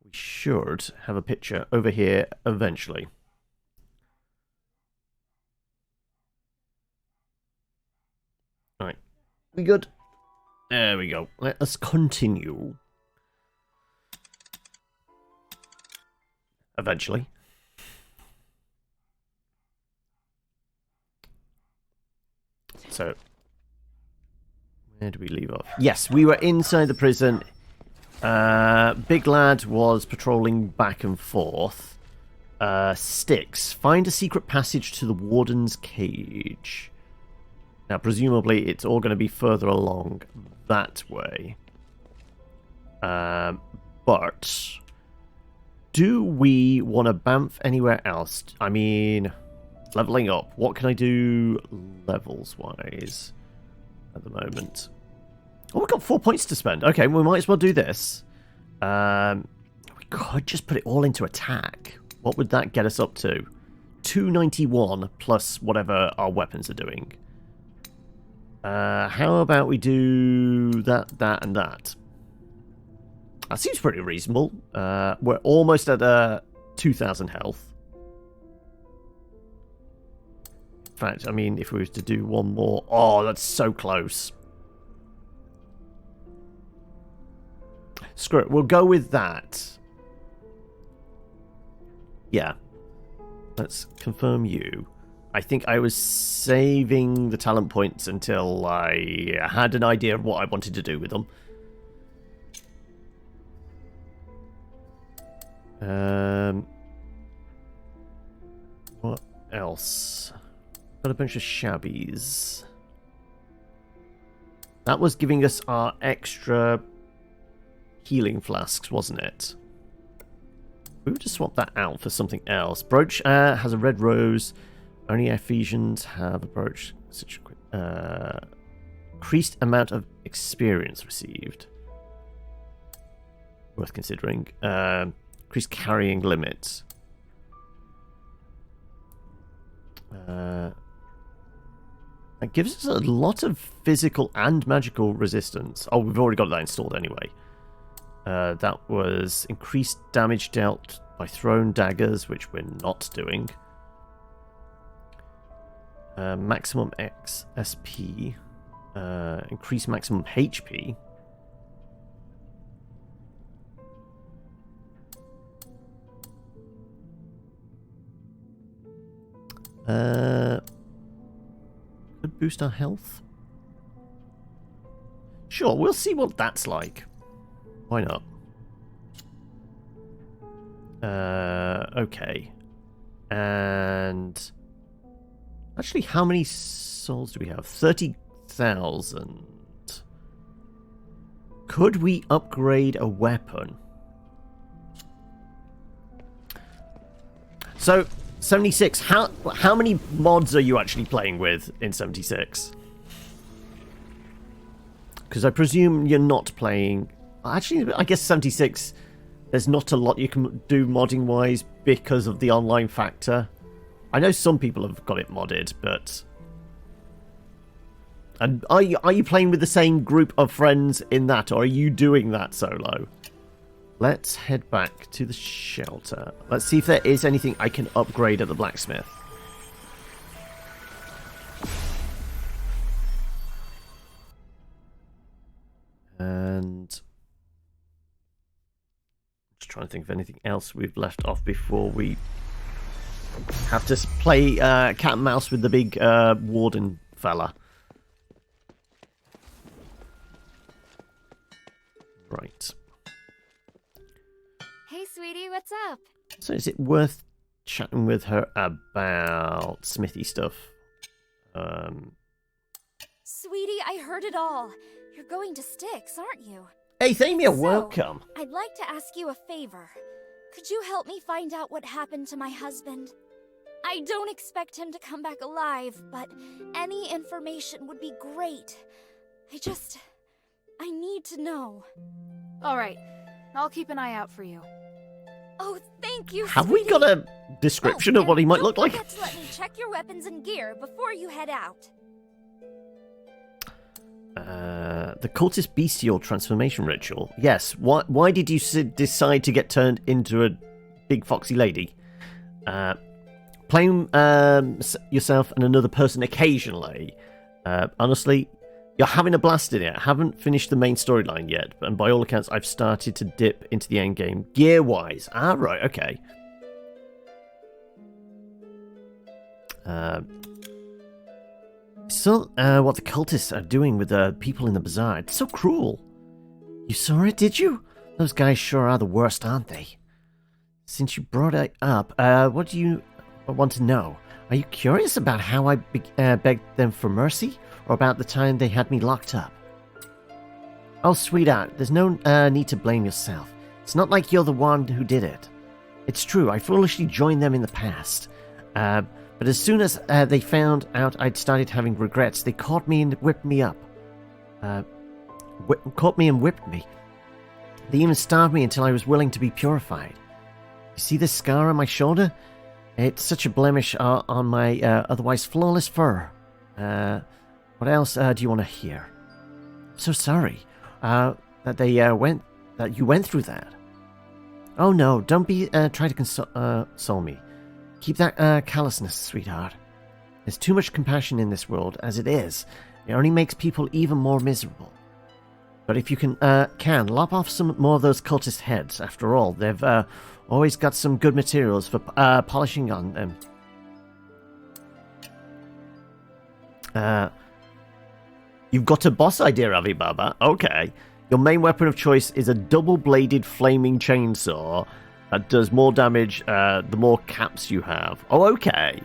we should have a picture over here eventually. Alright. We good? There we go. Let us continue. Eventually. So, where do we leave off? Yes, we were inside the prison. Big Lad was patrolling back and forth. Styx, find a secret passage to the warden's cage. Now, presumably, it's all going to be further along that way. But do we want to bamf anywhere else? I mean, leveling up. What can I do levels-wise at the moment? Oh, we've got 4 points to spend. Okay, we might as well do this. We could just put it all into attack. What would that get us up to? 291 plus whatever our weapons are doing. How about we do that, and that? That seems pretty reasonable. We're almost at 2,000 health. In fact, I mean, if we were to do one more... Oh, that's so close. Screw it, we'll go with that. Yeah. Let's confirm you. I think I was saving the talent points until I had an idea of what I wanted to do with them. What else? Got a bunch of shabbies. That was giving us our extra healing flasks, wasn't it? We would just swap that out for something else. Brooch has a red rose. Only Ephesians have a brooch. Such a increased amount of experience received. Worth considering. Increased carrying limit. That gives us a lot of physical and magical resistance. Oh, we've already got that installed anyway. That was increased damage dealt by thrown daggers, which we're not doing. Maximum SP. Increased maximum HP. Could boost our health. Sure, we'll see what that's like. Why not? Okay. And actually, how many souls do we have? 30,000. Could we upgrade a weapon? So, 76, how many mods are you actually playing with in 76? Because I presume you're not playing... Actually, I guess 76, there's not a lot you can do modding-wise because of the online factor. I know some people have got it modded, but... And are you playing with the same group of friends in that, or are you doing that solo? Let's head back to the shelter. Let's see if there is anything I can upgrade at the blacksmith. And... just trying to think of anything else we've left off before we have to play cat and mouse with the big warden fella. Right. Hey, sweetie, what's up? So is it worth chatting with her about smithy stuff? Sweetie, I heard it all. You're going to Styx, aren't you? Hey, Thamia, So, welcome. I'd like to ask you a favor. Could you help me find out what happened to my husband? I don't expect him to come back alive, but any information would be great. I need to know. All right, I'll keep an eye out for you. Oh, thank you, Have sweetie. we got a description of what he might look like? Don't forget to let me check your weapons and gear before you head out. The cultist bestial transformation ritual. Yes. Why did you decide to get turned into a big foxy lady? Playing yourself and another person occasionally. Honestly, you're having a blast in it. I haven't finished the main storyline yet, and by all accounts, I've started to dip into the end game gear-wise. Ah, right, okay. Still, what the cultists are doing with the people in the bazaar. It's so cruel. You saw it, did you? Those guys sure are the worst, aren't they? Since you brought it up, what do you want to know? Are you curious about how I begged them for mercy, or about the time they had me locked up? Oh, sweetheart, there's no need to blame yourself. It's not like you're the one who did it. It's true, I foolishly joined them in the past. But as soon as they found out I'd started having regrets, they caught me and whipped me up. Caught me and whipped me. They even starved me until I was willing to be purified. You see this scar on my shoulder? It's such a blemish on my otherwise flawless fur. What else do you want to hear? I'm so sorry that you went through that. Oh no, don't try to console me. Keep that callousness, sweetheart. There's too much compassion in this world as it is. It only makes people even more miserable. But if you can lop off some more of those cultist heads. After all, they've always got some good materials for polishing on them. You've got a boss idea, have you, Baba? Okay. Your main weapon of choice is a double-bladed flaming chainsaw that does more damage the more caps you have. Oh, okay.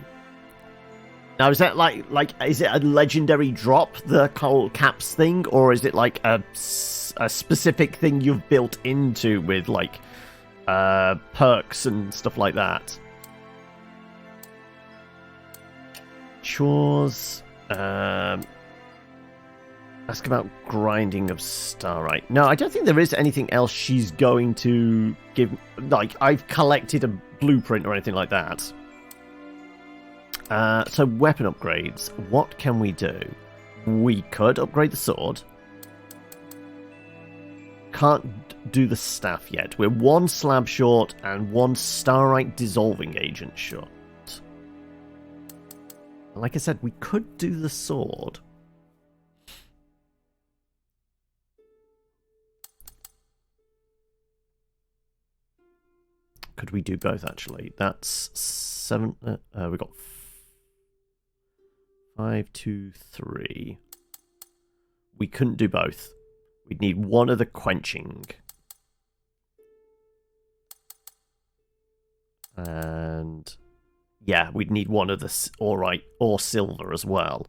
Now, is that like is it a legendary drop, the caps thing, or is it like a specific thing you've built into with like perks and stuff like that? Chores. Ask about grinding of starlight. No, I don't think there is anything else she's going to give. Like, I've collected a blueprint or anything like that. So weapon upgrades. What can we do? We could upgrade the sword. Can't do the staff yet. We're one slab short and one starlight dissolving agent short. Like I said, we could do the sword. Could we do both, actually? That's 7... we got 5, 2, 3. We couldn't do both. We'd need one of the quenching. And... yeah, we'd need one of the... alright, or silver as well.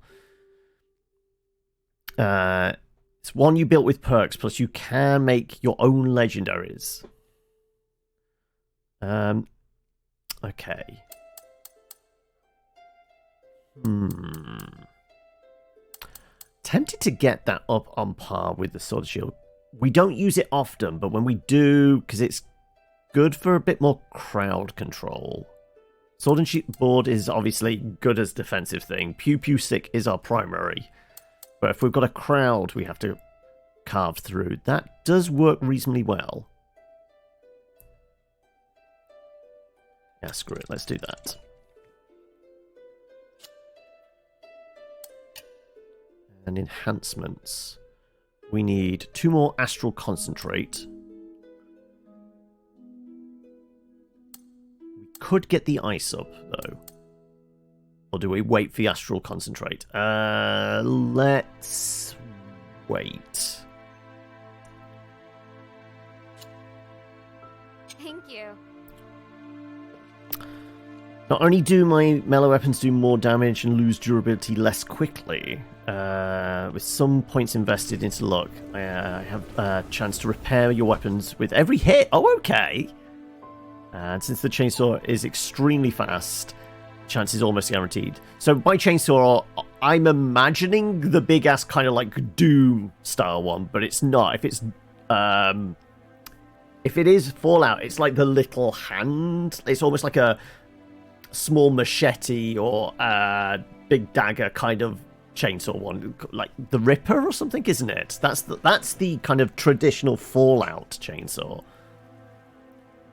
It's one you built with perks, plus you can make your own legendaries. Okay. Tempted to get that up on par with the sword shield. We don't use it often, but when we do, because it's good for a bit more crowd control. Sword and shield board is obviously good as defensive thing. Pew pew stick is our primary. But if we've got a crowd we have to carve through, that does work reasonably well. Yeah, screw it. Let's do that. And enhancements. We need 2 more astral concentrate. We could get the ice up, though. Or do we wait for the astral concentrate? Let's wait. Thank you. Not only do my melee weapons do more damage and lose durability less quickly, with some points invested into luck, I have a chance to repair your weapons with every hit. Oh, okay. And since the chainsaw is extremely fast, chance is almost guaranteed. So by chainsaw, I'm imagining the big-ass kind of like Doom style one, but it's not. If it is Fallout, it's like the little hand. It's almost like a small machete or a big dagger kind of chainsaw one, like the Ripper or something, isn't it? That's the kind of traditional Fallout chainsaw.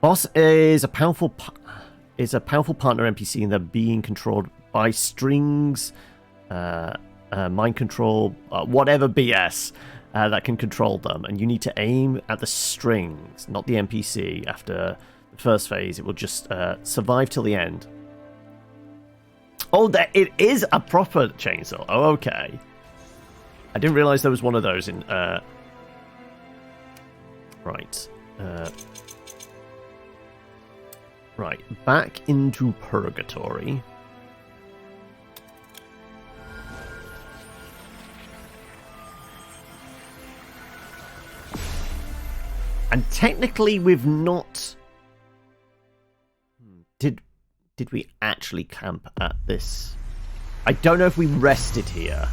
Boss is a powerful partner NPC, and they're being controlled by strings, mind control, whatever BS that can control them, and you need to aim at the strings, not the NPC. After the first phase, it will just survive till the end. Oh, it is a proper chainsaw. Oh, okay. I didn't realize there was one of those in. Right. Right. Back into Purgatory. And technically, we've not. Did we actually camp at this? I don't know if we rested here.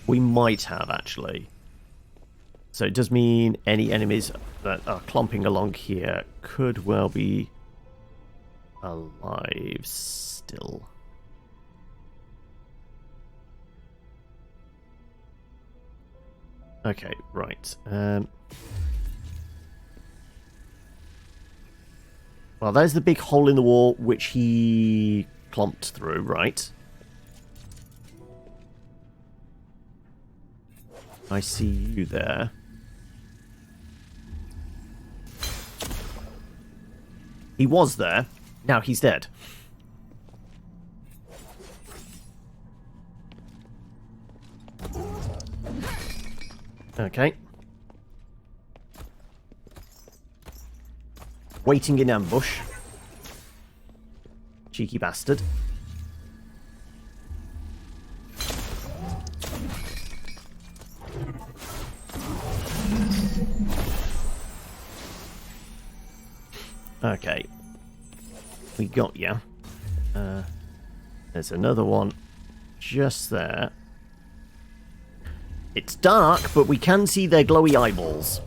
We might have, actually. So it does mean any enemies that are clomping along here could well be alive still. Okay, right. Well, there's the big hole in the wall which he clomped through, right? I see you there. He was there. Now he's dead. Okay. Waiting in ambush. Cheeky bastard. Okay. We got ya. There's another one just there. It's dark, but we can see their glowy eyeballs.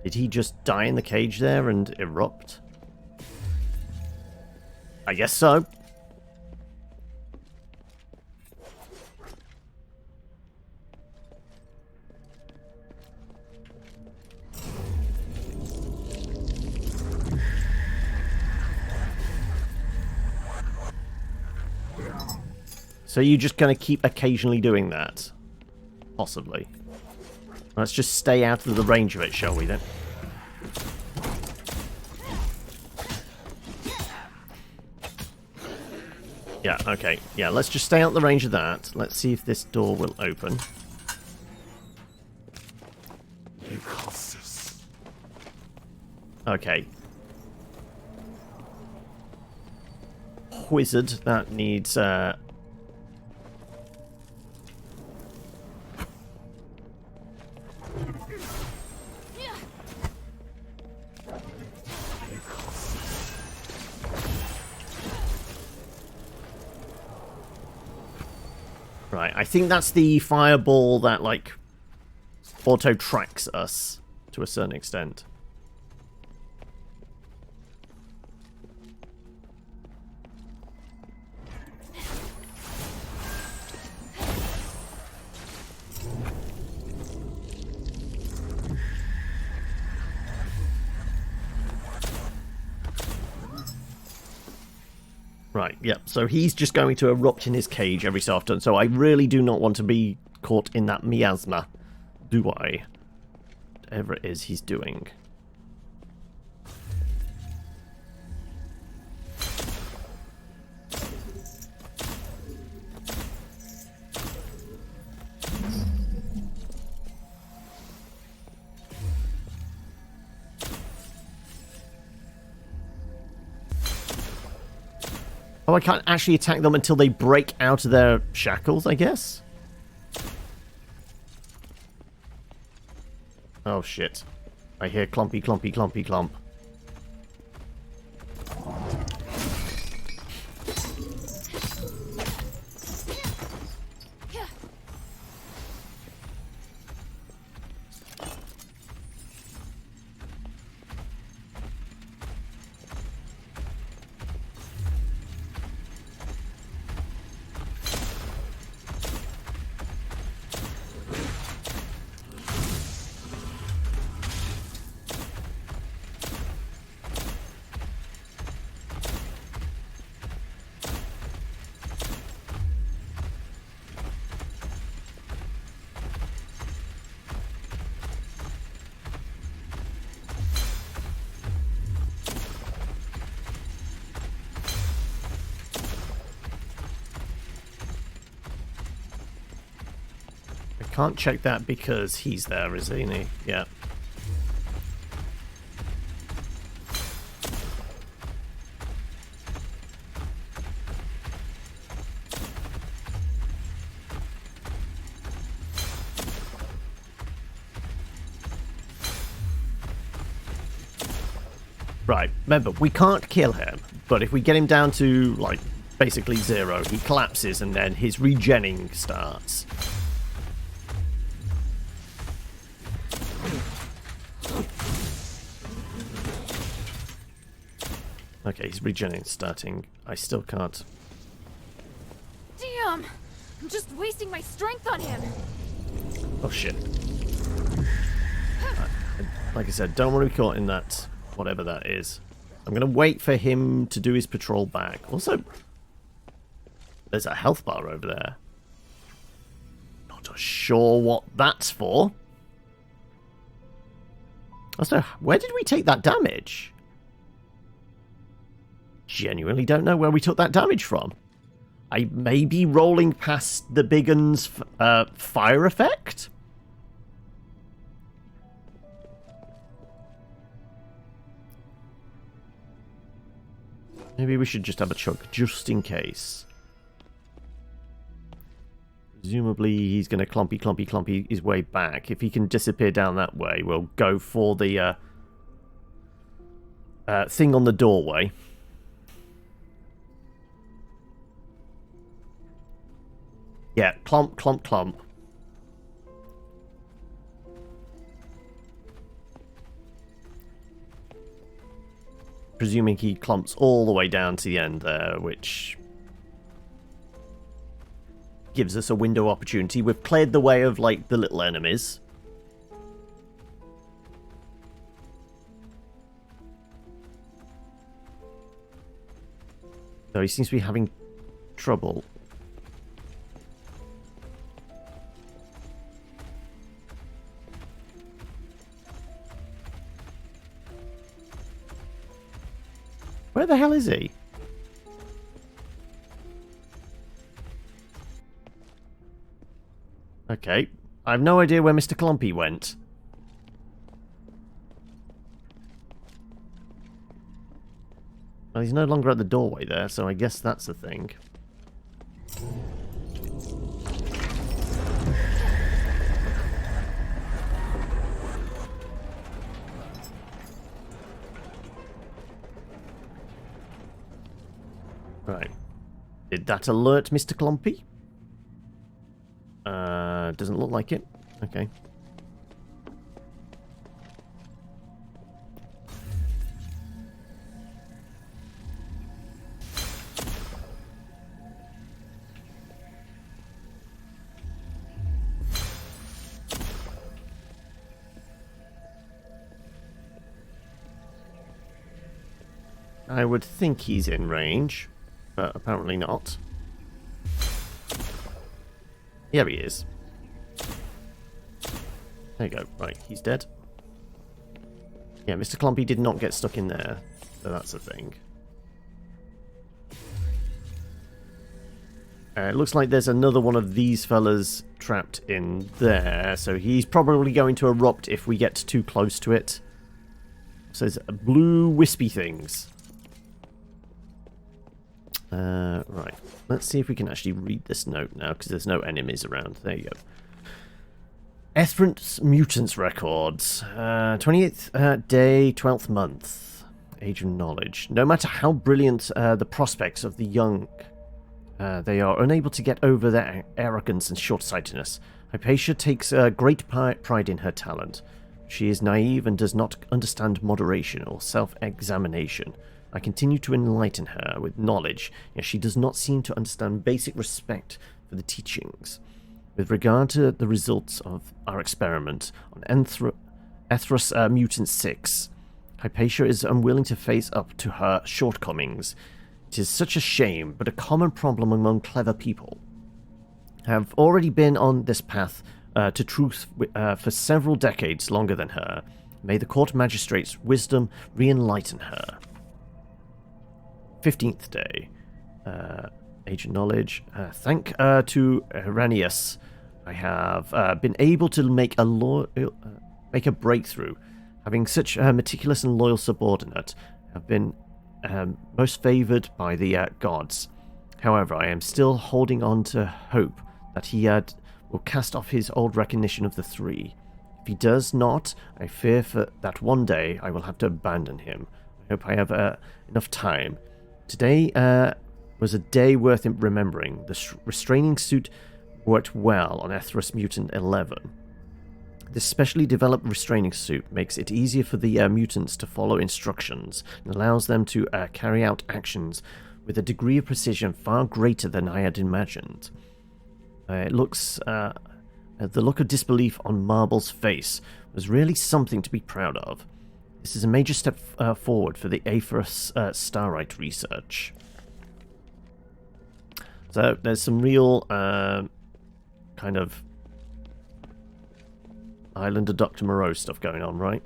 Did he just die in the cage there and erupt? I guess so. So you're just going to keep occasionally doing that? Possibly. Let's just stay out of the range of it, shall we then? Yeah, okay. Yeah, let's just stay out of the range of that. Let's see if this door will open. Okay. Wizard, that needs... Right, I think that's the fireball that, like, auto-tracks us to a certain extent. Right, yep, so he's just going to erupt in his cage every so often, so I really do not want to be caught in that miasma, do I? Whatever it is he's doing. Oh, I can't actually attack them until they break out of their shackles, I guess? Oh, shit. I hear clumpy, clumpy, clumpy, clump. can't check that because he's there, isn't he? Yeah. Right, remember, we can't kill him, but if we get him down to, like, basically 0, he collapses and then his regenning starts. Okay, his regenning starting. I still can't. Damn! I'm just wasting my strength on him! Oh, shit. Like I said, don't want to be caught in that... whatever that is. I'm going to wait for him to do his patrol back. Also, there's a health bar over there. Not sure what that's for. Also, where did we take that damage? Genuinely don't know where we took that damage from. I may be rolling past the big un's fire effect? Maybe we should just have a chug, just in case. Presumably he's going to clumpy his way back. If he can disappear down that way, we'll go for the thing on the doorway. Yeah, clump. Presuming he clumps all the way down to the end there, which gives us a window opportunity. We've cleared the way of, like, the little enemies. So he seems to be having trouble. Where the hell is he? Okay. I have no idea where Mr. Clumpy went. Well, he's no longer at the doorway there, so I guess that's the thing. Right. Did that alert Mr. Clumpy? Doesn't look like it. Okay. I would think he's in range, but apparently not. Here he is. There you go. Right, he's dead. Yeah, Mr. Clumpy did not get stuck in there, so that's a thing. It looks like there's another one of these fellas trapped in there, so he's probably going to erupt if we get too close to it. So there's blue wispy things. Right. Let's see if we can actually read this note now, because there's no enemies around. There you go. Efferent's Mutants Records. 28th day, 12th month. Age of Knowledge. No matter how brilliant the prospects of the young, they are unable to get over their arrogance and short-sightedness. Hypatia takes great pride in her talent. She is naive and does not understand moderation or self-examination. I continue to enlighten her with knowledge, yet she does not seem to understand basic respect for the teachings. With regard to the results of our experiment on Ethros Mutant 6, Hypatia is unwilling to face up to her shortcomings. It is such a shame, but a common problem among clever people. I have already been on this path to truth for several decades longer than her. May the court magistrate's wisdom re-enlighten her. 15th day. Age of Knowledge. Thank to Iranius. I have been able to make a breakthrough. Having such a meticulous and loyal subordinate, I've been most favoured by the gods. However, I am still holding on to hope that he will cast off his old recognition of the three. If he does not, I fear that one day I will have to abandon him. I hope I have enough time. Today was a day worth remembering. The restraining suit worked well on Ethros Mutant 11. This specially developed restraining suit makes it easier for the mutants to follow instructions and allows them to carry out actions with a degree of precision far greater than I had imagined. The look of disbelief on Marble's face was really something to be proud of. This is a major step forward for the Aphros Starite research. So there's some real kind of Island of Dr. Moreau stuff going on, right?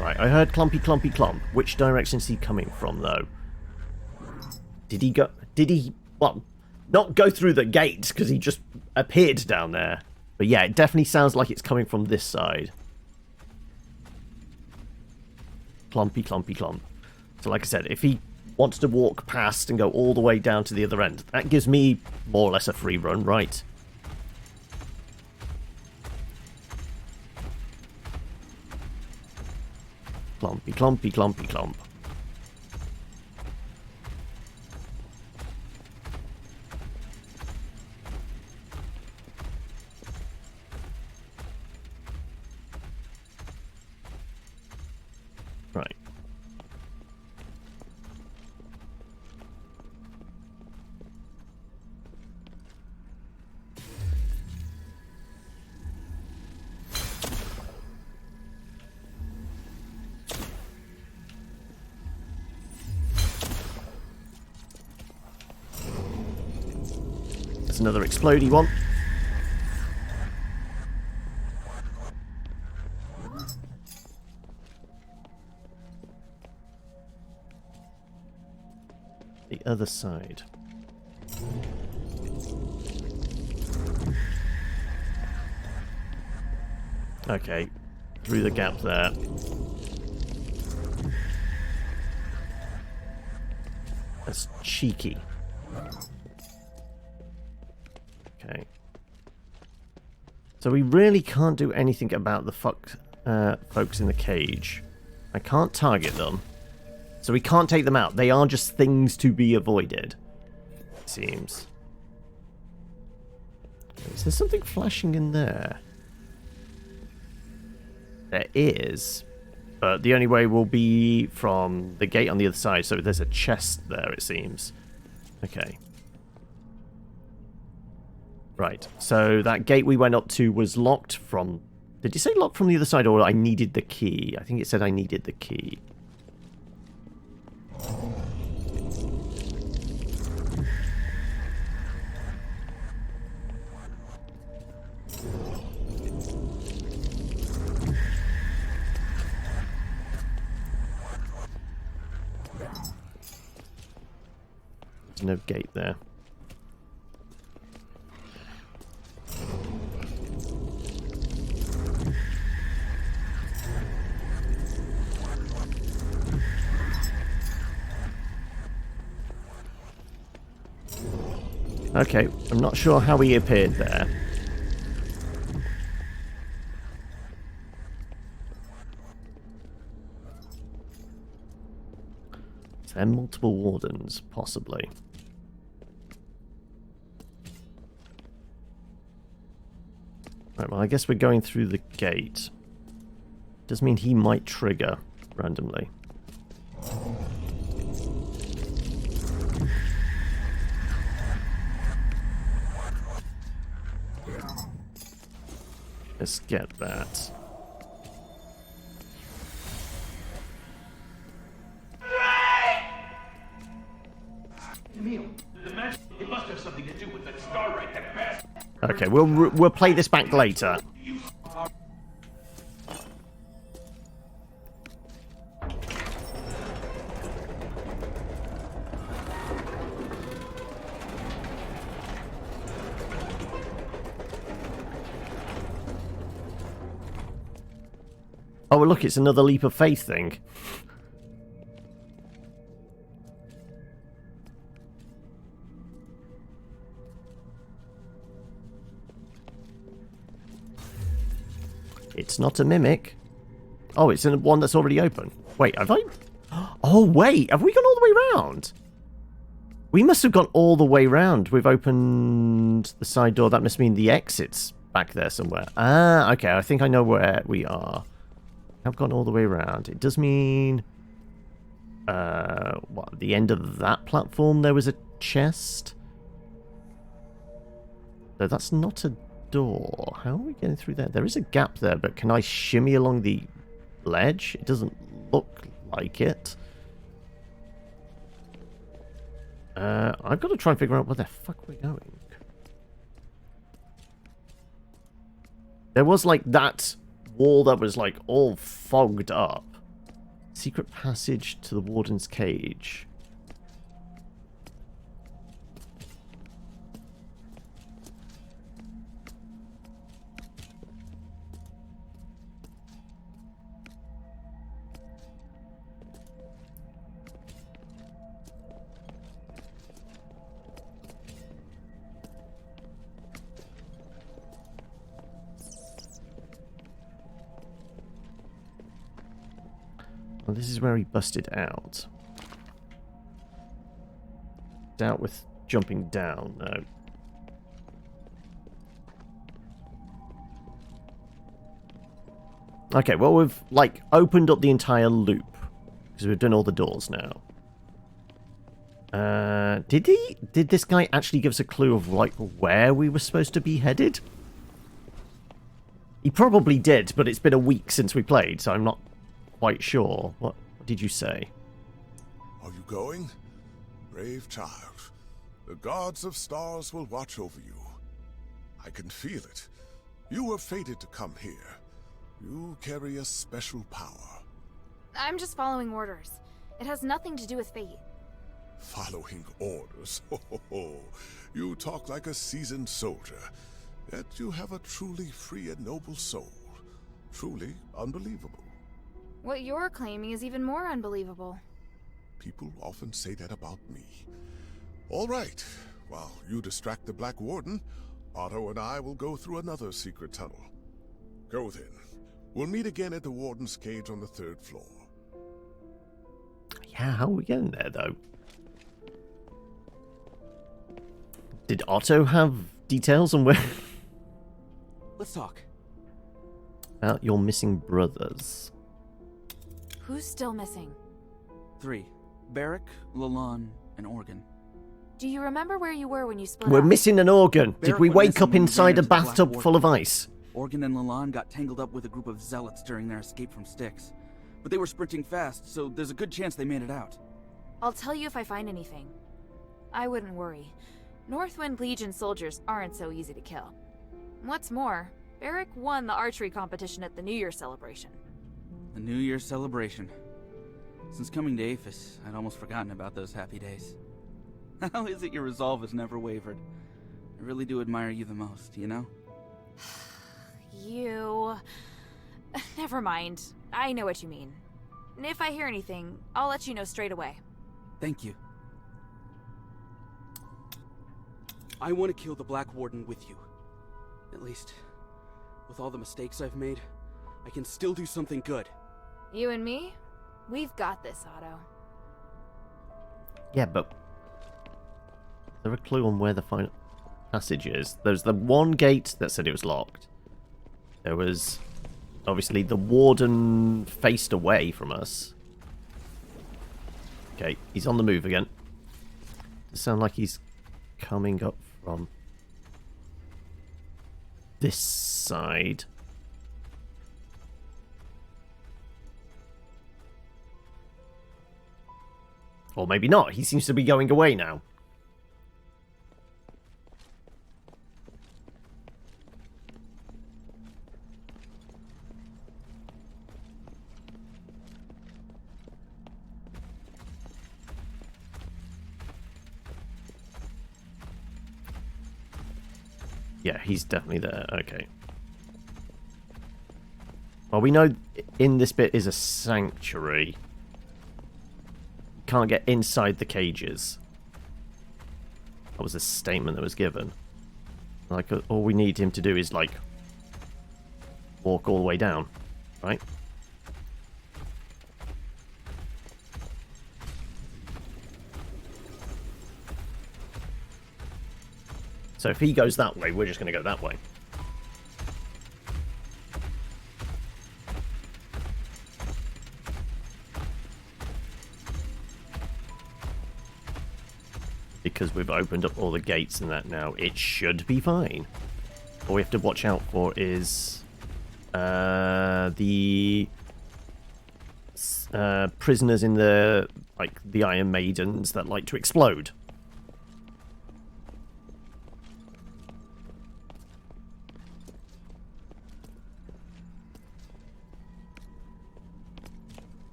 Right, I heard clumpy clumpy clump. Which direction is he coming from, though? Did he, well, not go through the gate, because he just appeared down there. But yeah, it definitely sounds like it's coming from this side. Clumpy clumpy clump. So like I said, if he wants to walk past and go all the way down to the other end, that gives me more or less a free run, right? Clumpy, clumpy, clumpy, clump. Right. There's another explodey one. The other side. Okay, through the gap there. That's cheeky. Okay. So we really can't do anything about the folks in the cage. I can't target them. So we can't take them out. They are just things to be avoided, it seems. Is there something flashing in there? There is. But the only way will be from the gate on the other side. So there's a chest there, it seems. Okay. Right. So that gate we went up to was locked from... Did you say locked from the other side, or I needed the key? I think it said I needed the key. There's no gate there. Okay, I'm not sure how he appeared there. Is there multiple wardens? Possibly. Right, well, I guess we're going through the gate. Does mean he might trigger randomly. Let's get that. It must have something to do with that star right that bastard. Okay, we'll play this back later. Oh, look, it's another leap of faith thing. It's not a mimic. Oh, it's in one that's already open. Wait, have I... Oh, wait, have we gone all the way round? We must have gone all the way round. We've opened the side door. That must mean the exit's back there somewhere. Ah, okay, I think I know where we are. I've gone all the way around. It does mean... what, at the end of that platform there was a chest? No, that's not a door. How are we getting through there? There is a gap there, but can I shimmy along the ledge? It doesn't look like it. I've got to try and figure out where the fuck we're going. There was like that wall that was like all fogged up. Secret passage to the warden's cage. Well, this is where he busted out. Out with jumping down, no. Okay, well, we've, like, opened up the entire loop. Because we've done all the doors now. Did this guy actually give us a clue of, like, where we were supposed to be headed? He probably did, but it's been a week since we played, so I'm not quite sure. What did you say? Are you going? Brave child. The gods of stars will watch over you. I can feel it. You were fated to come here. You carry a special power. I'm just following orders. It has nothing to do with fate. Following orders? You talk like a seasoned soldier. Yet you have a truly free and noble soul. Truly unbelievable. What you're claiming is even more unbelievable. People often say that about me. All right. While you distract the Black Warden, Otto and I will go through another secret tunnel. Go then. We'll meet again at the Warden's cage on the 3rd floor. Yeah, how are we getting there, though? Did Otto have details on where... Let's talk. About your missing brothers. Who's still missing? 3. Barrack, Lalonde, and Organ. Do you remember where you were when you split We're up? missing an organ. Did Barrack we went wake missing up when we inside ran a into the Black bathtub full of Warden. ice? Organ and Lalonde got tangled up with a group of zealots during their escape from Styx. But they were sprinting fast, so there's a good chance they made it out. I'll tell you if I find anything. I wouldn't worry. Northwind Legion soldiers aren't so easy to kill. What's more, Barrack won the archery competition at the New Year celebration. The New Year's celebration. Since coming to Aphis, I'd almost forgotten about those happy days. How is it your resolve has never wavered? I really do admire you the most, you know? You... Never mind. I know what you mean. If I hear anything, I'll let you know straight away. Thank you. I want to kill the Black Warden with you. At least, with all the mistakes I've made, I can still do something good. You and me? We've got this, Otto. Yeah, but... Is there a clue on where the final passage is? There's the one gate that said it was locked. There was... Obviously, the warden faced away from us. Okay, he's on the move again. Does sound like he's coming up from this side. Or maybe not. He seems to be going away now. Yeah, he's definitely there. Okay. Well, we know in this bit is a sanctuary. Can't get inside the cages. That was a statement that was given. Like, all we need him to do is, like, walk all the way down, right? So if he goes that way, we're just going to go that way. Because we've opened up all the gates and that now, it should be fine. All we have to watch out for is the prisoners in the, like, the Iron Maidens that like to explode.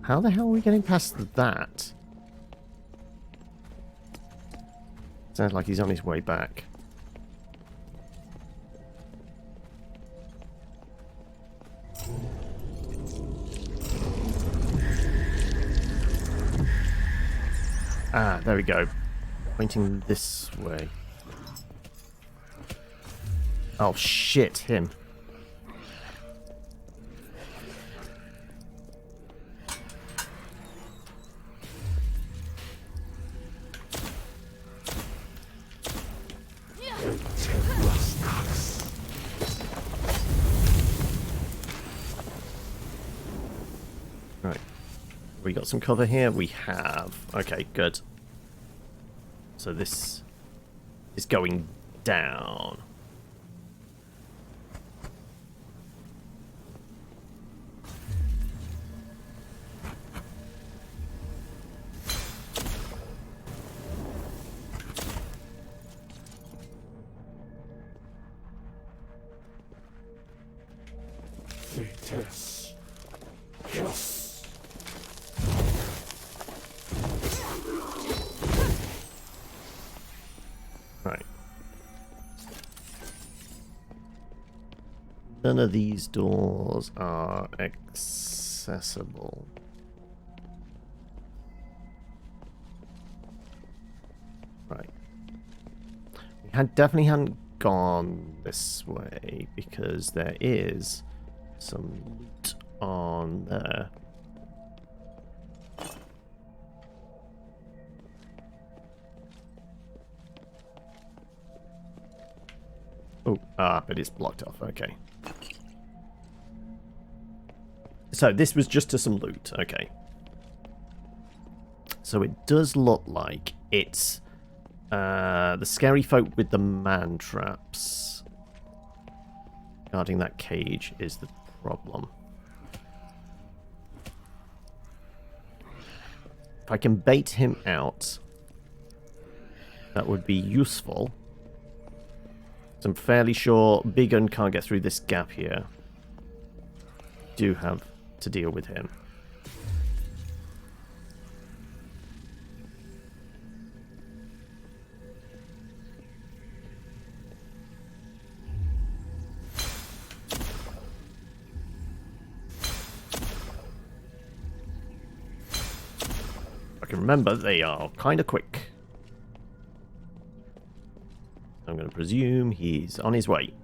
How the hell are we getting past that? Sounds like he's on his way back. Ah, there we go. Pointing this way. Oh shit, him. We got some cover here? We have. Okay, good. So this is going down. Right. None of these doors are accessible. Right. We definitely hadn't gone this way because there is some loot on there. Oh, but it's blocked off. Okay. So this was just to some loot. Okay. So it does look like it's the scary folk with the man traps guarding that cage is the problem. If I can bait him out, that would be useful. So I'm fairly sure Big Un can't get through this gap here. Do have to deal with him. I can remember they are kind of quick. I'm going to presume he's on his way.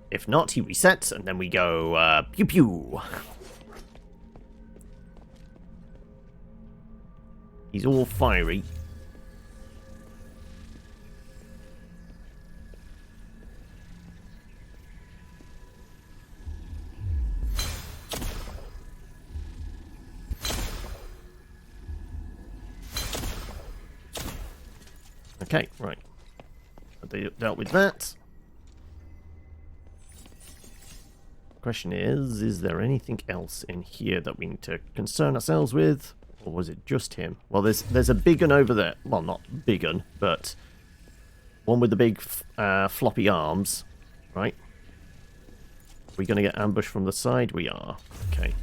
If not, he resets, and then we go, pew pew. He's all fiery. Okay, right. They dealt with that. Question is there anything else in here that we need to concern ourselves with? Or was it just him? Well, there's a big un over there. Well, not big un, but one with the big floppy arms, right? Are we going to get ambushed from the side? We are. Okay.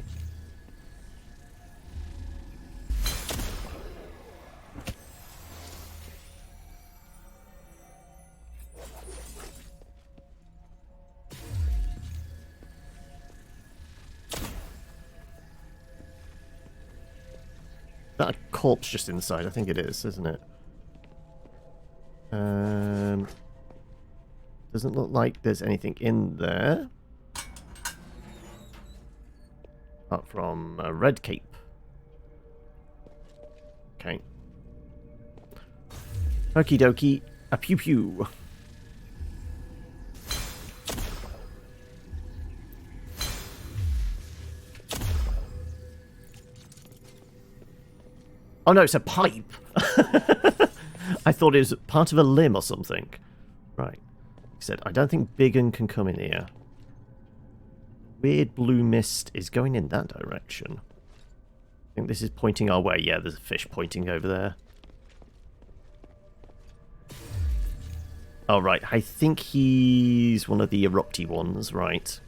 That corpse just inside, I think it is, isn't it? Doesn't look like there's anything in there. Apart from a red cape. Okay. Okie dokie. A pew pew. Oh no, it's a pipe. I thought it was part of a limb or something. Right. He said, I don't think Big Un can come in here. Weird blue mist is going in that direction. I think this is pointing our way. Yeah, there's a fish pointing over there. Oh, right. I think he's one of the erupty ones, right.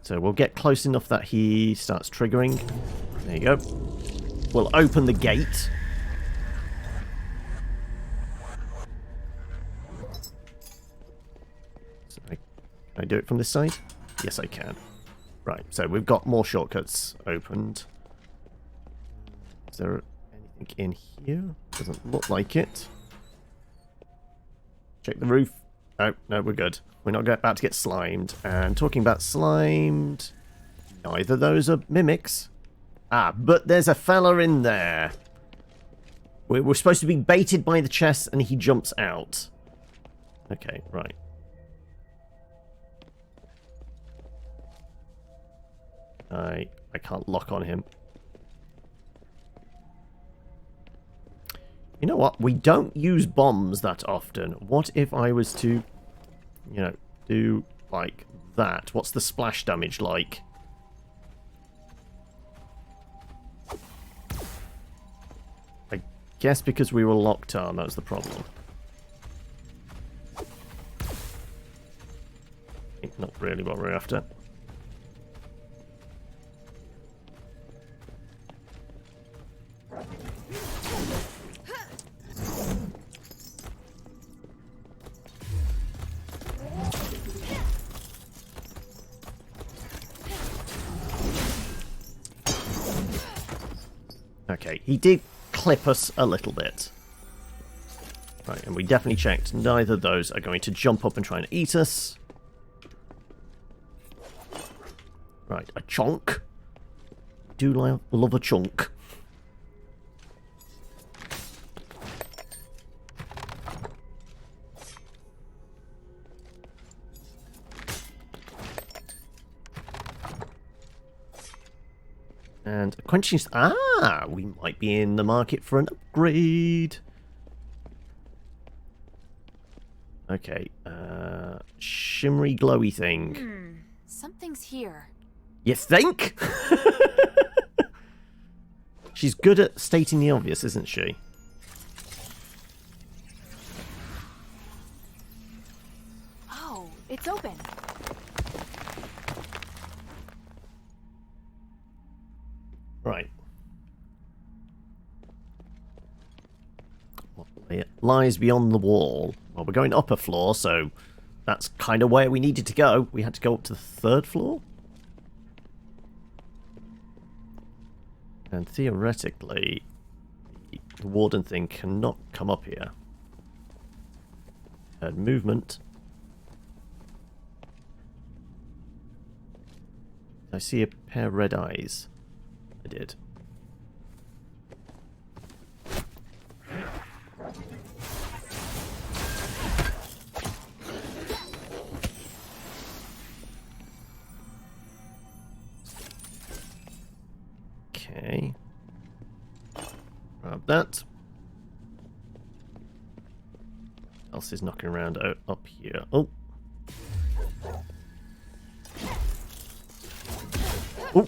So we'll get close enough that he starts triggering. There you go. We'll open the gate. So can I do it from this side? Yes, I can. Right, so we've got more shortcuts opened. Is there anything in here? Doesn't look like it. Check the roof. Oh, no, we're good. We're not about to get slimed. And talking about slimed, neither of those are mimics. Ah, but there's a fella in there. We're supposed to be baited by the chest and he jumps out. Okay, right. I can't lock on him. You know what? We don't use bombs that often. What if I was to, you know, do like that? What's the splash damage like? I guess because we were locked on, that was the problem. Not really what we're after. Okay, he did clip us a little bit. Right, and we definitely checked neither of those are going to jump up and try and eat us. Right, a chunk. Do love a chunk. And a quenching... Ah! We might be in the market for an upgrade. Okay. Shimmery glowy thing. Something's here. You think? She's good at stating the obvious, isn't she? Oh, it's open. Right. What lies beyond the wall? Well, we're going up a floor, so that's kind of where we needed to go. We had to go up to the 3rd floor? And theoretically, the warden thing cannot come up here. Heard movement. I see a pair of red eyes. I did. Okay. Grab that. What else is knocking around up here? Oh. Oh.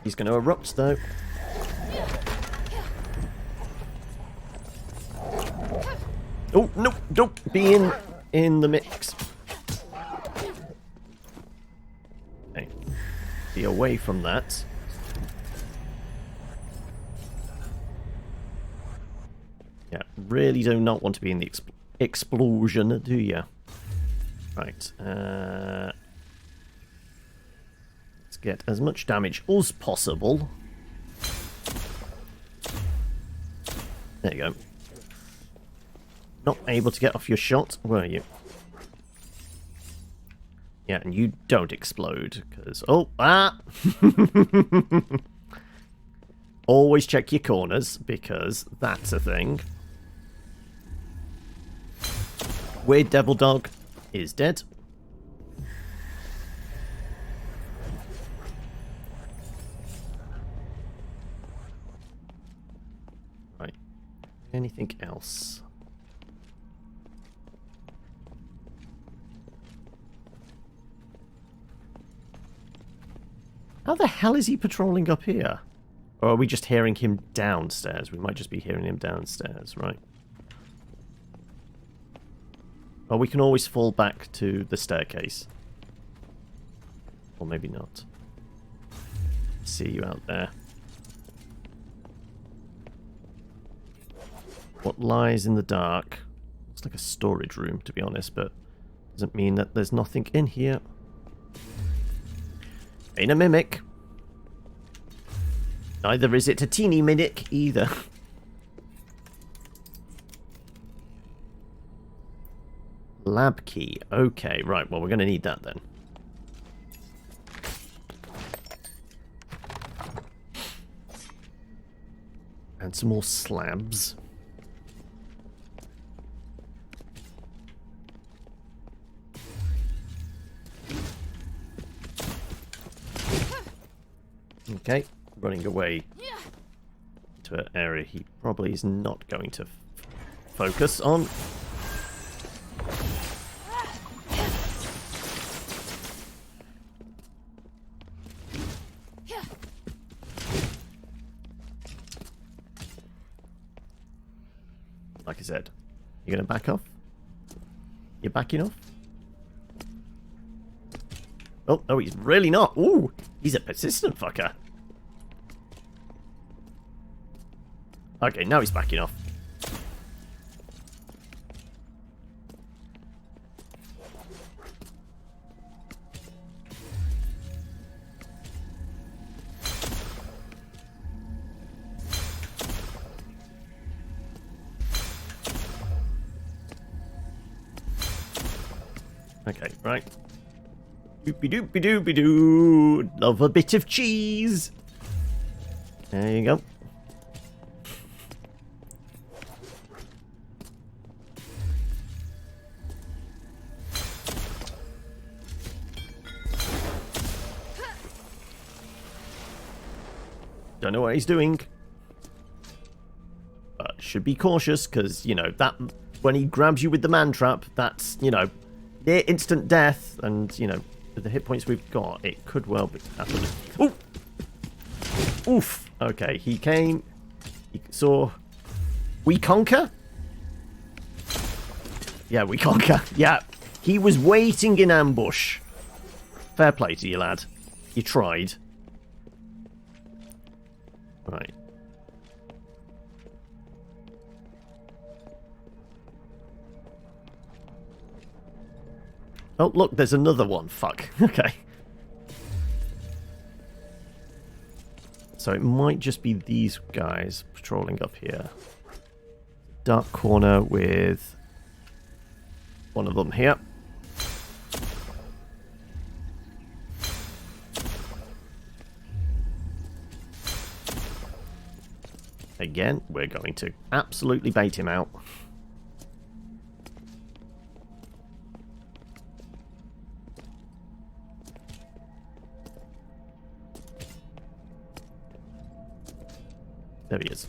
He's going to erupt, though. Oh, no, don't be in the mix. Okay. Be away from that. Yeah, really do not want to be in the explosion, do you? Right. Let's get as much damage as possible. There you go. Not able to get off your shot, were you? Yeah, and you don't explode, because... Oh, ah! Always check your corners, because that's a thing. Weird Devil Dog is dead. Right. Anything else? How the hell is he patrolling up here? Or are we just hearing him downstairs? We might just be hearing him downstairs, right? Well, we can always fall back to the staircase. Or maybe not. See you out there. What lies in the dark? Looks like a storage room, to be honest, but doesn't mean that there's nothing in here. Ain't a mimic. Neither is it a teeny mimic either. Lab key. Okay, right. Well, we're going to need that then. And some more slabs. Okay, running away to an area he probably is not going to focus on. Like I said, you're going to back off? You're backing off? Oh, no, he's really not. Ooh, he's a persistent fucker. Okay, now he's backing off. Okay, right. Doopy-doopy-doopy-doo. Love a bit of cheese. There you go. Don't know what he's doing. But should be cautious, because, you know, that when he grabs you with the man trap, that's, you know, near instant death, and, you know, with the hit points we've got, it could well be happening. Ooh! Oof! Okay, he came. He saw. We conquer? Yeah, we conquer. Yeah. He was waiting in ambush. Fair play to you, lad. You tried. Right. Oh, look, there's another one. Fuck. Okay. So it might just be these guys patrolling up here. Dark corner with one of them here. Again, we're going to absolutely bait him out. There he is.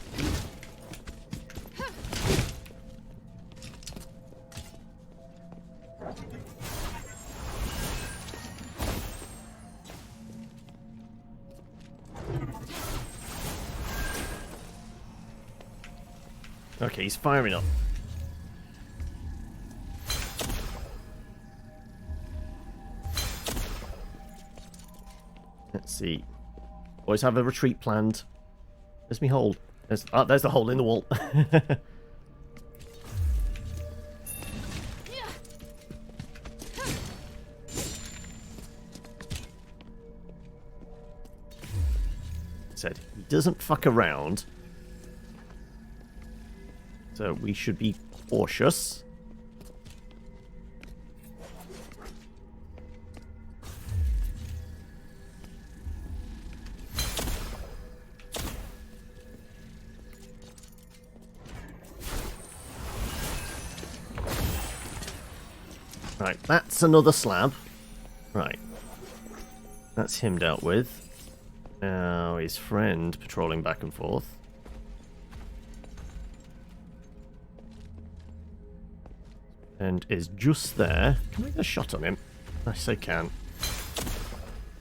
Okay, he's firing up. Let's see. Always have a retreat planned. There's me hole. There's the hole in the wall. Said he doesn't fuck around. So we should be cautious. Right, that's another slab. Right. That's him dealt with. Now his friend patrolling back and forth. And is just there. Can I get a shot on him? Yes, I can.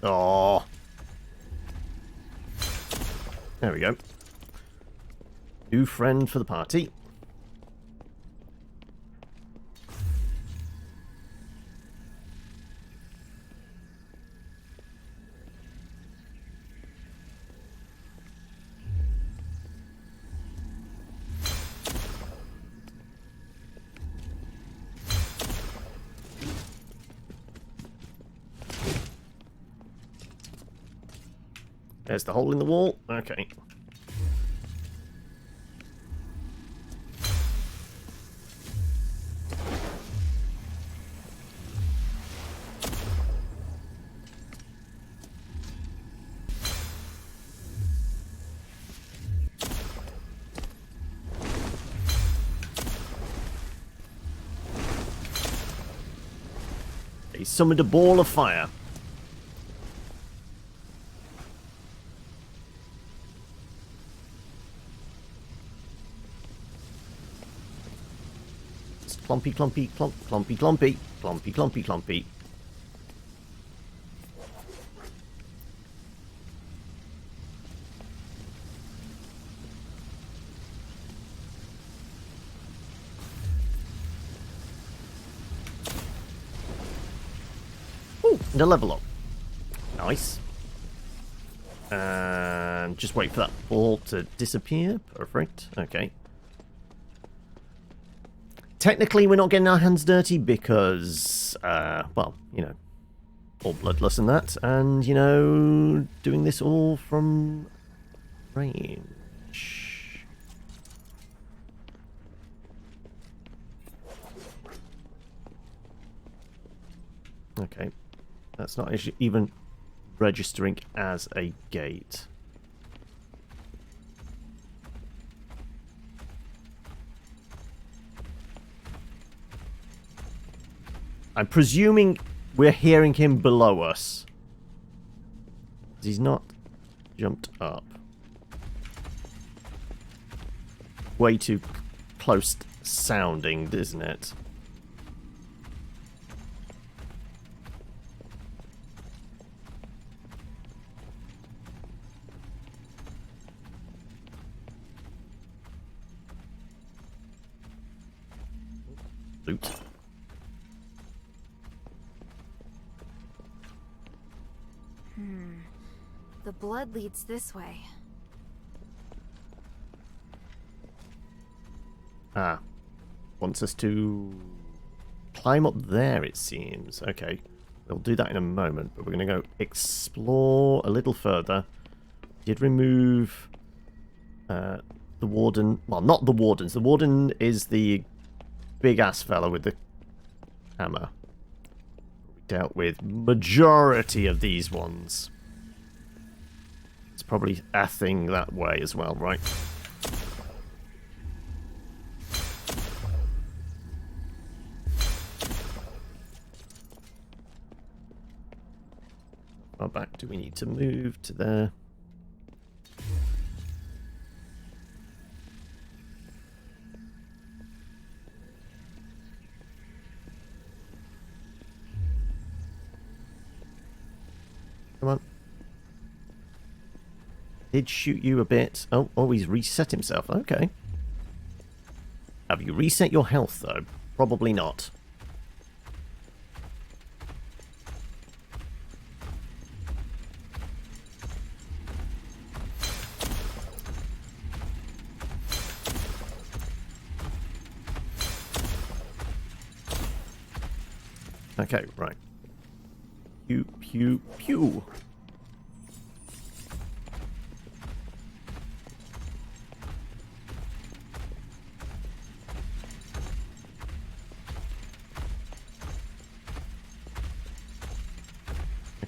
Oh. There we go. New friend for the party. There's the hole in the wall. Okay. He summoned a ball of fire. Clumpy, clumpy, clump, clumpy, clumpy, clumpy, clumpy, clumpy. Ooh, and a level up. Nice. And just wait for that ball to disappear. Perfect. Okay. Technically, we're not getting our hands dirty because, well, you know, all bloodless and that, and, you know, doing this all from range. Okay, that's not even registering as a gate. I'm presuming we're hearing him below us. He's not jumped up. Way too close sounding, isn't it? Loot. The blood leads this way. Ah. Wants us to climb up there, it seems. Okay. We'll do that in a moment, but we're going to go explore a little further. Did remove the warden. Well, not the wardens. The warden is the big-ass fella with the hammer. We dealt with majority of these ones. It's probably a thing that way as well, right? How back do we need to move to there? Come on. Did shoot you a bit. Oh, he's reset himself. Okay. Have you reset your health, though? Probably not. Okay, right. Pew, pew, pew.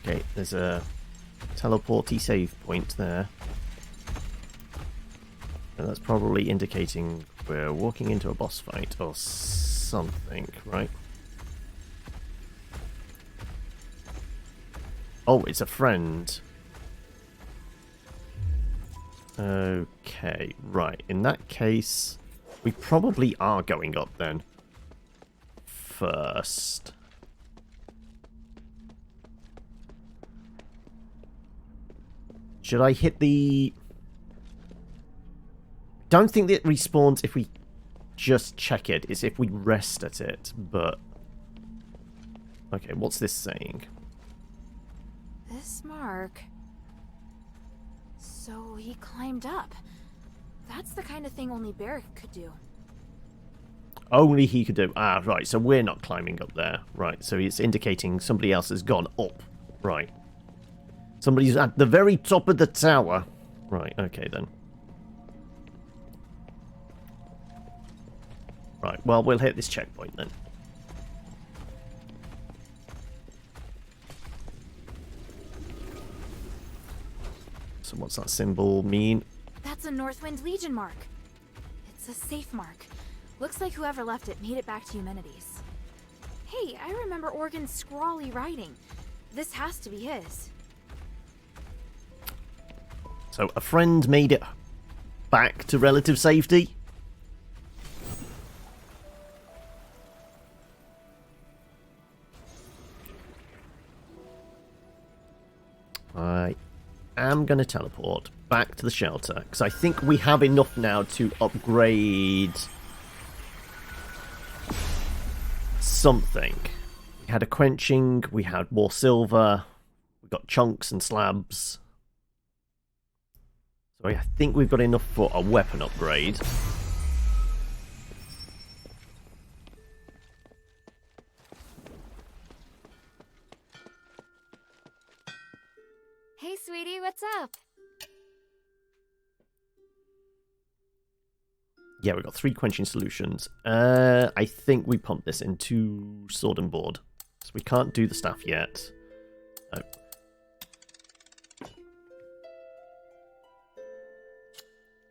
Okay, there's a teleporty save point there. And that's probably indicating we're walking into a boss fight or something, right? Oh, it's a friend. Okay, right. In that case, we probably are going up then. First. Should I hit the... Don't think that it respawns if we just check it. It's if we rest at it, but... Okay, what's this saying? This mark... So he climbed up. That's the kind of thing only Barrick could do. Only he could do... Ah, right, so we're not climbing up there. Right, so it's indicating somebody else has gone up. Right. Somebody's at the very top of the tower. Right, okay then. Right, well, we'll hit this checkpoint then. So what's that symbol mean? That's a Northwind Legion mark. It's a safe mark. Looks like whoever left it made it back to Eumenides. Hey, I remember Organ's scrawly writing. This has to be his. So a friend made it back to relative safety? I am going to teleport back to the shelter, because I think we have enough now to upgrade something. We had a quenching, we had more silver, we got chunks and slabs. So I think we've got enough for a weapon upgrade. Hey, sweetie, what's up? Yeah, we've got 3 quenching solutions. I think we pump this into sword and board. So we can't do the staff yet. Oh.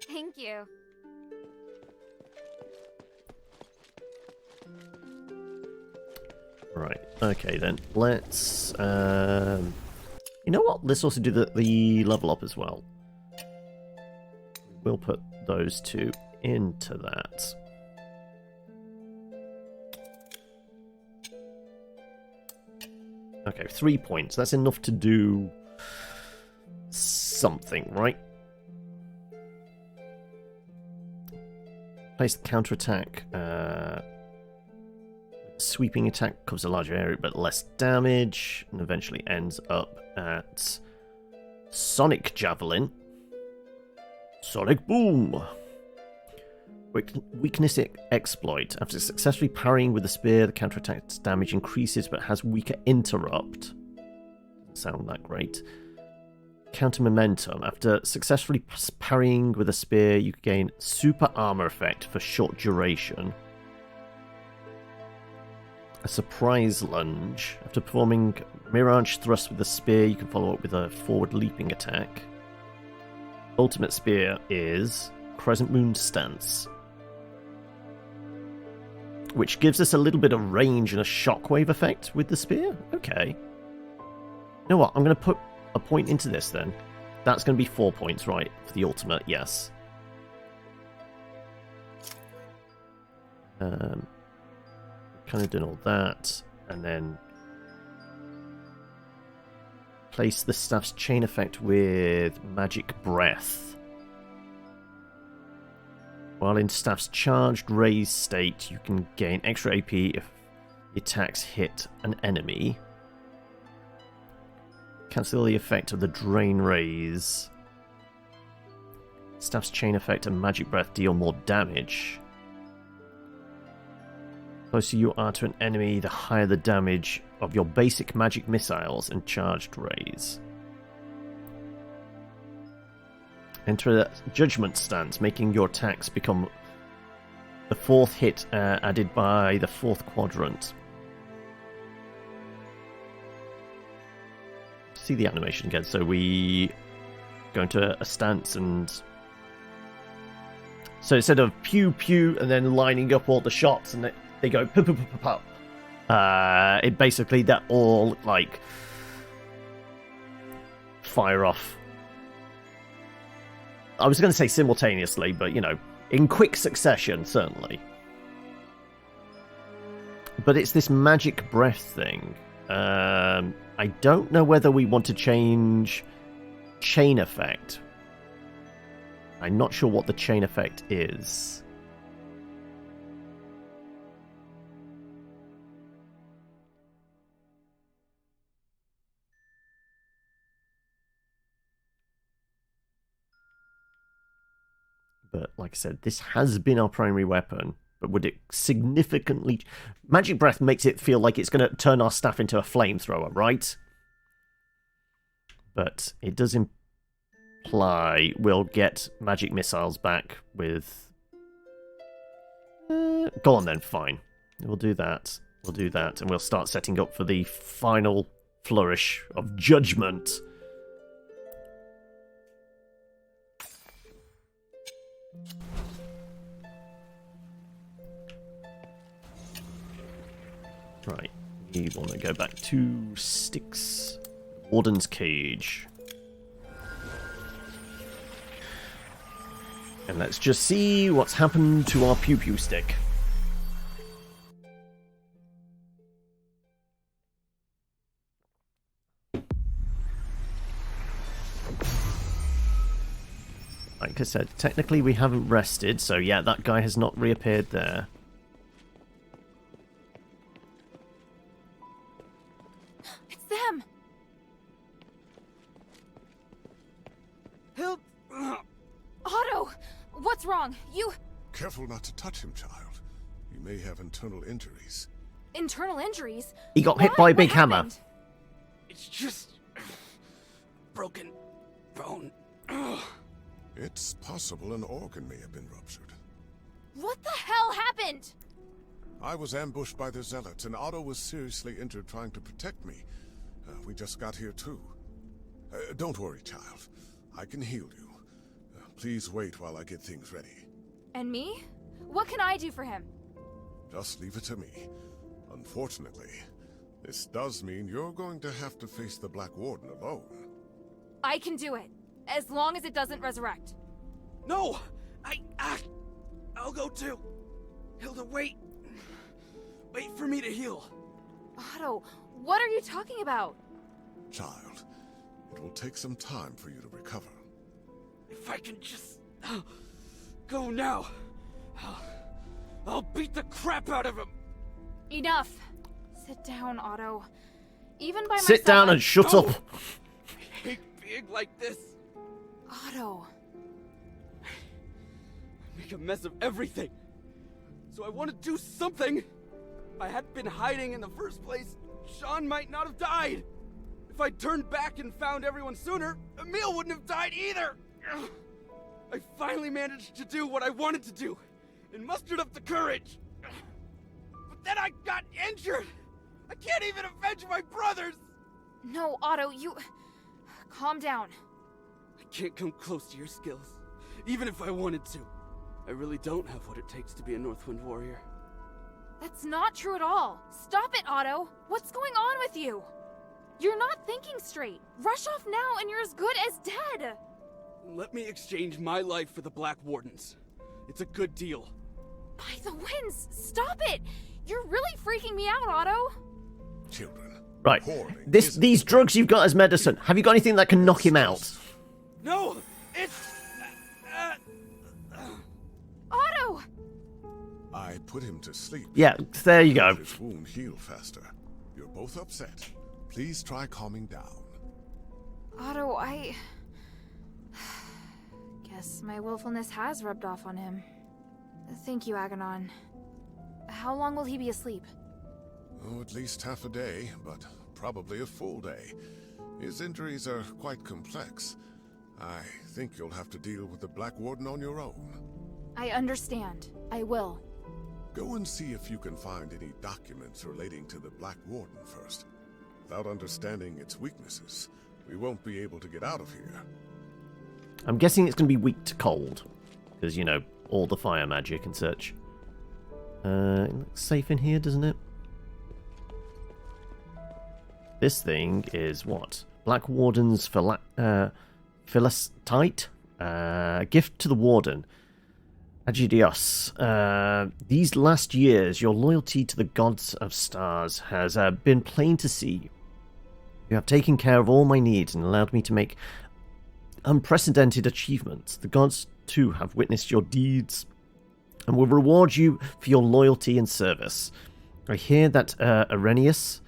Thank you. Right, okay then. Let's... you know what? Let's also do the level up as well. We'll put those 2 into that. Okay, 3 points. That's enough to do something, right? Place the counterattack. Sweeping attack covers a larger area but less damage, and eventually ends up at Sonic Javelin. Sonic Boom! Weakness exploit. After successfully parrying with the spear, the counterattack's damage increases but has weaker interrupt. Doesn't sound that great. Counter momentum. After successfully parrying with a spear, you gain super armor effect for short duration. A surprise lunge. After performing mirage thrust with the spear, you can follow up with a forward leaping attack. Ultimate spear is Crescent Moon Stance, which gives us a little bit of range and a shockwave effect with the spear. Okay. You know what? I'm going to put a point into this then. That's going to be 4 points, right? For the ultimate, yes. Kind of done all that, and then place the staff's chain effect with magic breath. While in staff's charged raised state, you can gain extra AP if the attacks hit an enemy. Cancel the effect of the drain raise. Staff's chain effect and magic breath deal more damage. The closer you are to an enemy, the higher the damage of your basic magic missiles and charged raise. Enter a judgment stance, making your attacks become the fourth hit added by the fourth quadrant. See the animation again. So we go into a stance, and so instead of pew pew and then lining up all the shots and they go pop pop pop pop, it basically that all like fire off. I was going to say simultaneously, but you know, in quick succession, certainly. But it's this magic breath thing. I don't know whether we want to change chain effect. I'm not sure what the chain effect is. But like I said, this has been our primary weapon. But would it significantly... Magic Breath makes it feel like it's going to turn our staff into a flamethrower, right? But it does imply we'll get magic missiles back with... Go on then, fine. We'll do that. We'll do that. And we'll start setting up for the final flourish of judgment. Right, we want to go back to Styx, Warden's Cage. And let's just see what's happened to our pew pew stick. Like I said, technically we haven't rested, so yeah, that guy has not reappeared there. Them! Help! Otto! What's wrong? You... Careful not to touch him, child. You may have internal injuries. Internal injuries? He got hit by a big What hammer. happened? It's just... broken bone. It's possible an organ may have been ruptured. What the hell happened? I was ambushed by the Zealots, and Otto was seriously injured trying to protect me. We just got here too. Don't worry, child. I can heal you. Please wait while I get things ready. And me? What can I do for him? Just leave it to me. Unfortunately, this does mean you're going to have to face the Black Warden alone. I can do it, as long as it doesn't resurrect. No! I'll go too. Hilda, wait. Wait for me to heal. Otto, what are you talking about? Child, it will take some time for you to recover. If I can just go now, I'll beat the crap out of him. Enough. Sit down, Otto. Even by myself... Sit down and shut up. I hate being like this. Otto. I make a mess of everything. So I want to do something. If I hadn't been hiding in the first place, Sean might not have died. If I turned back and found everyone sooner, Emil wouldn't have died either. I finally managed to do what I wanted to do and mustered up the courage. But then I got injured. I can't even avenge my brothers. No, Otto, you... Calm down. I can't come close to your skills, even if I wanted to. I really don't have what it takes to be a Northwind warrior. That's not true at all. Stop it, Otto. What's going on with you? You're not thinking straight. Rush off now and you're as good as dead. Let me exchange my life for the Black Warden's. It's a good deal. By the winds, stop it! You're really freaking me out, Otto. Children. Right. Hoarding These drugs you've got as medicine. Have you got anything that can knock him out? No! It's... Otto! I put him to sleep. Yeah, there you go. His wound heal faster. You're both upset. Please try calming down. Otto, guess my willfulness has rubbed off on him. Thank you, Aganon. How long will he be asleep? Oh, at least half a day, but probably a full day. His injuries are quite complex. I think you'll have to deal with the Black Warden on your own. I understand. I will. Go and see if you can find any documents relating to the Black Warden first. Without understanding its weaknesses, we won't be able to get out of here. I'm guessing it's going to be weak to cold. Because, you know, all the fire magic and such. It looks safe in here, doesn't it? This thing is what? Black Warden's philistite? Gift to the Warden. Asterigos. These last years, your loyalty to the gods of stars has been plain to see. You have taken care of all my needs and allowed me to make unprecedented achievements. The gods, too, have witnessed your deeds and will reward you for your loyalty and service. I hear that from Irenaeus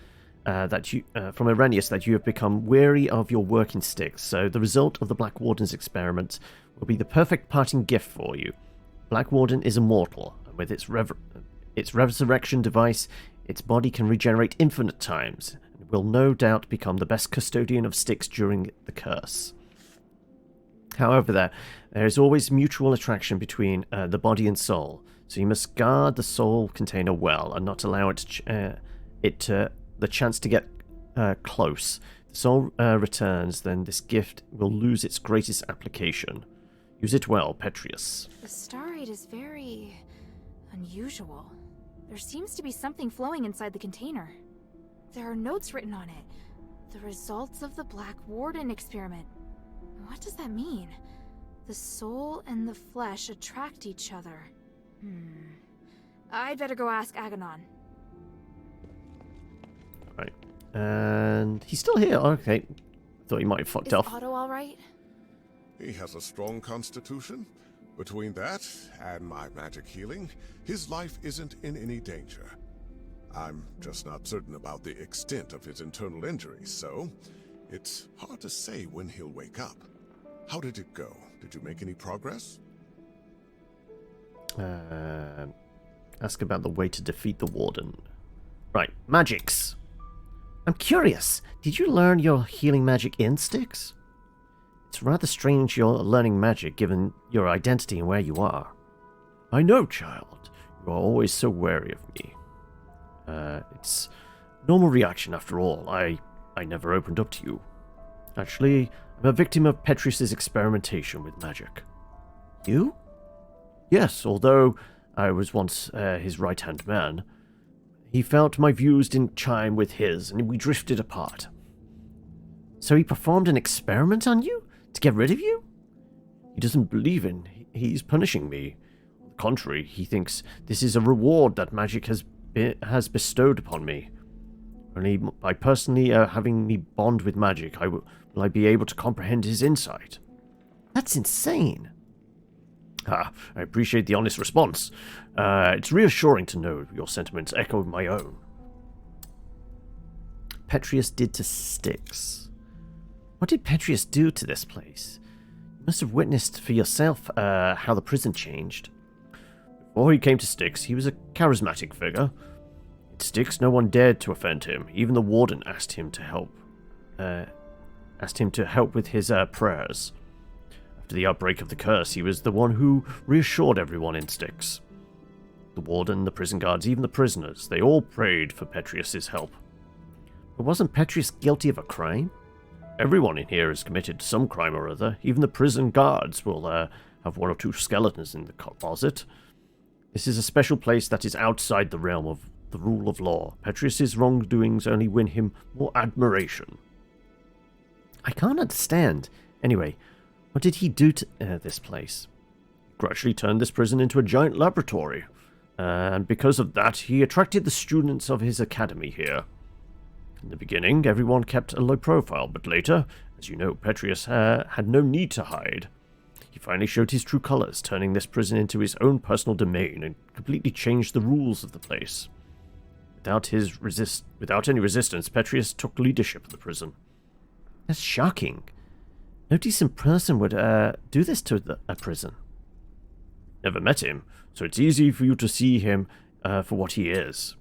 that you have become weary of your work in Styx, so the result of the Black Warden's experiment will be the perfect parting gift for you. Black Warden is immortal, and with its resurrection device, its body can regenerate infinite times, and will no doubt become the best custodian of Styx during the curse. However, there is always mutual attraction between the body and soul, so you must guard the soul container well and not allow the chance to get close. If the soul returns, then this gift will lose its greatest application. Use it well, Petrius. The starite is very unusual. There seems to be something flowing inside the container. There are notes written on it. The results of the Black Warden experiment. What does that mean? The soul and the flesh attract each other. I'd better go ask Aganon. Right. And he's still here. Okay. Thought he might have fucked off. Is Otto alright? He has a strong constitution. Between that and my magic healing, his life isn't in any danger. I'm just not certain about the extent of his internal injuries, so it's hard to say when he'll wake up. How did it go? Did you make any progress? Ask about the way to defeat the Warden. Right, magics. I'm curious, did you learn your healing magic in Styx? It's rather strange you're learning magic given your identity and where you are. I know, child. You are always so wary of me. It's normal reaction after all. I never opened up to you. Actually, I'm a victim of Petrius's experimentation with magic. You? Yes, although I was once his right-hand man. He felt my views didn't chime with his, and we drifted apart. So he performed an experiment on you? To get rid of you? He doesn't believe he's punishing me. On the contrary, he thinks this is a reward that magic has bestowed upon me. Only by personally having me bond with magic will I be able to comprehend his insight. That's insane. I appreciate the honest response. It's reassuring to know your sentiments echo my own. Petrius did to Styx. What did Petrius do to this place? You must have witnessed for yourself how the prison changed. Before he came to Styx, he was a charismatic figure. At Styx, no one dared to offend him. Even the warden asked him to help with his prayers. After the outbreak of the curse, he was the one who reassured everyone in Styx. The warden, the prison guards, even the prisoners, they all prayed for Petrius's help. But wasn't Petrius guilty of a crime? Everyone in here has committed some crime or other. Even the prison guards will have one or two skeletons in the closet. This is a special place that is outside the realm of the rule of law. Petrius's wrongdoings only win him more admiration. I can't understand. Anyway, what did he do to this place? He gradually turned this prison into a giant laboratory. And because of that, he attracted the students of his academy here. In the beginning, everyone kept a low profile, but later, as you know, Petrius had no need to hide. He He finally showed his true colors, turning this prison into his own personal domain and completely changed the rules of the place. Without any resistance, Petrius took leadership of the prison. That's shocking. No decent person would do this to a prison. Never met him, so it's easy for you to see him for what he is.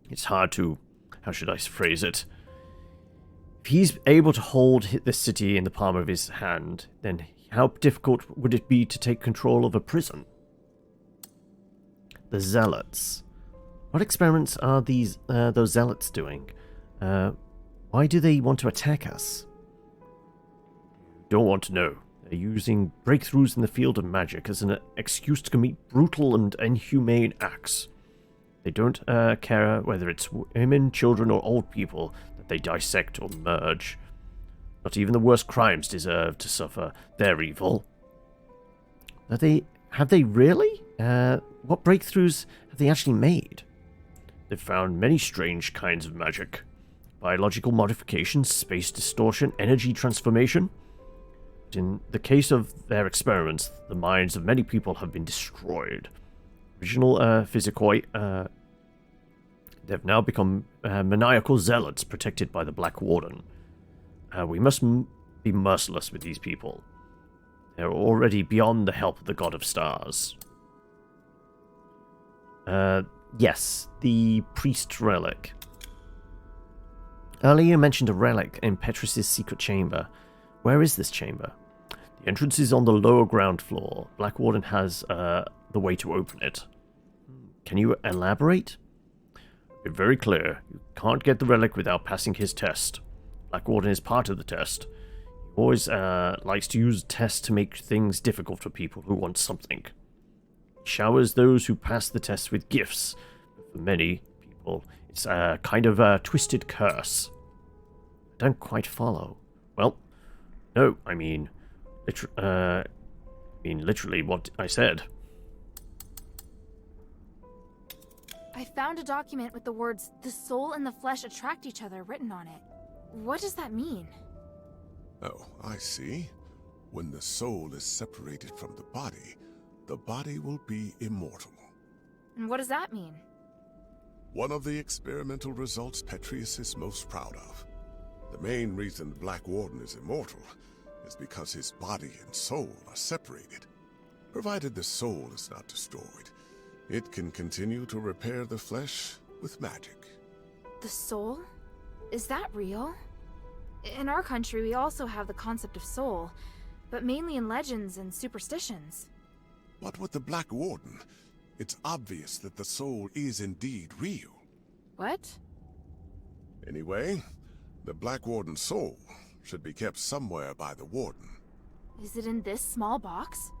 It's hard to... how should I phrase it? If he's able to hold this city in the palm of his hand, then how difficult would it be to take control of a prison? The Zealots. What experiments are those Zealots doing? Why do they want to attack us? Don't want to know. They're using breakthroughs in the field of magic as an excuse to commit brutal and inhumane acts. They don't care whether it's women, children, or old people that they dissect or merge. Not even the worst crimes deserve to suffer their evil. Have they really? What breakthroughs have they actually made? They've found many strange kinds of magic. Biological modifications, space distortion, energy transformation. But in the case of their experiments, the minds of many people have been destroyed. Original physicoi, they've now become maniacal zealots protected by the Black Warden. We must be merciless with these people. They're already beyond the help of the God of Stars. Yes, the priest relic. Earlier you mentioned a relic in Petrus's secret chamber. Where is this chamber? The entrance is on the lower ground floor. Black Warden has the way to open it. Can you elaborate? Be very clear. You can't get the relic without passing his test. Black Warden is part of the test. He always likes to use tests to make things difficult for people who want something. He showers those who pass the test with gifts. But for many people, it's a kind of a twisted curse. I don't quite follow. Well, no, I mean literally what I said. I found a document with the words, "The soul and the flesh attract each other," written on it. What does that mean? Oh, I see. When the soul is separated from the body will be immortal. And what does that mean? One of the experimental results Petrius is most proud of. The main reason the Black Warden is immortal is because his body and soul are separated. Provided the soul is not destroyed, it can continue to repair the flesh with magic. The soul? Is that real? In our country, we also have the concept of soul, but mainly in legends and superstitions. But with the Black Warden, it's obvious that the soul is indeed real. What? Anyway, the Black Warden's soul should be kept somewhere by the Warden. Is it in this small box?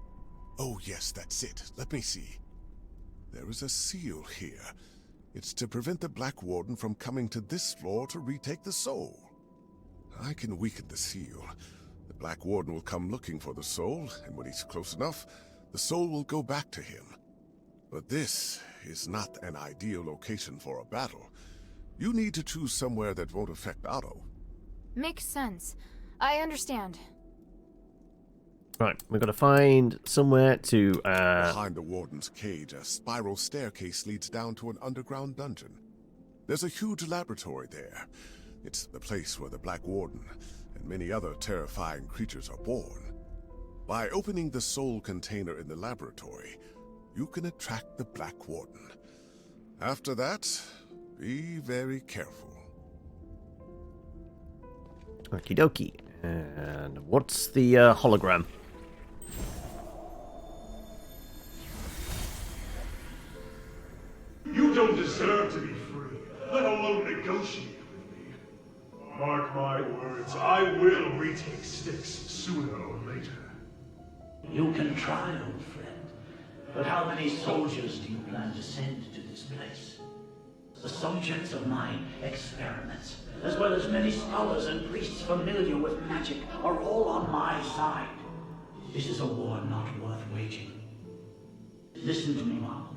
Oh yes, that's it. Let me see. There is a seal here. It's to prevent the Black Warden from coming to this floor to retake the soul. I can weaken the seal. The Black Warden will come looking for the soul, and when he's close enough, the soul will go back to him. But this is not an ideal location for a battle. You need to choose somewhere that won't affect Otto. Makes sense. I understand. Right, we've got to find somewhere to... Behind the Warden's cage, a spiral staircase leads down to an underground dungeon. There's a huge laboratory there. It's the place where the Black Warden and many other terrifying creatures are born. By opening the soul container in the laboratory, you can attract the Black Warden. After that, be very careful. Okie dokie. And what's the hologram? You don't deserve to be free, let alone negotiate with me. Mark my words, I will retake Styx sooner or later. You can try, old friend. But how many soldiers do you plan to send to this place? The subjects of my experiments, as well as many scholars and priests familiar with magic, are all on my side. This is a war not worth waging. Listen to me, Mom.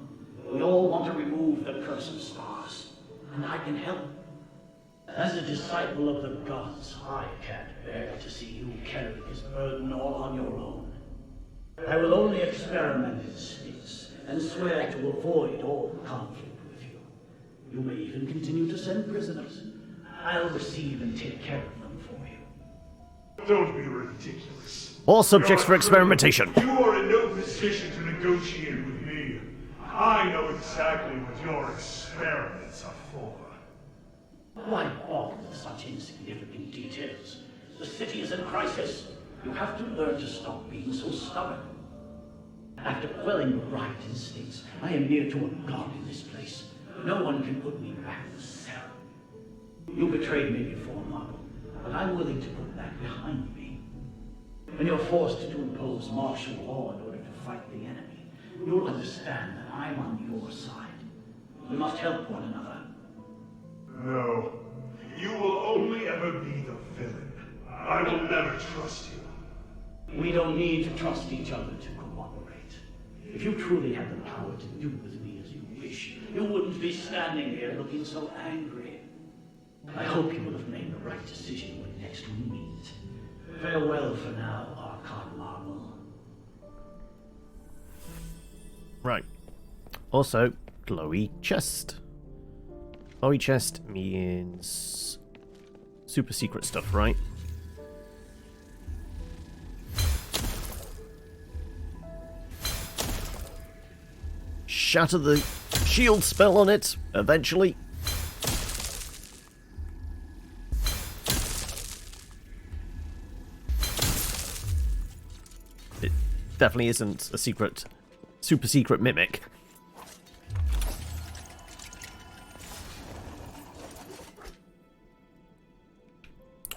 We all want to remove the curse of stars, and I can help. As a disciple of the gods, I can't bear to see you carry this burden all on your own. I will only experiment in Styx and swear to avoid all conflict with you. You may even continue to send prisoners. I'll receive and take care of them for you. Don't be ridiculous. All subjects for experimentation. You are in no position to negotiate with me. I know exactly what your experiments are for. Why all of such insignificant details? The city is in crisis. You have to learn to stop being so stubborn. After quelling the riot in Styx, I am near to a god in this place. No one can put me back in the cell. You betrayed me before, Marble, but I'm willing to put that behind me. When you're forced to impose martial law in order to fight the enemy, you'll understand that I'm on your side. We must help one another. No. You will only ever be the villain. I will never trust you. We don't need to trust each other to cooperate. If you truly had the power to do with me as you wish, you wouldn't be standing here looking so angry. I hope you will have made the right decision when next we meet. Farewell for now, Archon Marble. Right. Also, glowy chest. Glowy chest means super secret stuff, right? Shatter the shield spell on it, eventually. It definitely isn't a secret, super secret mimic.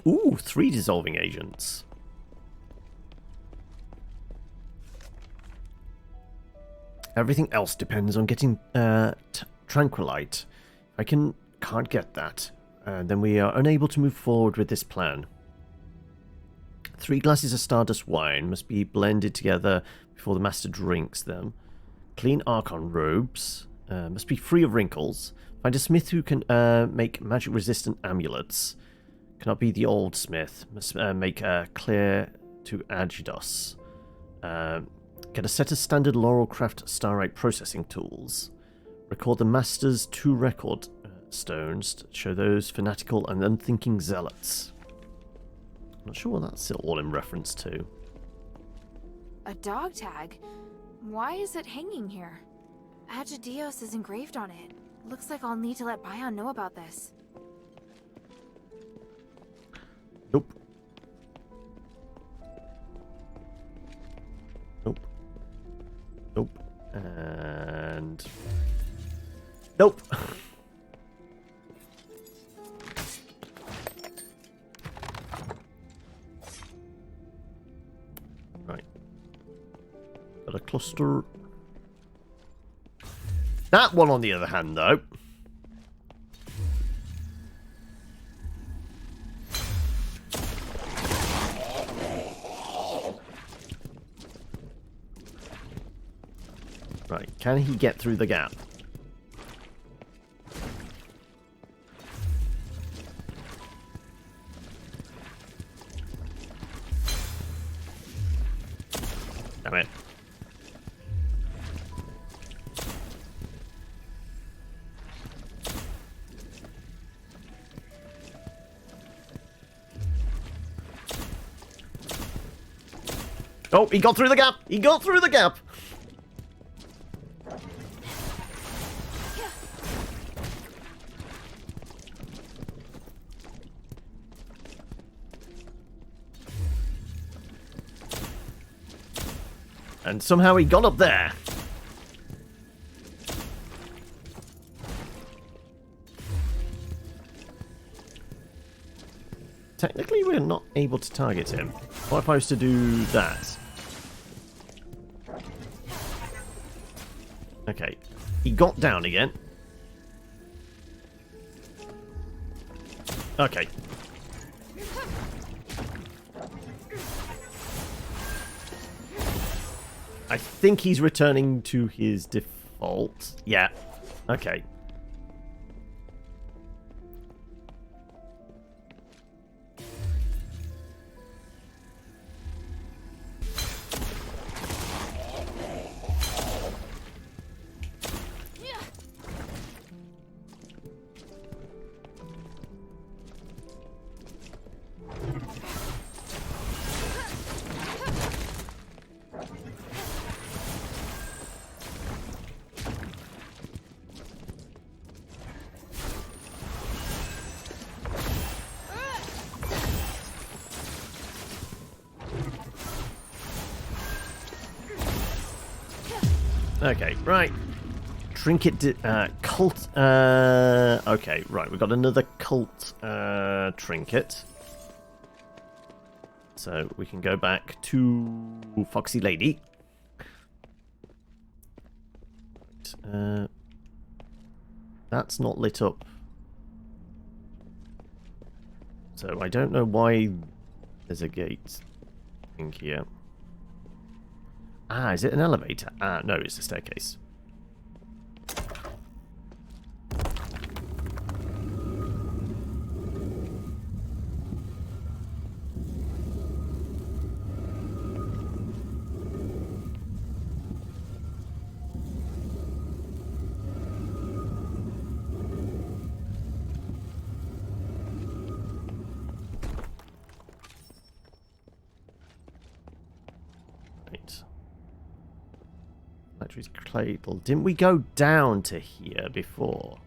Ooh, 3 dissolving agents. Everything else depends on getting Tranquilite. If I can't get that, then we are unable to move forward with this plan. 3 glasses of Stardust wine must be blended together before the master drinks them. Clean Archon robes must be free of wrinkles. Find a smith who can make magic-resistant amulets. Cannot be the old smith. Must make clear to Agidos. Get a set of standard Laurelcraft Starlight processing tools. Record the master's 2 record stones to show those fanatical and unthinking zealots. I'm not sure what that's all in reference to. A dog tag? Why is it hanging here? Agidios is engraved on it. Looks like I'll need to let Bion know about this. Nope. Nope. Nope. And... nope. Right. Got a cluster. That one, on the other hand, though. Right, can he get through the gap? Damn it. Oh, he got through the gap! He got through the gap! And somehow he got up there. Technically, we're not able to target him. What if I was to do that? Okay. He got down again. Okay. I think he's returning to his default. Yeah. Okay. Okay, right. Trinket, cult, okay, right, we've got another cult, trinket. So, we can go back to Foxy Lady. That's not lit up. So, I don't know why there's a gate thing here. Ah, is it an elevator? Ah, no, it's a staircase. Electric cradle. Didn't we go down to here before?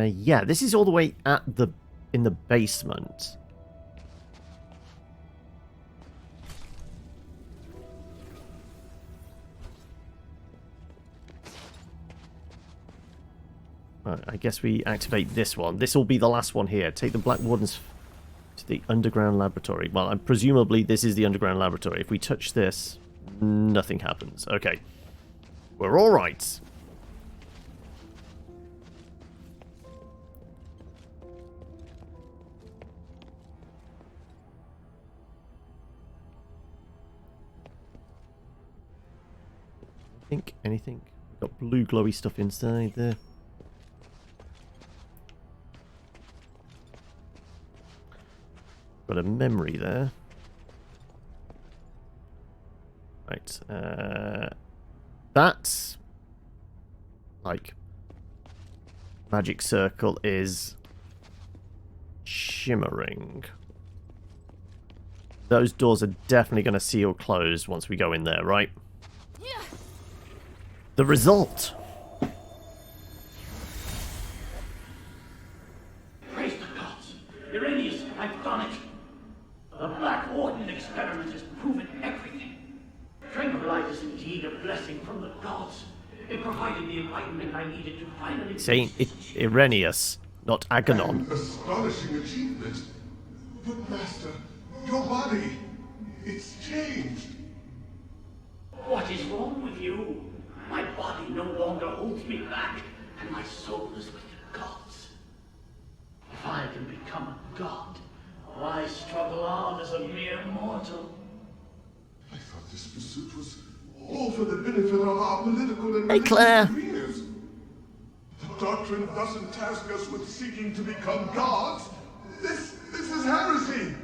Yeah, this is all the way in the basement. Right, I guess we activate this one. This will be the last one here. Take the Black Wardens to the underground laboratory. Well, presumably this is the underground laboratory. If we touch this, nothing happens. Okay. We're all right. Anything? We've got blue glowy stuff inside there. Got a memory there. Right. That, like, magic circle is shimmering. Those doors are definitely going to seal closed once we go in there, right? Yeah. The result. Praise the gods. Iranius, I've done it. The Black Warden experiment has proven everything. Tranquilite is indeed a blessing from the gods. It provided the enlightenment I needed to finally... Saying Irenaeus, not Aganon. An astonishing achievement. But Master, your body, it's changed. What is wrong with you? My body no longer holds me back, and my soul is with the gods. If I can become a god, why struggle on as a mere mortal? I thought this pursuit was all for the benefit of our political and Hey, Claire. careers. The doctrine doesn't task us with seeking to become gods. This is heresy.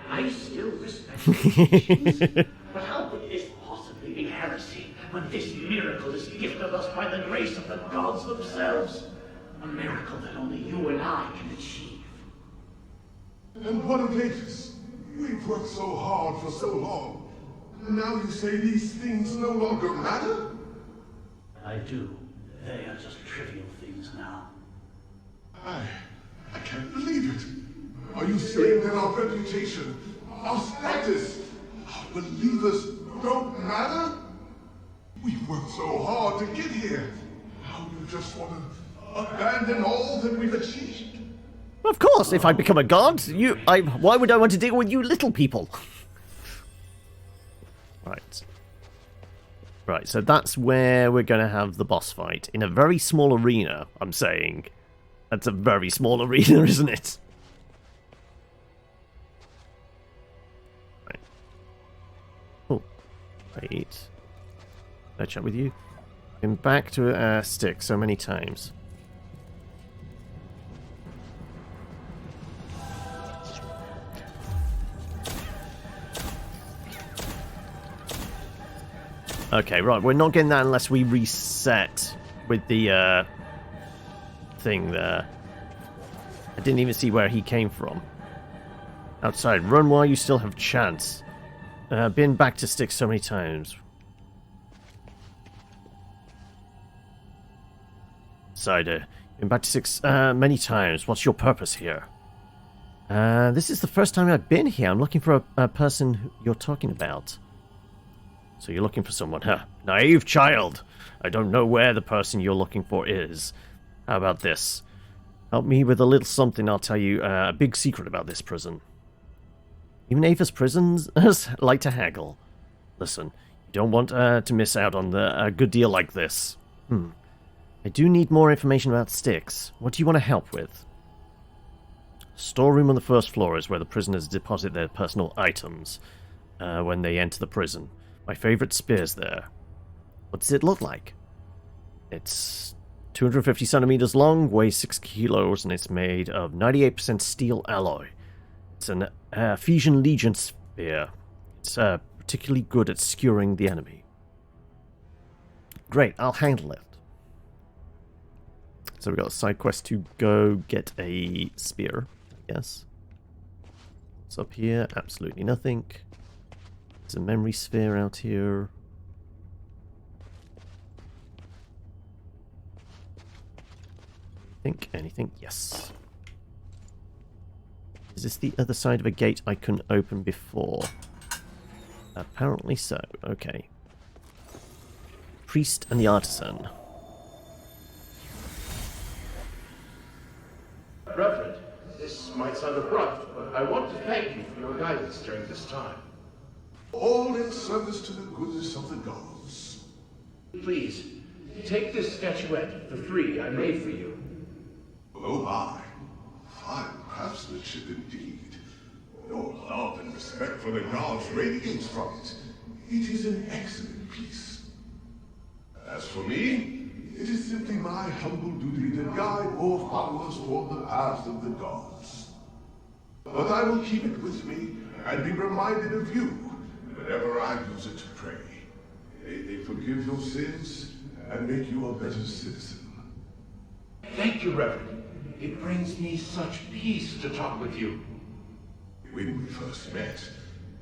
I still respect your teachings, but how could this possibly be heresy when this miracle is gifted us by the grace of the gods themselves? A miracle that only you and I can achieve. And what of Avis? We've worked so hard for so long. And now you say these things no longer matter? I do. They are just trivial things now. I can't believe it. Are you saying that our reputation, our status, our believers don't matter? We've worked so hard to get here. Now you just want to abandon all that we've achieved? Of course, if I become a god, why would I want to deal with you little people? Right. Right, so that's where we're going to have the boss fight. In a very small arena, I'm saying. That's a very small arena, isn't it? Right. Oh, wait. Can I chat with you? Been back to Styx so many times. Okay, right, we're not getting that unless we reset with the thing there. I didn't even see where he came from. Outside, run while you still have chance. Been back to Styx so many times. outsider. Been back to Styx many times. What's your purpose here? This is the first time I've been here. I'm looking for a person who you're talking about. So you're looking for someone, huh? Naive child! I don't know where the person you're looking for is. How about this? Help me with a little something, I'll tell you a big secret about this prison. Even Ava's prisons like to haggle. Listen, you don't want to miss out on a good deal like this. I do need more information about Styx. What do you want to help with? Storeroom on the first floor is where the prisoners deposit their personal items when they enter the prison. My favorite spear's there. What does it look like? It's 250 centimeters long, weighs 6 kilos, and it's made of 98% steel alloy. It's an Ephesian Legion spear. It's particularly good at skewering the enemy. Great, I'll handle it. So we've got a side quest to go get a spear, I guess. What's up here? Absolutely nothing. There's a memory sphere out here. Anything? Yes. Is this the other side of a gate I couldn't open before? Apparently so. Okay. Priest and the artisan. Reverend, this might sound abrupt, but I want to thank you for your guidance during this time. All in service to the goodness of the gods. Please, take this statuette, the 3 I made for you. Oh my, fine craftsmanship indeed. Your love and respect for the gods radiates from it. It is an excellent piece. As for me, it is simply my humble duty to guide more followers toward the path of the gods. But I will keep it with me and be reminded of you whenever I use it to pray. May they forgive your sins and make you a better citizen. Thank you, Reverend. It brings me such peace to talk with you. When we first met,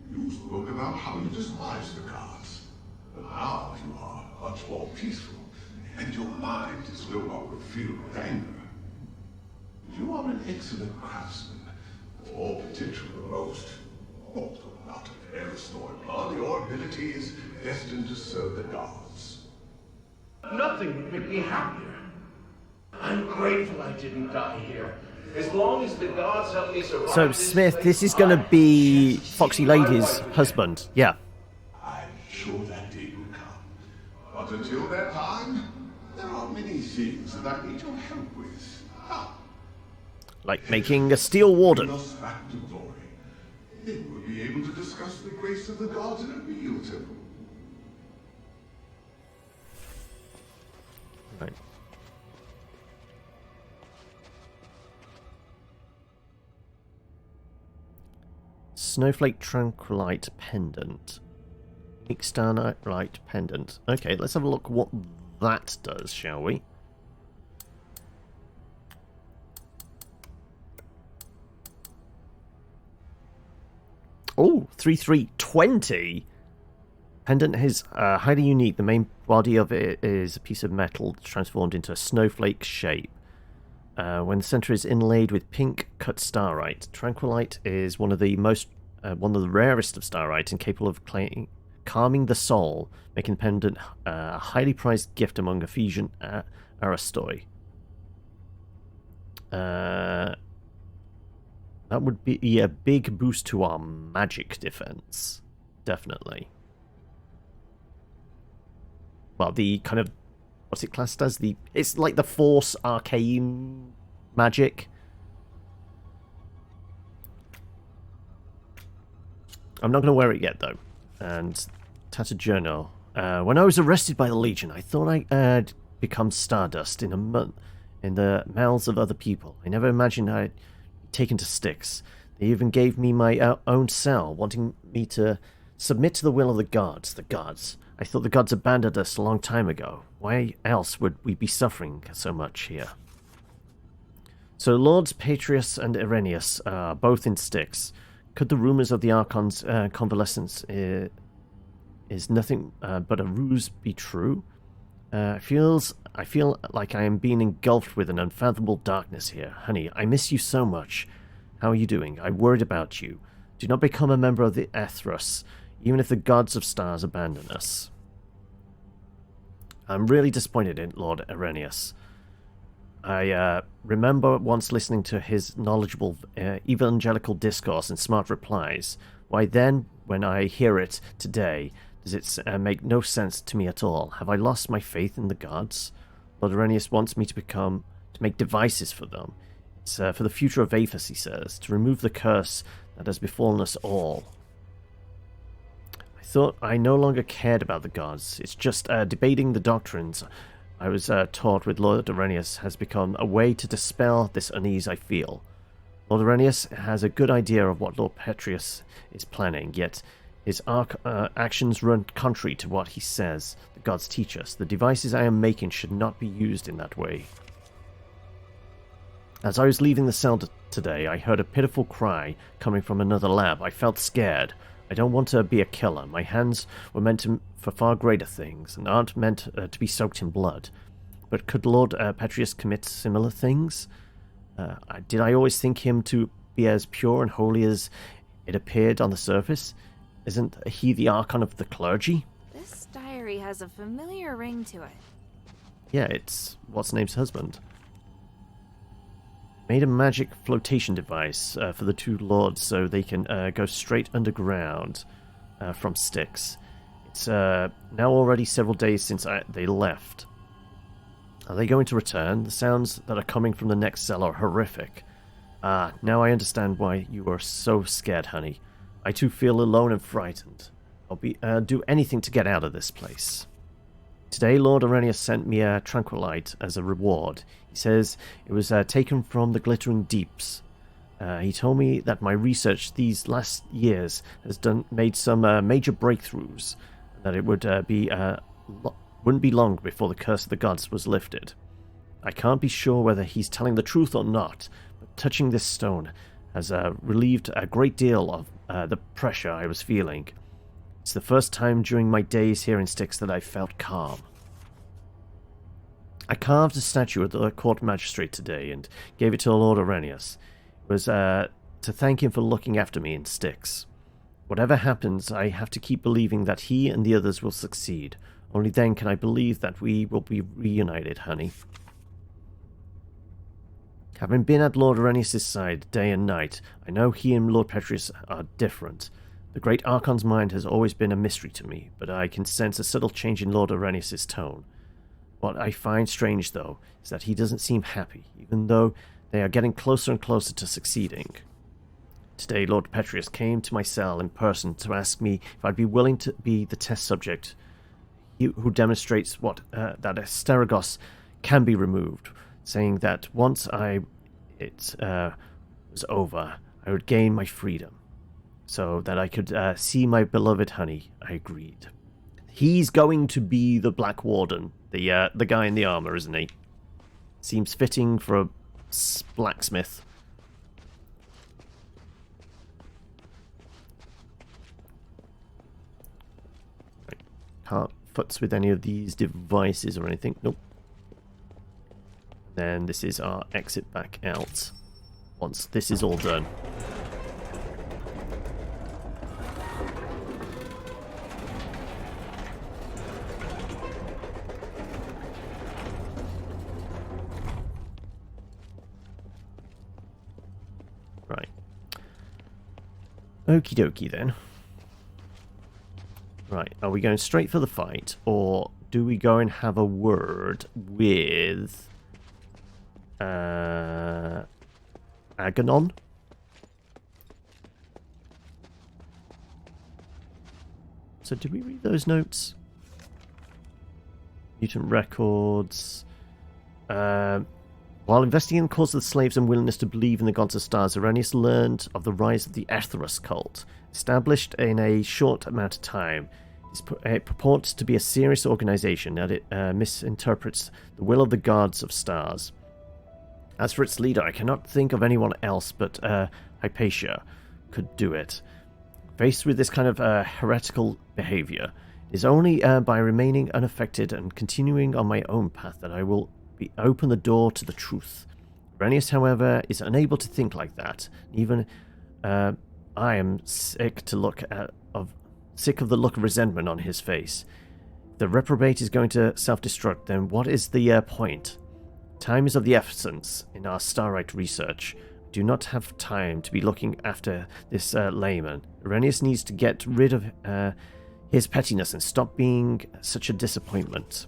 you spoke about how you despise the gods. But now you are much more peaceful, and your mind is no longer filled with anger. You are an excellent craftsman, all potential the most. Although not of Aristoid blood, your ability is destined to serve the gods. Nothing would make me happier. I'm grateful I didn't die here. As long as the gods help me survive. So, Smith, this is going to be Foxy Lady's husband. Yeah. I'm sure that day will come. But until that time, there are many things that I need your help with. Like making a steel warden. Bring us back to glory. Then we'll be able to discuss the grace of the gods in a real temple. Right. Snowflake Tranquilite Pendant. Unique Starlight Pendant. Okay, let's have a look what that does, shall we? Oh, 3320! Pendant is highly unique. The main body of it is a piece of metal transformed into a snowflake shape. When the center is inlaid with pink cut starite, Tranquilite is one of the rarest of starite and capable of calming the soul, making the pendant a highly prized gift among Ephesian Aristoi. That would be a big boost to our magic defense, definitely. Well, the kind of what's it classed as? It's like the Force arcane magic. I'm not going to wear it yet, though. And tattered journal. When I was arrested by the Legion, I thought I'd become stardust in a month in the mouths of other people. I never imagined I'd be taken to Styx. They even gave me my own cell, wanting me to submit to the will of the gods. The gods. I thought the gods abandoned us a long time ago. Why else would we be suffering so much here? So Lords Patrius and Irenaeus are both in Styx. Could the rumors of the Archon's convalescence is nothing but a ruse be true? I feel like I am being engulfed with an unfathomable darkness here. Honey, I miss you so much. How are you doing? I worried about you. Do not become a member of the Asterigos, even if the gods of stars abandon us. I'm really disappointed in Lord Irenaeus. I remember once listening to his knowledgeable evangelical discourse and smart replies. Why then, when I hear it today, does it make no sense to me at all? Have I lost my faith in the gods? Lord Irenaeus wants me to make devices for them. It's for the future of Aphis, he says, to remove the curse that has befallen us all. I thought I no longer cared about the gods. It's just debating the doctrines I was taught with Lord Irenaeus has become a way to dispel this unease I feel. Lord Irenaeus has a good idea of what Lord Petrius is planning, yet his actions run contrary to what he says the gods teach us. The devices I am making should not be used in that way. As I was leaving the cell today, I heard a pitiful cry coming from another lab. I felt scared. I don't want to be a killer. My hands were meant for far greater things, and aren't meant to be soaked in blood. But could Lord Petrius commit similar things? Did I always think him to be as pure and holy as it appeared on the surface? Isn't he the Archon of the clergy? This diary has a familiar ring to it. Yeah, it's what's-name's husband. Made a magic flotation device for the two lords so they can go straight underground from Styx. It's now already several days since they left. Are they going to return? The sounds that are coming from the next cell are horrific. Now I understand why you were so scared, honey. I too feel alone and frightened. I'll do anything to get out of this place. Today, Lord Irenaeus sent me a tranquilite as a reward. He says it was taken from the glittering deeps. He told me that my research these last years has made some major breakthroughs, and that it wouldn't be long before the curse of the gods was lifted. I can't be sure whether he's telling the truth or not, but touching this stone has relieved a great deal of the pressure I was feeling. It's the first time during my days here in Styx that I felt calm. I carved a statue of the court magistrate today and gave it to Lord Irenaeus. It was to thank him for looking after me in Styx. Whatever happens, I have to keep believing that he and the others will succeed. Only then can I believe that we will be reunited, honey. Having been at Lord Irenaeus' side day and night, I know he and Lord Petrius are different. The great Archon's mind has always been a mystery to me, but I can sense a subtle change in Lord Irenaeus' tone. What I find strange, though, is that he doesn't seem happy, even though they are getting closer and closer to succeeding. Today, Lord Petrius came to my cell in person to ask me if I'd be willing to be the test subject who demonstrates that Asterigos can be removed, saying that once it was over, I would gain my freedom, so that I could see my beloved honey. I agreed. He's going to be the Black Warden, the guy in the armor, isn't he? Seems fitting for a blacksmith. Right. Can't futz with any of these devices or anything. Nope. Then this is our exit back out once this is all done. Right. Okie dokie then. Right, are we going straight for the fight, or do we go and have a word with Aganon? So did we read those notes? Mutant records. While investigating the cause of the slaves' unwillingness to believe in the gods of stars, Irenaeus learned of the rise of the Asterigos cult. Established in a short amount of time, it purports to be a serious organization that it misinterprets the will of the gods of stars. As for its leader, I cannot think of anyone else but Hypatia could do it. Faced with this kind of heretical behavior, It is only by remaining unaffected and continuing on my own path that I will open the door to the truth. Irenaeus, however, is unable to think like that. Even I am sick of the look of resentment on his face. If the reprobate is going to self-destruct, then what is the point? Time is of the essence in our Starlight research. I do not have time to be looking after this layman. Irenaeus needs to get rid of his pettiness and stop being such a disappointment.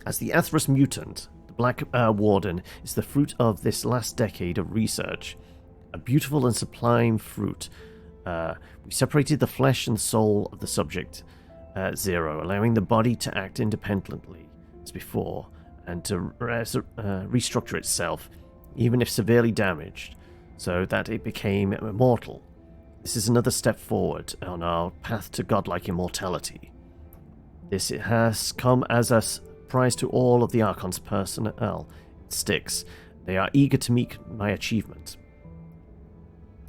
As the Atheros mutant, the Black Warden is the fruit of this last decade of research. A beautiful and sublime fruit. We separated the flesh and soul of the subject, Zero, allowing the body to act independently as before and to restructure itself, even if severely damaged, so that it became immortal. This is another step forward on our path to godlike immortality. This has come as a surprise to all of the Archon's personnel at Styx. They are eager to meet my achievement.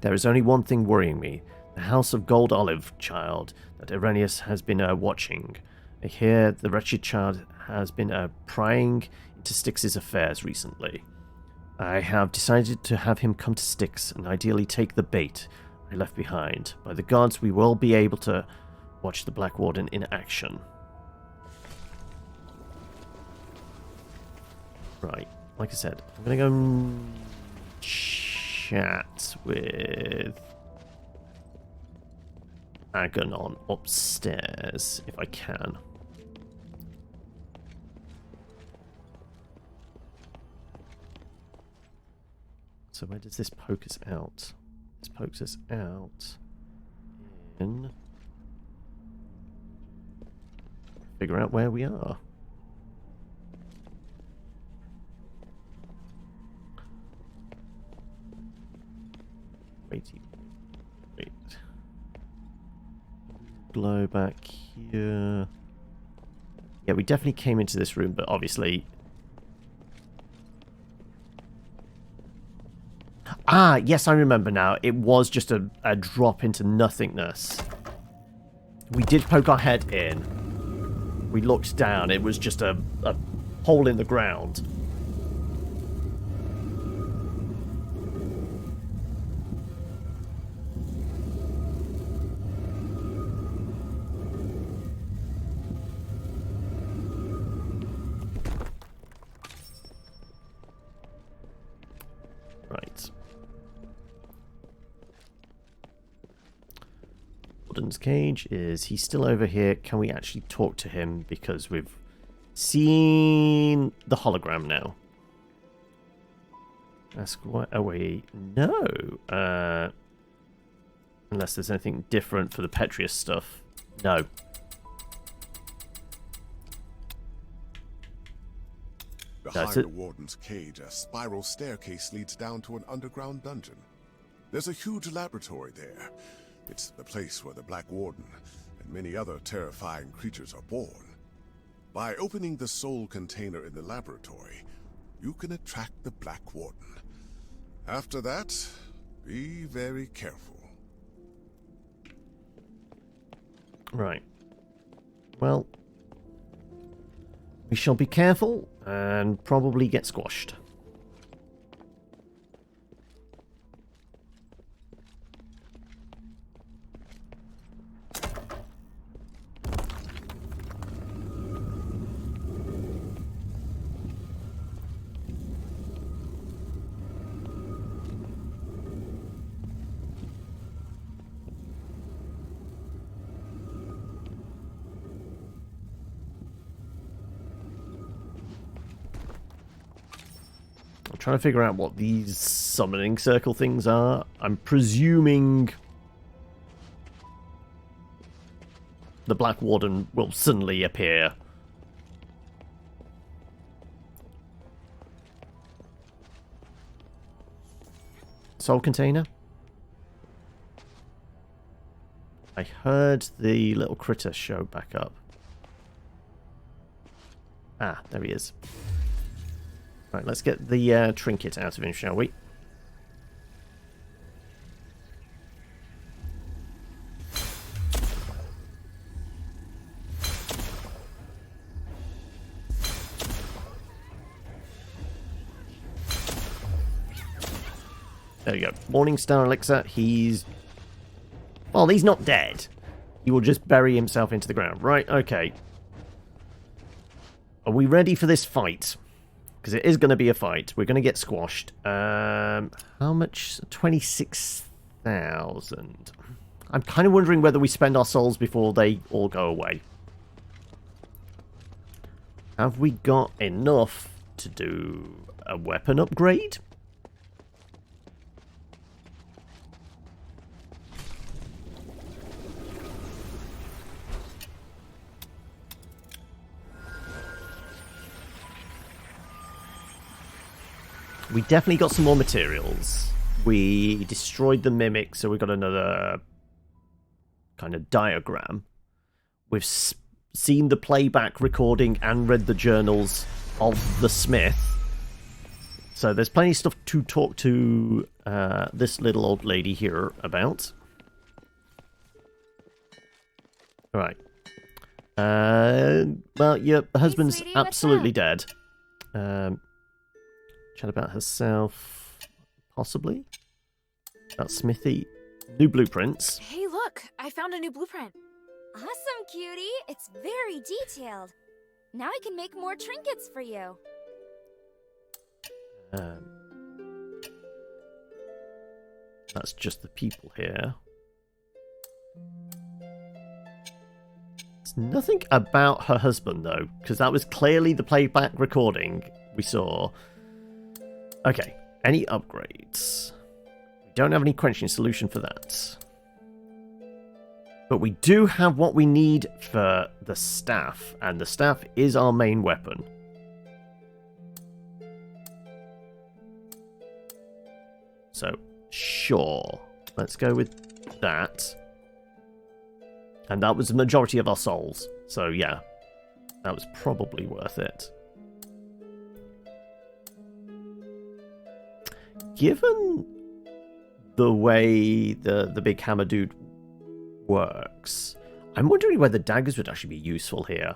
There is only one thing worrying me. The House of Gold Olive child that Irenaeus has been watching. I hear the wretched child has been prying into Styx's affairs recently. I have decided to have him come to Styx and ideally take the bait I left behind. By the gods, we will be able to watch the Black Warden in action. Right, like I said, I'm going to go chat with Aganon upstairs, if I can. So where does this poke us out? This pokes us out in... Figure out where we are. Wait. Glow back here. Yeah, we definitely came into this room, but obviously... Ah, yes, I remember now. It was just a drop into nothingness. We did poke our head in. We looked down. It was just a hole in the ground. Right. Warden's cage, is he still over here? Can we actually talk to him? Because we've seen the hologram now. Ask what? Oh wait, no. Unless there's anything different for the Petrius stuff. No. Behind the Warden's cage, a spiral staircase leads down to an underground dungeon. There's a huge laboratory there. It's the place where the Black Warden and many other terrifying creatures are born. By opening the soul container in the laboratory, you can attract the Black Warden. After that, be very careful. Right. Well, we shall be careful and probably get squashed. Trying to figure out what these summoning circle things are. I'm presuming the Black Warden will suddenly appear. Soul container? I heard the little critter show back up. Ah, there he is. Right, let's get the trinket out of him, shall we? There you go. Morning Star Elixir. Well, he's not dead. He will just bury himself into the ground. Right, okay. Are we ready for this fight? Because it is going to be a fight. We're going to get squashed. How much? 26,000. I'm kind of wondering whether we spend our souls before they all go away. Have we got enough to do a weapon upgrade? We definitely got some more materials. We destroyed the mimic, so we got another kind of diagram. We've seen the playback recording and read the journals of the smith. So there's plenty of stuff to talk to this little old lady here about. Alright. Well, your husband's sweetie, absolutely dead. Chat about herself, possibly. About Smithy. New blueprints. Hey, look! I found a new blueprint. Awesome, cutie. It's very detailed. Now I can make more trinkets for you. That's just the people here. There's nothing about her husband, though, because that was clearly the playback recording we saw. Okay, any upgrades? We don't have any quenching solution for that. But we do have what we need for the staff, and the staff is our main weapon. So, sure. Let's go with that. And that was the majority of our souls. So, yeah. That was probably worth it. Given the way the big hammer dude works, I'm wondering whether daggers would actually be useful here.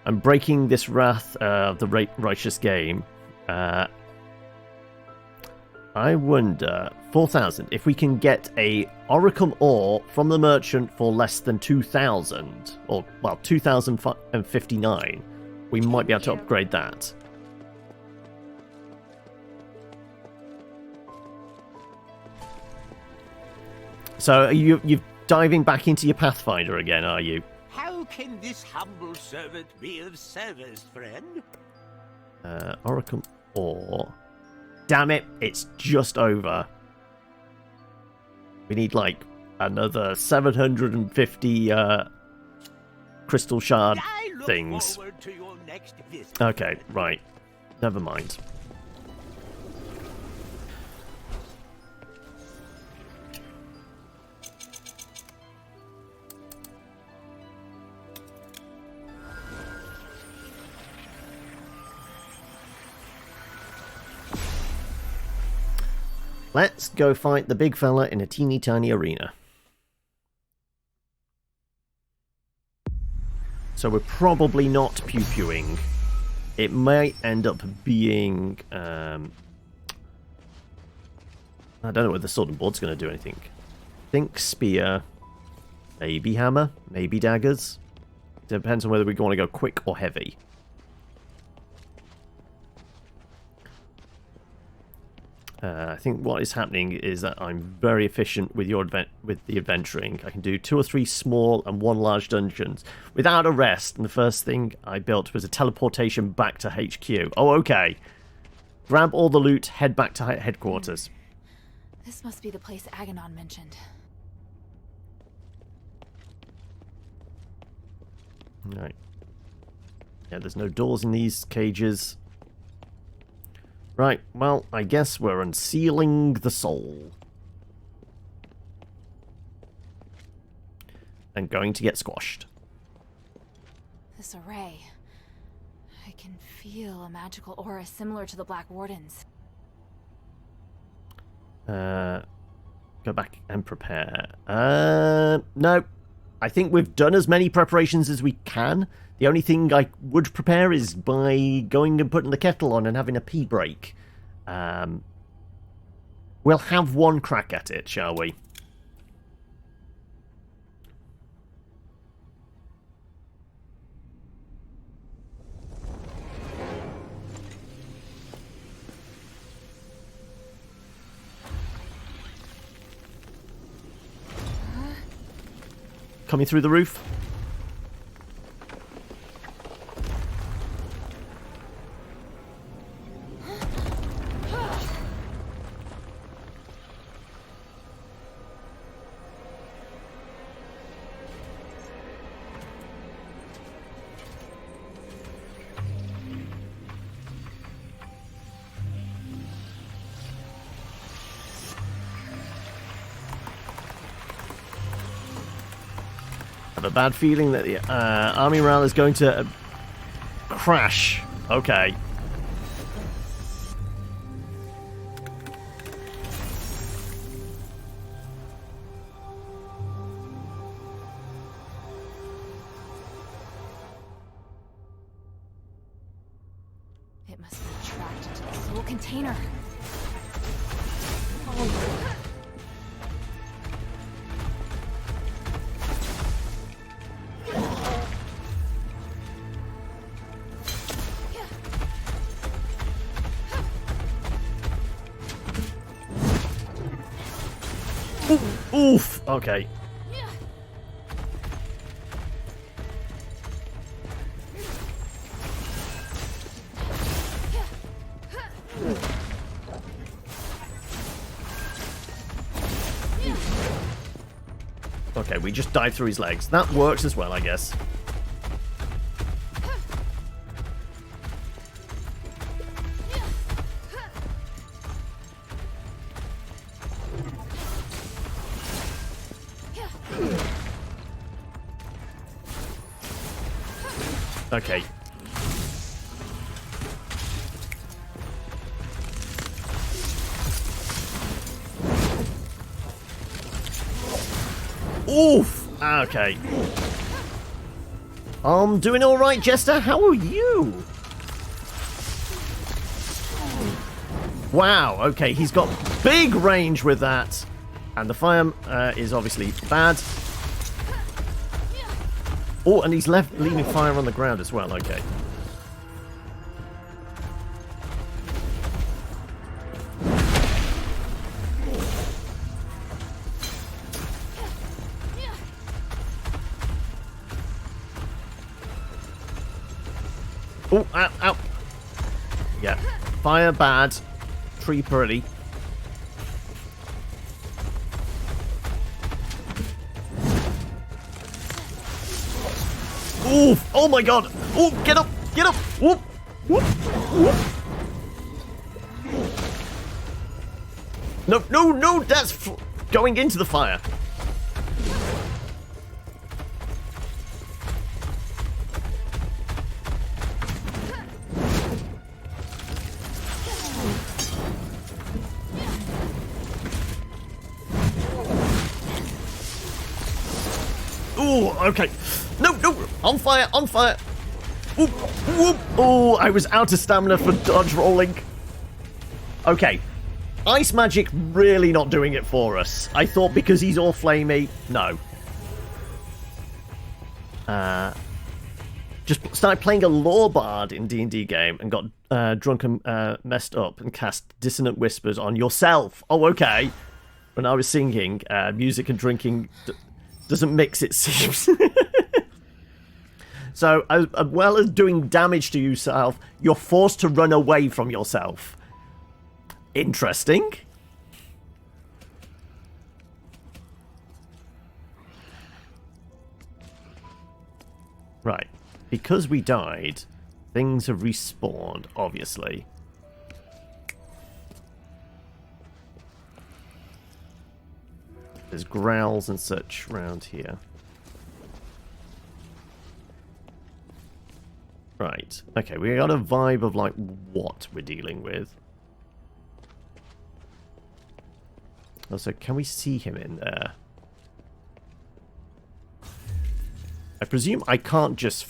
I'm breaking this wrath of the righteous game. I wonder, 4,000, if we can get a Oricum ore from the merchant for less than 2,000, or, well, 2,059, we might be able to upgrade that. So you're diving back into your Pathfinder again, are you? How can this humble servant be of service, friend? Oricum ore. Damn it, it's just over. We need, like, another 750 crystal shard things. To your next visit. Okay, right. Never mind. Let's go fight the big fella in a teeny tiny arena. So we're probably not pew-pewing. It might end up being... I don't know whether the sword and board's going to do anything. Think spear, maybe hammer, maybe daggers. Depends on whether we want to go quick or heavy. I think what is happening is that I'm very efficient with the adventuring. I can do 2 or 3 small and 1 large dungeons without a rest. And the first thing I built was a teleportation back to HQ. Oh, okay. Grab all the loot, head back to headquarters. This must be the place Aganon mentioned. Right. Yeah, there's no doors in these cages. Right, well, I guess we're unsealing the soul. And going to get squashed. This array. I can feel a magical aura similar to the Black Warden's. Go back and prepare. No. I think we've done as many preparations as we can. The only thing I would prepare is by going and putting the kettle on and having a pee break. We'll have one crack at it, shall we? Coming through the roof. I have a bad feeling that the army morale is going to crash. Okay. It must be tracked into the soul container. Oof! Okay. Okay, we just dive through his legs. That works as well, I guess. Okay. Oof! Okay. I'm doing alright, Jester. How are you? Wow, okay, he's got big range with that. And the fire is obviously bad. Oh, and he's leaving fire on the ground as well, okay. Oh, ow, ow. Yeah, fire bad, tree pretty. Oof! Oh my god! Oh, get up! Get up! Whoop! Whoop! Whoop! No, no, no! That's going into the fire. Ooh, okay. No, no! On fire! On fire! Whoop! Whoop! Oh, I was out of stamina for dodge rolling. Okay. Ice magic really not doing it for us. I thought because he's all flamey. No. Just started playing a lore bard in D&D game and got drunk and messed up and cast Dissonant Whispers on yourself. Oh, okay. When I was singing, music and drinking doesn't mix, it seems. So, as well as doing damage to yourself, you're forced to run away from yourself. Interesting. Right. Because we died, things have respawned, obviously. There's growls and such around here. Right. Okay, we got a vibe of, like, what we're dealing with. Also, can we see him in there? I presume I can't just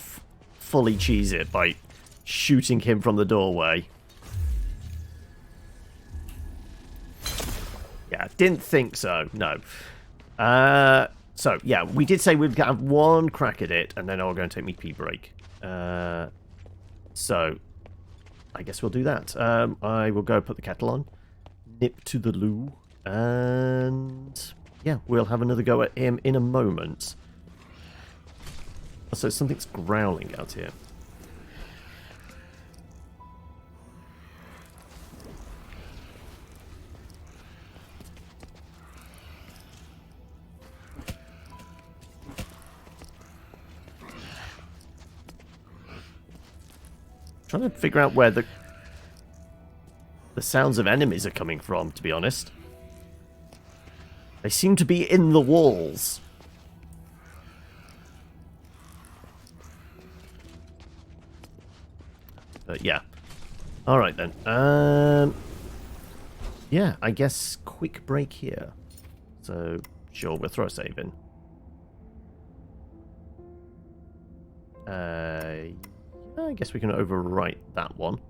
fully cheese it by shooting him from the doorway. Yeah, didn't think so, no. So, yeah, we did say we'd have one crack at it, and then I'll go and take me pee break. So, I guess we'll do that. I will go put the kettle on, nip to the loo, and yeah, we'll have another go at him in a moment. Also, something's growling out here. Trying to figure out where the sounds of enemies are coming from, to be honest. They seem to be in the walls. But yeah. Alright then. Yeah, I guess quick break here. So, sure, we'll throw a save in. I guess we can overwrite that one.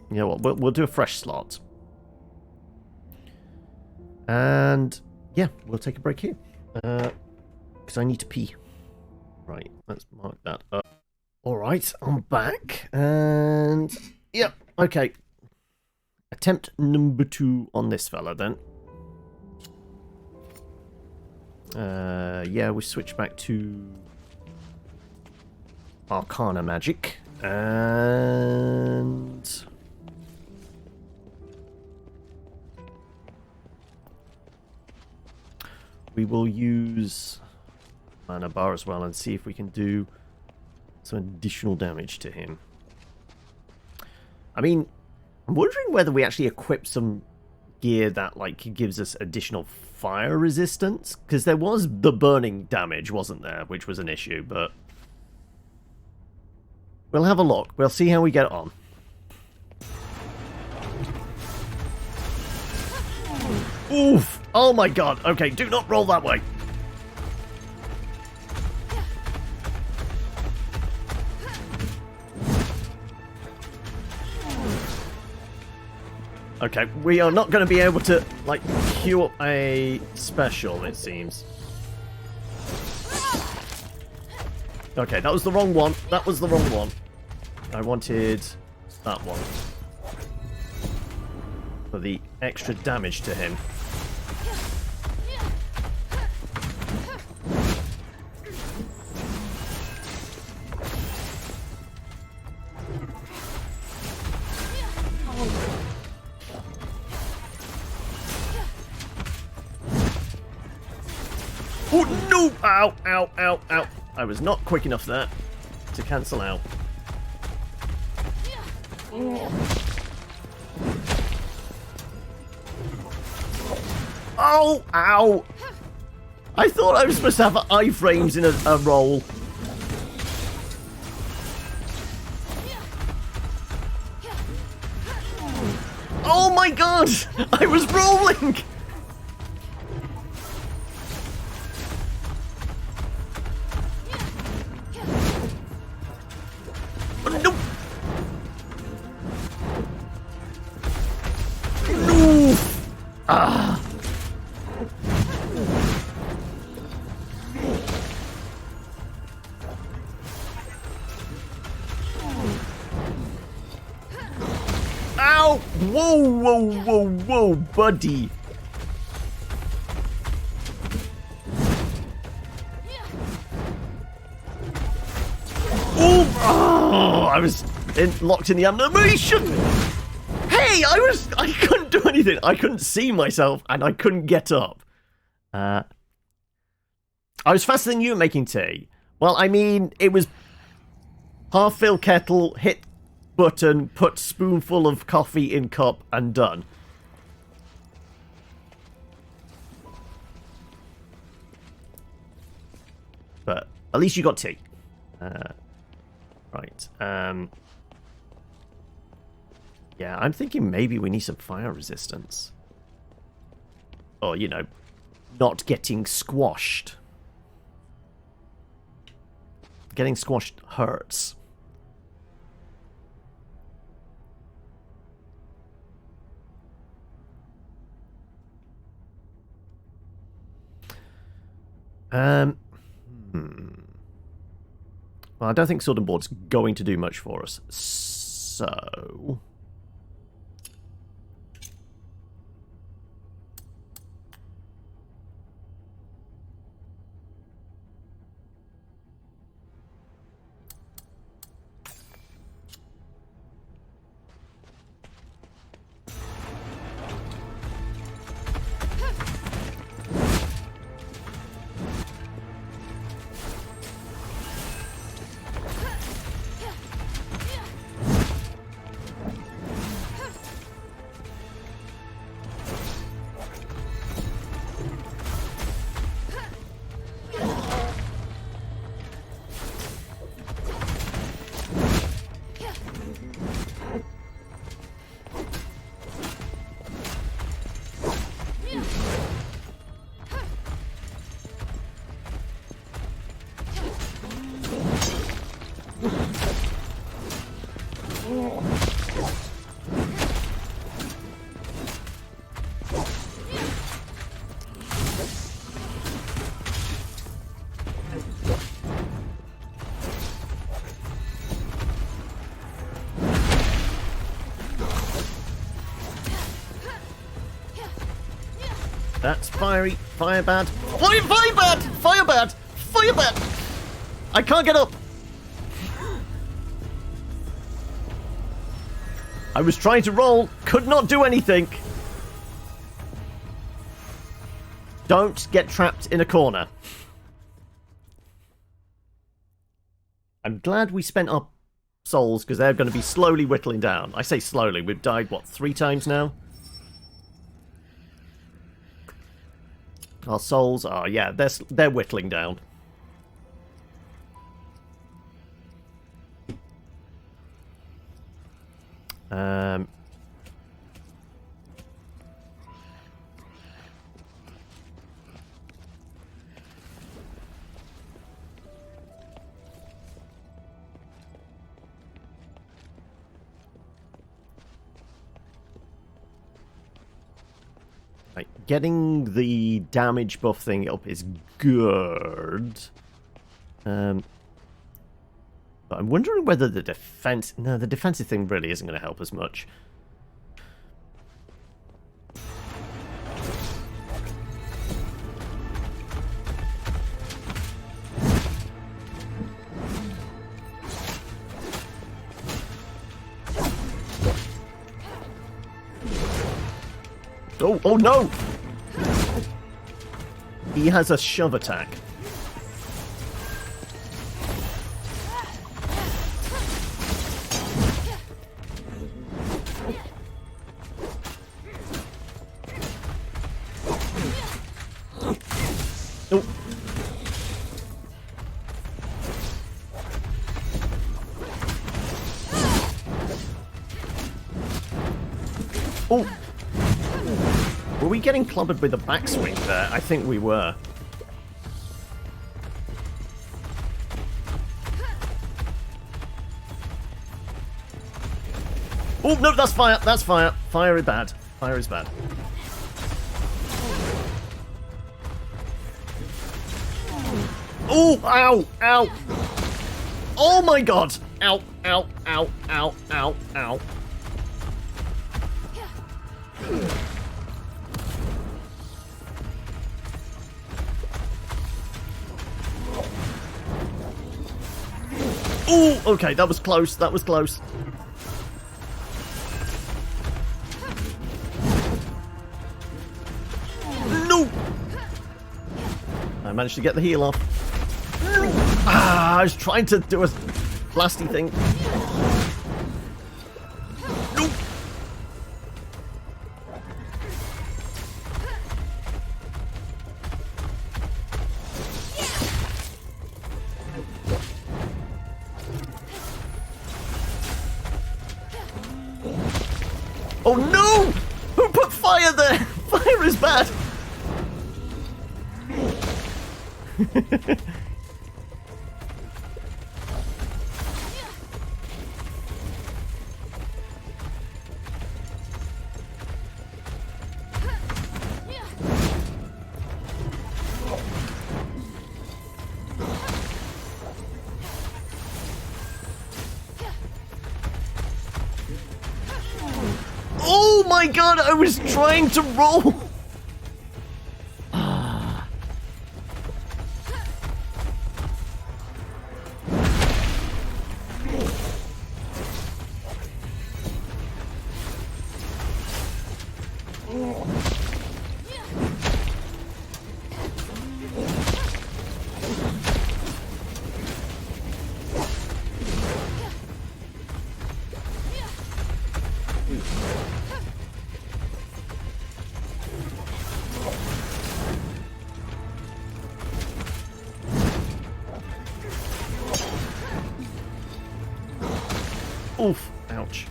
You know what, we'll do a fresh slot. And, yeah, we'll take a break here. Because I need to pee. Right, let's mark that up. Alright, I'm back. And, yep, okay. Attempt number 2 on this fella, then. Yeah, we switch back to Arcana magic, and we will use mana bar as well and see if we can do some additional damage to him. I mean, I'm wondering whether we actually equip some gear that like gives us additional fire resistance, because there was the burning damage, wasn't there, which was an issue, but we'll have a look. We'll see how we get on. Oof! Oh my god. Okay, do not roll that way. Okay, we are not going to be able to, like, queue up a special, it seems. Okay, that was the wrong one. That was the wrong one. I wanted that one. For the extra damage to him. Oh, no! Ow, ow, ow, ow. I was not quick enough there to cancel out. Oh, ow! I thought I was supposed to have iframes in a roll. Oh my god! I was rolling! No! No! Ah! Ow! Whoa, whoa, whoa, whoa, buddy! Oh, I was locked in the animation. Hey, I couldn't do anything. I couldn't see myself, and I couldn't get up. I was faster than you at making tea. Well, I mean, it was half fill kettle, hit button, put spoonful of coffee in cup, and done. But at least you got tea. Right. Yeah, I'm thinking maybe we need some fire resistance. Or, you know, not getting squashed. getting squashed hurts. Well, I don't think Sword and Board's going to do much for us, so... That's fiery, fire bad. Fire bad! Fire bad! Fire bad! I can't get up! I was trying to roll, could not do anything. Don't get trapped in a corner. I'm glad we spent our souls, because they're going to be slowly whittling down. I say slowly, we've died, what, 3 times now? Our souls are, yeah, they're whittling down. Right, getting the damage buff thing up is good. But I'm wondering whether the defense... No, the defensive thing really isn't going to help us much. Oh, oh no! He has a shove attack. Oh. Oh. Were we getting clobbered with a backswing there? I think we were. Oh, no, that's fire. That's fire. Fire is bad. Fire is bad. Oh, ow, ow. Oh my god. Ow, ow, ow, ow, ow, ow. Oh, okay, that was close. That was close. No! I managed to get the heal off. Ah, I was trying to do a blasty thing. No! Oh no! Who put fire there? Fire is bad! my god, I was trying to roll! Oof, ouch.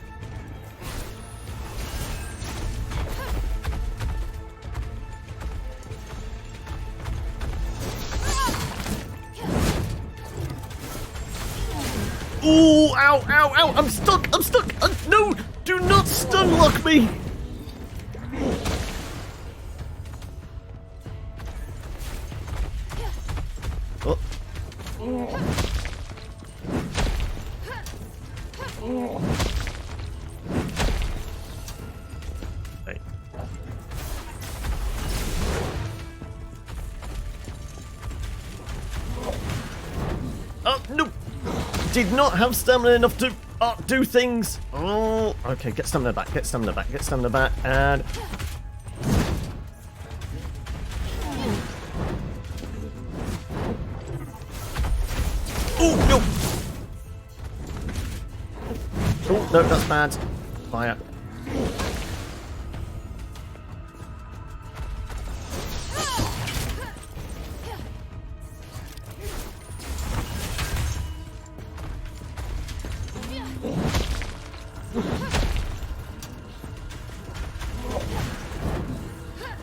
Ooh, ow, ow, ow, I'm stuck, no, do not stun lock me. Oh. Hey. Oh, no! Did not have stamina enough to do things! Oh, okay, get stamina back, get stamina back, get stamina back, and... Oh, no! Oh, no, that's bad. Fire.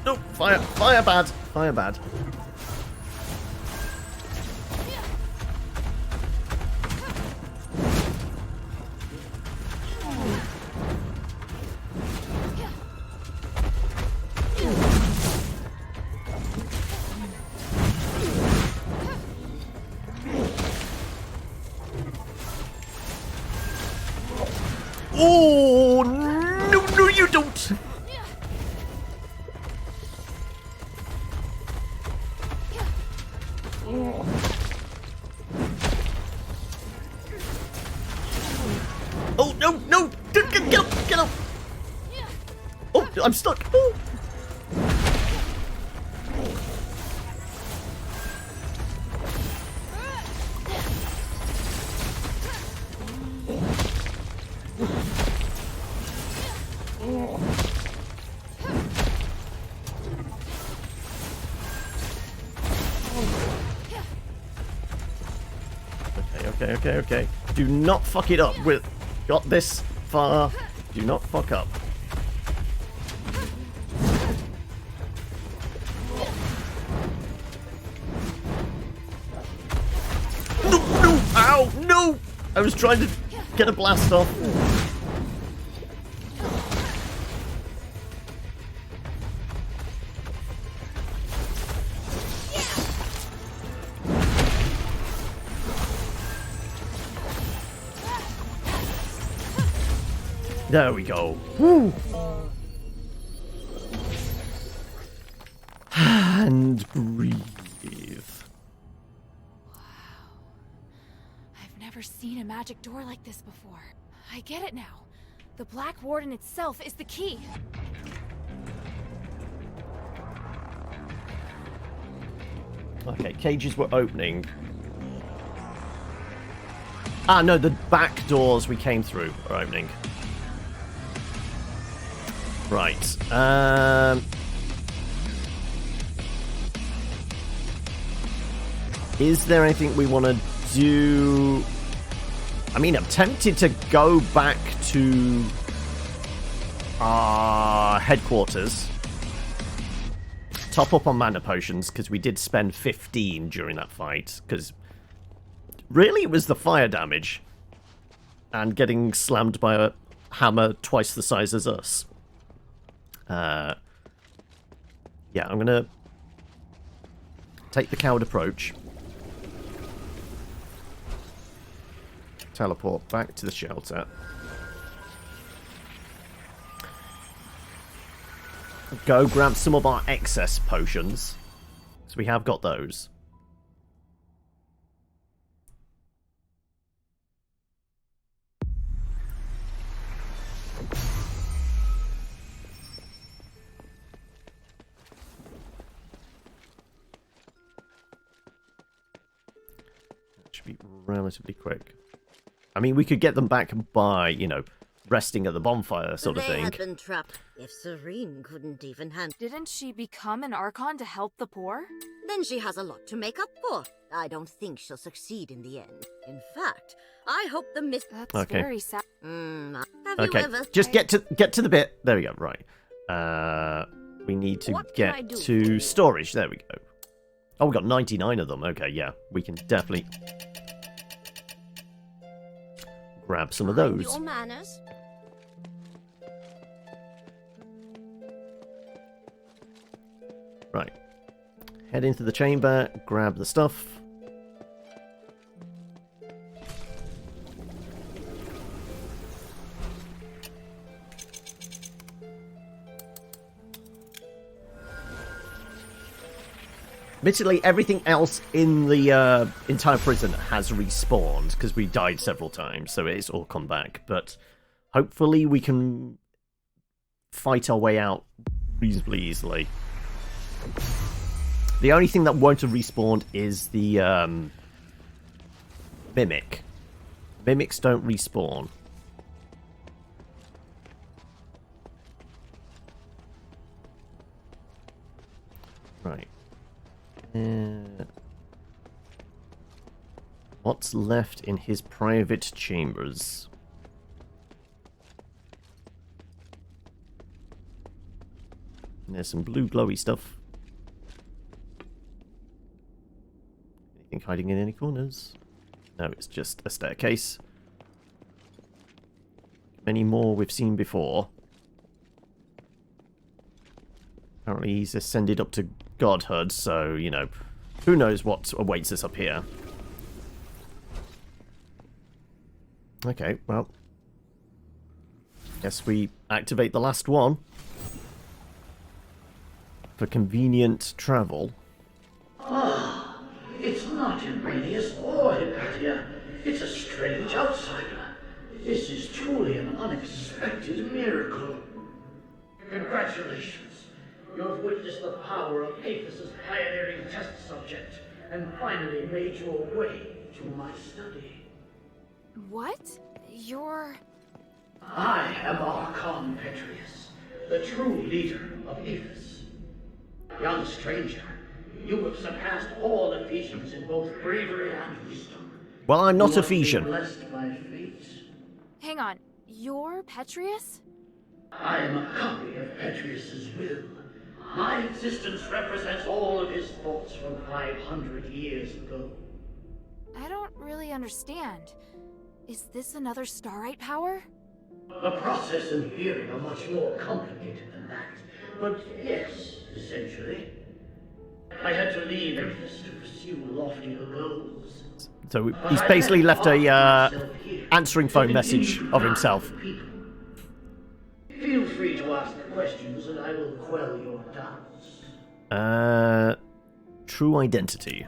No, fire, fire bad, fire bad. Oh, no, no, you don't. Oh, no, no, get up, get up. Oh, I'm stuck. Oh. Okay. Do not fuck it up. We've got this far. Do not fuck up. No, no, ow, no! I was trying to get a blast off. There we go. Woo. And breathe. Wow. I've never seen a magic door like this before. I get it now. The Black Warden itself is the key. Okay, cages were opening. Ah, no, the back doors we came through are opening. Right. Is there anything we want to do? I mean, I'm tempted to go back to our headquarters. Top up on mana potions, because we did spend 15 during that fight. Because really, it was the fire damage. And getting slammed by a hammer twice the size as us. Yeah, I'm gonna take the coward approach. Teleport back to the shelter. go grab some of our excess potions. So we have got those. That should be relatively quick. I mean, we could get them back by, you know, resting at the bonfire sort of They thing. had been trapped. If Serene couldn't even handle, Didn't she become an Archon to help the poor? then she has a lot to make up for. I don't think she'll succeed in the end. In fact, I hope the miss. That's Okay. very sad. Have Okay, you ever? just get to the bit. There we go. Right. We need to What can I get do for to you? storage. There we go. Oh, we got 99 of them. Okay, yeah, we can definitely grab some of Mind those. your manners. Right. Head into the chamber, grab the stuff. Admittedly, everything else in the entire prison has respawned, because we died several times, so it's all come back. But hopefully we can fight our way out reasonably easily. The only thing that won't have respawned is the Mimic. Mimics don't respawn. Right. What's left in his private chambers? There's some blue glowy stuff. Anything hiding in any corners? No, it's just a staircase. Many more we've seen before. Apparently he's ascended up to godhood, so, you know, who knows what awaits us up here. Okay, well, guess we activate the last one for convenient travel. Ah, it's not Imbranius or Hypatia. It's a strange outsider. This is truly an unexpected miracle. Congratulations. You have witnessed the power of Aphis' pioneering test subject, and finally made your way to my study. What? You're... I am Archon Petrius, the true leader of Aphis. Young stranger, you have surpassed all Ephesians in both bravery and wisdom. Well, I'm not You have been Ephesian. blessed by fate. Hang on. You're Petrius? I am a copy of Petrius's will. My existence represents all of his thoughts from 500 years ago. I don't really understand. Is this another Starite power? The process and theory are much more complicated than that. But yes, essentially. I had to leave Aphis to pursue loftier goals. So But he's I basically have left a offered myself here answering to phone continue message to of guide himself. the people. Feel free to ask questions and I will quell your doubts. True identity.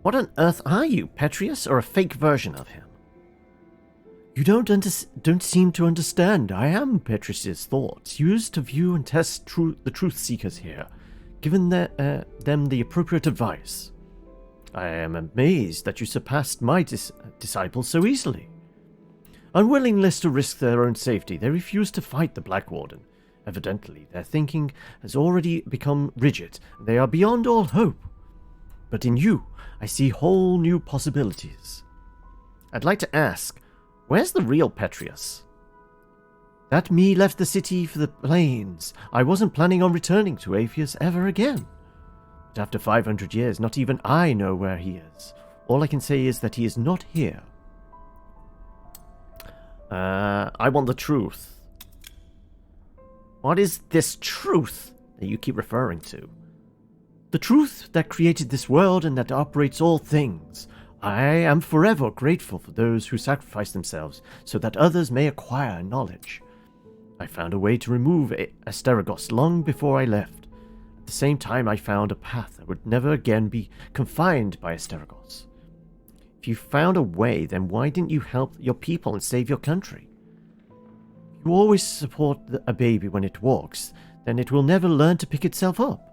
What on earth are you, Petrius, or a fake version of him? You don't seem to understand. I am Petrius's thoughts, used to view and test the truth seekers here, given them the appropriate advice. I am amazed that you surpassed my disciples so easily. Unwillingness to risk their own safety, they refuse to fight the Black Warden. Evidently, their thinking has already become rigid, and they are beyond all hope. But in you, I see whole new possibilities. I'd like to ask, where's the real Petrius? That me left the city for the plains. I wasn't planning on returning to Apheus ever again. But after 500 years, not even I know where he is. All I can say is that he is not here. I want the truth. What is this truth that you keep referring to? The truth that created this world and that operates all things. I am forever grateful for those who sacrifice themselves so that others may acquire knowledge. I found a way to remove Asterigos long before I left. At the same time, I found a path that would never again be confined by Asterigos. If you found a way, then why didn't you help your people and save your country? If you always support a baby when it walks, then it will never learn to pick itself up.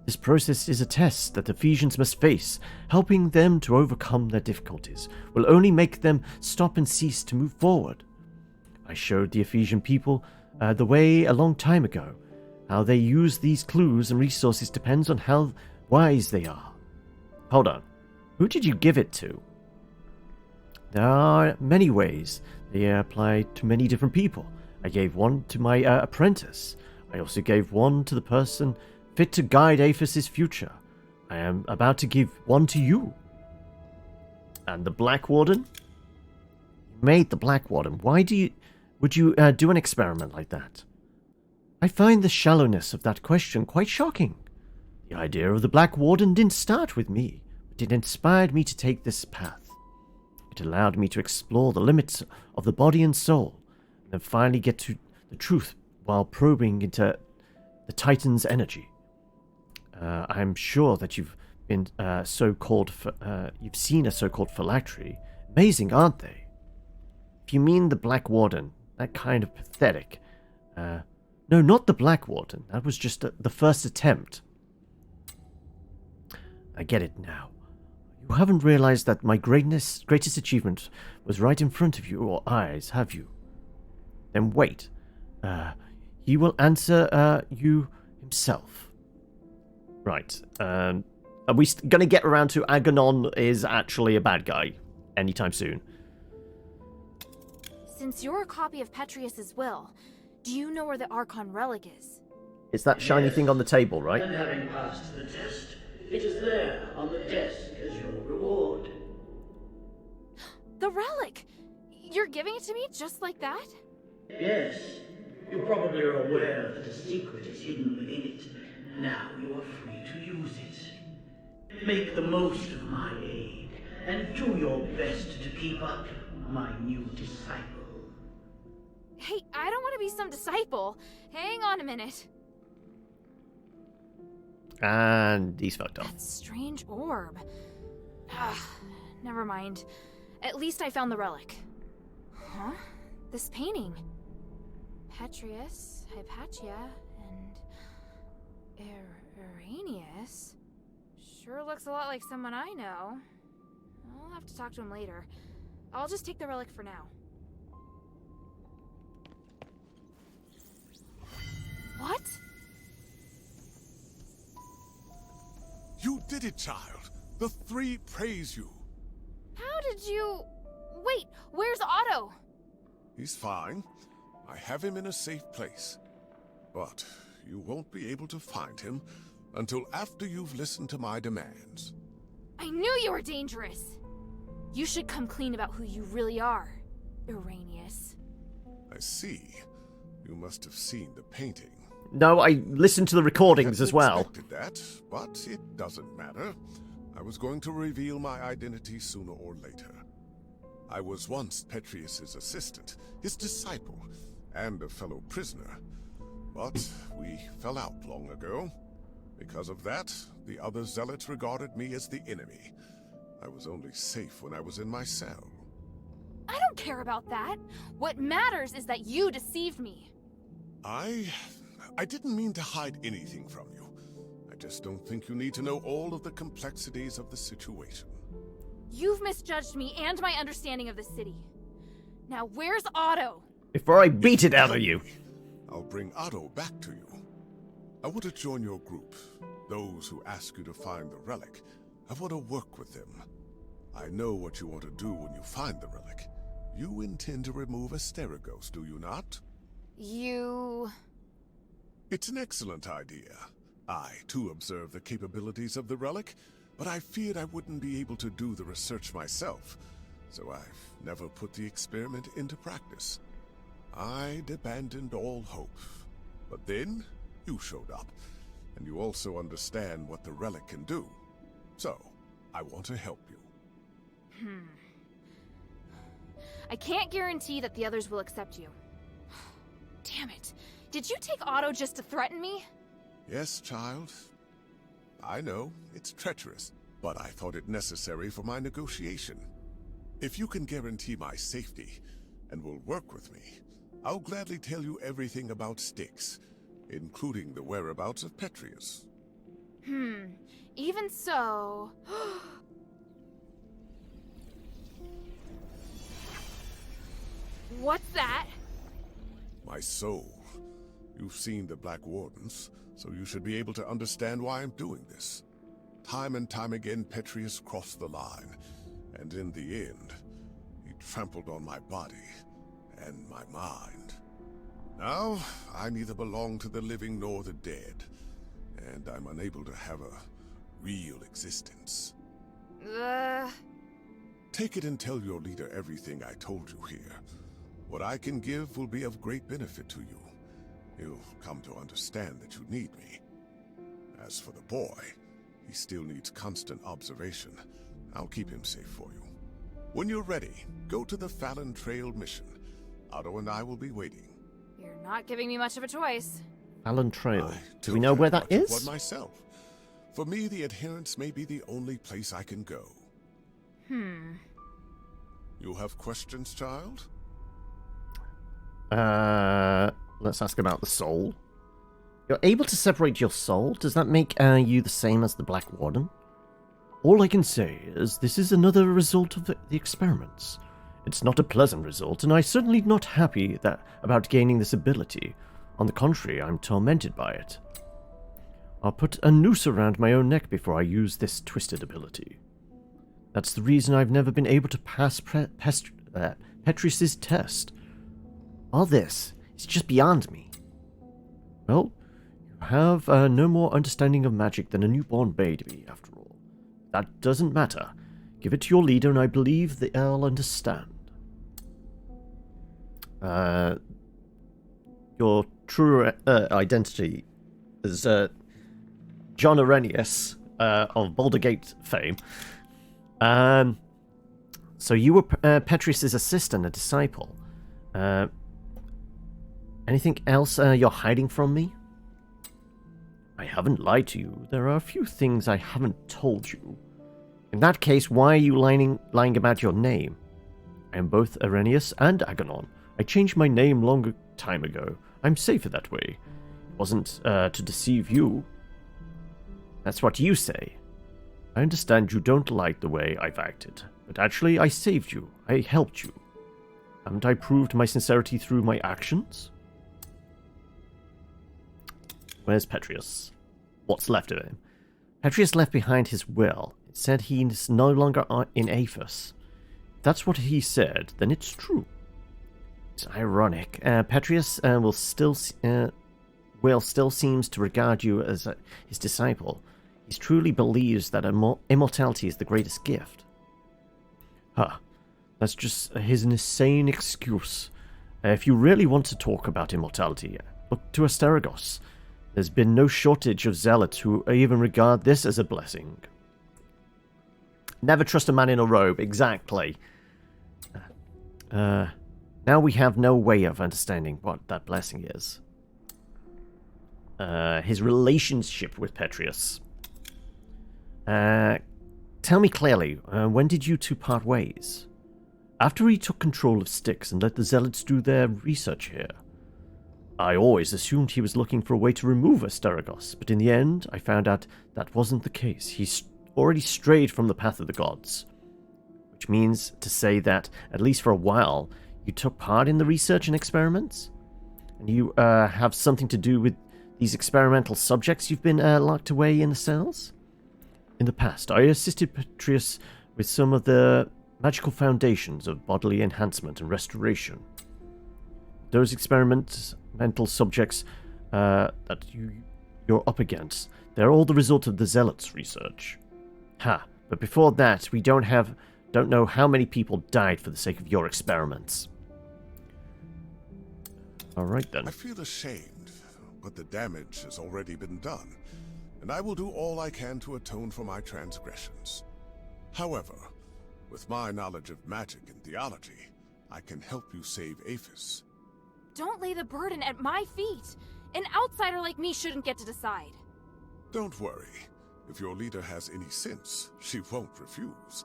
This process is a test that the Ephesians must face. Helping them to overcome their difficulties will only make them stop and cease to move forward. I showed the Ephesian people the way a long time ago. How they use these clues and resources depends on how wise they are. Hold on. Who did you give it to? There are many ways. They apply to many different people. I gave one to my apprentice. I also gave one to the person fit to guide Aphis' future. I am about to give one to you. And the Black Warden? You made the Black Warden. Would you do an experiment like that? I find the shallowness of that question quite shocking. The idea of the Black Warden didn't start with me, but it inspired me to take this path. It allowed me to explore the limits of the body and soul, and then finally get to the truth while probing into the Titan's energy. I'm sure that you've been you've seen a so-called phylactery. Amazing, aren't they? If you mean the Black Warden, that kind of pathetic. No, not the Black Warden. That was just the first attempt. I get it now. You haven't realized that my greatest achievement was right in front of your eyes, have you? Then wait. He will answer you himself. Right. Are we going to get around to Aganon is actually a bad guy anytime soon? Since you're a copy of Petrius's will, do you know where the Archon relic is? It's that shiny thing on the table, right? And having passed the test, it is there on the desk as your reward. The relic! You're giving it to me just like that? Yes. You probably are aware that a secret is hidden within it. Now you are free to use it. Make the most of my aid, and do your best to keep up my new disciple. Hey, I don't want to be some disciple. Hang on a minute. And he's fucked up. That strange orb. Never mind. At least I found the relic. Huh? This painting. Petrius, Hypatia, and Irenaeus. Sure looks a lot like someone I know. I'll have to talk to him later. I'll just take the relic for now. What? You did it, child. The three praise you. How did you... Wait, where's Otto? He's fine. I have him in a safe place. But you won't be able to find him until after you've listened to my demands. I knew you were dangerous. You should come clean about who you really are, Irenaeus. I see. You must have seen the painting. No, I listened to the recordings as well. I expected that, but it doesn't matter. I was going to reveal my identity sooner or later. I was once Petrius's assistant, his disciple, and a fellow prisoner. But we fell out long ago. Because of that, the other zealots regarded me as the enemy. I was only safe when I was in my cell. I don't care about that. What matters is that you deceived me. I didn't mean to hide anything from you. I just don't think you need to know all of the complexities of the situation. You've misjudged me and my understanding of the city. Now where's Otto? Before I beat it out of you. I'll bring Otto back to you. I want to join your group. Those who ask you to find the relic. I want to work with them. I know what you want to do when you find the relic. You intend to remove Asterigos, do you not? It's an excellent idea. I, too, observe the capabilities of the relic, but I feared I wouldn't be able to do the research myself, so I've never put the experiment into practice. I'd abandoned all hope. But then, you showed up, and you also understand what the relic can do. So, I want to help you. I can't guarantee that the others will accept you. Damn it. Did you take Otto just to threaten me? Yes, child. I know, it's treacherous, but I thought it necessary for my negotiation. If you can guarantee my safety, and will work with me, I'll gladly tell you everything about Styx, including the whereabouts of Petrius. Even so... What's that? My soul. You've seen the Black Wardens, so you should be able to understand why I'm doing this. Time and time again, Petrius crossed the line, and in the end, he trampled on my body and my mind. Now, I neither belong to the living nor the dead, and I'm unable to have a real existence. Take it and tell your leader everything I told you here. What I can give will be of great benefit to you. He'll come to understand that you need me. As for the boy, he still needs constant observation. I'll keep him safe for you. When you're ready, go to the Fallon Trail mission. Otto and I will be waiting. You're not giving me much of a choice. Fallon Trail. Do we know where that is? One myself. For me, the Adherents may be the only place I can go. You have questions, child? Let's ask about the soul. You're able to separate your soul? Does that make you the same as the Black Warden? All I can say is this is another result of the experiments. It's not a pleasant result, and I'm certainly not happy about gaining this ability. On the contrary, I'm tormented by it. I'll put a noose around my own neck before I use this twisted ability. That's the reason I've never been able to pass Petrius's test. All this is just beyond me. Well, you have no more understanding of magic than a newborn baby, after all. That doesn't matter. Give it to your leader, and I believe they'll understand. Your true identity is John Arrhenius of Baldur's Gate fame. So you were Petrius's assistant, a disciple. Anything else you're hiding from me? I haven't lied to you. There are a few things I haven't told you. In that case, why are you lying about your name? I am both Arrhenius and Aganon. I changed my name long time ago. I'm safer that way. It wasn't to deceive you. That's what you say. I understand you don't like the way I've acted, but actually I saved you. I helped you. Haven't I proved my sincerity through my actions? Where's Petrius? What's left of him? Petrius left behind his will. It said he's no longer in Aphis. If that's what he said, then it's true. It's ironic. Petrius will still seems to regard you as his disciple. He truly believes that immortality is the greatest gift. That's just his insane excuse. If you really want to talk about immortality, look to Asterigos. There's been no shortage of zealots who even regard this as a blessing. Never trust a man in a robe, exactly. Now we have no way of understanding what that blessing is. His relationship with Petrius. Tell me clearly, when did you two part ways? After he took control of Styx and let the zealots do their research here. I always assumed he was looking for a way to remove Asterigos, but in the end, I found out that wasn't the case. He's already strayed from the path of the gods. Which means to say that, at least for a while, you took part in the research and experiments? And you have something to do with these experimental subjects you've been locked away in the cells? In the past, I assisted Petrius with some of the magical foundations of bodily enhancement and restoration. Those experimental subjects that you're up against, they're all the result of the Zealots' research. But before that, we don't know how many people died for the sake of your experiments. Alright then. I feel ashamed, but the damage has already been done, and I will do all I can to atone for my transgressions. However, with my knowledge of magic and theology, I can help you save Aphis. don't lay the burden at my feet. An outsider like me shouldn't get to decide. Don't worry. If your leader has any sense, she won't refuse.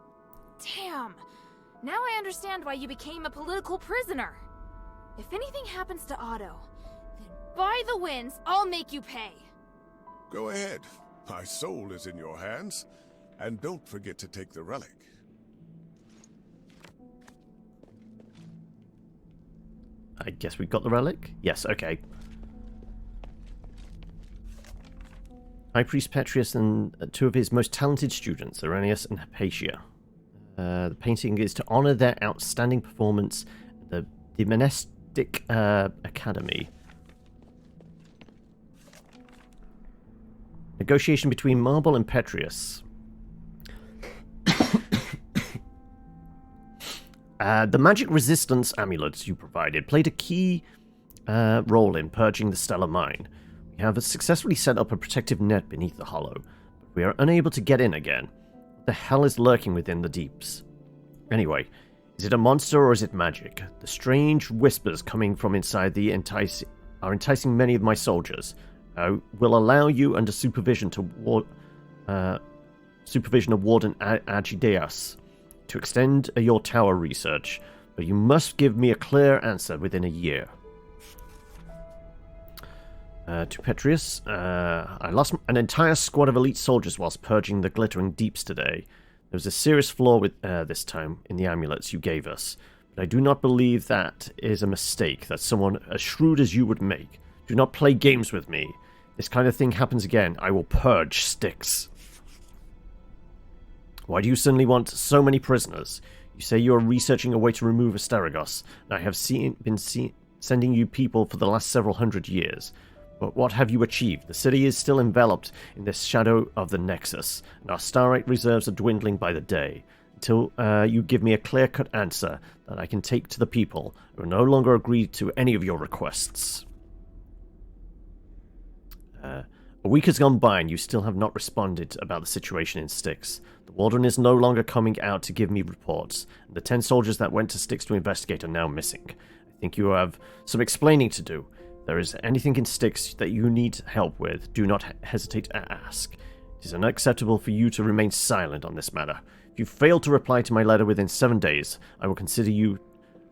Damn. Now I understand why you became a political prisoner. If anything happens to Otto, then by the winds, I'll make you pay. Go ahead. My soul is in your hands. And don't forget to take the relic. I guess we got the relic? Yes, okay. High Priest Petrius and two of his most talented students, Arrhenius and Hypatia. The painting is to honor their outstanding performance at the Demonistic Academy. Negotiation between Marble and Petrius. The magic resistance amulets you provided played a key role in purging the Stellar Mine. We have successfully set up a protective net beneath the hollow, but we are unable to get in again. What the hell is lurking within the deeps? Anyway, is it a monster or is it magic? The strange whispers coming from inside are enticing many of my soldiers. I will allow you under supervision of Warden Agideus to extend your tower research, but you must give me a clear answer within a year. To Petrius, I lost an entire squad of elite soldiers whilst purging the glittering deeps today. There was a serious flaw with this time in the amulets you gave us, but I do not believe that is a mistake that someone as shrewd as you would make. Do not play games with me. This kind of thing happens again, I will purge Styx. Why do you suddenly want so many prisoners? You say you are researching a way to remove Asterigos, and I have been sending you people for the last several hundred years. But what have you achieved? The city is still enveloped in the shadow of the Nexus, and our starlight reserves are dwindling by the day. Until you give me a clear-cut answer that I can take to the people, I will no longer agree to any of your requests. A week has gone by and you still have not responded about the situation in Styx. The Warden is no longer coming out to give me reports, and the 10 soldiers that went to Styx to investigate are now missing. I think you have some explaining to do. If there is anything in Styx that you need help with, do not hesitate to ask. It is unacceptable for you to remain silent on this matter. If you fail to reply to my letter within 7 days, I will consider you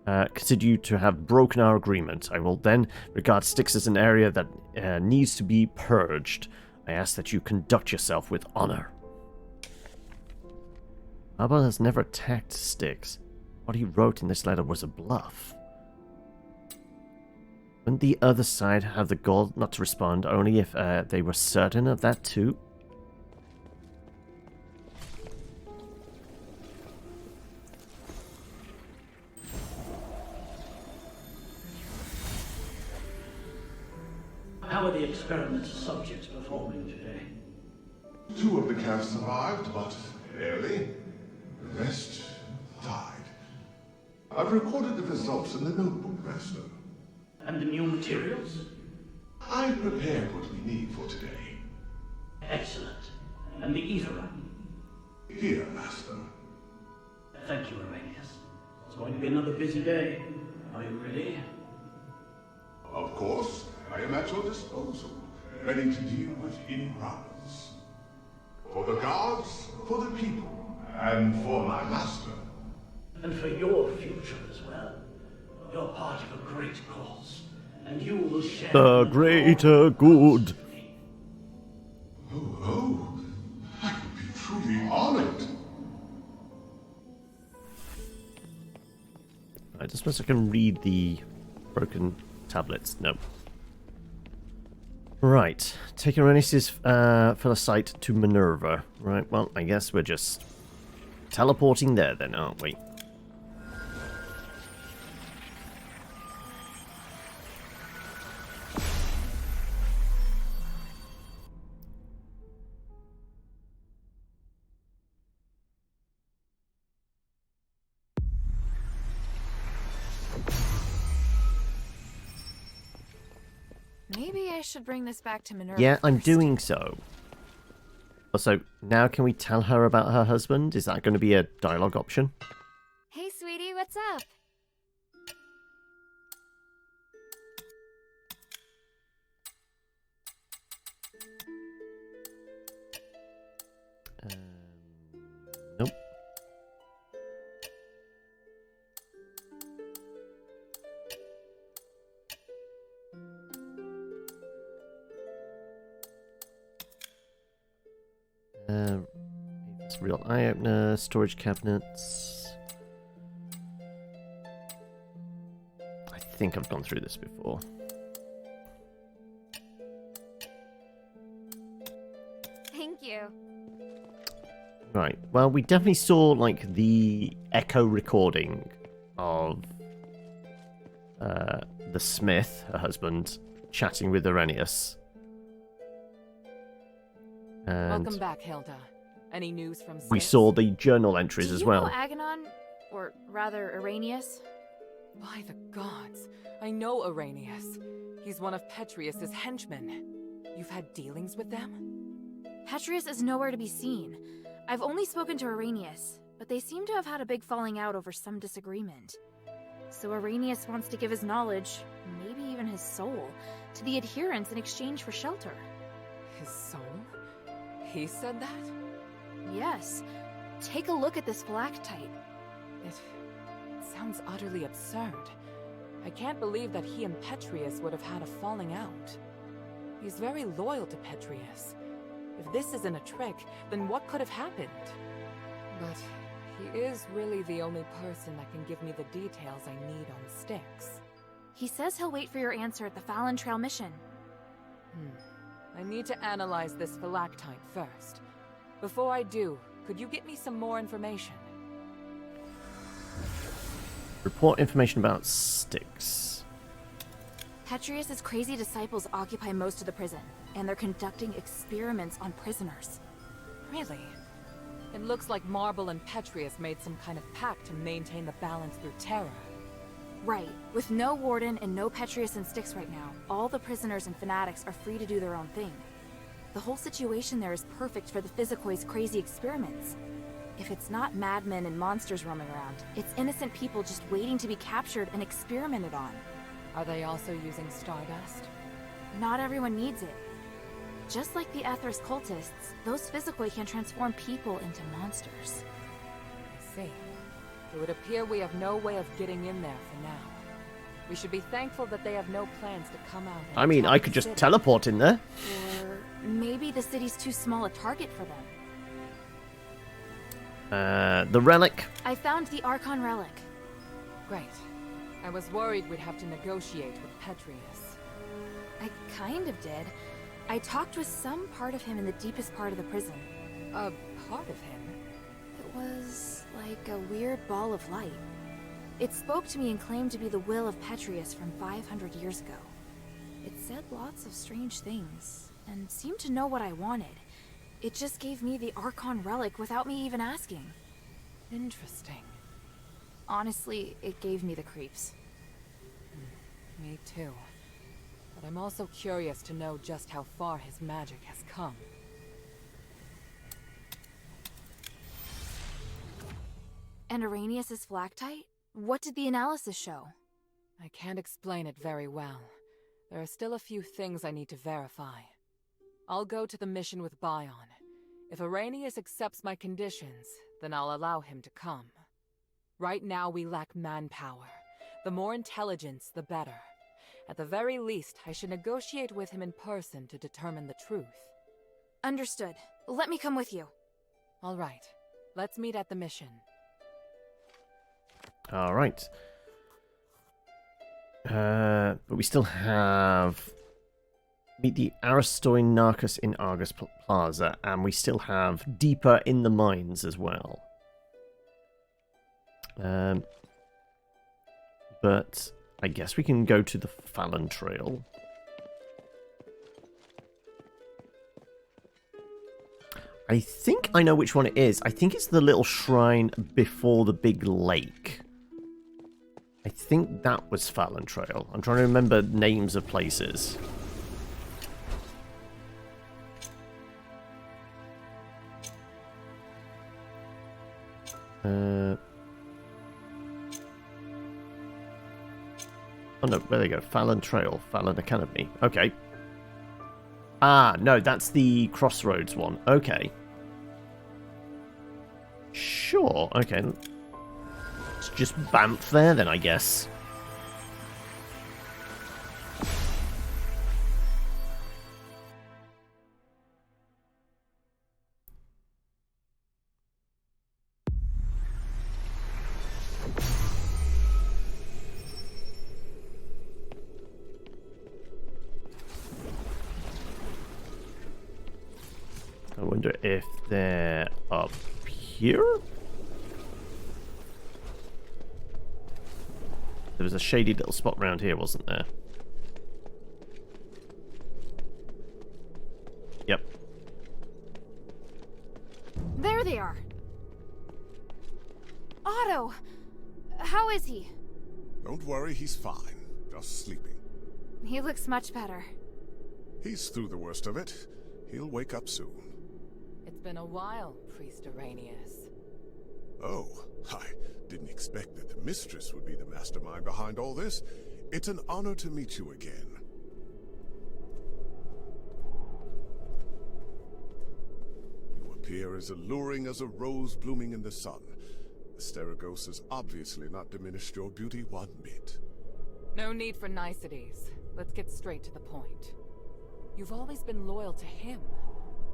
to have broken our agreement. I will then regard Styx as an area that needs to be purged. I ask that you conduct yourself with honor. Marble has never attacked Styx. What he wrote in this letter was a bluff. Wouldn't the other side have the gall not to respond only if they were certain of that too? How are the experiment's subjects performing today? 2 of the calves survived, but barely. The rest died. I've recorded the results in the notebook, Master. And the new materials? I've prepared what we need for today. Excellent. And the ether? Here, Master. Thank you, Arrhenius. It's going to be another busy day. Are you ready? Of course. I am at your disposal, ready to deal with any problems. For the gods, for the people, and for my master. And for your future as well. You're part of a great cause, and you will share the greater good. Oh, I would be truly honored. I just suppose I can read the broken tablets. No. Right, taking Arrhenius' Felicite to Minerva. Right, well, I guess we're just teleporting there then, aren't we? Maybe I should bring this back to Minerva Yeah, I'm first. doing so. Also, now can we tell her about her husband? Is that going to be a dialogue option? Hey, sweetie, what's up? Nope. It's real eye opener, storage cabinets. I think I've gone through this before. Thank you. Right. Well, we definitely saw like the echo recording of the Smith, her husband, chatting with Arrhenius. And welcome back, Hilda. Any news from Styx? we saw the journal entries as well. Do you know Aganon, or rather Arrhenius? By the gods, I know Arrhenius. He's one of Petrius's henchmen. You've had dealings with them? Petrius is nowhere to be seen. I've only spoken to Arrhenius, but they seem to have had a big falling out over some disagreement. So Arrhenius wants to give his knowledge, maybe even his soul, to the adherents in exchange for shelter. His soul? He said that? Yes. Take a look at this phylactite. It sounds utterly absurd. I can't believe that he and Petrius would have had a falling out. He's very loyal to Petrius. If this isn't a trick, then what could have happened? But he is really the only person that can give me the details I need on Styx. He says he'll wait for your answer at the Fallon Trail mission. I need to analyze this phylactite first. Before I do, could you get me some more information? Report information about Styx. Petrius's crazy disciples occupy most of the prison, and they're conducting experiments on prisoners. Really? It looks like Marble and Petrius made some kind of pact to maintain the balance through terror. Right. With no warden and no Petrius and Styx right now, all the prisoners and fanatics are free to do their own thing. The whole situation there is perfect for the Physikoi's crazy experiments. If it's not madmen and monsters roaming around, it's innocent people just waiting to be captured and experimented on. Are they also using stardust? Not everyone needs it. Just like the Ethers cultists, those Physicoi can transform people into monsters. I see. It would appear we have no way of getting in there for now. We should be thankful that they have no plans to come out. I mean, I could just teleport in there. Or maybe the city's too small a target for them. The relic. I found the Archon relic. Great. I was worried we'd have to negotiate with Petrius. I kind of did. I talked with some part of him in the deepest part of the prison. A part of him? It was like a weird ball of light. It spoke to me and claimed to be the will of Petrius from 500 years ago. It said lots of strange things, and seemed to know what I wanted. It just gave me the Archon relic without me even asking. Interesting. Honestly, it gave me the creeps. Me too. But I'm also curious to know just how far his magic has come. And Arrhenius's phylactite? What did the analysis show? I can't explain it very well. There are still a few things I need to verify. I'll go to the mission with Bion. If Arrhenius accepts my conditions, then I'll allow him to come. Right now we lack manpower. The more intelligence, the better. At the very least, I should negotiate with him in person to determine the truth. Understood. Let me come with you. All right. Let's meet at the mission. All right. But we still have... Meet the Aristoid Narcos in Argus Plaza, and we still have Deeper in the Mines as well. But I guess we can go to the Fallon Trail. I think I know which one it is. I think it's the little shrine before the big lake. I think that was Fallon Trail. I'm trying to remember names of places. Oh no, where they go? Fallon Trail, Fallon Academy. Okay. Ah, no, that's the Crossroads one. Okay. Sure, okay. Let's just bamf there then, I guess. I wonder if they're up here? There was a shady little spot around here, wasn't there? Yep. There they are. Otto! How is he? Don't worry, he's fine. Just sleeping. He looks much better. He's through the worst of it. He'll wake up soon. It's been a while, Priest Arrhenius. Oh, I didn't expect that the mistress would be the mastermind behind all this. It's an honor to meet you again. You appear as alluring as a rose blooming in the sun. Asterigos has obviously not diminished your beauty one bit. No need for niceties. Let's get straight to the point. You've always been loyal to him.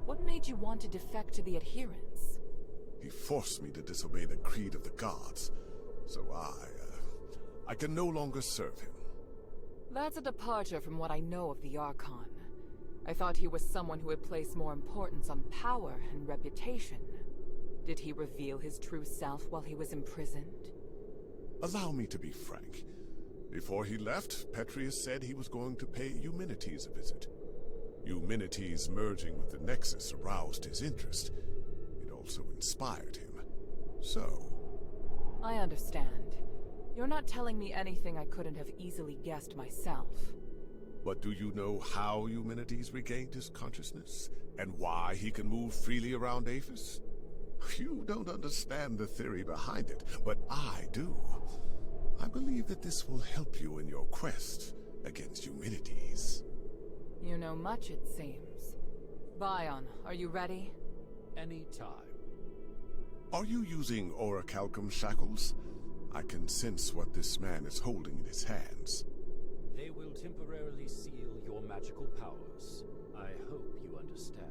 What made you want to defect to the adherents? He forced me to disobey the creed of the gods, so I can no longer serve him. That's a departure from what I know of the Archon. I thought he was someone who would place more importance on power and reputation. Did he reveal his true self while he was imprisoned? Allow me to be frank. Before he left, Petrius said he was going to pay Eumenides a visit. Eumenides merging with the Nexus aroused his interest. It also inspired him. So... I understand. You're not telling me anything I couldn't have easily guessed myself. But do you know how Eumenides regained his consciousness? And why he can move freely around Aphis? You don't understand the theory behind it, but I do. I believe that this will help you in your quest against Eumenides. You know much, it seems. Bion, are you ready? Any time. Are you using orichalcum shackles? I can sense what this man is holding in his hands. They will temporarily seal your magical powers. I hope you understand.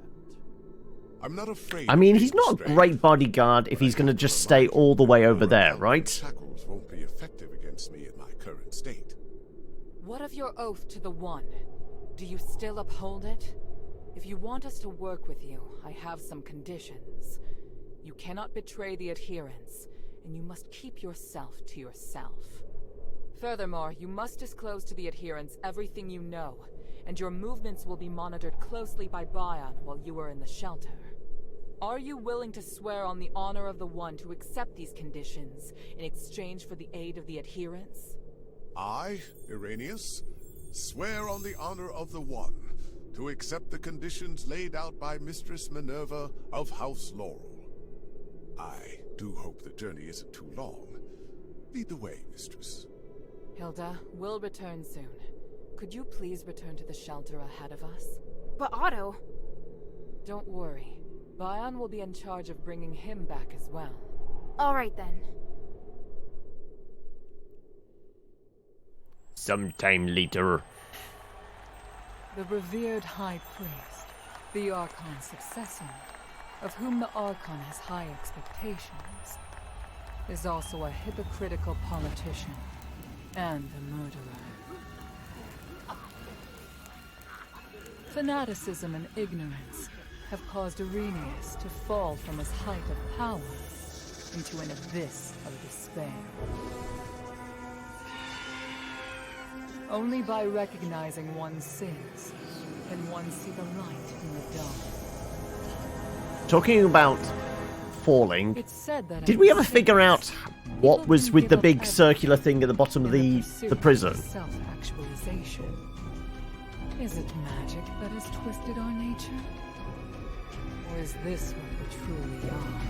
I'm not afraid. I mean, he's not a great bodyguard if he's going to just stay all the way over there, right? Shackles won't be effective against me in my current state. What of your oath to the One? Do you still uphold it? If you want us to work with you, I have some conditions. You cannot betray the adherents, and you must keep yourself to yourself. Furthermore, you must disclose to the adherents everything you know, and your movements will be monitored closely by Bion while you are in the shelter. Are you willing to swear on the honor of the One to accept these conditions in exchange for the aid of the adherents? I, Irenaeus, swear on the honor of the One to accept the conditions laid out by Mistress Minerva of House Laurel. I do hope the journey isn't too long. Lead the way, Mistress. Hilda, we'll return soon. Could you please return to the shelter ahead of us? But Otto... Don't worry. Bion will be in charge of bringing him back as well. All right then. Sometime later. The revered High Priest, the Archon's successor, of whom the Archon has high expectations, is also a hypocritical politician and a murderer. Fanaticism and ignorance have caused Arrhenius to fall from his height of power into an abyss of despair. Only by recognizing one's sins can one see the light in the dark. Talking about falling, It's said that did we ever figure out what was with the big circular thing at the bottom of the prison? Self-actualization. Is it magic that has twisted our nature? Or is this what we truly are?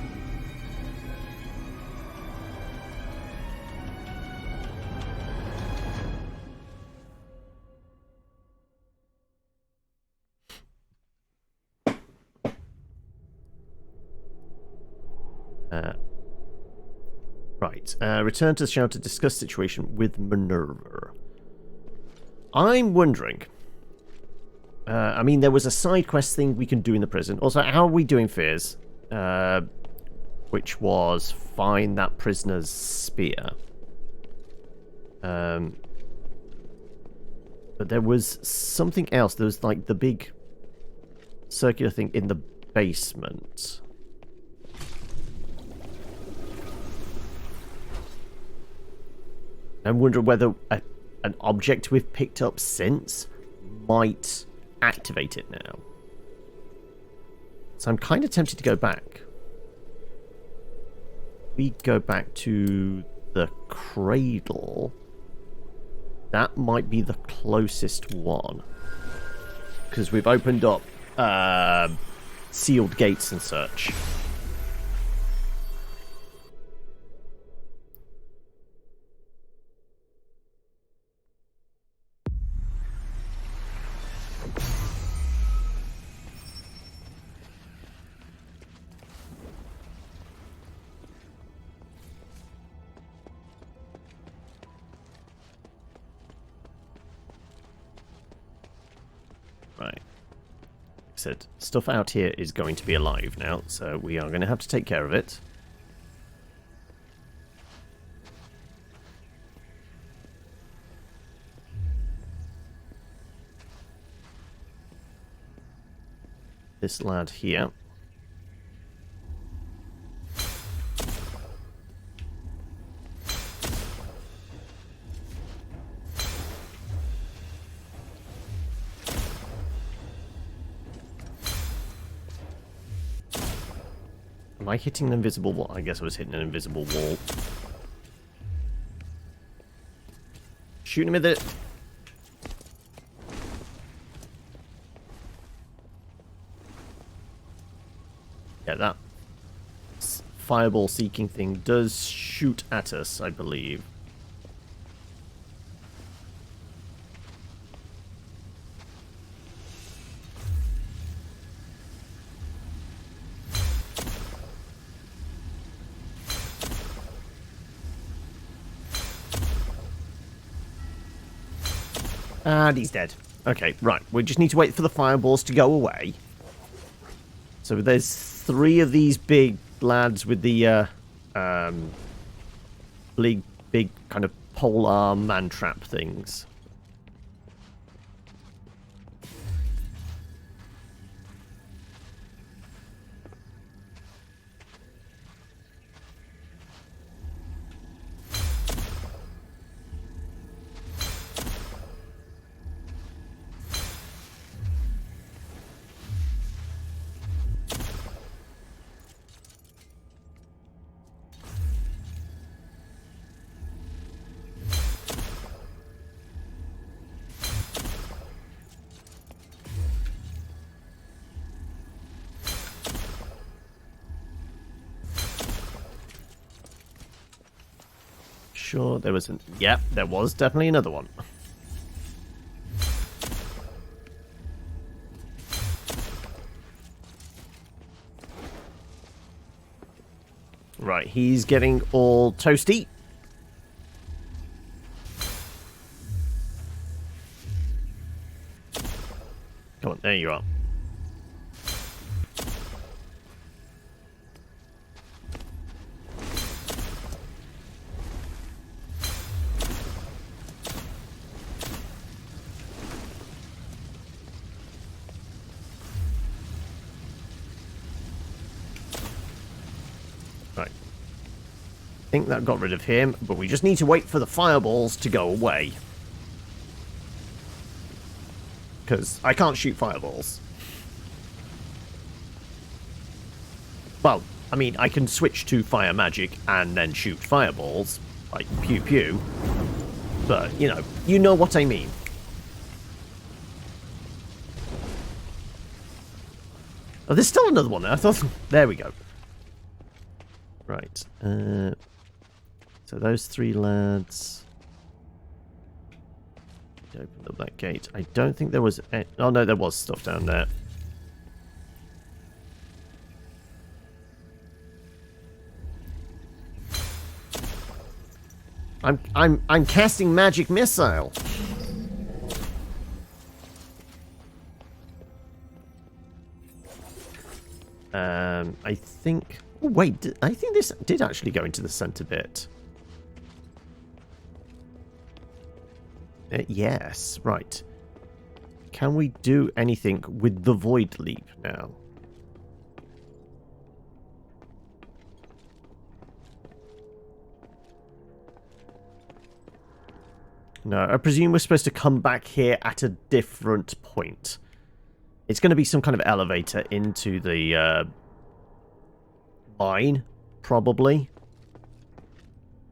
Right. Return to the shower to discuss situation with Minerva. I'm wondering... I mean, there was a side quest thing we can do in the prison. Also, how are we doing fears? Which was find that prisoner's spear. But there was something else. There was like the big circular thing in the basement. I'm wondering whether an object we've picked up since might activate it now. So I'm kind of tempted to go back. We go back to the cradle. That might be the closest one. Because we've opened up sealed gates and such. Right. Said stuff out here is going to be alive now, so we are going to have to take care of it. This lad here. Am I hitting an invisible wall? I guess I was hitting an invisible wall. Shoot him with it. Yeah, that fireball seeking thing does shoot at us, I believe. And he's dead. Okay, right. We just need to wait for the fireballs to go away. So there's 3 of these big lads with the big kind of polearm man trap things. Sure, there was an... Yep, there was definitely another one. Right, he's getting all toasty. Come on, there you are. I think that got rid of him, but we just need to wait for the fireballs to go away. Because I can't shoot fireballs. Well, I mean, I can switch to fire magic and then shoot fireballs, like pew pew. But, you know what I mean. Oh, there's still another one there. I thought... There we go. Right. So those 3 lads... Opened up that gate. I don't think there was... Oh, no, there was stuff down there. I'm casting magic missile. I think... Oh, wait, I think this did actually go into the center bit. Yes, right. Can we do anything with the Void Leap now? No, I presume we're supposed to come back here at a different point. It's going to be some kind of elevator into the mine, probably.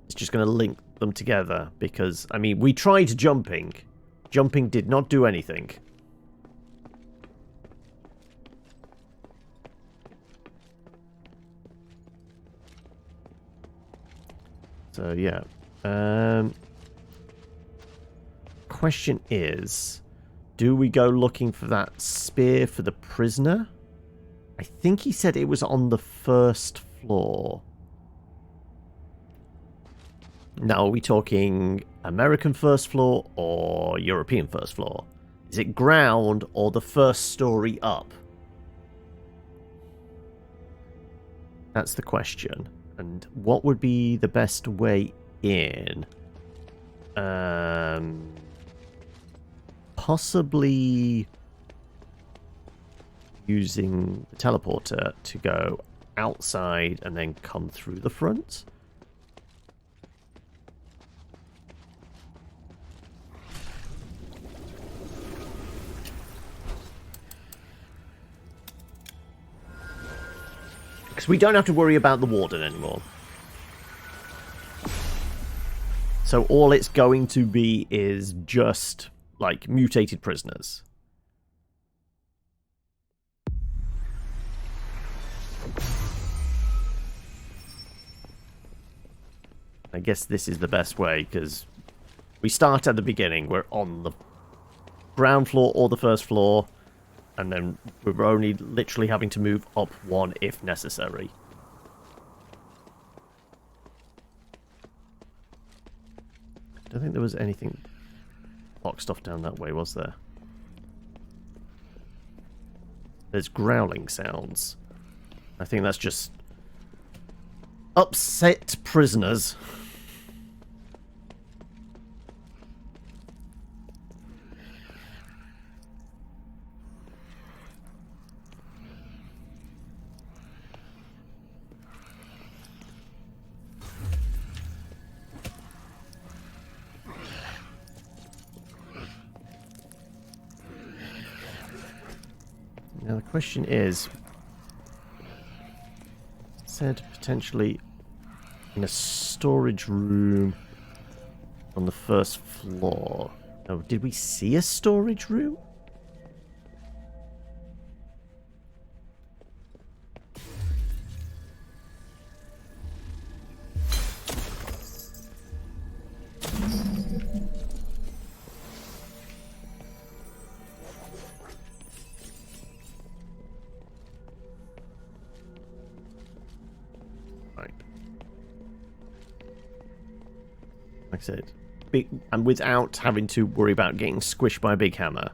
It's just going to link them together because, I mean, we tried jumping. Jumping did not do anything. So, yeah. Question is, do we go looking for that spear for the prisoner? I think he said it was on the first floor. Now, are we talking American first floor or European first floor? Is it ground or the first story up? That's the question. And what would be the best way in? Possibly using the teleporter to go outside and then come through the front. Because we don't have to worry about the warden anymore. So all it's going to be is just, like, mutated prisoners. I guess this is the best way, because we start at the beginning. We're on the ground floor or the first floor, and then we're only literally having to move up one if necessary. I don't think there was anything boxed off down that way, was there? There's growling sounds. I think that's just upset prisoners. Now the question is, it said potentially in a storage room on the first floor. Oh, did we see a storage room? Like I said, and without having to worry about getting squished by a big hammer.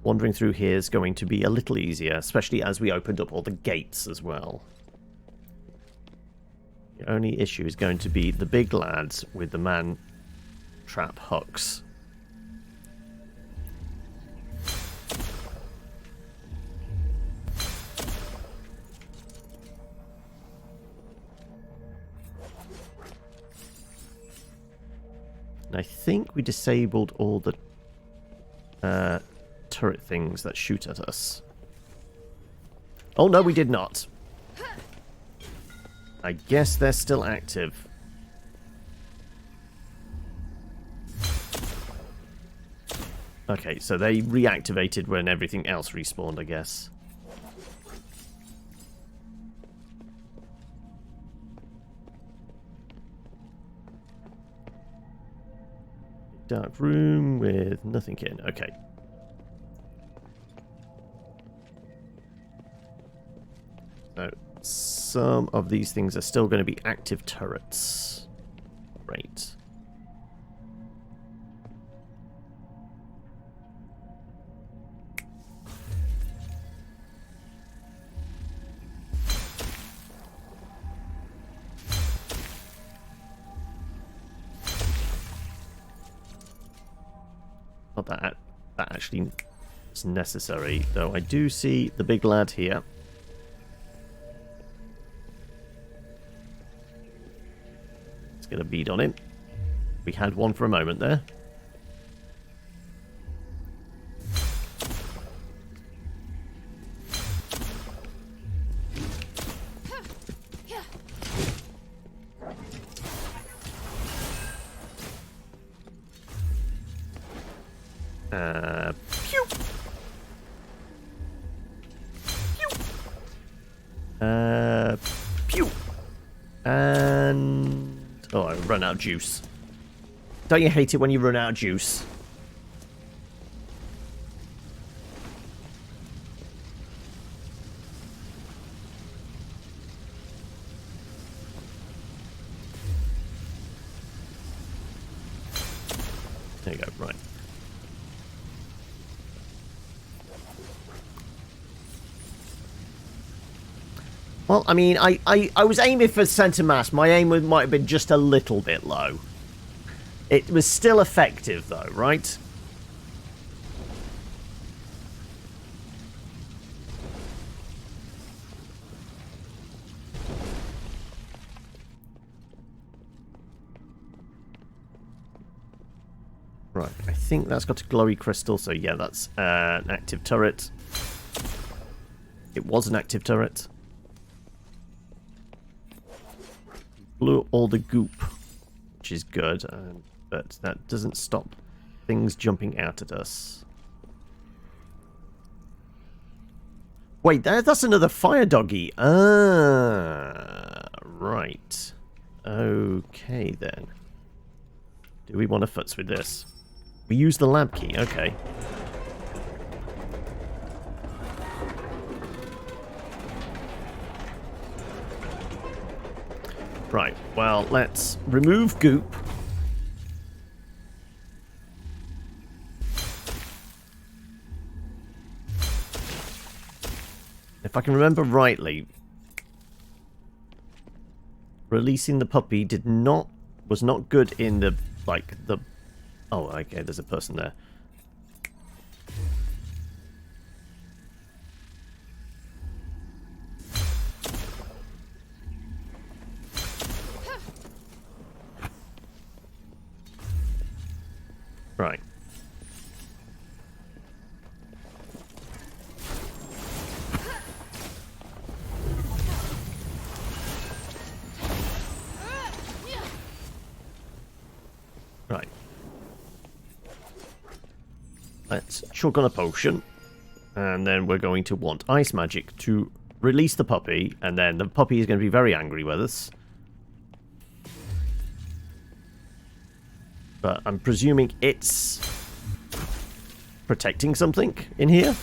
Wandering through here is going to be a little easier, especially as we opened up all the gates as well. The only issue is going to be the big lads with the man trap hooks. And I think we disabled all the turret things that shoot at us. Oh no, we did not. I guess they're still active. Okay, so they reactivated when everything else respawned, I guess. Dark room with nothing in. Okay. So, some of these things are still going to be active turrets. Great. Not that actually is necessary, though. I do see the big lad here. Let's get a bead on him. We had one for a moment there. Pew! Pew! Pew! And... oh, I run out of juice. Don't you hate it when you run out of juice? There you go, right. Well, I mean, I was aiming for centre mass. My aim might have been just a little bit low. It was still effective, though, right? Right, I think that's got a glowy crystal, so yeah, that's an active turret. It was an active turret. Blew all the goop, which is good, but that doesn't stop things jumping out at us. Wait, that's another fire doggy. Ah, right. Okay, then. Do we want to futz with this? We use the lab key, okay. Right, well, let's remove goop. If I can remember rightly, releasing the puppy was not good in the, like, the... oh, okay, there's a person there. Right. Right. Let's chuck on a potion. And then we're going to want ice magic to release the puppy. And then the puppy is going to be very angry with us. But I'm presuming it's protecting something in here.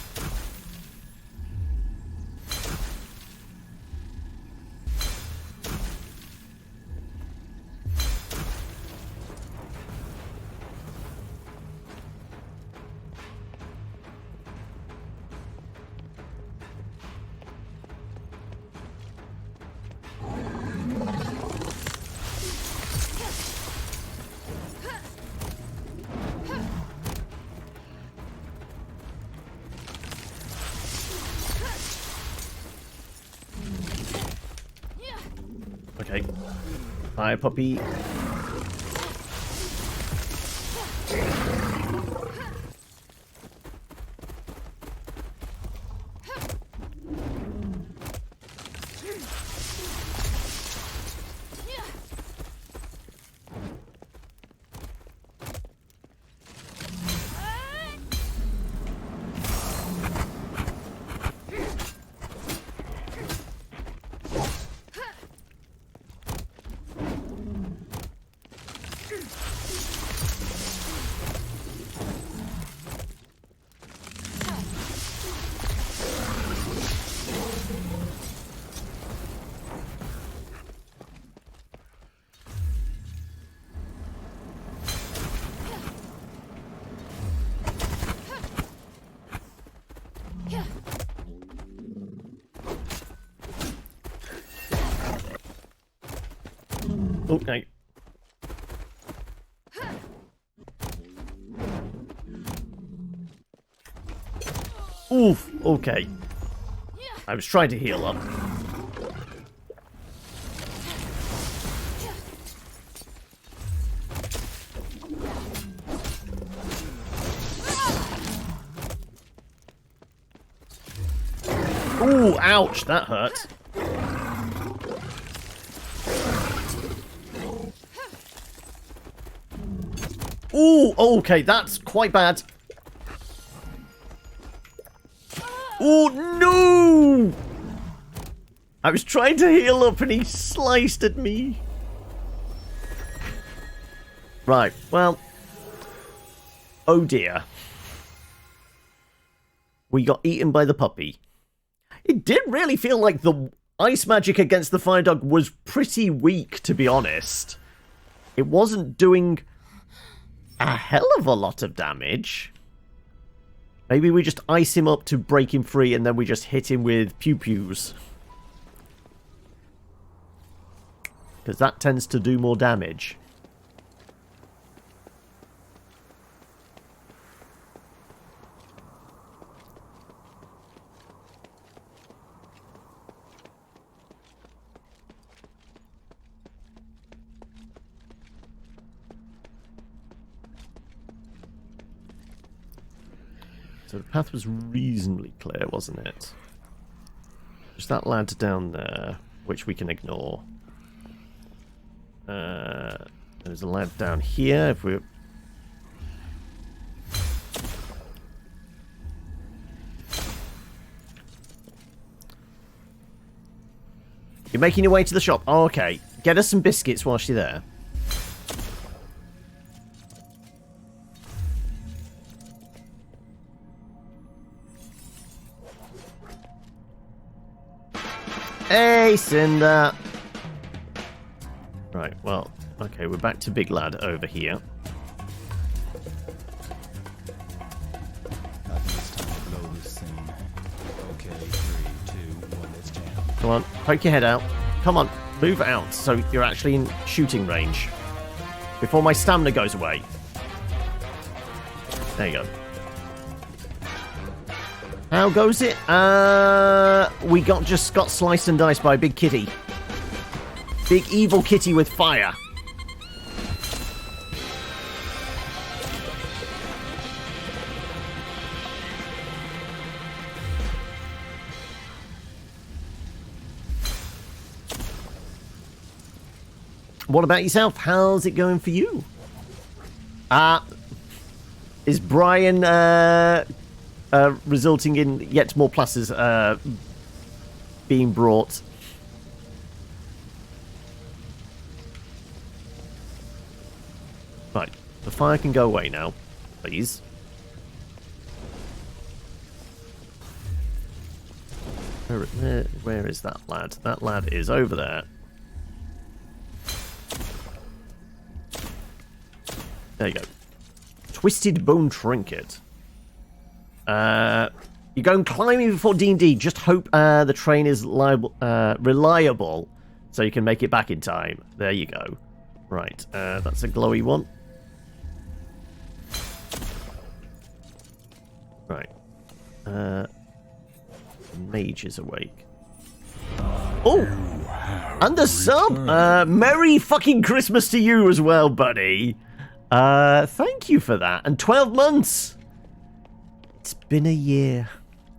Okay. Hi, puppy. Okay. Oof, okay. I was trying to heal up. Ooh, ouch, that hurt. Ooh, okay, that's quite bad. Oh, no! I was trying to heal up and he sliced at me. Right, well. Oh dear. We got eaten by the puppy. It did really feel like the ice magic against the fire dog was pretty weak, to be honest. It wasn't doing a hell of a lot of damage. Maybe we just ice him up to break him free and then we just hit him with pew-pews. Because that tends to do more damage. So the path was reasonably clear, wasn't it? There's that lad down there, which we can ignore. There's a lad down here, if we... You're making your way to the shop. Oh, okay. Get us some biscuits whilst you're there. Hey, Cinder! Right, well, okay, we're back to Big Lad over here. I think it's time to blow this scene. Okay, 3, 2, 1, let's jam. Come on, poke your head out. Come on, move out so you're actually in shooting range. Before my stamina goes away. There you go. How goes it? We just got sliced and diced by a big kitty. Big evil kitty with fire. What about yourself? How's it going for you? Is Brian resulting in yet more pluses being brought? Right, the fire can go away now, please. Where is that lad? That lad is over there. There you go. Twisted Bone Trinket. You're going climbing before D&D. Just hope the train is reliable so you can make it back in time. There you go. Right, that's a glowy one. Right. Mage is awake. Oh! And a sub! Merry fucking Christmas to you as well, buddy. Thank you for that. And 12 months! It's been a year.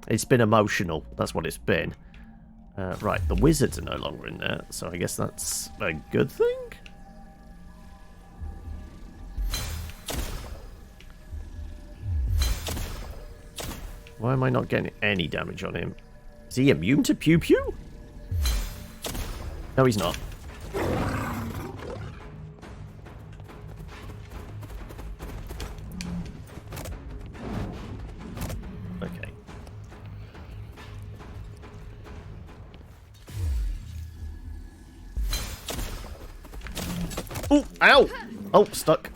It's been emotional. That's what it's been. Right, the wizards are no longer in there, so I guess that's a good thing? Why am I not getting any damage on him? Is he immune to pew-pew? No, he's not. Okay. Oh, ow! Oh, stuck.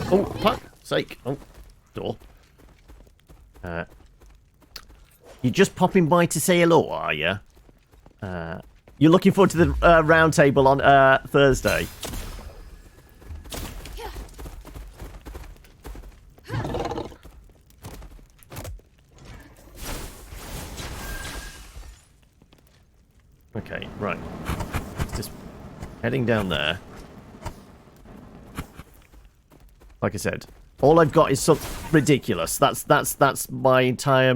Oh, fuck sake. Oh, door. You're just popping by to say hello, are you? You're looking forward to the round table on Thursday. Okay, right. Just heading down there. Like I said, all I've got is something ridiculous. That's my entire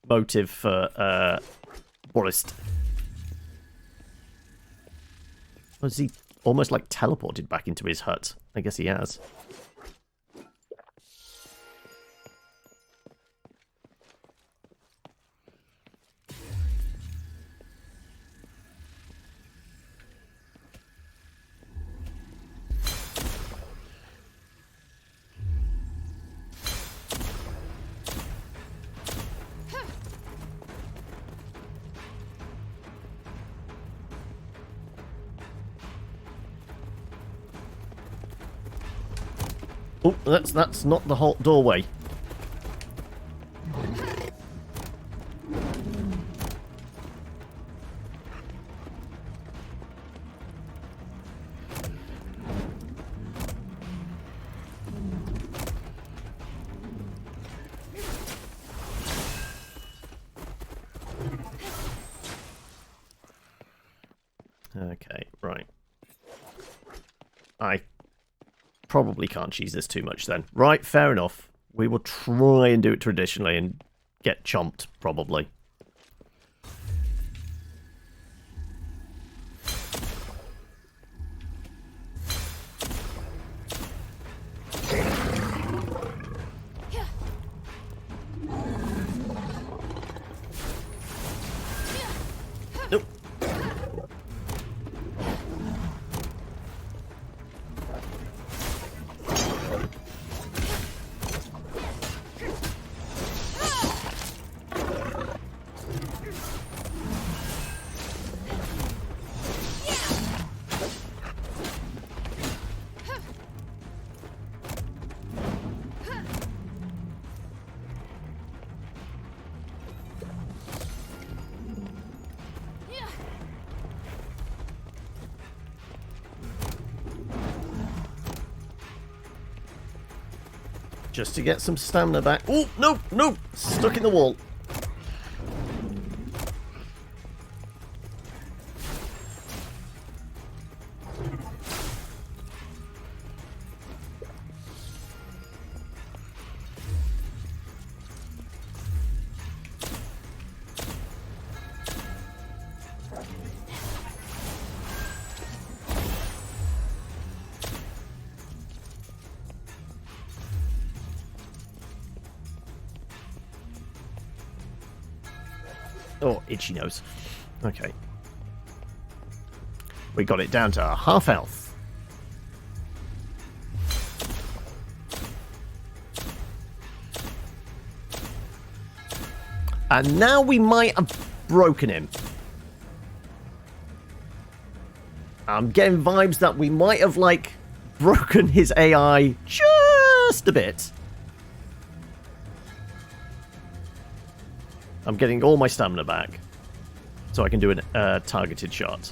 motive for Forest. Was he almost like teleported back into his hut? I guess he has. Oh, that's not the whole doorway. Okay, right. I probably can't cheese this too much then. Right, fair enough. We will try and do it traditionally and get chomped, probably. Nope. Just to get some stamina back. Oh, no, no! Stuck in the wall. Oh, itchy nose. Okay. We got it down to half health. And now we might have broken him. I'm getting vibes that we might have, like, broken his AI just a bit. I'm getting all my stamina back, so I can do a targeted shot.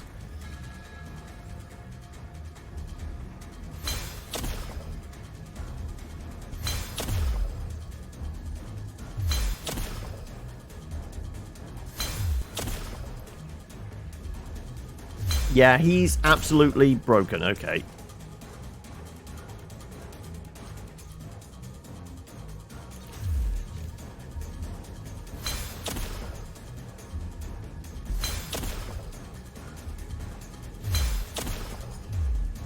Yeah, he's absolutely broken. Okay.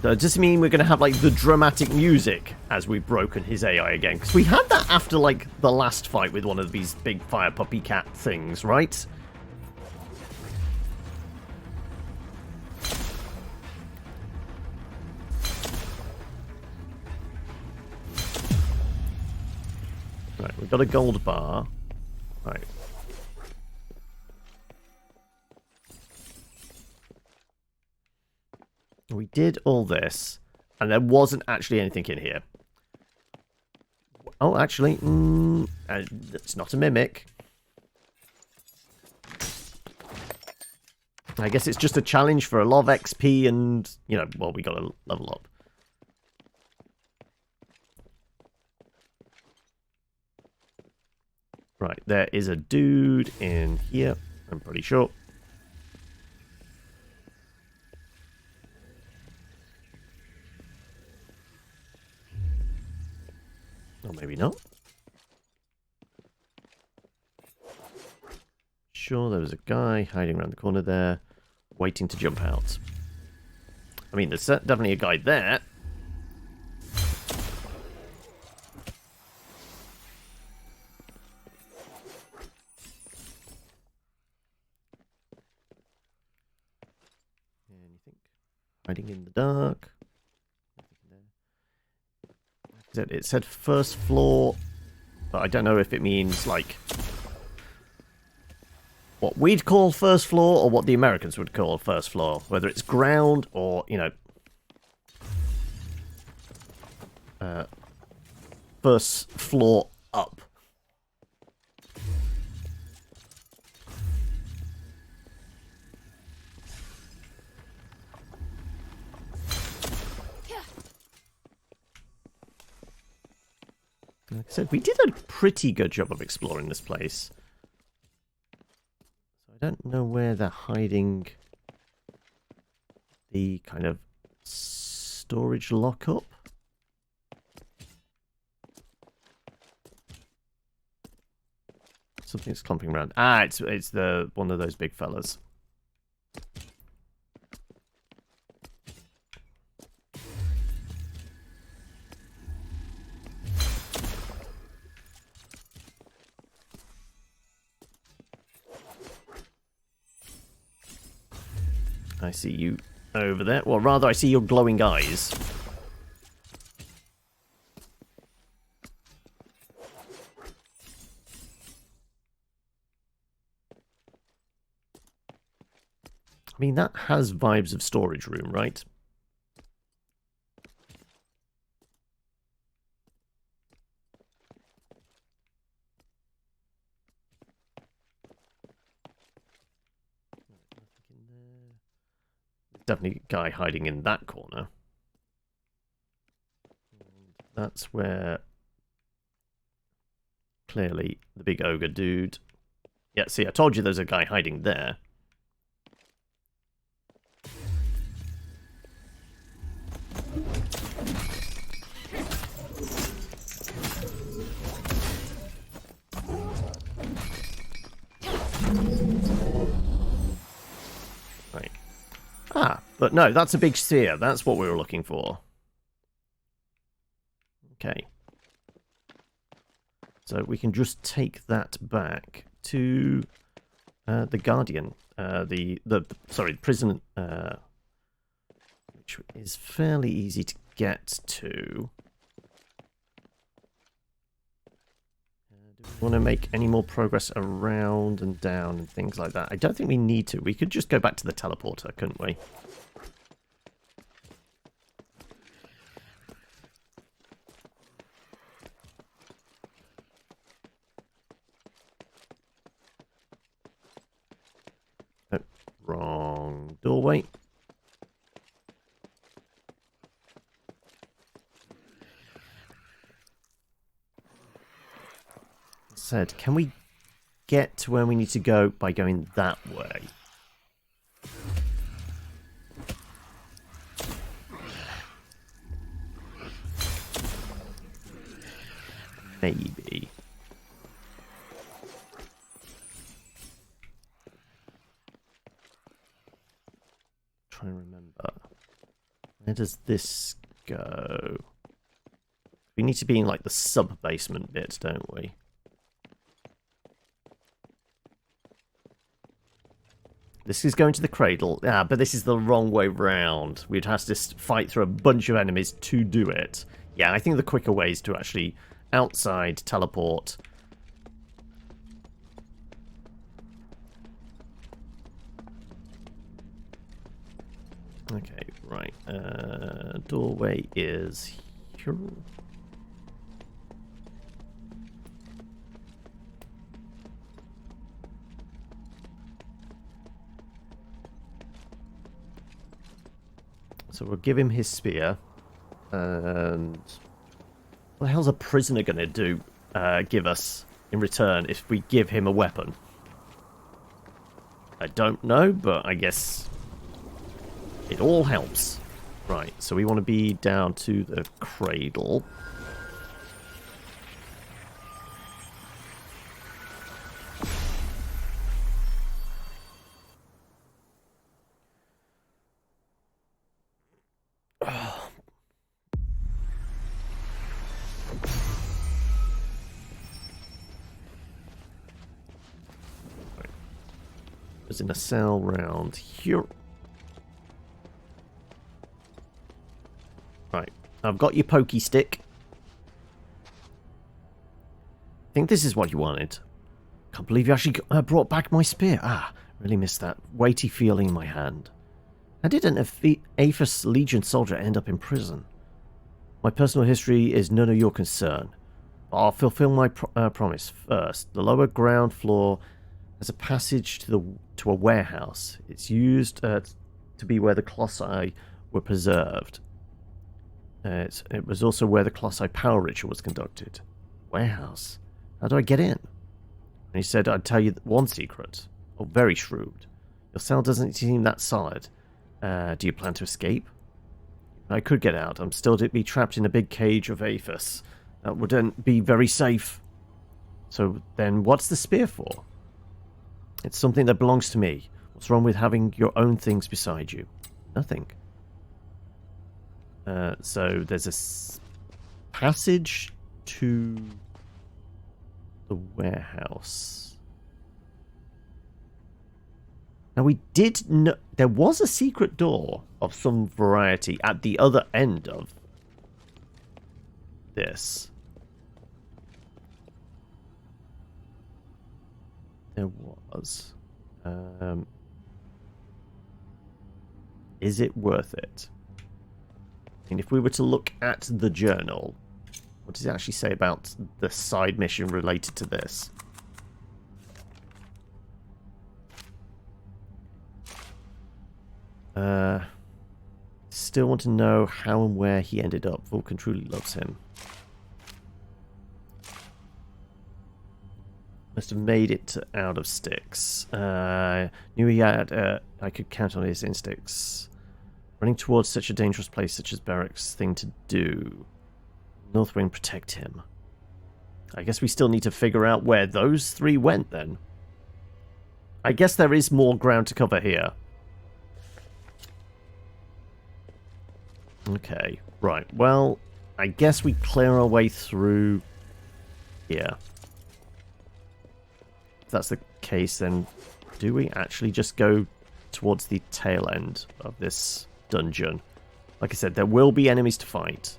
Does it mean we're going to have, like, the dramatic music as we've broken his AI again? Because we had that after, like, the last fight with one of these big fire puppy cat things, right? Right, we've got a gold bar. Right. We did all this, and there wasn't actually anything in here. Oh, actually, it's not a mimic. I guess it's just a challenge for a lot of XP and, you know, well, we got to level up. Right, there is a dude in here, I'm pretty sure. Or maybe not. Sure, there was a guy hiding around the corner there, waiting to jump out. I mean, there's definitely a guy there. Anything? Hiding in the dark. It said first floor, but I don't know if it means, like, what we'd call first floor or what the Americans would call first floor. Whether it's ground or, you know, first floor up. Like I said, we did a pretty good job of exploring this place. So I don't know where they're hiding the kind of storage lockup. Something's clumping around. Ah, it's the one of those big fellas. I see you over there. Well, rather, I see your glowing eyes. I mean, that has vibes of storage room, right? Definitely a guy hiding in that corner. That's where clearly the big ogre dude. Yeah, see, I told you there's a guy hiding there. Right. Ah, but no, that's a big sphere. That's what we were looking for. Okay. So we can just take that back to the Guardian, sorry, prison, which is fairly easy to get to. Do we want to make any more progress around and down and things like that? I don't think we need to. We could just go back to the teleporter, couldn't we? Wrong doorway. Said, can we get to where we need to go by going that way? Maybe. Try and remember. Where does this go? We need to be in like the sub-basement bit, don't we? This is going to the cradle. Yeah, but this is the wrong way round. We'd have to fight through a bunch of enemies to do it. Yeah, I think the quicker way is to actually outside teleport. Okay, right. Doorway is here. So we'll give him his spear. And what the hell's a prisoner going to do? Give us in return if we give him a weapon? I don't know, but I guess it all helps. Right, so we want to be down to the cradle. Was in a cell round here. Right, I've got your pokey stick. I think this is what you wanted. Can't believe you actually brought back my spear. Ah, really missed that weighty feeling in my hand. How did an Aphis Legion soldier end up in prison? My personal history is none of your concern. I'll fulfill my promise first. The lower ground floor has a passage to a warehouse. It's used to be where the Colossi were preserved. It was also where the Colossi power ritual was conducted. Warehouse? How do I get in? And he said I'd tell you one secret. Oh, very shrewd. Your cell doesn't seem that solid. Do you plan to escape? I could get out. I'm still to be trapped in a big cage of Aphis. That wouldn't be very safe. So then what's the spear for? It's something that belongs to me. What's wrong with having your own things beside you? Nothing. So there's a passage to the warehouse. Now we did know there was a secret door of some variety at the other end of this. There was. Is it worth it? And if we were to look at the journal, what does it actually say about the side mission related to this? Still want to know how and where he ended up. Vulcan truly loves him. Must have made it out of Styx. Knew he had. I could count on his instincts. Running towards such a dangerous place, such as Barrack's thing to do. Northwind protect him. I guess we still need to figure out where those three went then. I guess there is more ground to cover here. Okay, right. Well, I guess we clear our way through here. If that's the case, then do we actually just go towards the tail end of this dungeon? Like I said, there will be enemies to fight,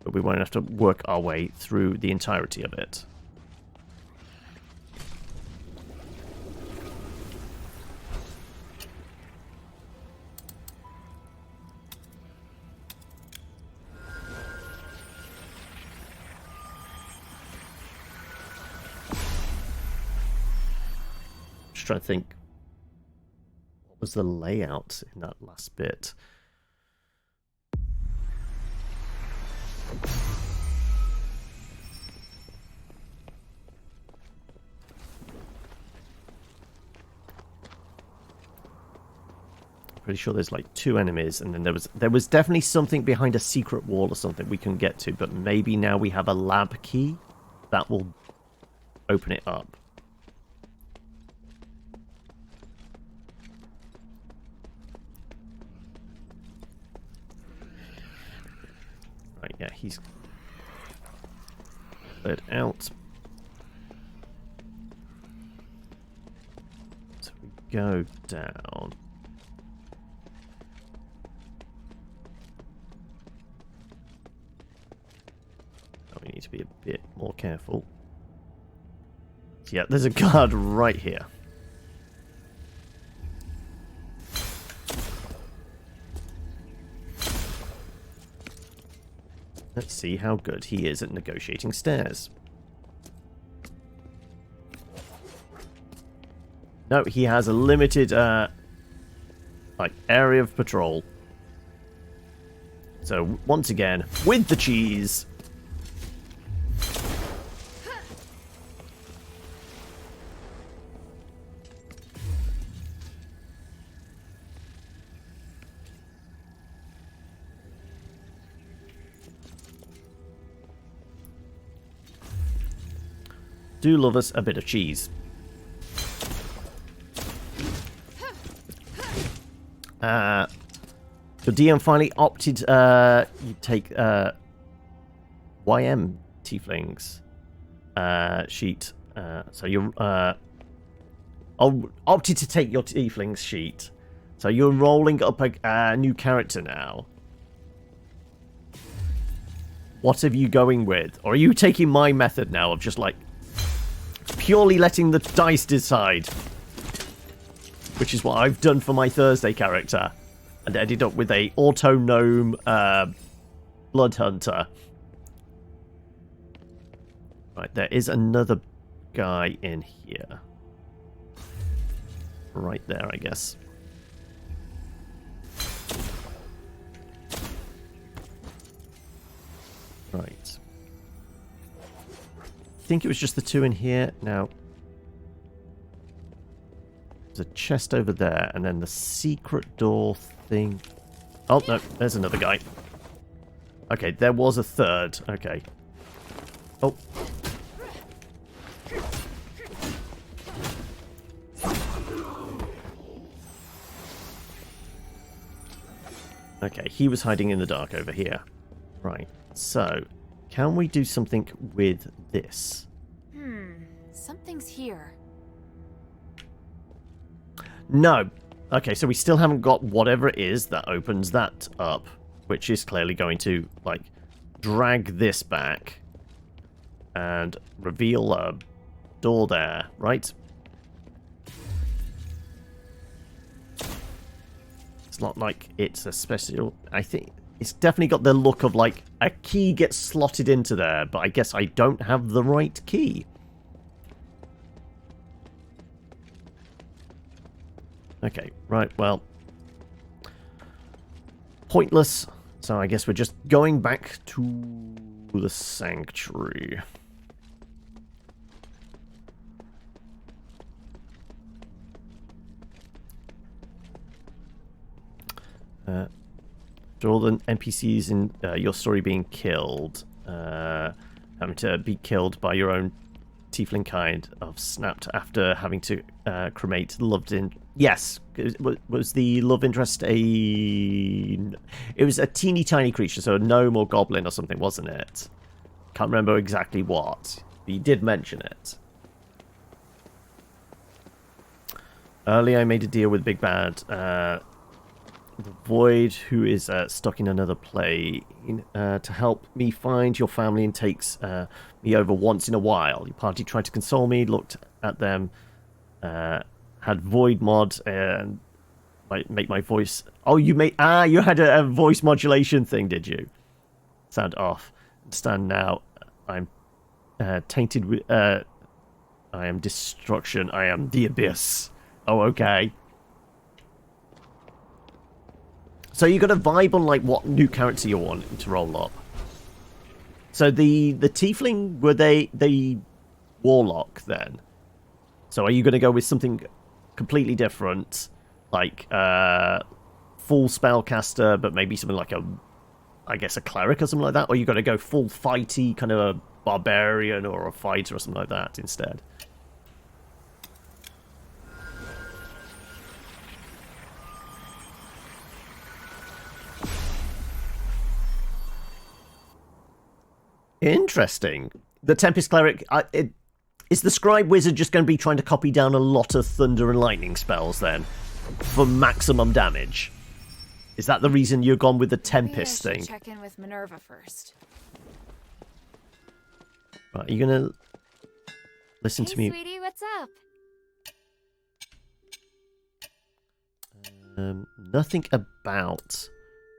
but we won't have to work our way through the entirety of it. Trying to think what was the layout in that last bit. Pretty sure there's like two enemies, and then there was definitely something behind a secret wall or something we can get to, but maybe now we have a lab key that will open it up. Right, yeah, he's cleared out. So we go down. Oh, we need to be a bit more careful. Yeah, there's a guard right here. Let's see how good he is at negotiating stairs. No, he has a limited, like, area of patrol. So, once again, with the cheese. Do love us a bit of cheese. The DM finally opted you take YM tieflings sheet. So you're opted to take your tieflings sheet. So you're rolling up a new character now. What are you going with? Or are you taking my method now of just like purely letting the dice decide? Which is what I've done for my Thursday character. And ended up with a auto-gnome blood hunter. Right, there is another guy in here. Right there, I guess. Right. I think it was just the two in here. Now, there's a chest over there, and then the secret door thing. Oh, no, there's another guy. Okay, there was a third. Okay. Oh. Okay, he was hiding in the dark over here. Right, so, can we do something with this? Something's here. No. Okay, so we still haven't got whatever it is that opens that up, which is clearly going to, like, drag this back and reveal a door there, right? It's not like it's a special... I think it's definitely got the look of, like, a key gets slotted into there, but I guess I don't have the right key. Okay, right, well... pointless. So I guess we're just going back to the sanctuary. To all the NPCs in your story being killed, having to be killed by your own tiefling kind of snapped after having to cremate loved in... Yes, was the love interest a... It was a teeny tiny creature, so a gnome or goblin or something, wasn't it? Can't remember exactly what, but you did mention it. Earlier I made a deal with Big Bad, the Void, who is stuck in another plane, to help me find your family and takes me over once in a while. Your party tried to console me, looked at them, had void mod and might make my voice... Oh, you made... Ah, you had a voice modulation thing, did you? Sound off. Understand now. I'm tainted with... I am destruction. I am the abyss. Oh, okay. So you got a vibe on, like, what new character you're wanting to roll up. So the tiefling, were they warlock, then? So are you going to go with something completely different, like full spellcaster, but maybe something like I guess a cleric or something like that? Or are you going to go full fighty, kind of a barbarian or a fighter or something like that instead? Interesting. The Tempest Cleric... Is the Scribe Wizard just going to be trying to copy down a lot of thunder and lightning spells, then? For maximum damage? Is that the reason you're gone with the Tempest thing? Check in with Minerva first. Right, are you going to listen to me? Sweetie, what's up? Nothing about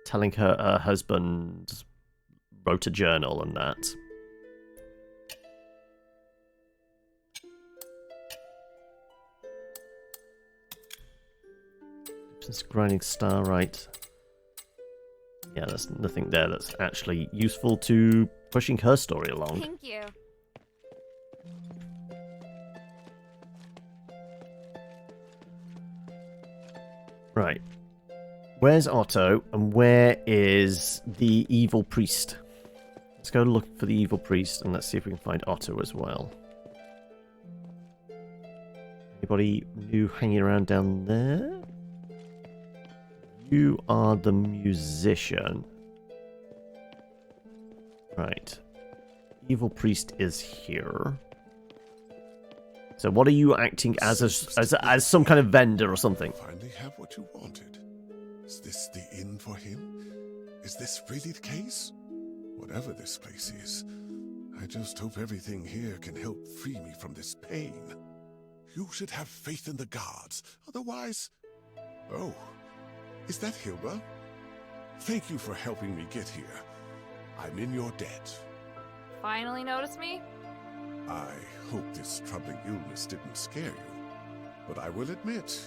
telling her husband wrote a journal and that. This grinding star, right? Yeah, there's nothing there that's actually useful to pushing her story along. Thank you. Right. Where's Otto, and where is the evil priest? Let's go look for the evil priest, and let's see if we can find Otto as well. Anybody new hanging around down there? You are the musician. Right. Evil priest is here. So what are you acting as as some kind of vendor or something? Finally have what you wanted. Is this the inn for him? Is this really the case? Whatever this place is, I just hope everything here can help free me from this pain. You should have faith in the gods, otherwise... Oh, is that Hilda? Thank you for helping me get here. I'm in your debt. Finally notice me? I hope this troubling illness didn't scare you, but I will admit,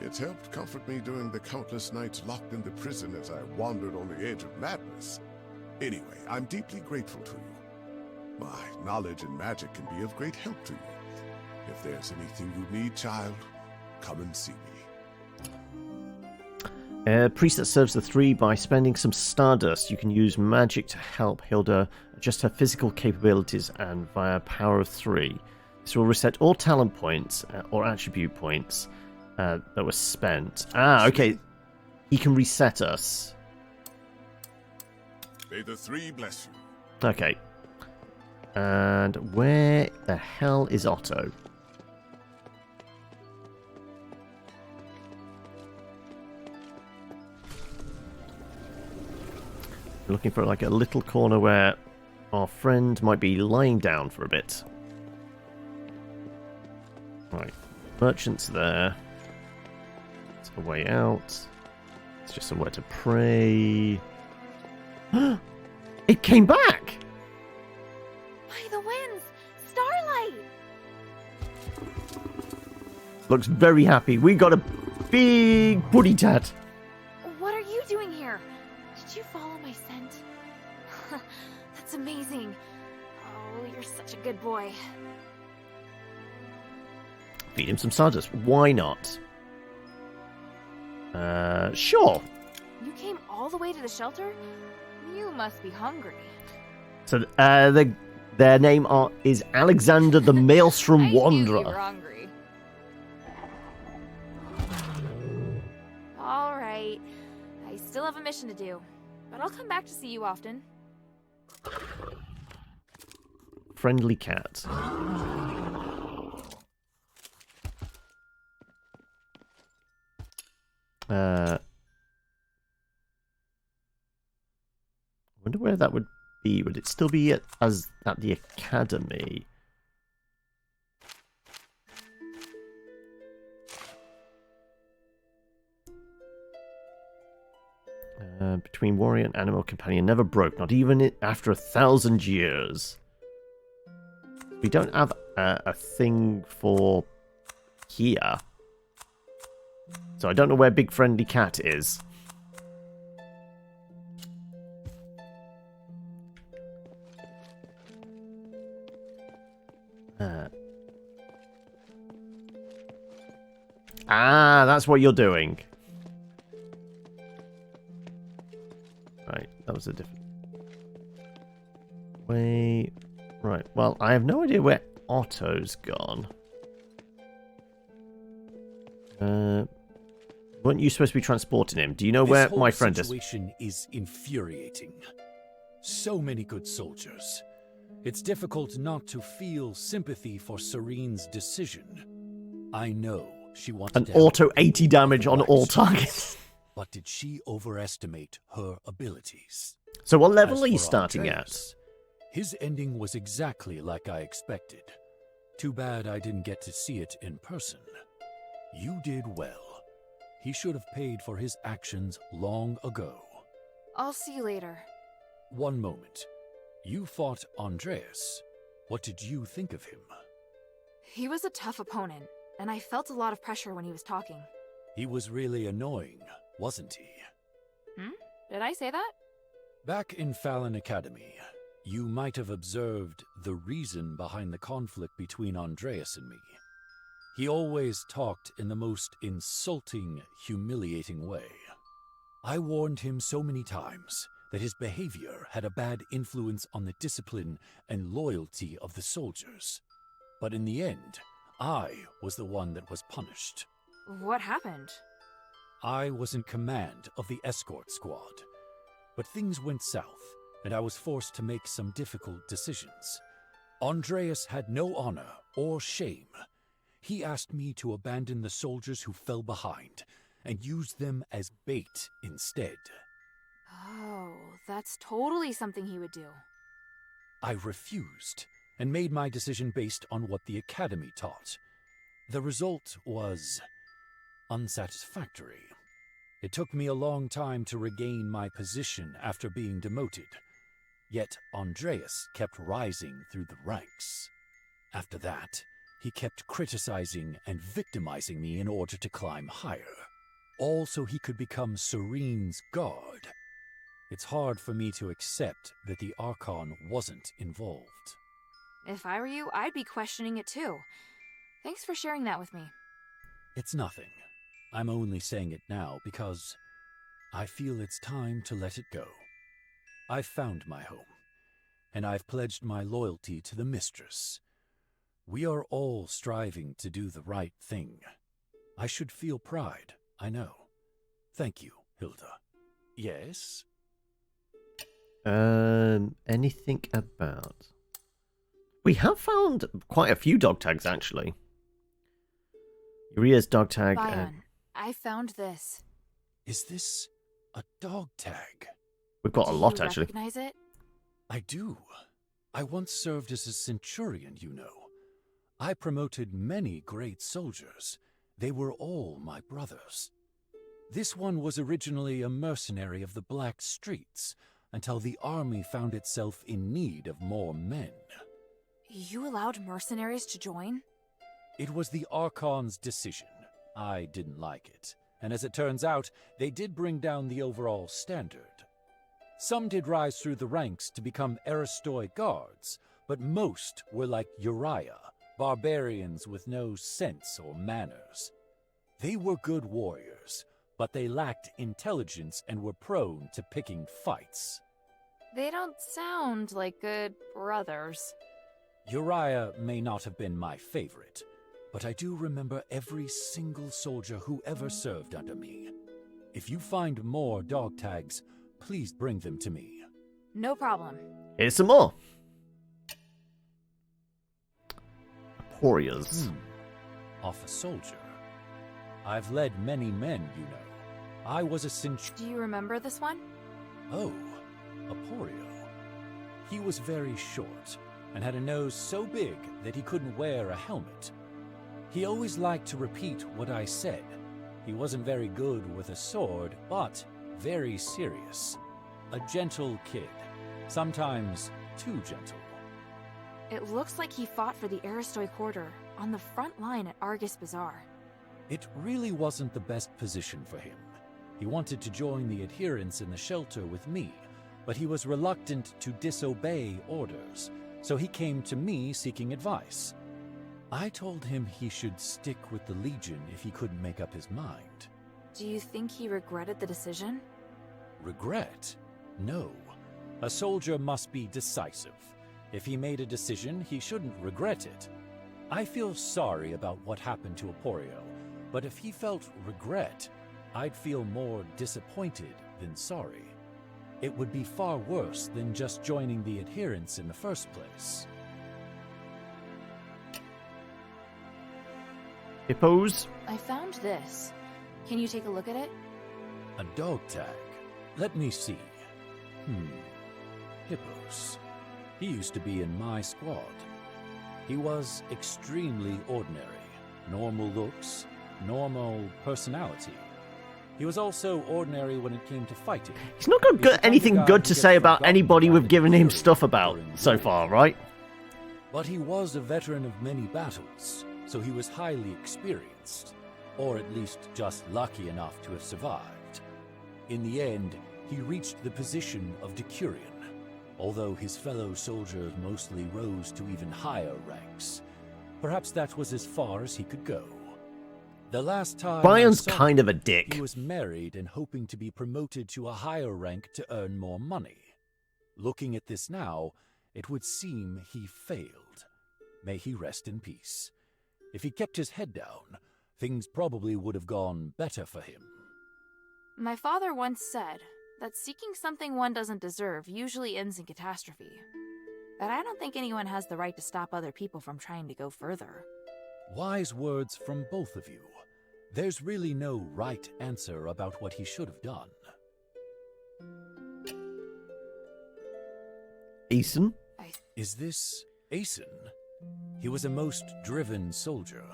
it helped comfort me during the countless nights locked in the prison as I wandered on the edge of madness. Anyway, I'm deeply grateful to you. My knowledge in magic can be of great help to you. If there's anything you need, child, come and see me. Priest that serves the three. By spending some stardust, you can use magic to help Hilda adjust her physical capabilities and via power of 3. This will reset all talent points or attribute points that were spent. Ah, okay. He can reset us. May the 3 bless you. Okay. And where the hell is Otto? Looking for like a little corner where our friend might be lying down for a bit. Right. Merchant's there. It's a way out. It's just somewhere to pray. It came back! By the winds! Starlight! Looks very happy. We got a big booty tat. What are you doing here? Did you follow my scent? That's amazing. Oh, you're such a good boy. Feed him some stardust. Why not? Sure. You came all the way to the shelter? You must be hungry. So, their name is Alexander the Maelstrom Wanderer. I knew you were hungry. All right. I still have a mission to do, but I'll come back to see you often. Friendly cat. Wonder where that would be. Would it still be at the academy? Between warrior and animal companion never broke, not even after 1,000 years. We don't have a thing for here. So I don't know where Big Friendly Cat is. That's what you're doing. Right, that was a different way. Right, well, I have no idea where Otto's gone. Weren't you supposed to be transporting him? Do you know where my friend is? This situation is infuriating. So many good soldiers. It's difficult not to feel sympathy for Serene's decision. I know she wanted an to auto 80 damage on all targets. But did she overestimate her abilities? So what level As are you for starting Andreas, his ending was exactly like I expected. Too bad I didn't get to see it in person. You did well. He should have paid for his actions long ago. I'll see you later. One moment. You fought Andreas. What did you think of him? He was a tough opponent, and I felt a lot of pressure when he was talking. He was really annoying, wasn't he? Did I say that? Back in Fallon Academy, you might have observed the reason behind the conflict between Andreas and me. He always talked in the most insulting, humiliating way. I warned him so many times that his behavior had a bad influence on the discipline and loyalty of the soldiers. But in the end, I was the one that was punished. What happened? I was in command of the escort squad. But things went south, and I was forced to make some difficult decisions. Andreas had no honor or shame. He asked me to abandon the soldiers who fell behind and use them as bait instead. Oh, that's totally something he would do. I refused and made my decision based on what the academy taught. The result was unsatisfactory. It took me a long time to regain my position after being demoted. Yet Andreas kept rising through the ranks. After that, he kept criticizing and victimizing me in order to climb higher, all so he could become Serene's guard. It's hard for me to accept that the Archon wasn't involved. If I were you, I'd be questioning it too. Thanks for sharing that with me. It's nothing. I'm only saying it now because I feel it's time to let it go. I've found my home, and I've pledged my loyalty to the mistress. We are all striving to do the right thing. I should feel pride, I know. Thank you, Hilda. Yes? Anything about... We have found quite a few dog tags, actually. Uria's dog tag. Bion, I found this. Is this a dog tag? We've got a lot, actually. Do you recognize it? I do. I once served as a centurion, you know. I promoted many great soldiers. They were all my brothers. This one was originally a mercenary of the Black Streets, until the army found itself in need of more men. You allowed mercenaries to join? It was the Archon's decision. I didn't like it, and as it turns out, they did bring down the overall standard. Some did rise through the ranks to become Aristoi guards, but most were like Uriah, barbarians with no sense or manners. They were good warriors, but they lacked intelligence and were prone to picking fights. They don't sound like good brothers. Uriah may not have been my favorite, but I do remember every single soldier who ever served under me. If you find more dog tags, please bring them to me. No problem. Here's some more. Aporias. Off a soldier. I've led many men, you know. I was a centurion. Do you remember this one? Oh, Aporio. He was very short and had a nose so big that he couldn't wear a helmet. He always liked to repeat what I said. He wasn't very good with a sword, but very serious. A gentle kid. Sometimes too gentle. It looks like he fought for the Aristoi Quarter on the front line at Argus Bazaar. It really wasn't the best position for him. He wanted to join the adherents in the shelter with me, but he was reluctant to disobey orders, so he came to me seeking advice. I told him he should stick with the Legion if he couldn't make up his mind. Do you think he regretted the decision? Regret? No. A soldier must be decisive. If he made a decision, he shouldn't regret it. I feel sorry about what happened to Aporio, but if he felt regret, I'd feel more disappointed than sorry. It would be far worse than just joining the adherents in the first place. Hippos? I found this. Can you take a look at it? A dog tag. Let me see. Hippos. He used to be in my squad. He was extremely ordinary. Normal looks, normal personality. He was also ordinary when it came to fighting. He's not got anything good to say about anybody we've given him stuff about so far, right? But he was a veteran of many battles, so he was highly experienced, or at least just lucky enough to have survived. In the end, he reached the position of decurion, although his fellow soldiers mostly rose to even higher ranks. Perhaps that was as far as he could go. The last time Brian's I saw kind him, of a dick. he was married and hoping to be promoted to a higher rank to earn more money. Looking at this now, it would seem he failed. May he rest in peace. If he kept his head down, things probably would have gone better for him. My father once said that seeking something one doesn't deserve usually ends in catastrophe. But I don't think anyone has the right to stop other people from trying to go further. Wise words from both of you. There's really no right answer about what he should have done. Aeson? Is this Aeson? He was a most driven soldier,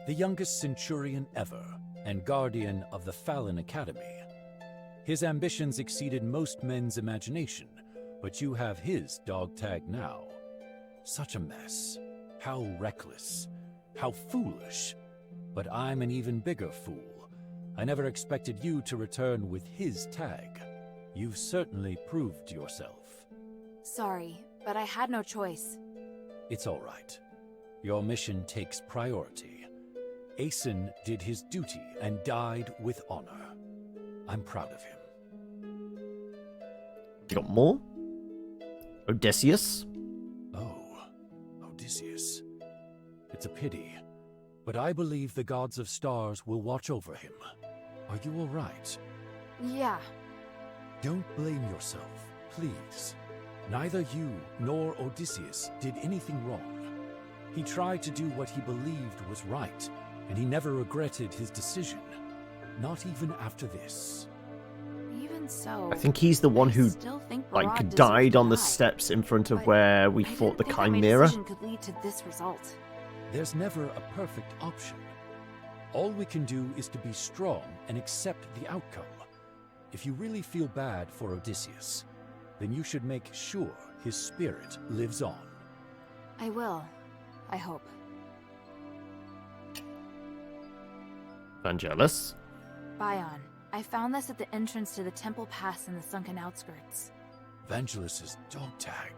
the youngest centurion ever, and guardian of the Fallon Academy. His ambitions exceeded most men's imagination, but you have his dog tag now. Such a mess. How reckless. How foolish. But I'm an even bigger fool. I never expected you to return with his tag. You've certainly proved yourself. Sorry, but I had no choice. It's all right. Your mission takes priority. Aeson did his duty and died with honor. I'm proud of him. You got more? Odysseus? Oh, Odysseus. It's a pity, but I believe the gods of stars will watch over him. Are you all right? Yeah. Don't blame yourself, please. Neither you nor Odysseus did anything wrong. He tried to do what he believed was right, and he never regretted his decision. Not even after this. Even so, I think he's the one who still think like Barad deserved died to on the die. steps in front of But where we I fought the didn't think that my Chimera. decision could lead to this result. There's never a perfect option. All we can do is to be strong and accept the outcome. If you really feel bad for Odysseus, then you should make sure his spirit lives on. I will. I hope. Vangelis? Bion, I found this at the entrance to the temple pass in the sunken outskirts. Vangelis's dog tag.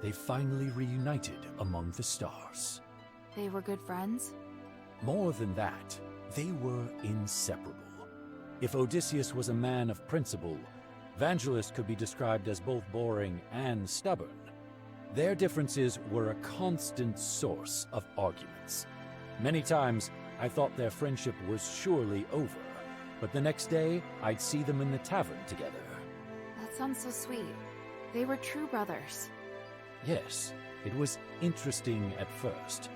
They finally reunited among the stars. They were good friends? More than that, they were inseparable. If Odysseus was a man of principle, Vangelis could be described as both boring and stubborn. Their differences were a constant source of arguments. Many times, I thought their friendship was surely over, but the next day, I'd see them in the tavern together. That sounds so sweet. They were true brothers. Yes, it was interesting at first.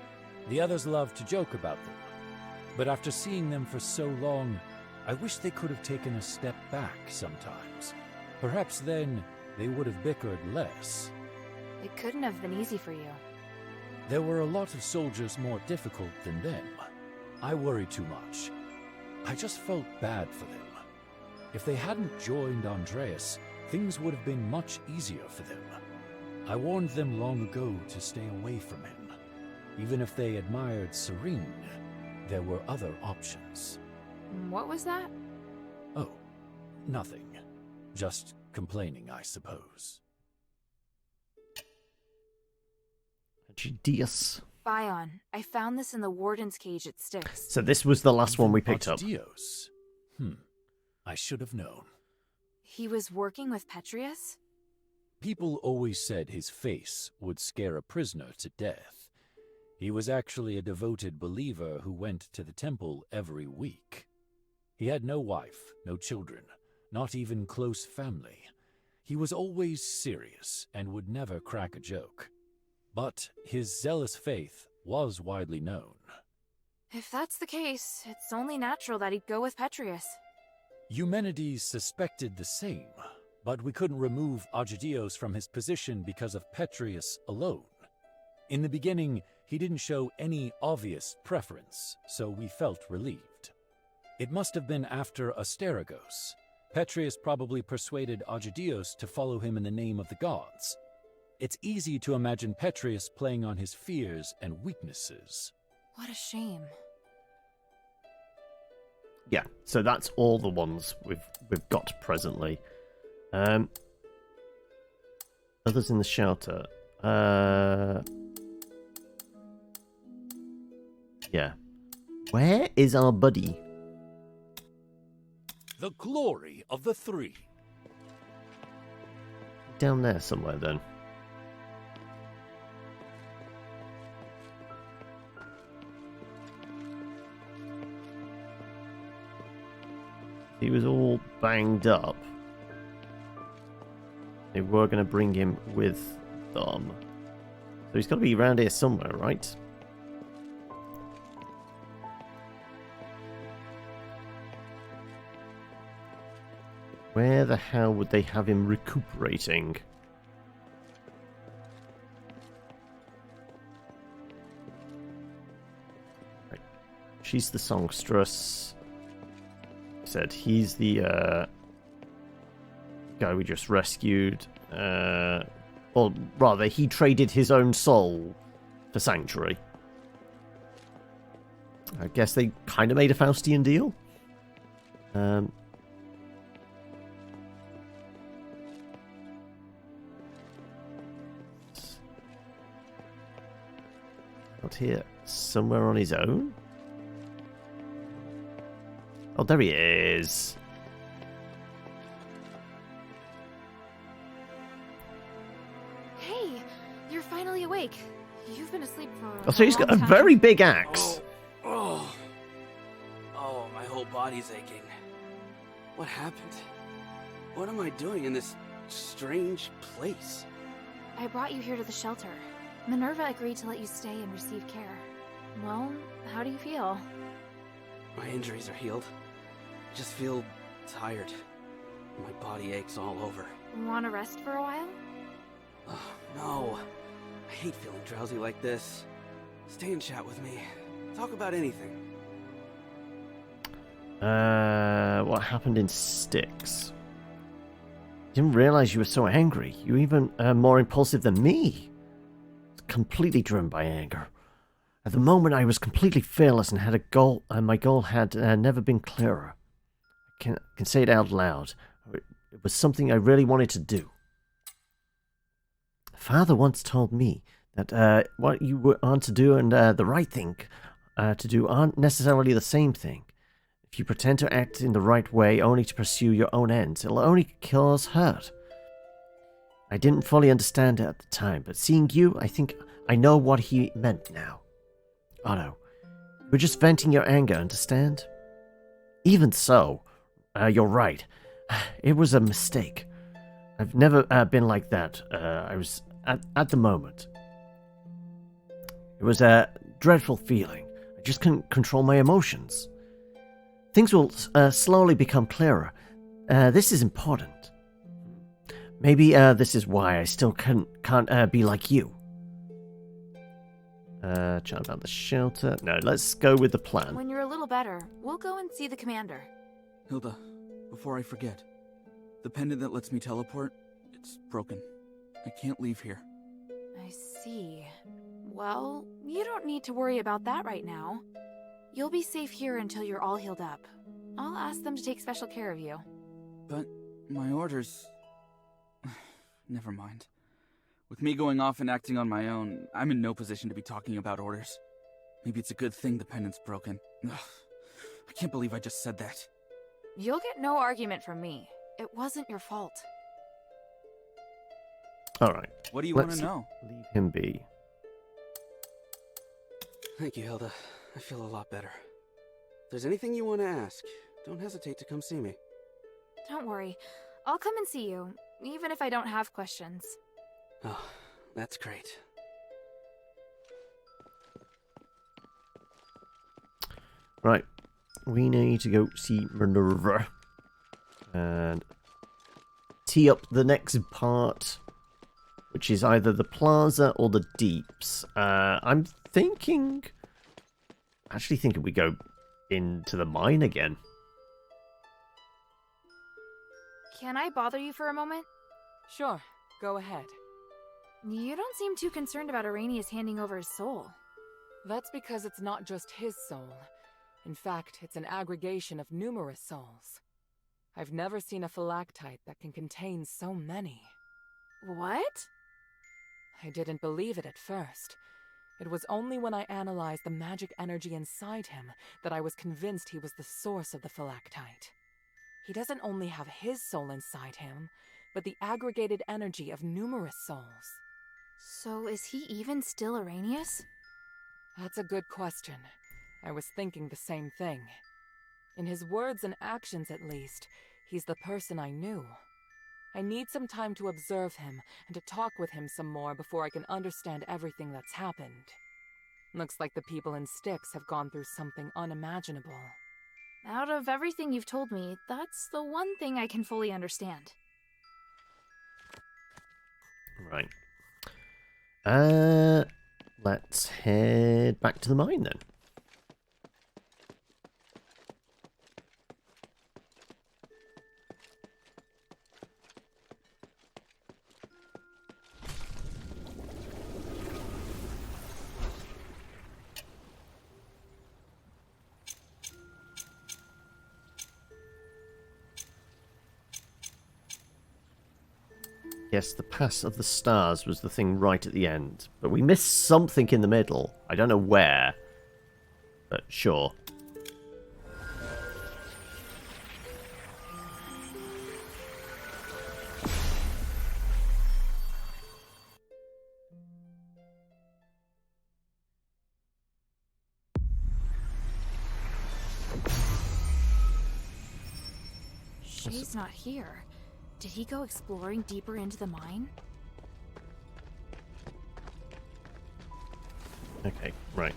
The others loved to joke about them. But after seeing them for so long, I wish they could have taken a step back sometimes. Perhaps then, they would have bickered less. It couldn't have been easy for you. There were a lot of soldiers more difficult than them. I worried too much. I just felt bad for them. If they hadn't joined Andreas, things would have been much easier for them. I warned them long ago to stay away from him. Even if they admired Serene, there were other options. What was that? Oh, nothing. Just complaining, I suppose. Astyagos. Bion, I found this in the warden's cage at Styx. So this was the last one we picked up. Astyagos. I should have known. He was working with Petrius? People always said his face would scare a prisoner to death. He was actually a devoted believer who went to the temple every week. He had no wife, no children, not even close family. He was always serious and would never crack a joke. But his zealous faith was widely known. If that's the case, it's only natural that he'd go with Petrius. Eumenides suspected the same, but we couldn't remove Astyagos from his position because of Petrius alone. In the beginning, he didn't show any obvious preference, so we felt relieved. It must have been after Asterigos. Petrius probably persuaded Astyagos to follow him in the name of the gods. It's easy to imagine Petrius playing on his fears and weaknesses. What a shame. Yeah, so that's all the ones we've got presently. Others in the shelter. Yeah. Where is our buddy? The glory of the three. Down there somewhere, then. He was all banged up. They were going to bring him with them. So he's got to be around here somewhere, right? Where the hell would they have him recuperating? Right. She's the songstress. Said he's the guy we just rescued. Or rather, he traded his own soul for Sanctuary. I guess they kind of made a Faustian deal. Out here, somewhere on his own? Oh, there he is. Hey, you're finally awake. You've been asleep for Oh, so he's got a very big axe. Oh, my whole body's aching. What happened? What am I doing in this strange place? I brought you here to the shelter. Minerva agreed to let you stay and receive care. Well, how do you feel? My injuries are healed. I just feel tired. My body aches all over. Want to rest for a while? Oh, no. I hate feeling drowsy like this. Stay and chat with me. Talk about anything. What happened in Styx? Didn't realize you were so angry. You were even more impulsive than me. Completely driven by anger. At the moment, I was completely fearless and had a goal. My goal had never been clearer. I can say it out loud. It was something I really wanted to do. Father once told me that what you want to do and the right thing to do aren't necessarily the same thing. If you pretend to act in the right way only to pursue your own ends, it'll only cause hurt. I didn't fully understand it at the time, but seeing you, I think I know what he meant now. Otto, you were just venting your anger, understand? Even so, you're right. It was a mistake. I've never been like that. I was at the moment. It was a dreadful feeling. I just couldn't control my emotions. Things will slowly become clearer. This is important. Maybe this is why I still can't be like you. Chat about the shelter. No, let's go with the plan. When you're a little better, we'll go and see the commander. Hilda, before I forget, the pendant that lets me teleport, it's broken. I can't leave here. I see. Well, you don't need to worry about that right now. You'll be safe here until you're all healed up. I'll ask them to take special care of you. But my orders... Never mind. With me going off and acting on my own, I'm in no position to be talking about orders. Maybe it's a good thing the pendant's broken. Ugh, I can't believe I just said that. You'll get no argument from me. It wasn't your fault. Alright. What do you want to know? Leave him be. Thank you, Hilda. I feel a lot better. If there's anything you want to ask, don't hesitate to come see me. Don't worry. I'll come and see you, even if I don't have questions. Oh, that's great. Right. We need to go see Minerva. And tee up the next part, which is either the plaza or the deeps. I'm thinking... actually thinking we go into the mine again. Can I bother you for a moment? Sure, go ahead. You don't seem too concerned about Arrhenius handing over his soul. That's because it's not just his soul. In fact, it's an aggregation of numerous souls. I've never seen a phylactite that can contain so many. What? I didn't believe it at first. It was only when I analyzed the magic energy inside him that I was convinced he was the source of the phylactite. He doesn't only have his soul inside him, but the aggregated energy of numerous souls. So is he even still Arrhenius? That's a good question. I was thinking the same thing. In his words and actions, at least, he's the person I knew. I need some time to observe him and to talk with him some more before I can understand everything that's happened. Looks like the people in Styx have gone through something unimaginable. Out of everything you've told me, that's the one thing I can fully understand. Right. Let's head back to the mine then. Yes, the Pass of the Stars was the thing right at the end. But we missed something in the middle. I don't know where. But sure. Shay's not here. Did he go exploring deeper into the mine? Okay, right.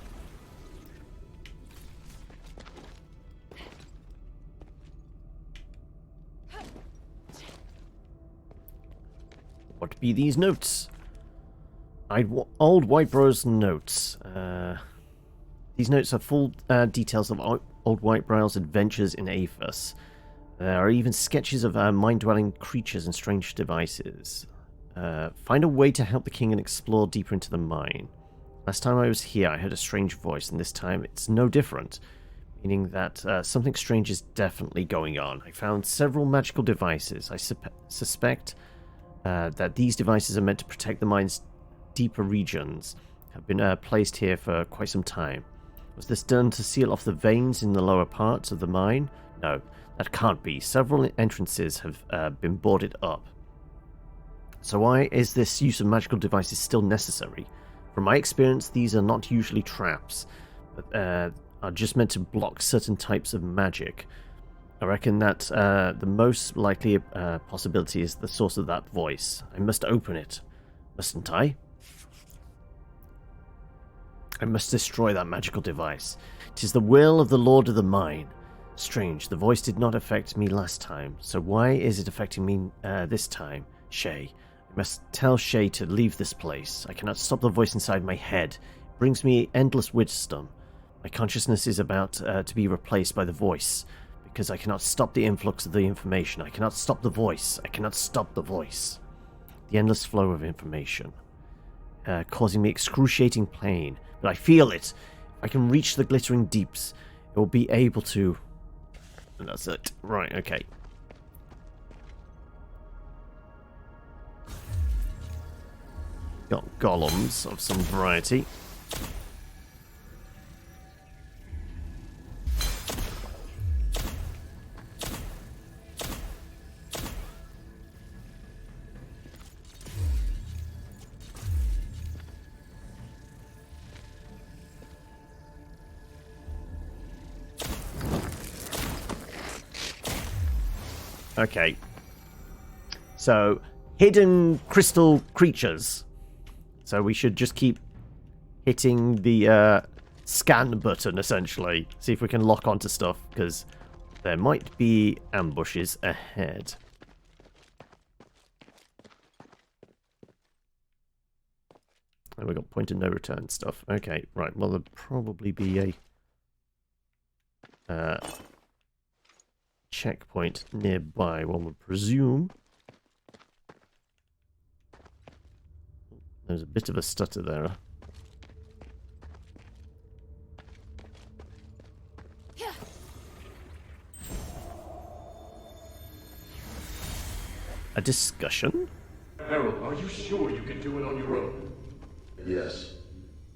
What be these notes? Old Whitebrow's notes. These notes are full details of Old Whitebrow's adventures in Aphis. There are even sketches of mine-dwelling creatures and strange devices. Find a way to help the king and explore deeper into the mine. Last time I was here, I heard a strange voice, and this time it's no different, meaning that something strange is definitely going on. I found several magical devices. I suspect that these devices are meant to protect the mine's deeper regions, have been placed here for quite some time. Was this done to seal off the veins in the lower parts of the mine? No. That can't be. Several entrances have been boarded up. So why is this use of magical devices still necessary? From my experience, these are not usually traps, but are just meant to block certain types of magic. I reckon that the most likely possibility is the source of that voice. I must open it, mustn't I? I must destroy that magical device. It is the will of the Lord of the Mine. Strange, the voice did not affect me last time, so why is it affecting me this time? Shay. I must tell Shay to leave this place. I cannot stop the voice inside my head. It brings me endless wisdom. My consciousness is about to be replaced by the voice, because I cannot stop the influx of the information. I cannot stop the voice. I cannot stop the voice. The endless flow of information, causing me excruciating pain. But I feel it. If I can reach the glittering deeps, it will be able to... And that's it. Right, okay. Got golems of some variety. Okay. So, hidden crystal creatures. So we should just keep hitting the scan button, essentially. See if we can lock onto stuff, because there might be ambushes ahead. And we've got point of no return stuff. Okay, right. Well, there'll probably be a... checkpoint nearby, one would presume. There's a bit of a stutter there. A discussion? Harold, are you sure you can do it on your own? Yes.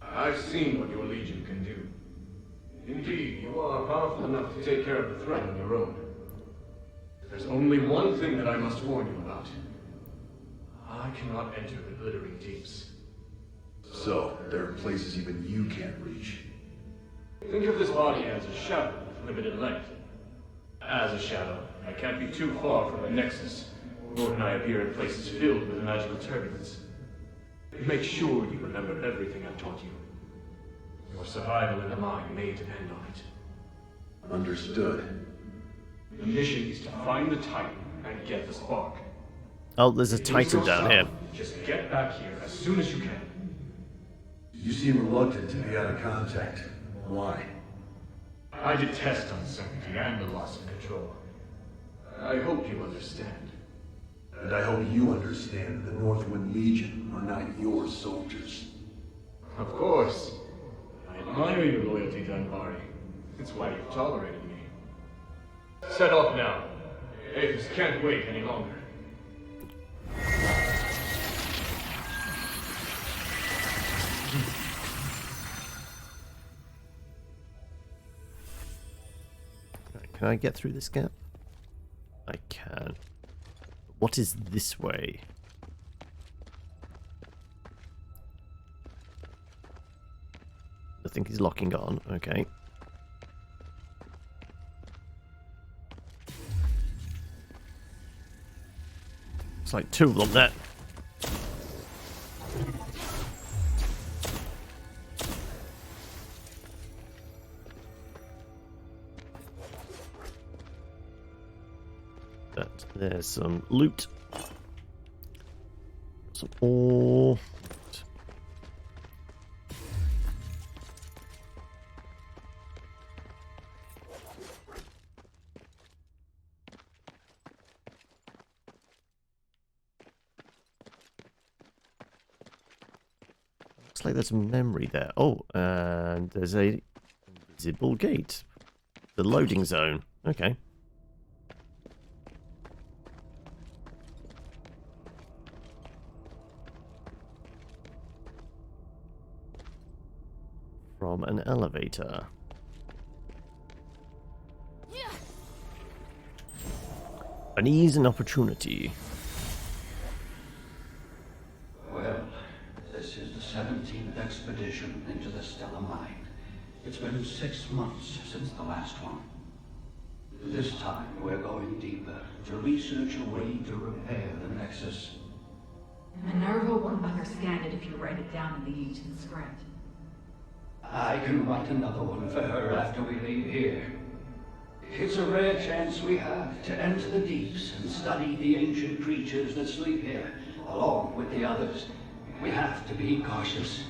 I've seen what your Legion can do. Indeed, you are powerful enough to take care of the threat on your own. There's only one thing that I must warn you about. I cannot enter the glittering deeps. So, there are places even you can't reach. Think of this body as a shadow with limited length. As a shadow, I can't be too far from the Nexus, nor can I appear in places filled with magical turbulence. Make sure you remember everything I've taught you. Your survival in the mine may depend on it. Understood. The mission is to find the Titan and get the spark. Oh, there's a Titan down here. Just get back here as soon as you can. You seem reluctant to be out of contact. Why? I detest uncertainty and the loss of control. I hope you understand. And I hope you understand the Northwind Legion are not your soldiers. Of course. I admire your loyalty to Anvari. It's why you've tolerated me. Set off now. Apis can't wait any longer. Can I get through this gap? I can. What is this way? I think he's locking on. Okay. It's like two of them there. But there's some loot. Some ore. Looks like there's a memory there. Oh, and there's a invisible gate. The loading zone. Okay. From an elevator. An ease and opportunity. Well, this is the 17th expedition into the Stellar Mine. It's been 6 months since the last one. This time we're going deeper to research a way to repair the Nexus. Minerva won't understand it if you write it down in the ancient script. I can write another one for her after we leave here. It's a rare chance we have to enter the deeps and study the ancient creatures that sleep here, along with the others. We have to be cautious.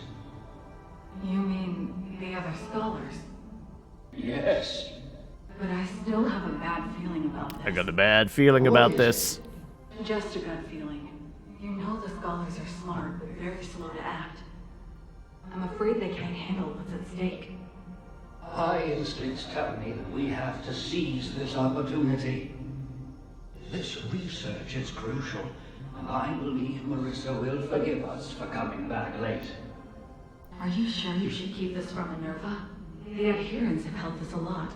You mean the other scholars? Yes. But I still have a bad feeling about this. I got a bad feeling about this. Just a gut feeling. You know the scholars are smart, but very slow to act. I'm afraid they can't handle what's at stake. My instincts tell me that we have to seize this opportunity. This research is crucial, and I believe Marissa will forgive us for coming back late. Are you sure you should keep this from Minerva? The adherents have helped us a lot.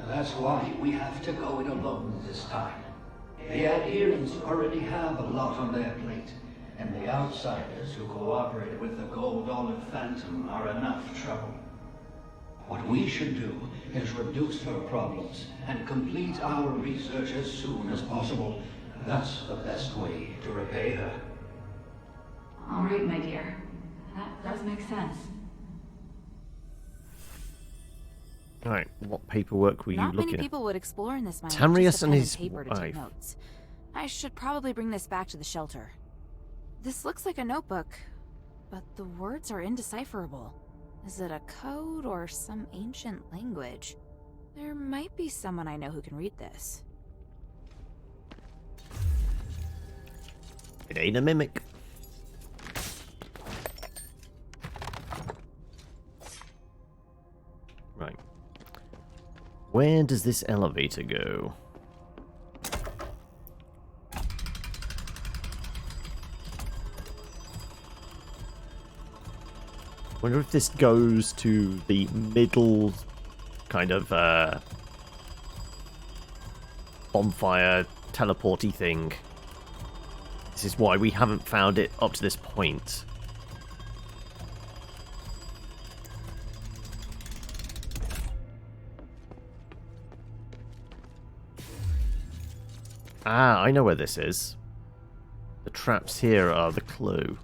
That's why we have to go it alone this time. The adherents already have a lot on their plate, and the outsiders who cooperated with the gold-olive phantom are enough trouble. What we should do is reduce her problems and complete our research as soon as possible. That's the best way to repay her. All right, my dear. That does make sense. Alright, what paperwork were you Not looking many at? people would explore in this mine. Tamrius Just a and pen his paper to take wife. notes. I should probably bring this back to the shelter. This looks like a notebook, but the words are indecipherable. Is it a code or some ancient language? There might be someone I know who can read this. It ain't a mimic. Right. Where does this elevator go? Wonder if this goes to the middle kind of bonfire teleporty thing. This is why we haven't found it up to this point. Ah, I know where this is. The traps here are the clue.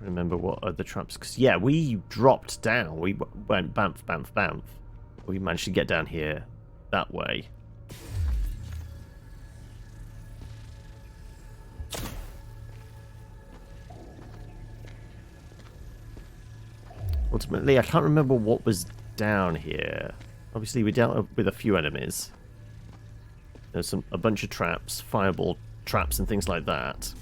Remember what are the traps? Because yeah, we dropped down. We went bamf, bamf, bamf. We managed to get down here that way. Ultimately, I can't remember what was down here. Obviously, we dealt with a few enemies. There's a bunch of traps, fireball traps, and things like that.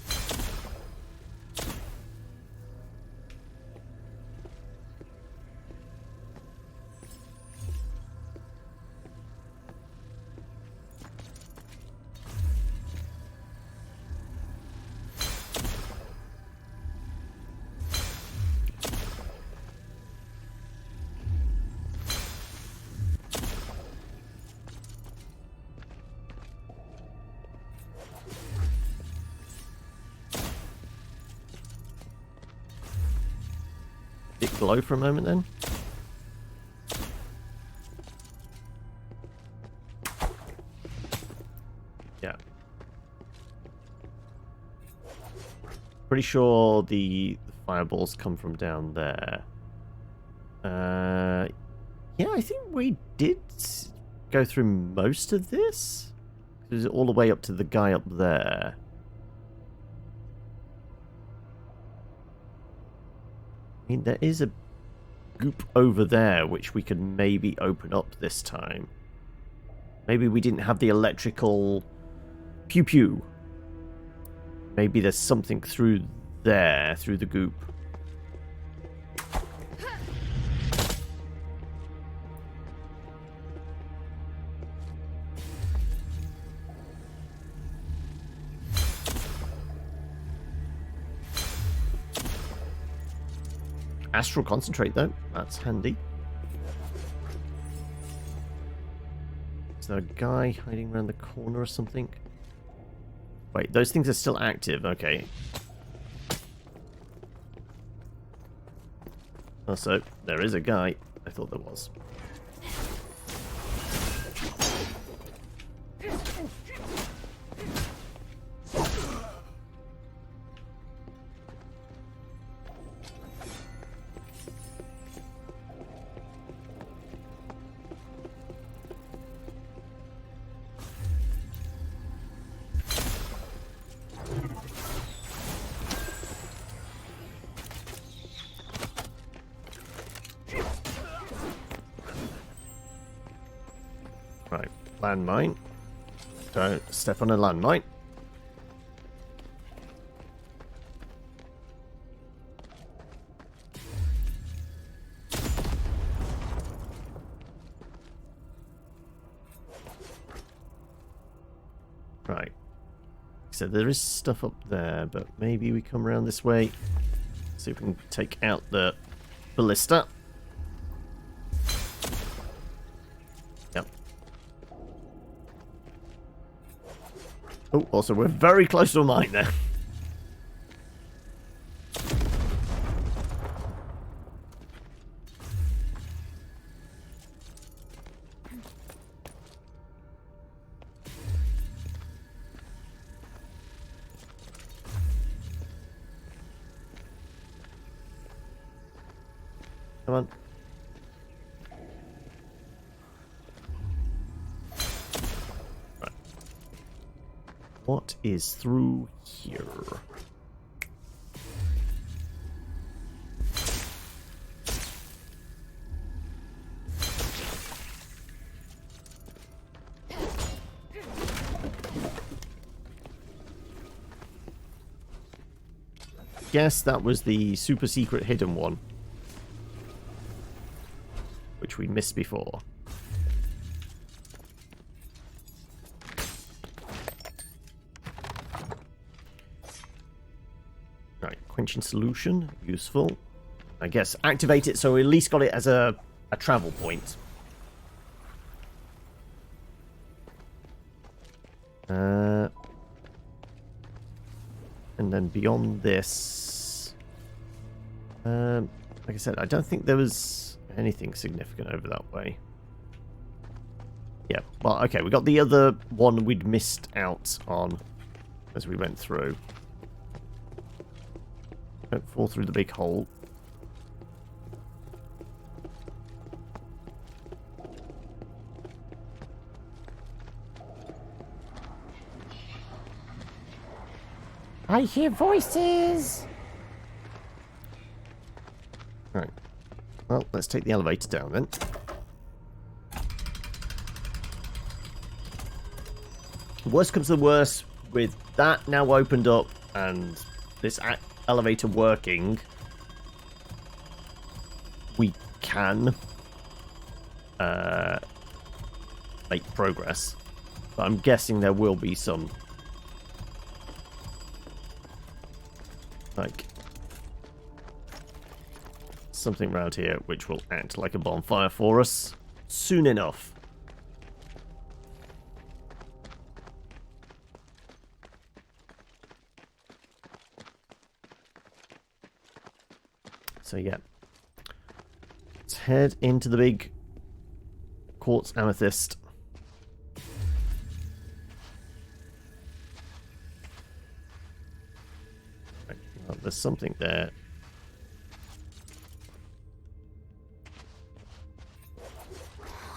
Glow for a moment then. Yeah. Pretty sure the fireballs come from down there. Yeah, I think we did go through most of this. It was all the way up to the guy up there. I mean, there is a goop over there which we could maybe open up this time. Maybe we didn't have the electrical pew-pew. Maybe there's something through there, through the goop. Astral concentrate though, that's handy. Is there a guy hiding around the corner or something? Wait, those things are still active, okay. Also, there is a guy. I thought there was. Right, landmine. Don't step on a landmine. Right. So there is stuff up there, but maybe we come around this way. See if we can take out the ballista. Yep. Oh, also we're very close to a mine there. Come on. Right. What is through here? guess that was the super secret hidden one, which we missed before. Right, quenching solution, useful. I guess activate it so we at least got it as a travel point. And then beyond this, like I said, I don't think there was anything significant over that way. Yeah, well, okay, we got the other one we'd missed out on as we went through. Don't fall through the big hole. I hear voices! Right. Well, let's take the elevator down then. Worst comes to the worst, with that now opened up and this elevator working, we can make progress. But I'm guessing there will be some like something around here which will act like a bonfire for us soon enough. So yeah, let's head into the big quartz amethyst. Well, there's something there.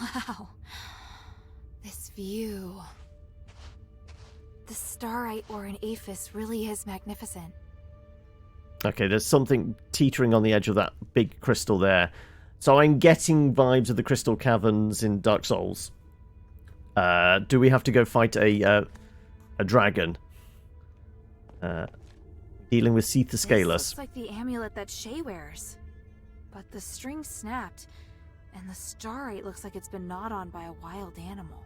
Wow. This view. The starite or an aphis really is magnificent. Okay, there's something teetering on the edge of that big crystal there. So I'm getting vibes of the crystal caverns in Dark Souls. Do we have to go fight a dragon? Dealing with Seetha Scalus. Looks like the amulet that Shay wears. But the string snapped, and the starite looks like it's been gnawed on by a wild animal.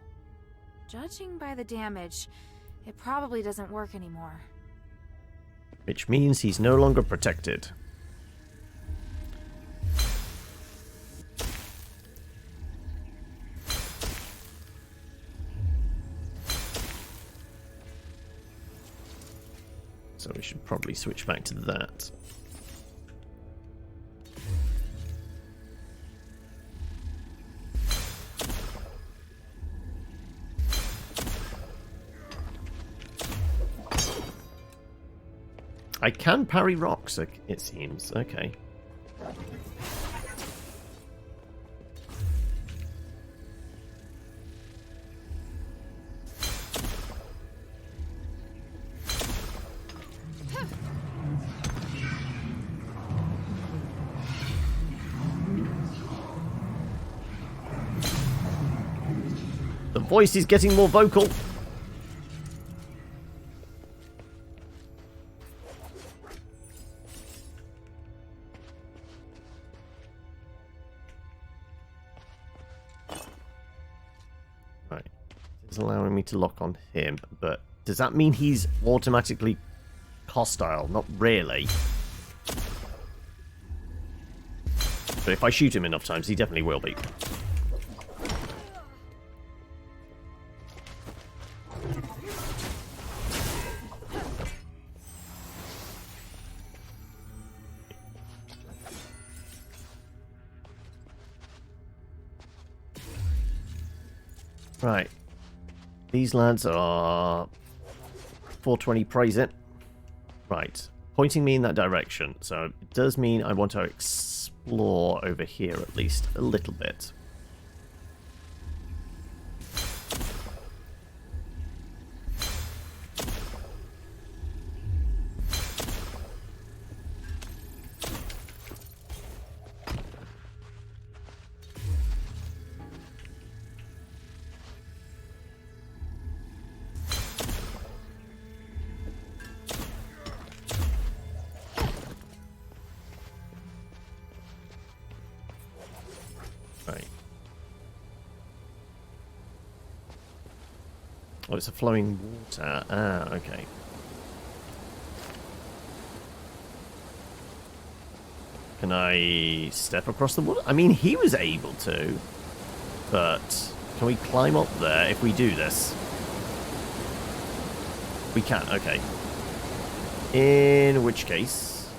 Judging by the damage, it probably doesn't work anymore. Which means he's no longer protected. So we should probably switch back to that. I can parry rocks, it seems. Okay. The voice is getting more vocal. Right. It's allowing me to lock on him, but does that mean he's automatically hostile? Not really. But if I shoot him enough times, he definitely will be. Right. These lads are 420 praise it. Right. Pointing me in that direction. So it does mean I want to explore over here at least a little bit. Oh, it's a flowing water. Ah, okay. Can I step across the water? I mean, he was able to. But can we climb up there if we do this? We can, okay. In which case...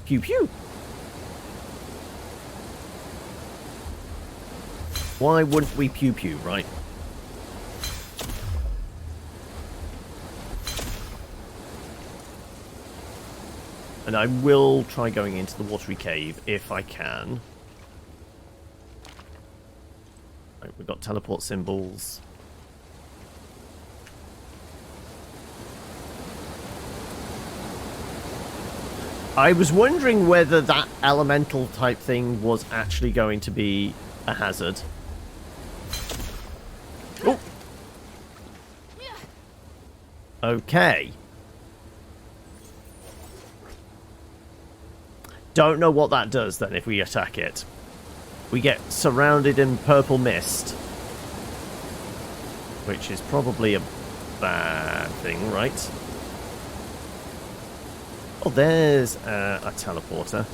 Pew pew! Why wouldn't we pew pew, right? And I will try going into the watery cave if I can. Right, we've got teleport symbols. I was wondering whether that elemental type thing was actually going to be a hazard. Oh! Okay. Don't know what that does then if we attack it. We get surrounded in purple mist. Which is probably a bad thing, right? Oh, there's a teleporter.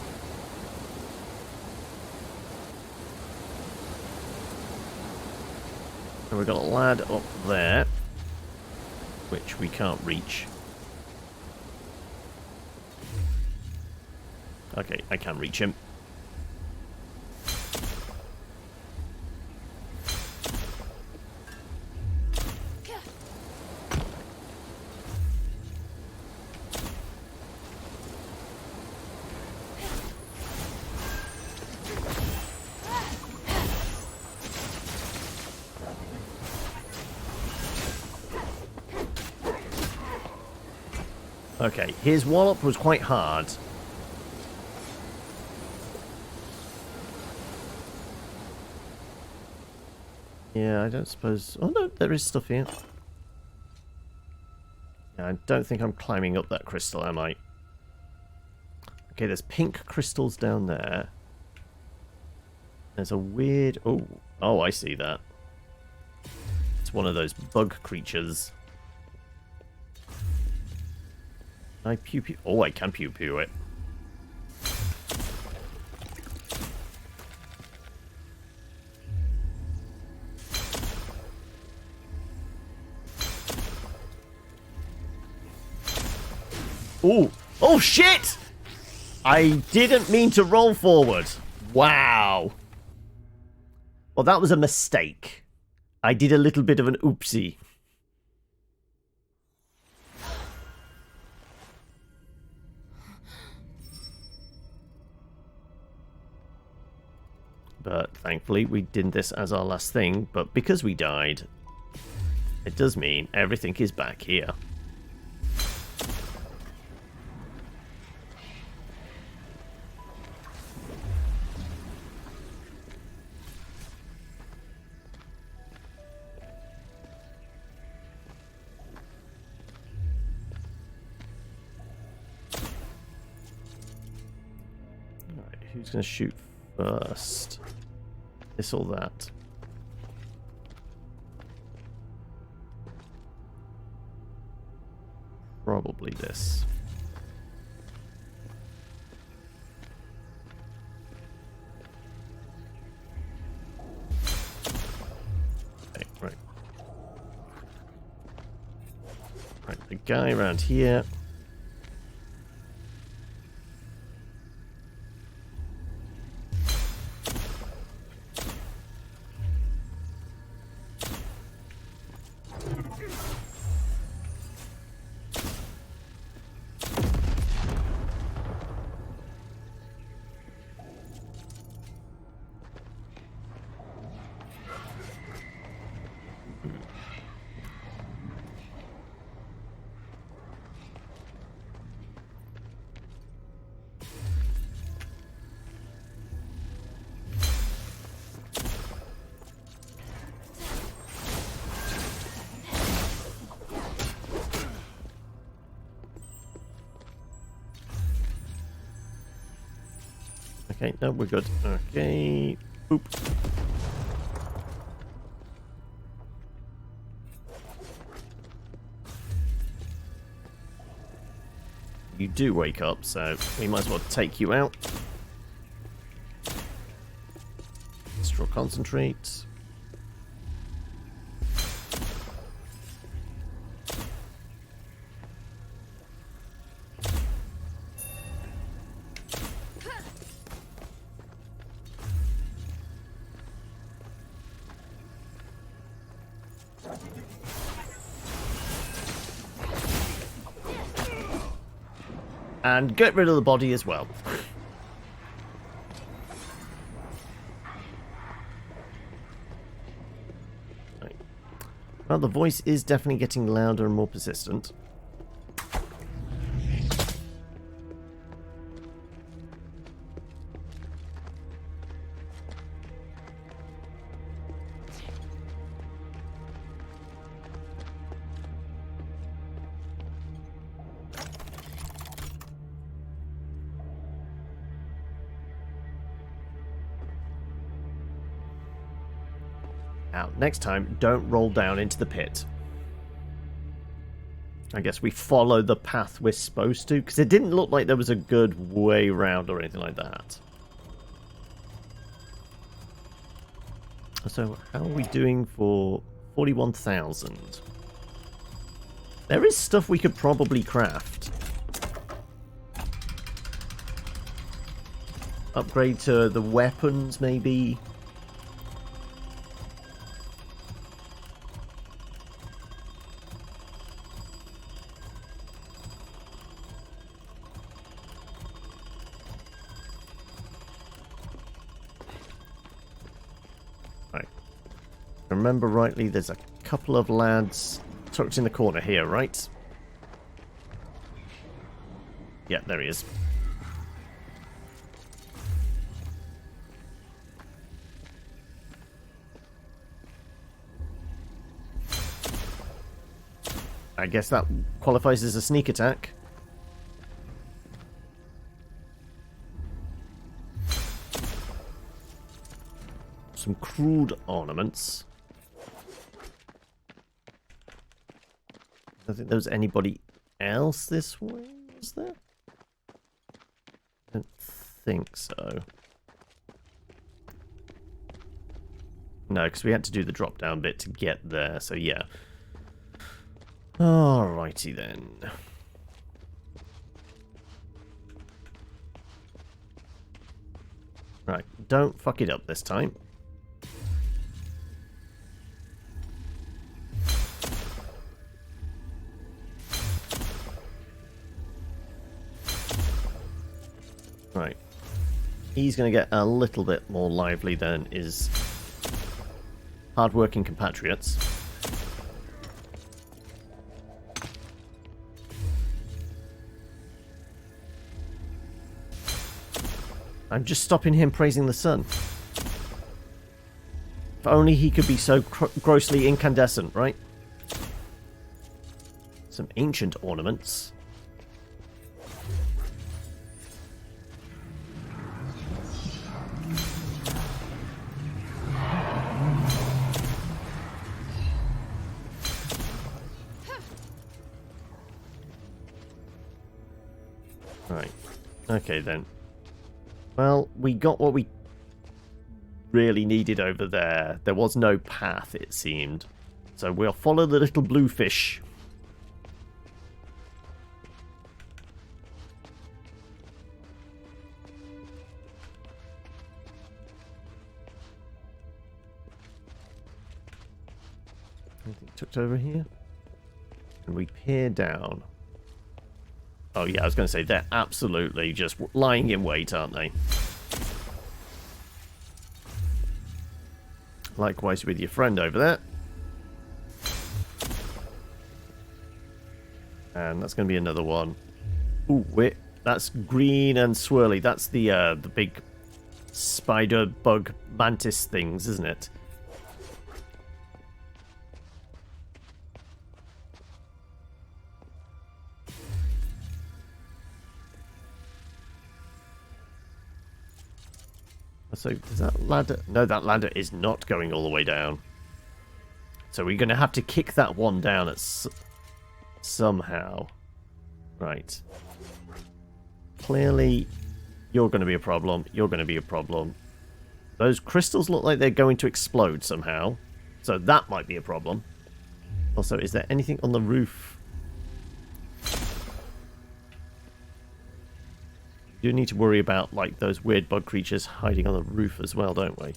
And we've got a lad up there, which we can't reach. Okay, I can reach him. Okay, his wallop was quite hard. Yeah, I don't suppose... Oh no, there is stuff here. Yeah, I don't think I'm climbing up that crystal, am I? Okay, there's pink crystals down there. There's a weird... Oh, oh, I see that. It's one of those bug creatures. Can I pew pew? Oh, I can pew pew it. Oh, oh shit! I didn't mean to roll forward. Wow. Well, that was a mistake. I did a little bit of an oopsie. But thankfully we did this as our last thing, but because we died, it does mean everything is back here. Alright, who's going to shoot first? This or that? Probably this. Okay, right. Right, the guy around here. Okay, no, we're good. Okay. Boop. You do wake up, so we might as well take you out. Straw concentrate. And get rid of the body as well. Right. Well, the voice is definitely getting louder and more persistent. Now, next time, don't roll down into the pit. I guess we follow the path we're supposed to, because it didn't look like there was a good way round or anything like that. So, how are we doing for 41,000? There is stuff we could probably craft. Upgrade to the weapons, maybe. Remember rightly, there's a couple of lads tucked in the corner here, right? Yeah, there he is. I guess that qualifies as a sneak attack. Some crude ornaments. I don't think there was anybody else this way, was there? I don't think so. No, because we had to do the drop down bit to get there, so yeah. Alrighty then. Right, don't fuck it up this time. Right. He's going to get a little bit more lively than his hard-working compatriots. I'm just stopping him praising the sun. If only he could be so grossly incandescent, right? Some ancient ornaments. Right. Okay then. Well, we got what we really needed over there. There was no path, it seemed. So we'll follow the little blue fish. Anything tucked over here? And we peer down. Oh yeah, I was going to say, they're absolutely just lying in wait, aren't they? Likewise with your friend over there. And that's going to be another one. Ooh, wait, that's green and swirly. That's the big spider bug mantis things, isn't it? So, does that ladder... No, that ladder is not going all the way down. So we're going to have to kick that one down at somehow. Right. clearly you're going to be a problem. You're going to be a problem. Those crystals look like they're going to explode somehow. So that might be a problem. Also, is there anything on the roof? We do need to worry about, like, those weird bug creatures hiding on the roof as well, don't we?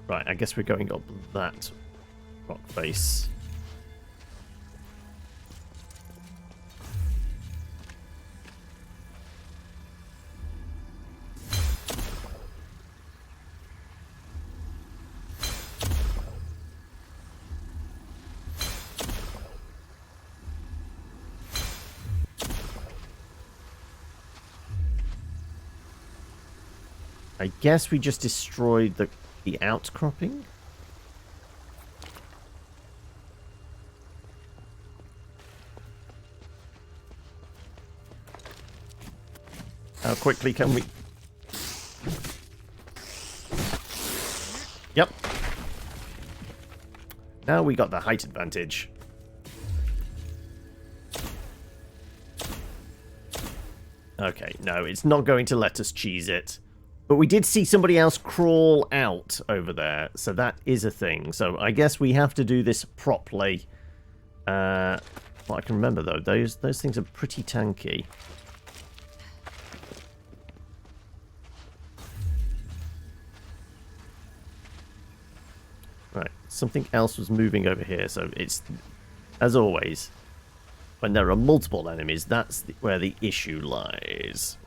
Right, I guess we're going up that rock face. I guess we just destroyed the outcropping? How quickly can we... Yep. Now we got the height advantage. Okay, no, it's not going to let us cheese it. But we did see somebody else crawl out over there, so that is a thing. So I guess we have to do this properly. Well, I can remember, though, those things are pretty tanky. Right, something else was moving over here, so it's, as always, when there are multiple enemies, that's where the issue lies.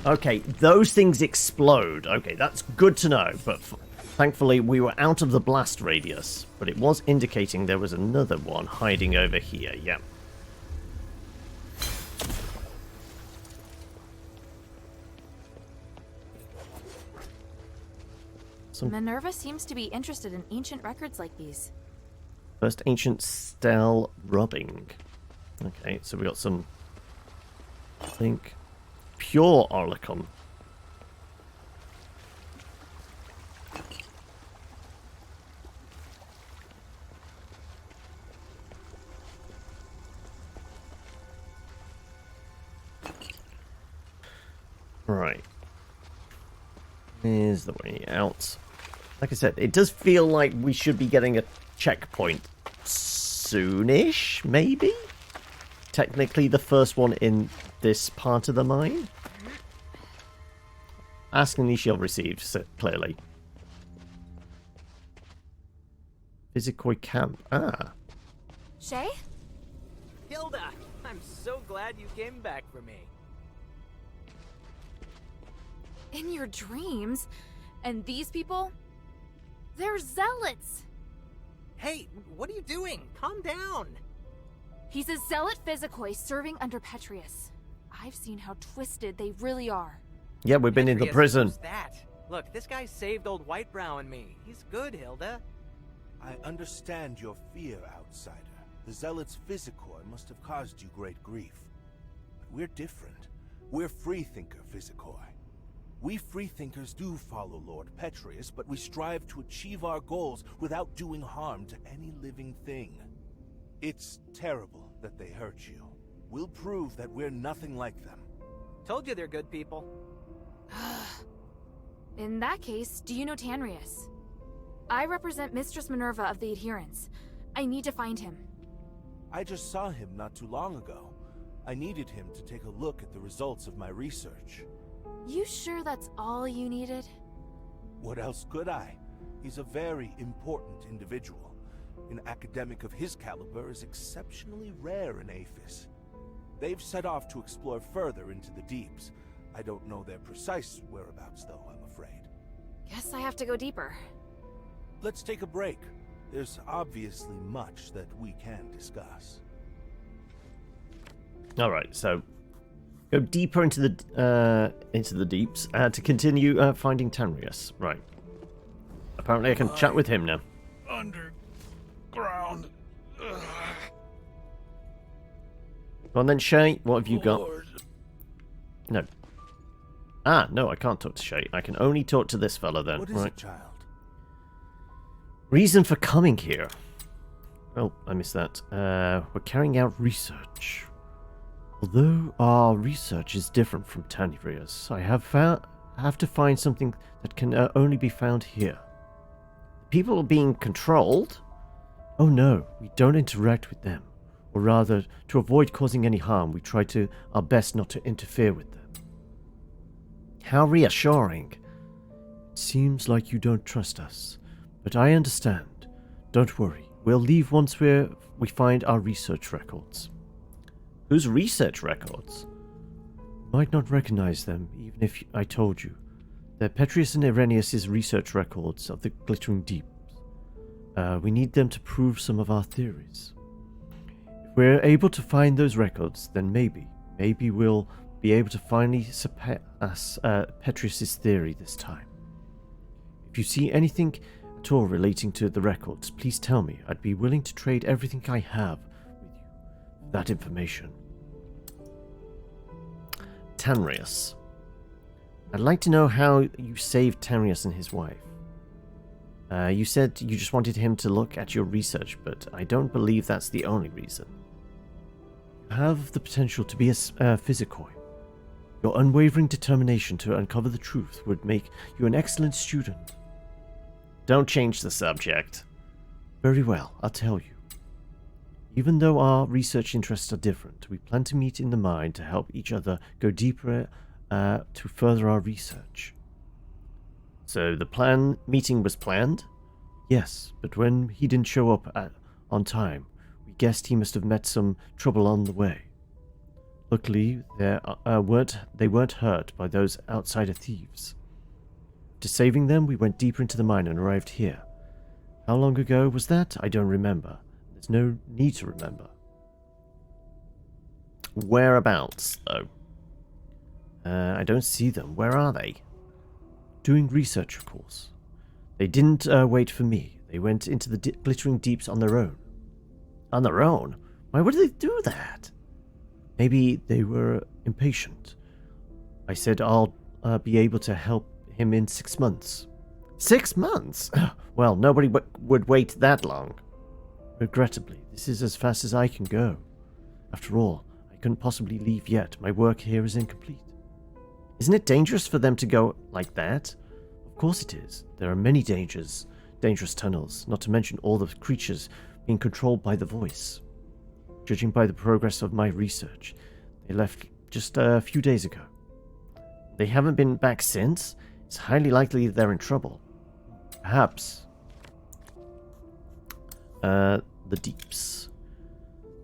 Okay, those things explode. Okay, that's good to know, but thankfully we were out of the blast radius. But it was indicating there was another one hiding over here, yeah. Minerva seems to be interested in ancient records like these. First ancient stele rubbing. Okay, so we got some, I think, pure Orlicum. Right. Here's the way out. Like I said, it does feel like we should be getting a checkpoint soonish, maybe? Technically the first one in this part of the mine. Ask and ye shall receive, clearly. Physicoi camp. Ah. Shay? Hilda, I'm so glad you came back for me. In your dreams? And these people? They're zealots! Hey, what are you doing? Calm down. He's a zealot physicoi serving under Petrius. I've seen how twisted they really are. Yeah, we've been in the prison. Who's that? Look, this guy saved old Whitebrow and me. He's good, Hilda. I understand your fear, outsider. The zealot's physicoi must have caused you great grief. But we're different. We're freethinker physicoi. We freethinkers do follow Lord Petrius, but we strive to achieve our goals without doing harm to any living thing. It's terrible that they hurt you. We'll prove that we're nothing like them. Told you they're good people. In that case, do you know Tanrius? I represent Mistress Minerva of the Adherents. I need to find him. I just saw him not too long ago. I needed him to take a look at the results of my research. You sure that's all you needed? What else could I? He's a very important individual. An academic of his caliber is exceptionally rare in Aphis. They've set off to explore further into the deeps. I don't know their precise whereabouts, though, I'm afraid. Guess I have to go deeper. Let's take a break. There's obviously much that we can discuss. Alright, so go deeper into the deeps to continue finding Tanrius. Right. Apparently I can chat with him now. Underground. Well then, Shay, what have you got? No. Ah, no, I can't talk to Shay. I can only talk to this fella then. What is it, child? Reason for coming here. Oh, I missed that. We're carrying out research. Although our research is different from Tanrius, I have to find something that can only be found here. People are being controlled? Oh no, we don't interact with them. Or rather, to avoid causing any harm, we try our best not to interfere with them. How reassuring. It seems like you don't trust us, but I understand. Don't worry, we'll leave once we find our research records. Whose research records? You might not recognize them, even if I told you. They're Petrius and Irenaeus' research records of the Glittering Deeps. We need them to prove some of our theories. If we're able to find those records, then maybe we'll be able to finally surpass Petrius' theory this time. If you see anything at all relating to the records, please tell me. I'd be willing to trade everything I have with you for that information. Tanrius. I'd like to know how you saved Tanrius and his wife. You said you just wanted him to look at your research, but I don't believe that's the only reason. You have the potential to be a physicoi. Your unwavering determination to uncover the truth would make you an excellent student. Don't change the subject. Very well, I'll tell you. Even though our research interests are different, we plan to meet in the mine to help each other go deeper to further our research. So the meeting was planned? Yes, but when he didn't show up on time, we guessed he must have met some trouble on the way. Luckily, they weren't hurt by those outsider thieves. After saving them, we went deeper into the mine and arrived here. How long ago was that? I don't remember. There's no need to remember. Whereabouts, though? I don't see them. Where are they? Doing research, of course. They didn't wait for me. They went into the glittering deeps on their own. On their own? Why would they do that? Maybe they were impatient. I said I'll be able to help him in 6 months. 6 months? Well, nobody would wait that long. Regrettably, this is as fast as I can go. After all, I couldn't possibly leave yet. My work here is incomplete. Isn't it dangerous for them to go like that? Of course it is. There are many dangerous tunnels, not to mention all the creatures being controlled by the voice. Judging by the progress of my research, they left just a few days ago. They haven't been back since? It's highly likely they're in trouble. Perhaps. The deeps.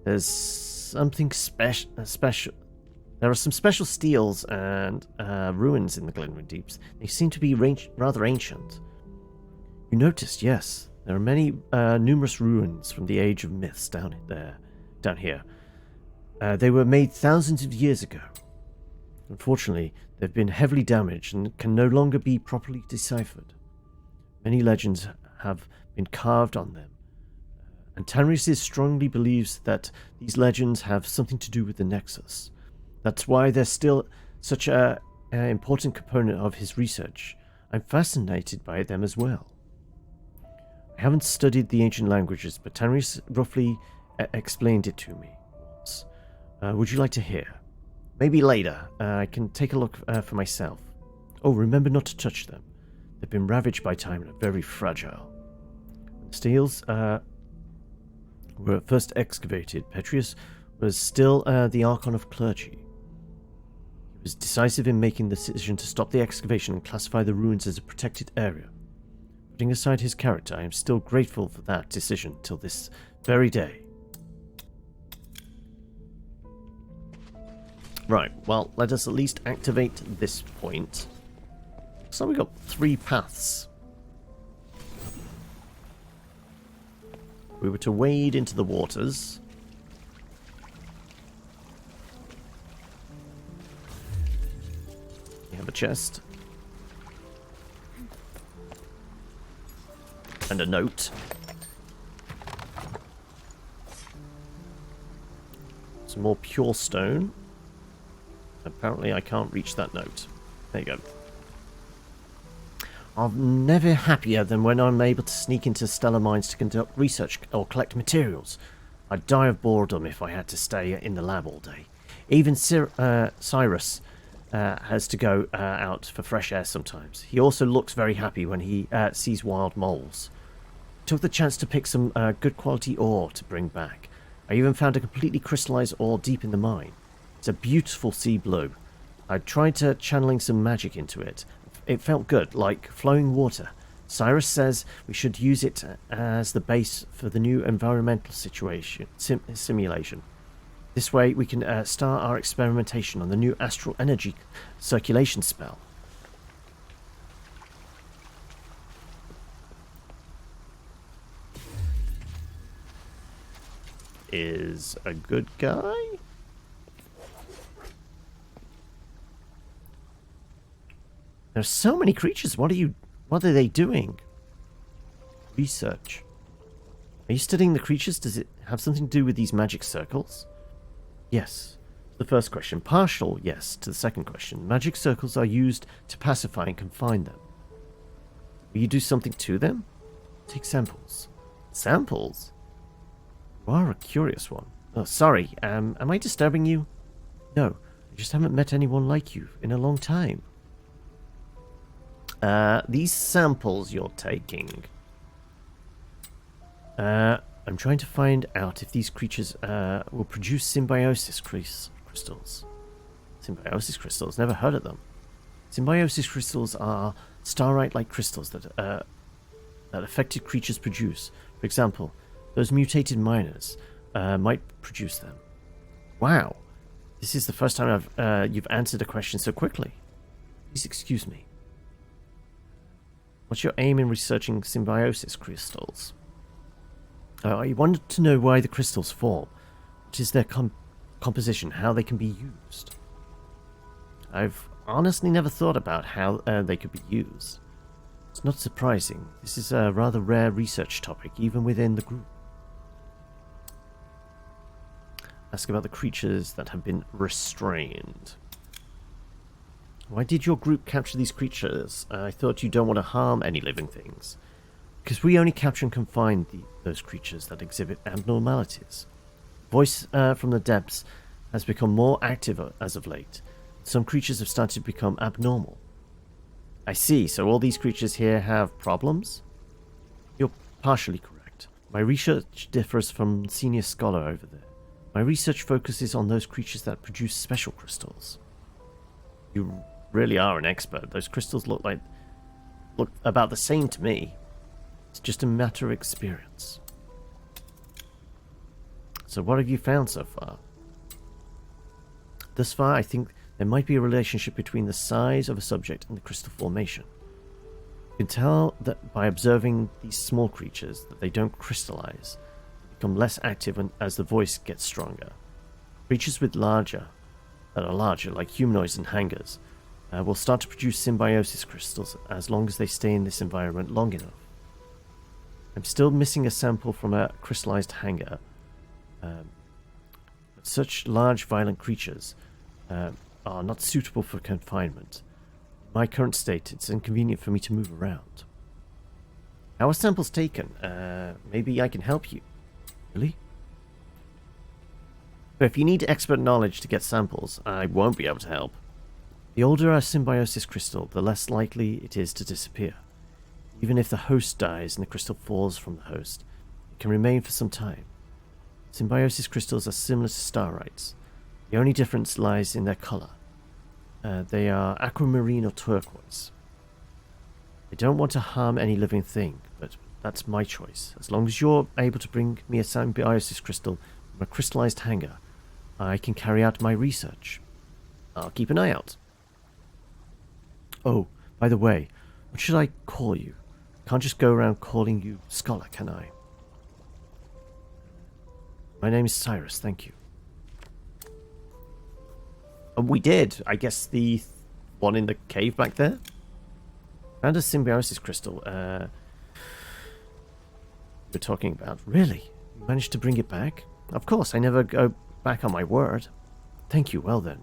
There's something special. There are some special steels and ruins in the Glittering Deeps. They seem to be rather ancient. You noticed, yes. There are many numerous ruins from the Age of Myths down here. They were made thousands of years ago. Unfortunately, they've been heavily damaged and can no longer be properly deciphered. Many legends have been carved on them, and Tanrius strongly believes that these legends have something to do with the Nexus. That's why they're still such an important component of his research. I'm fascinated by them as well. I haven't studied the ancient languages, but Tanrius roughly explained it to me once. Would you like to hear? Maybe later. I can take a look for myself. Oh, remember not to touch them. They've been ravaged by time and are very fragile. When the steels were first excavated, Petrius was still the Archon of Clergy. He was decisive in making the decision to stop the excavation and classify the ruins as a protected area. Putting aside his character, I am still grateful for that decision till this very day. Right, well, let us at least activate this point. So we've got 3 paths. We were to wade into the waters. We have a chest. And a note. Some more pure stone. Apparently I can't reach that note. There you go. I'm never happier than when I'm able to sneak into stellar mines to conduct research or collect materials. I'd die of boredom if I had to stay in the lab all day. Even Cyrus has to go out for fresh air sometimes. He also looks very happy when he sees wild moles. Took the chance to pick some good quality ore to bring back. I even found a completely crystallized ore deep in the mine. It's a beautiful sea blue. I tried channeling some magic into it. It felt good, like flowing water. Cyrus says we should use it as the base for the new environmental simulation. This way we can start our experimentation on the new astral energy circulation spell. Is a good guy? There's so many creatures. What are they doing? Research. Are you studying the creatures? Does it have something to do with these magic circles? Yes. The first question. Partial yes to the second question. Magic circles are used to pacify and confine them. Will you do something to them? Take samples. Samples? You are a curious one. Oh, sorry. Am I disturbing you? No. I just haven't met anyone like you in a long time. These samples you're taking. I'm trying to find out if these creatures will produce symbiosis crystals. Symbiosis crystals? Never heard of them. Symbiosis crystals are starite-like crystals that affected creatures produce. For example, those mutated miners might produce them. Wow. This is the first time you've answered a question so quickly. Please excuse me. What's your aim in researching symbiosis crystals? I wanted to know why the crystals form. What is their composition, how they can be used. I've honestly never thought about how they could be used. It's not surprising. This is a rather rare research topic, even within the group. Ask about the creatures that have been restrained. Why did your group capture these creatures? I thought you don't want to harm any living things. Because we only capture and confine those creatures that exhibit abnormalities. Voice from the depths has become more active as of late. Some creatures have started to become abnormal. I see, so all these creatures here have problems? You're partially correct. My research differs from senior scholar over there. My research focuses on those creatures that produce special crystals. You really are an expert. Those crystals look about the same to me. It's just a matter of experience. So what have you found so far? Thus far, I think there might be a relationship between the size of a subject and the crystal formation. You can tell that by observing these small creatures that they don't crystallize. They become less active as the voice gets stronger. Creatures that are larger, like humanoids and hangers, will start to produce symbiosis crystals as long as they stay in this environment long enough. I'm still missing a sample from a crystallized hanger. But such large, violent creatures are not suitable for confinement. In my current state, it's inconvenient for me to move around. How are samples taken? Maybe I can help you. Really? But if you need expert knowledge to get samples, I won't be able to help. The older a symbiosis crystal, the less likely it is to disappear. Even if the host dies and the crystal falls from the host, it can remain for some time. Symbiosis crystals are similar to starites. The only difference lies in their color. They are aquamarine or turquoise. I don't want to harm any living thing, but that's my choice. As long as you're able to bring me a symbiosis crystal from a crystallized hanger, I can carry out my research. I'll keep an eye out. Oh, by the way, what should I call you? Can't just go around calling you Scholar, can I? My name is Cyrus, thank you. And we did. I guess the one in the cave back there? Found a symbiosis crystal. We're talking about. Really? You managed to bring it back? Of course, I never go back on my word. Thank you, well then.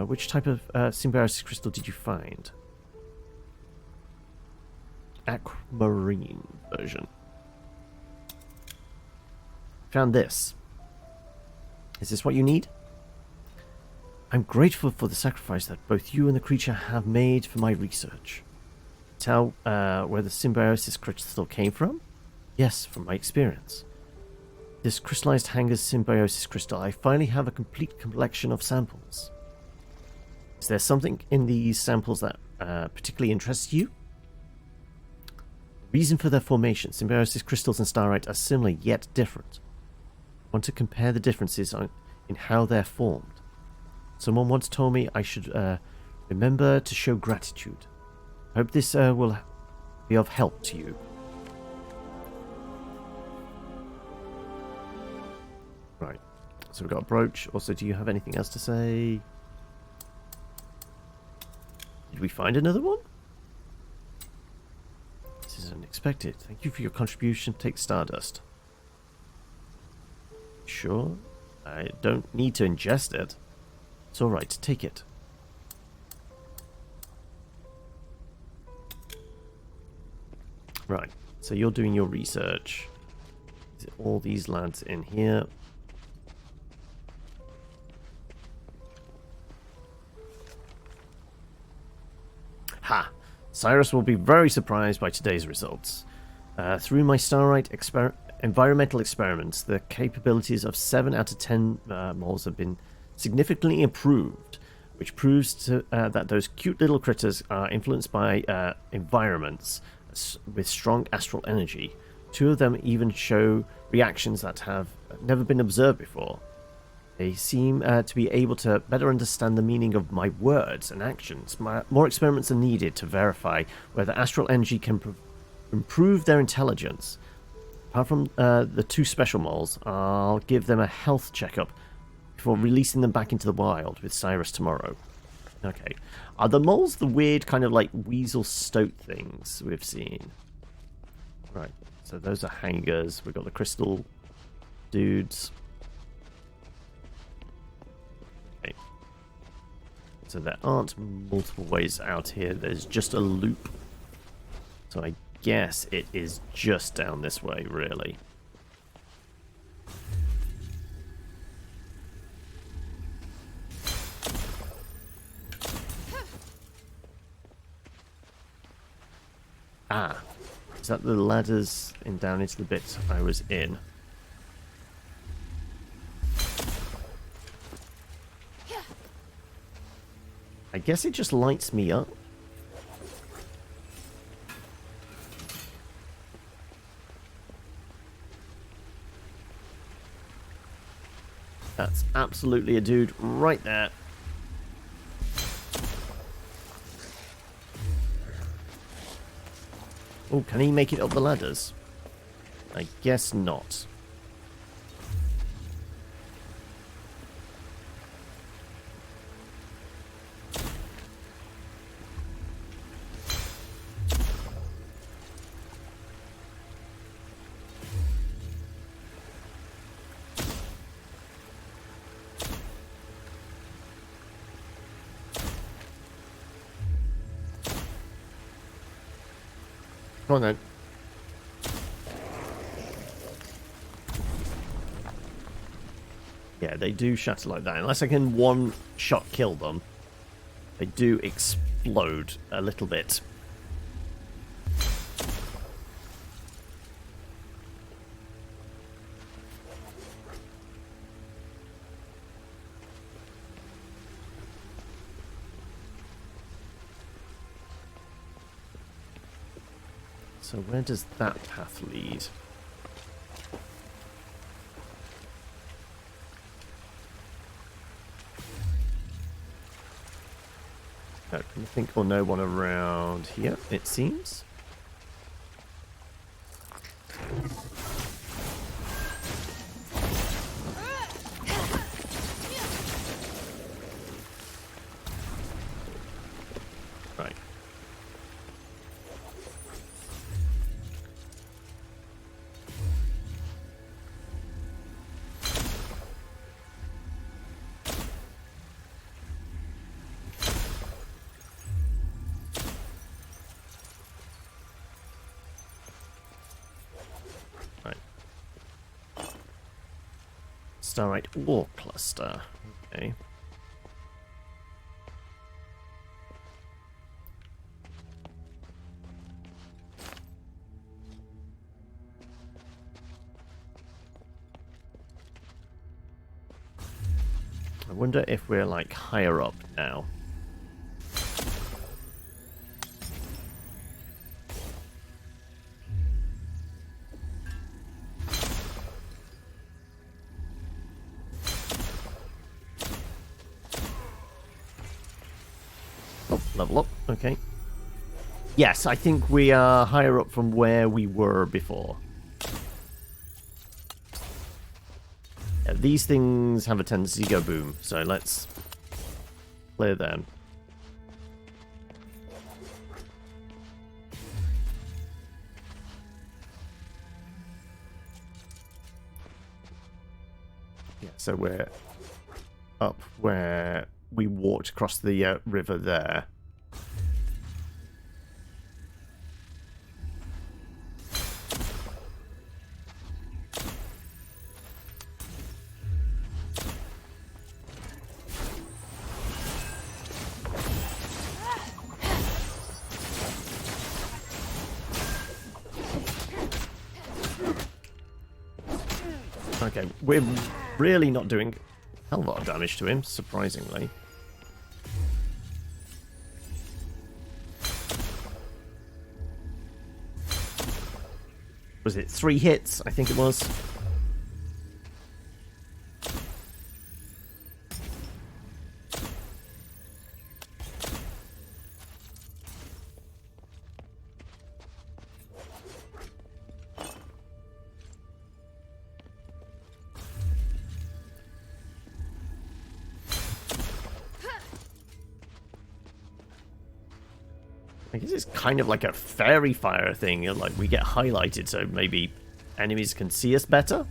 Which type of symbiosis crystal did you find? Aquamarine version. Found this. Is this what you need? I'm grateful for the sacrifice that both you and the creature have made for my research. Tell where the symbiosis crystal came from? Yes, from my experience. This crystallized hanger's symbiosis crystal, I finally have a complete collection of samples. Is there something in these samples that particularly interests you? Reason for their formation, symbiosis crystals and starite are similar yet different. Want to compare the differences in how they're formed. Someone once told me I should remember to show gratitude. I hope this will be of help to you. Right, so we've got a brooch. Also, do you have anything else to say? Did we find another one? This is unexpected. Thank you for your contribution. Take Stardust. Sure. I don't need to ingest it. It's alright, take it. Right, so you're doing your research. Is it all these lads in here? Ha! Cyrus will be very surprised by today's results. Through my starite environmental experiments, the capabilities of 7 out of 10 moles have been significantly improved, which proves that those cute little critters are influenced by environments with strong astral energy. 2 of them even show reactions that have never been observed before. They seem to be able to better understand the meaning of my words and actions. More experiments are needed to verify whether astral energy can improve their intelligence. Apart from the 2 special moles, I'll give them a health checkup before releasing them back into the wild with Cyrus tomorrow. Okay. Are the moles the weird kind of like weasel stoat things we've seen? Right. So those are hangers. We've got the crystal dudes. Okay. So there aren't multiple ways out here. There's just a loop. So I guess it is just down this way, really. Ah, is that the ladders in down into the bit I was in? I guess it just lights me up. That's absolutely a dude right there. Oh, can he make it up the ladders? I guess not. Come on then. Yeah, they do shatter like that. Unless I can one-shot kill them, they do explode a little bit. So where does that path lead? Nothing or no one around here, it seems. Right. Starlight ore cluster. Okay. I wonder if we're like higher up now. Level up, okay. Yes, I think we are higher up from where we were before. Yeah, these things have a tendency to go boom, so let's clear them. Yeah, so we're up where we walked across the river there. Okay, we're really not doing a hell of a lot of damage to him, surprisingly. Was it 3 hits? I think it was. I guess it's kind of like a fairy fire thing, like we get highlighted so maybe enemies can see us better?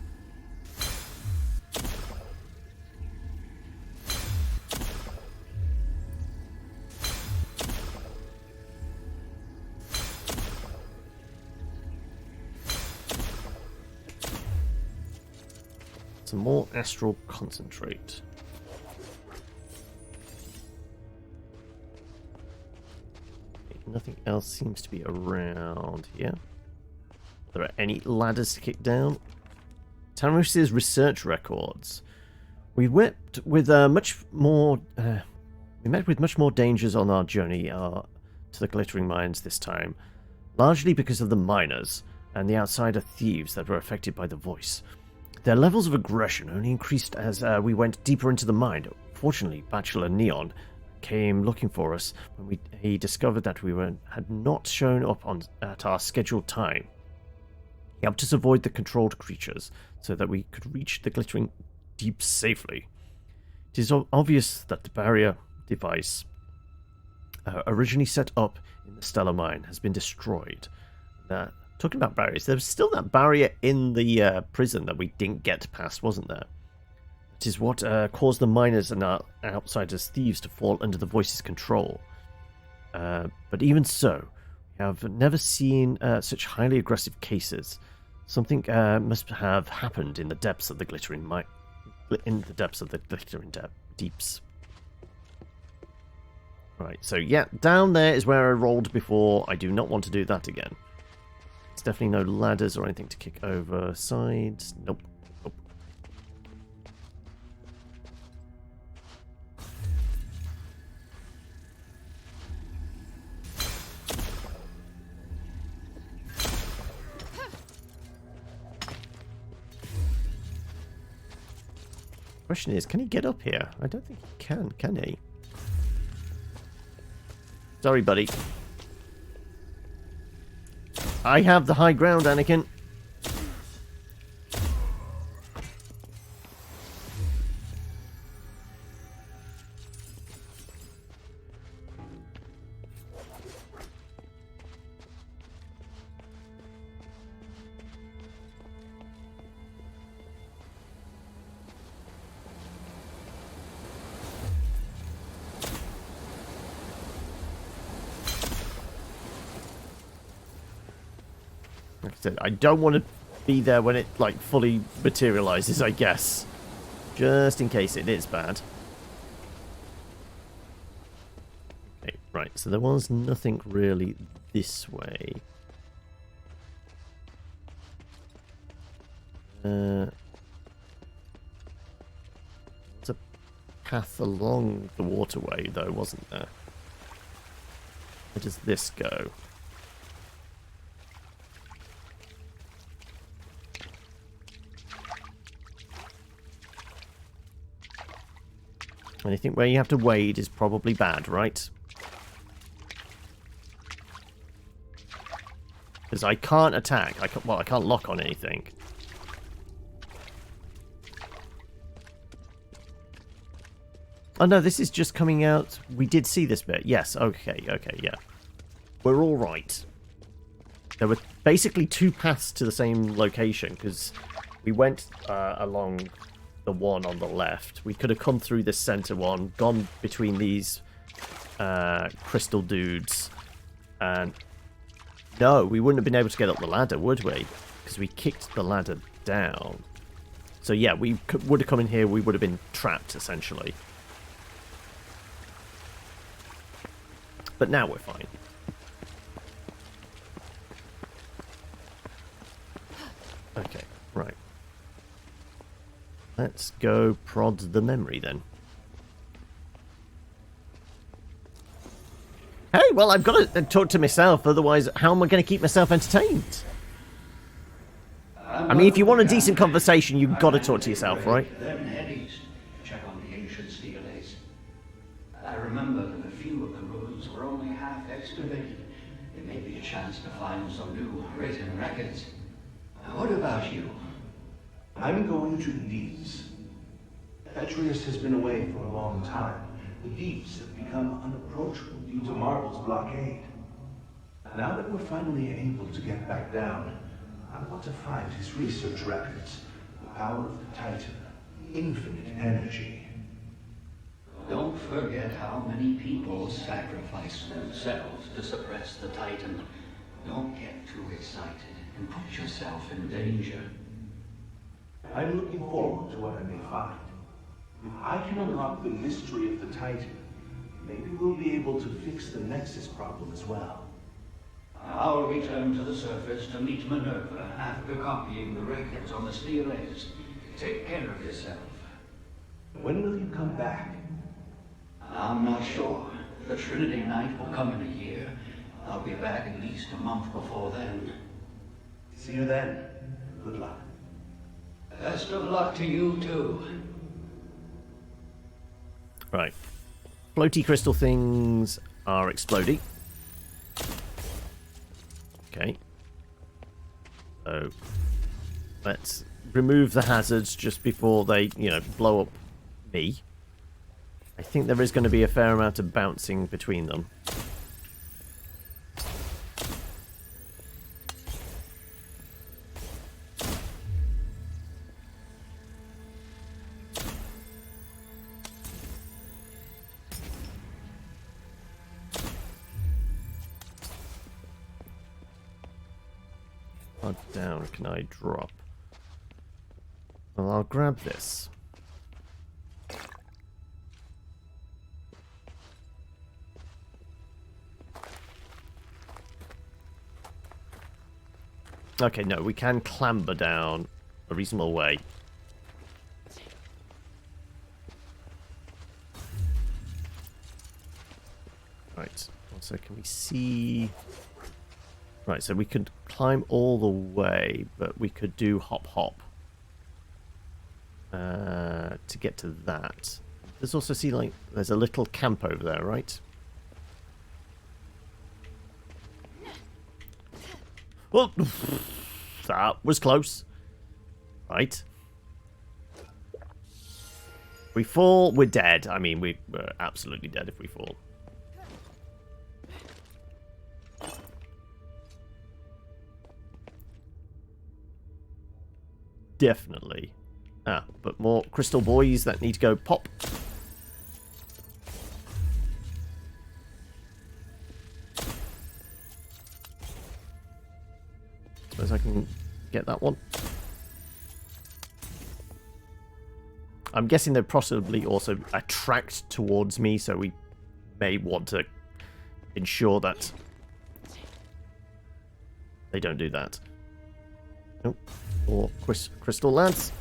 Some more astral concentrate. Nothing else seems to be around here. Are there any ladders to kick down? Tamris's research records. We met with much more dangers on our journey to the glittering mines this time, largely because of the miners and the outsider thieves that were affected by the voice. Their levels of aggression only increased as we went deeper into the mine. Fortunately, Bachelor Neon came looking for us when he discovered that we had not shown up at our scheduled time. He helped us avoid the controlled creatures so that we could reach the glittering deep safely. It is obvious that the barrier device originally set up in the Stellar Mine has been destroyed. Talking about barriers, there was still that barrier in the prison that we didn't get past, wasn't there? It is what caused the miners and our outsiders thieves to fall under the voice's control. But even so, we have never seen such highly aggressive cases. Something must have happened in the depths of the glittering deeps. Right, so yeah, down there is where I rolled before. I do not want to do that again. There's definitely no ladders or anything to kick over sides. Nope. Question is, can he get up here? I don't think he can he? Sorry, buddy. I have the high ground, Anakin. Like I said, I don't want to be there when it, like, fully materializes, I guess. Just in case it is bad. Okay, right, so there was nothing really this way. There's a path along the waterway, though, wasn't there? Where does this go? Anything where you have to wade is probably bad, right? Because I can't attack. Well, I can't lock on anything. Oh no, this is just coming out. We did see this bit. Yes, okay, yeah. We're all right. There were basically two paths to the same location, because we went along the one on the left. We could have come through this center one, gone between these crystal dudes, and no, we wouldn't have been able to get up the ladder, would we? Because we kicked the ladder down. So yeah, we would have come in here, we would have been trapped, essentially. But now we're fine. Okay, right. Let's go prod the memory then. Hey, well, I've got to talk to myself, otherwise how am I going to keep myself entertained? I mean, if you want a decent conversation, you've got to talk to yourself, right? Then head east, check on the ancient steelates. I remember that a few of the ruins were only half excavated. There may be a chance to find some new written records. What about you? I'm going to the Deeps. Petrius has been away for a long time. The Deeps have become unapproachable due to Marvel's blockade. Now that we're finally able to get back down, I want to find his research records. The power of the Titan. Infinite energy. Don't forget how many people sacrifice themselves to suppress the Titan. Don't get too excited and put yourself in danger. I'm looking forward to what I may find. If I can unlock the mystery of the Titan, maybe we'll be able to fix the Nexus problem as well. I'll return to the surface to meet Minerva after copying the records on the steelates. Take care of yourself. When will you come back? I'm not sure. The Trinity Night will come in a year. I'll be back at least a month before then. See you then. Good luck. Best of luck to you, too. Right. Floaty crystal things are exploding. Okay. So, let's remove the hazards just before they, blow up me. I think there is going to be a fair amount of bouncing between them. How down can I drop? Well, I'll grab this. Okay, no, we can clamber down a reasonable way. Right, also can we see... Right, so we could climb all the way, but we could do hop hop. to get to that. There's also, see, like, there's a little camp over there, right? Well, that was close. Right. If we fall, we're dead. I mean, we're absolutely dead if we fall. Definitely. Ah, but more crystal boys that need to go pop. Suppose I can get that one. I'm guessing they'll possibly also attract towards me, so we may want to ensure that they don't do that. Nope. Or crystal lance.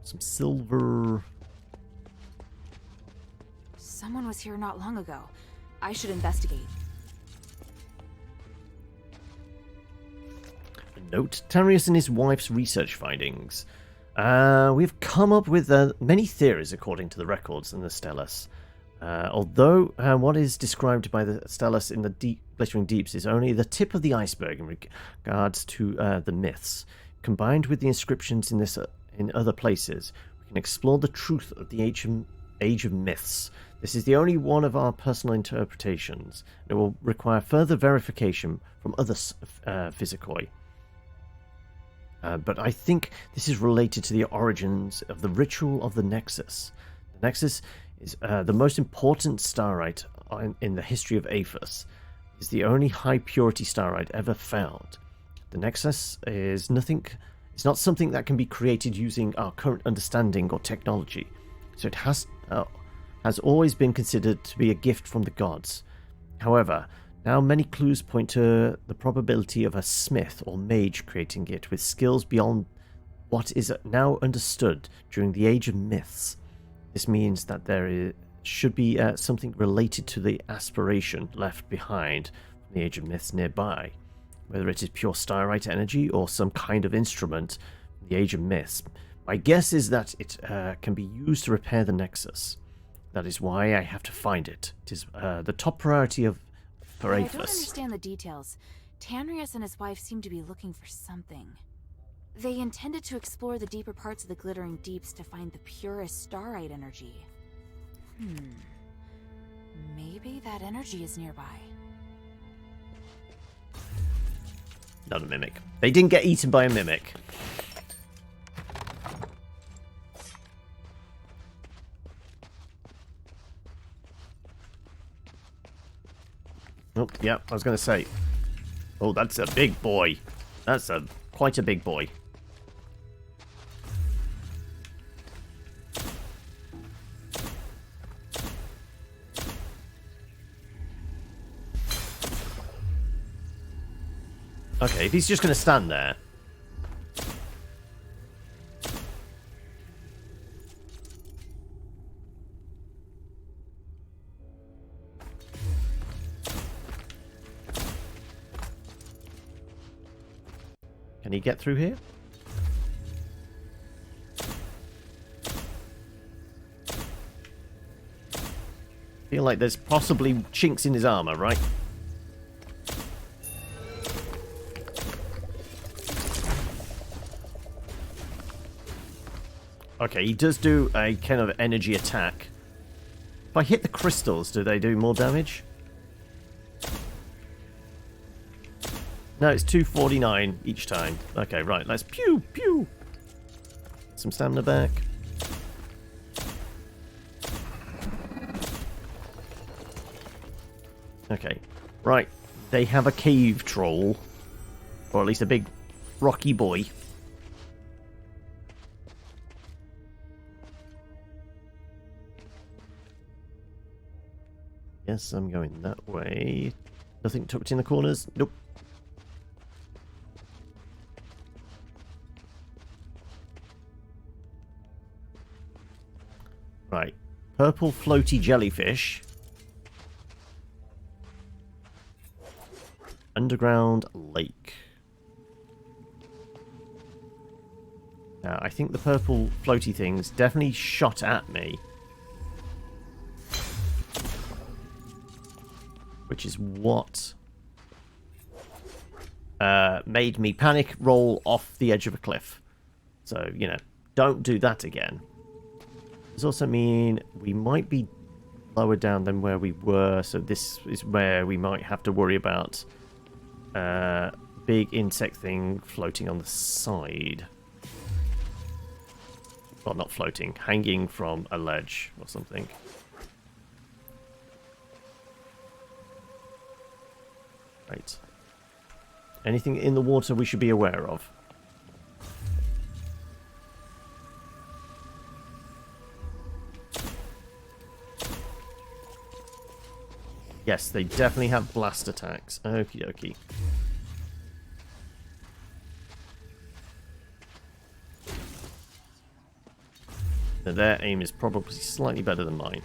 Some silver. Someone was here not long ago. I should investigate. Note, Tarius and his wife's research findings. We've come up with many theories according to the records in the Stellus. Although what is described by the Stellus in the Glittering Deeps is only the tip of the iceberg in regards to the myths. Combined with the inscriptions in other places, we can explore the truth of the Age of Myths. This is the only one of our personal interpretations. It will require further verification from other physicoi. But I think this is related to the origins of the ritual of the Nexus. The Nexus is the most important starite in the history of Aphis. It is the only high-purity starite ever found. The Nexus is not something that can be created using our current understanding or technology. So it has always been considered to be a gift from the gods. However, now many clues point to the probability of a smith or mage creating it with skills beyond what is now understood during the Age of Myths. This means that there should be something related to the aspiration left behind from the Age of Myths nearby. Whether it is pure starite energy or some kind of instrument from the Age of Myths. My guess is that it can be used to repair the Nexus. That is why I have to find it. It is the top priority for I Aphis. don't understand the details. Tanrius and his wife seem to be looking for something. They intended to explore the deeper parts of the Glittering Deeps to find the purest starite energy. Maybe that energy is nearby. Not a mimic. They didn't get eaten by a mimic. Oh, yeah, I was going to say. Oh, that's a big boy. That's quite a big boy. Okay, if he's just going to stand there. Can he get through here? Feel like there's possibly chinks in his armor, right? Okay, he does do a kind of energy attack. If I hit the crystals, do they do more damage? No, it's 249 each time. Okay, right, let's pew, pew. Some stamina back. Okay, right. They have a cave troll. Or at least a big rocky boy. Yes, I'm going that way. Nothing tucked in the corners? Nope. Right. Purple floaty jellyfish. Underground lake. Now, I think the purple floaty things definitely shot at me. Which is what made me panic roll off the edge of a cliff. So, you know, don't do that again. Does also mean we might be lower down than where we were, so this is where we might have to worry about big insect thing floating on the side. Well, not floating, hanging from a ledge or something. Right. Anything in the water we should be aware of? Yes, they definitely have blast attacks. Okie dokie. So their aim is probably slightly better than mine.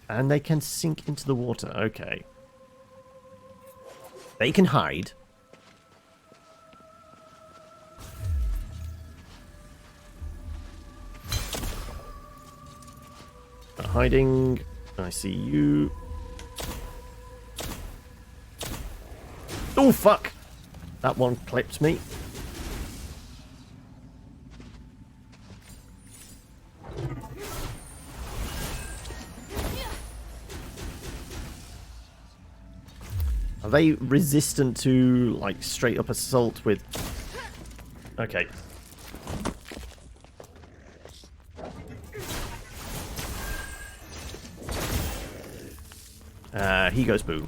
And they can sink into the water. Okay. They can hide. Hiding. I see you. Oh, fuck! That one clipped me. Are they resistant to, like, straight up assault with... Okay. He goes boom.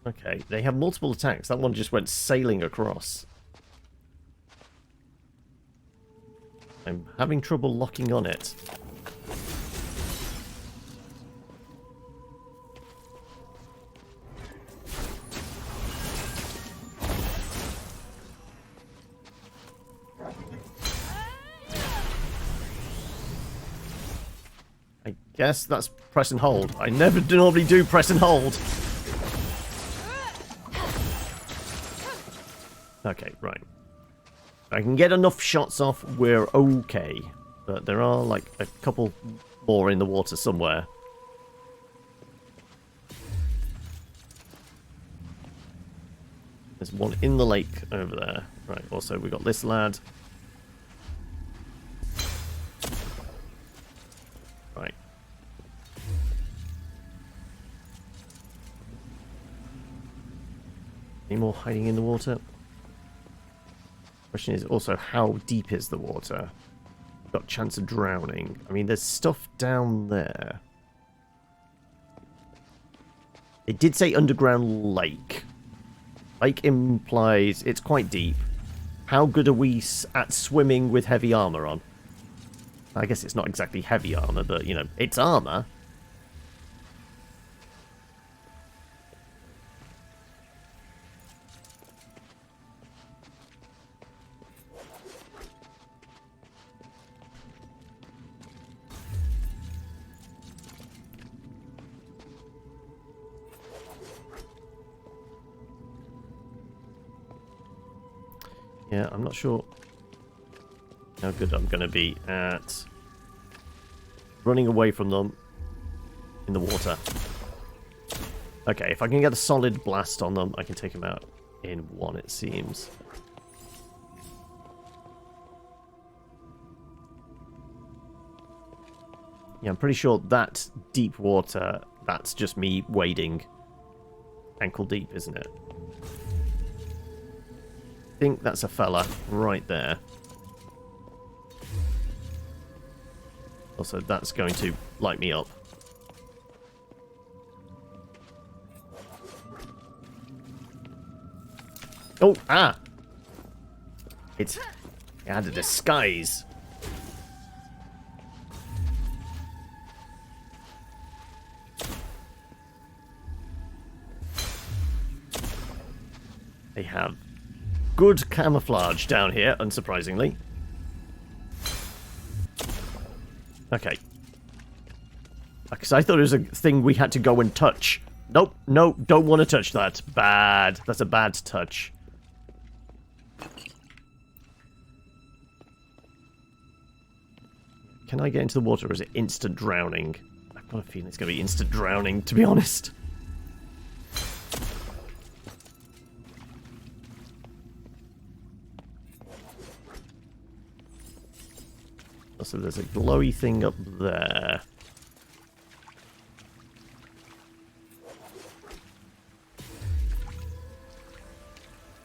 Okay, they have multiple attacks. That one just went sailing across. I'm having trouble locking on it. I guess that's press and hold. I never normally do press and hold. Okay, right. If I can get enough shots off, we're okay. But there are, like, a couple more in the water somewhere. There's one in the lake over there. Right, also we got this lad. Right. Any more hiding in the water? Question is also, how deep is the water? Got chance of drowning. I mean, there's stuff down there. It did say underground lake. Lake implies it's quite deep. How good are we at swimming with heavy armor on? I guess it's not exactly heavy armor, but, you know, it's armor. Yeah, I'm not sure how good I'm going to be at running away from them in the water. Okay, if I can get a solid blast on them, I can take them out in one, it seems. Yeah, I'm pretty sure that deep water, that's just me wading ankle deep, isn't it? I think that's a fella right there. Also, that's going to light me up. Oh, ah! It had a disguise. They have good camouflage down here, unsurprisingly. Okay. Because I thought it was a thing we had to go and touch. Nope, no, don't want to touch that. Bad. That's a bad touch. Can I get into the water, or is it instant drowning? I've got a feeling it's going to be instant drowning, to be honest. Also, there's a glowy thing up there.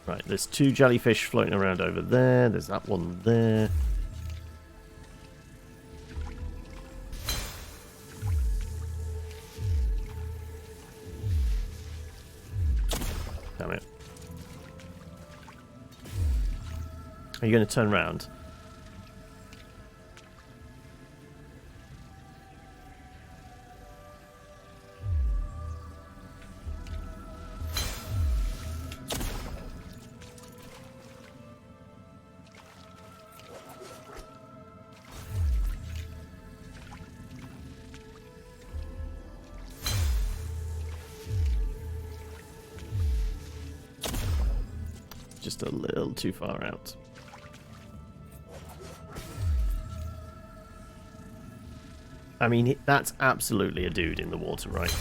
Right, there's 2 jellyfish floating around over there. There's that one there. Damn it. Are you going to turn around? Just a little too far out. I mean, that's absolutely a dude in the water, right?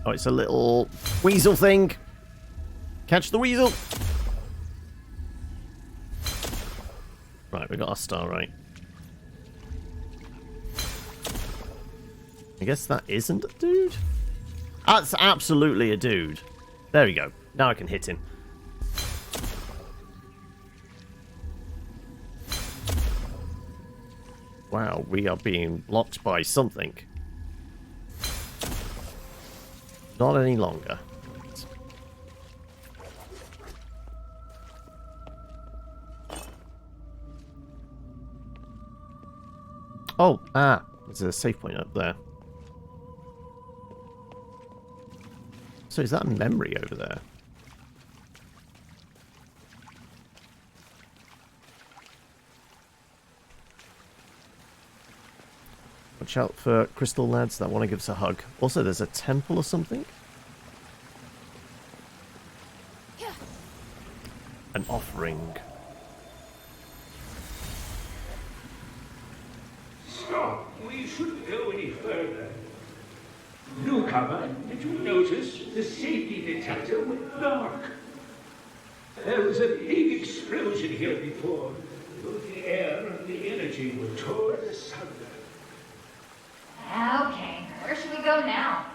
Oh, it's a little weasel thing. Catch the weasel. Right, we got our star right. I guess that isn't a dude? That's absolutely a dude. There we go. Now I can hit him. Wow, we are being blocked by something. Not any longer. Oh, there's a save point up there. So is that a memory over there? Watch out for crystal lads that want to give us a hug. Also, there's a temple or something? An offering. Stop! We shouldn't go any further. Newcomer, did you notice the safety detector went dark? There was a big explosion here before. Both the air and the energy were torn asunder. Okay, where should we go now?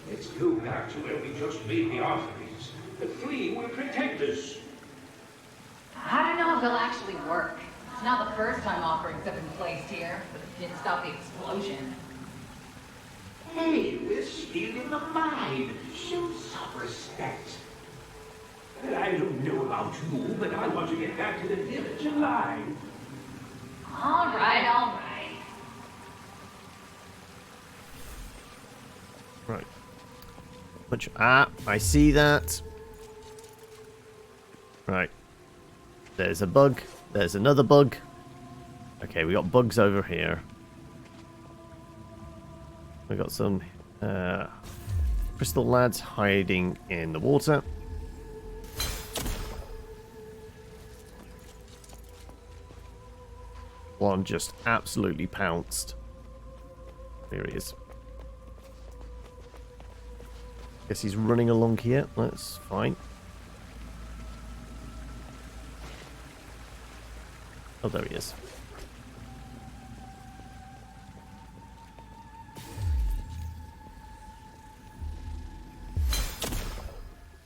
Let's go back to where we just made the offerings. The three will protect us. I don't know if it'll actually work. It's not the first time offerings have been placed here, but it didn't stop the explosion. Hey, we're still in the mine. Show some respect. I don't know about you, but I want to get back to the village alive. All right, all right. Right. I see that. Right. There's a bug. There's another bug. Okay, we got bugs over here. We got some Crystal lads hiding in the water. One just absolutely pounced. There he is. Guess he's running along here. That's fine. Oh, there he is.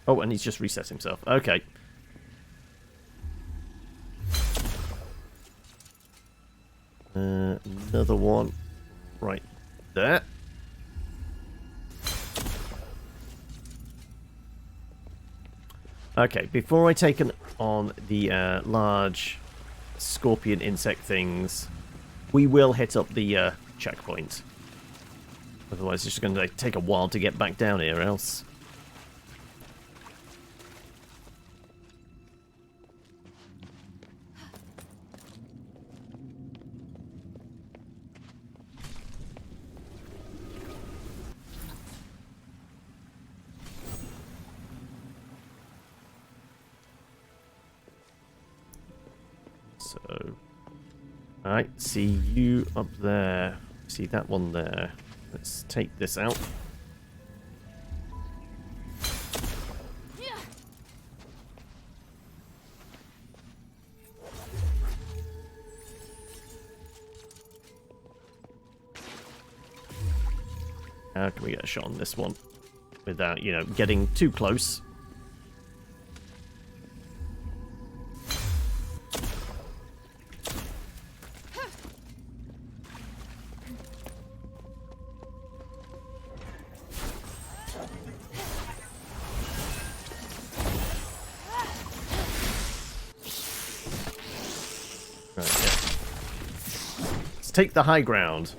Oh, and he's just reset himself. Okay. Another one right there. Okay, before I take on the large scorpion insect things, we will hit up the checkpoint. Otherwise, it's just going to take a while to get back down here, else. So, alright, see you up there. See that one there. Let's take this out. How can we get a shot on this one without, you know, getting too close? Take the high ground.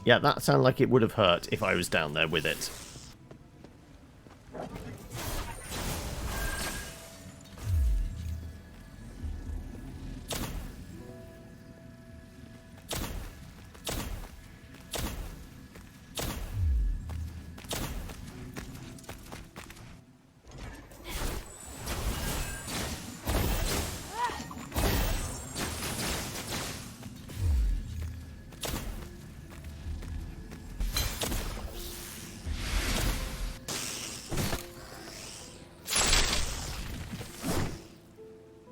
Yeah, that sounded like it would have hurt if I was down there with it.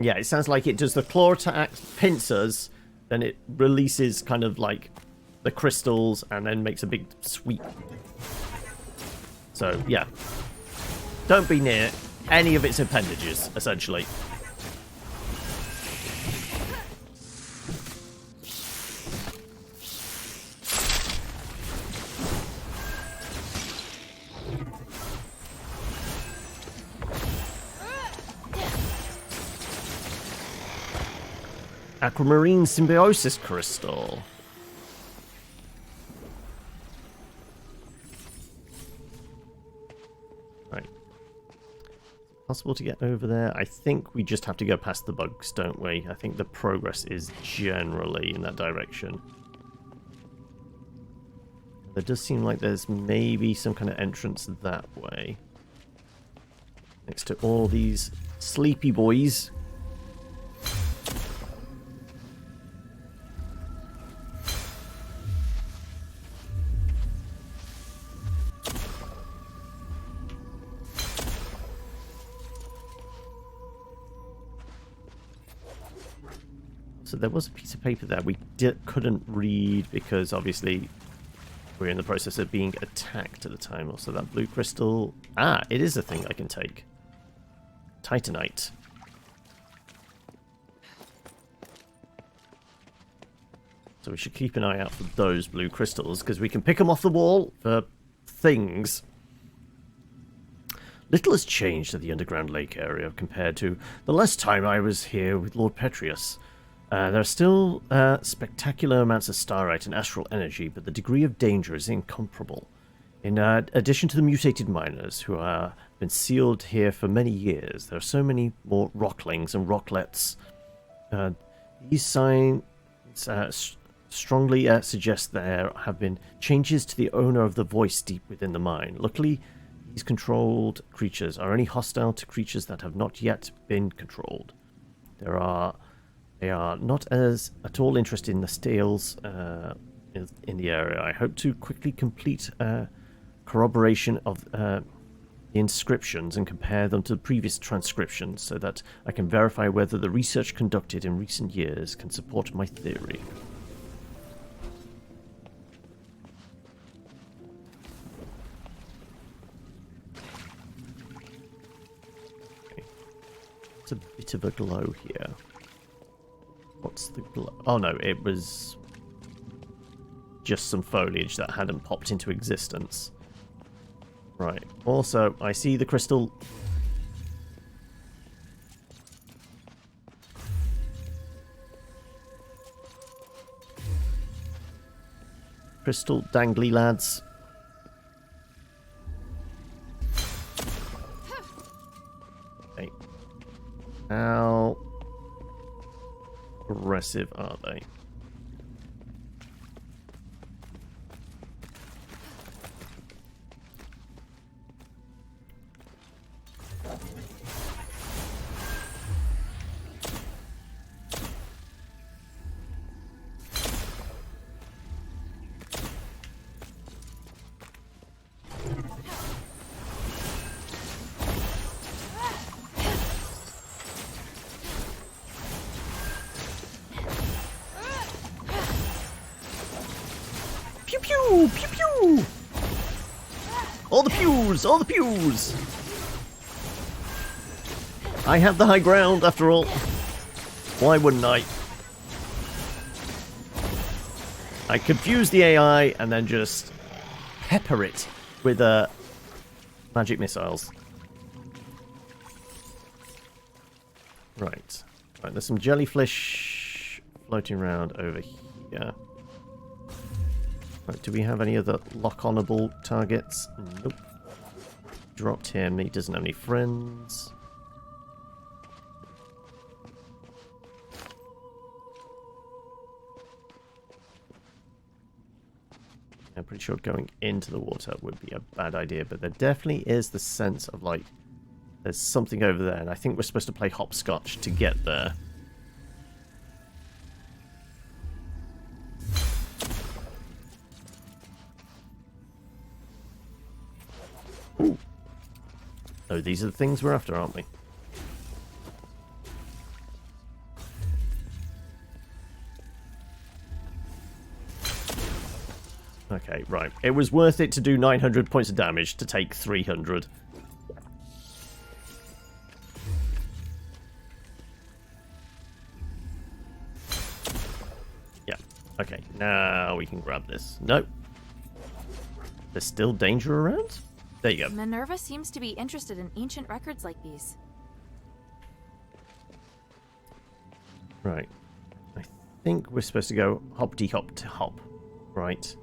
Yeah, it sounds like it does the claw attack, pincers, then it releases kind of like the crystals and then makes a big sweep. So, yeah. Don't be near any of its appendages, essentially. Aquamarine symbiosis crystal. Right. Possible to get over there? I think we just have to go past the bugs, don't we? I think the progress is generally in that direction. There does seem like there's maybe some kind of entrance that way. Next to all these sleepy boys. So there was a piece of paper there we couldn't read because obviously we're in the process of being attacked at the time. Also that blue crystal. Ah, it is a thing I can take. Titanite. So we should keep an eye out for those blue crystals because we can pick them off the wall for things. Little has changed at the underground lake area compared to the last time I was here with Lord Petrius. There are still spectacular amounts of starite and astral energy, but the degree of danger is incomparable. In addition to the mutated miners, who have been sealed here for many years, there are so many more rocklings and rocklets. These signs strongly suggest there have been changes to the owner of the voice deep within the mine. Luckily, these controlled creatures are only hostile to creatures that have not yet been controlled. They are not at all interested in the stales in the area. I hope to quickly complete corroboration of the inscriptions and compare them to the previous transcriptions so that I can verify whether the research conducted in recent years can support my theory. Okay. It's a bit of a glow here. What's the glow? Oh no, it was just some foliage that hadn't popped into existence. Right. Also, I see the crystal. Crystal dangly lads. Okay. How aggressive are they? Pew pew! Pew pew! All the pews! All the pews! I have the high ground, after all. Why wouldn't I? I confuse the AI and then just pepper it with magic missiles. Right. Right, there's some jellyfish floating around over here. Right, do we have any other lock-onable targets? Nope. Dropped him. He doesn't have any friends. I'm pretty sure going into the water would be a bad idea, but there definitely is the sense of, like, there's something over there, and I think we're supposed to play hopscotch to get there. Ooh. Oh, these are the things we're after, aren't we? Okay, right. It was worth it to do 900 points of damage to take 300. Yeah. Okay, now we can grab this. Nope. There's still danger around? There you go. Minerva seems to be interested in ancient records like these. Right. I think we're supposed to go hop-de-hop to hop. Right.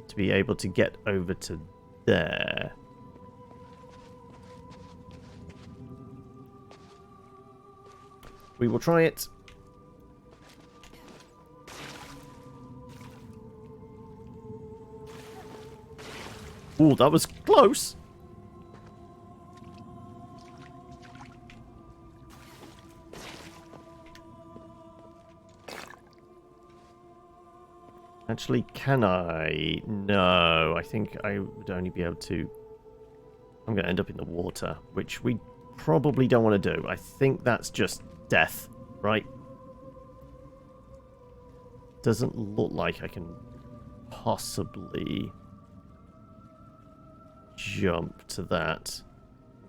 To be able to get over to there. We will try it. Ooh, that was close. Actually, can I? No, I think I would only be able to... I'm going to end up in the water, which we probably don't want to do. I think that's just death, right? Doesn't look like I can possibly jump to that.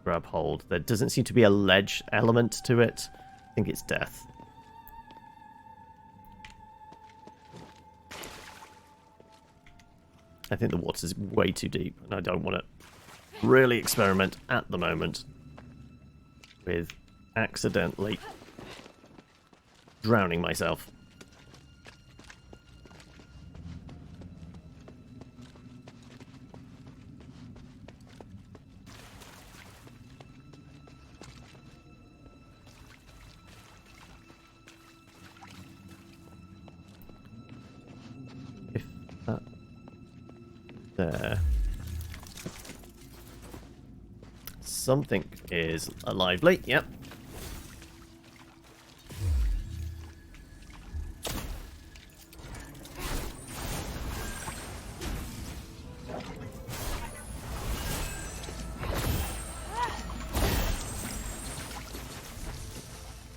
Grab hold. There doesn't seem to be a ledge element to it. I think it's death. I think the water's way too deep, and I don't want to really experiment at the moment with accidentally drowning myself. there. Something is lively. Yep.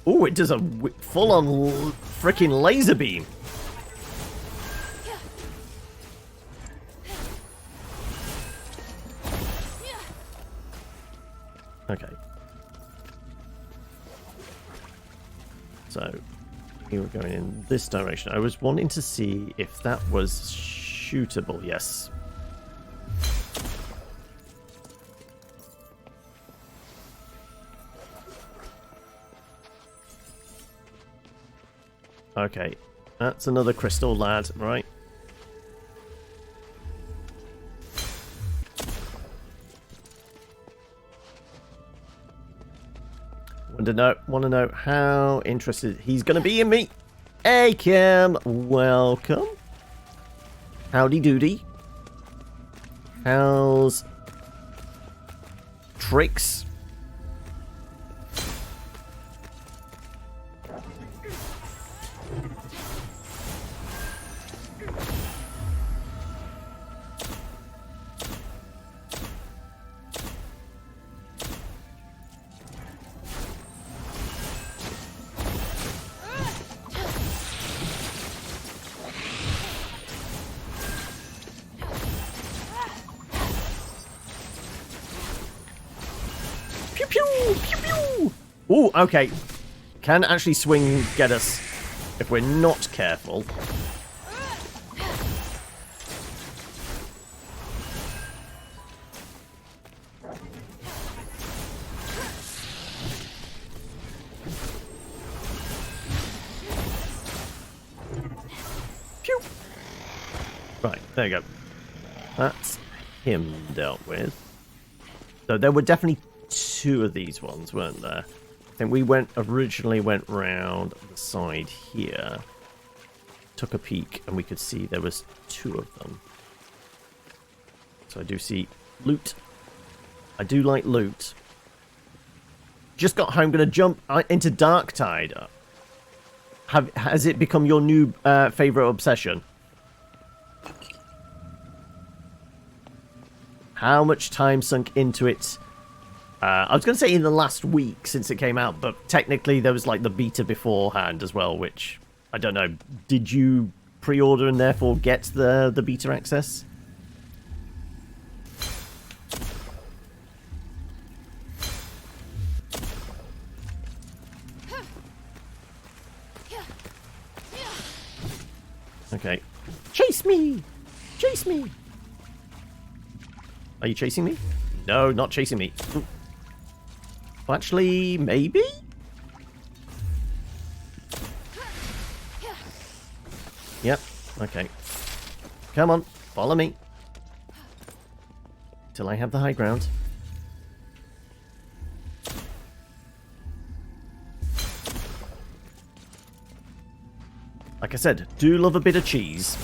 Oh, it does a full-on freaking laser beam. Okay. So, we were going in this direction. I was wanting to see if that was shootable. Yes. Okay, that's another crystal, lad, right? Want to know how interested he's going to be in me. Hey, Kim, welcome. Howdy doody. How's tricks? Ooh, okay. Can actually swing get us if we're not careful. Pew! Right, there you go. That's him dealt with. So there were definitely two of these ones, weren't there? I think we originally went round the side here, took a peek, and we could see there was two of them. So I do see loot. I do like loot. Just got home, gonna jump into Darktide. Has it become your new favorite obsession? How much time sunk into it? I was going to say in the last week since it came out, but technically there was like the beta beforehand as well, which, I don't know, did you pre-order and therefore get the beta access? Okay. Chase me! Chase me! Are you chasing me? No, not chasing me. Ooh. Well, actually, maybe? Yep, okay. Come on, follow me. Till I have the high ground. Like I said, do love a bit of cheese.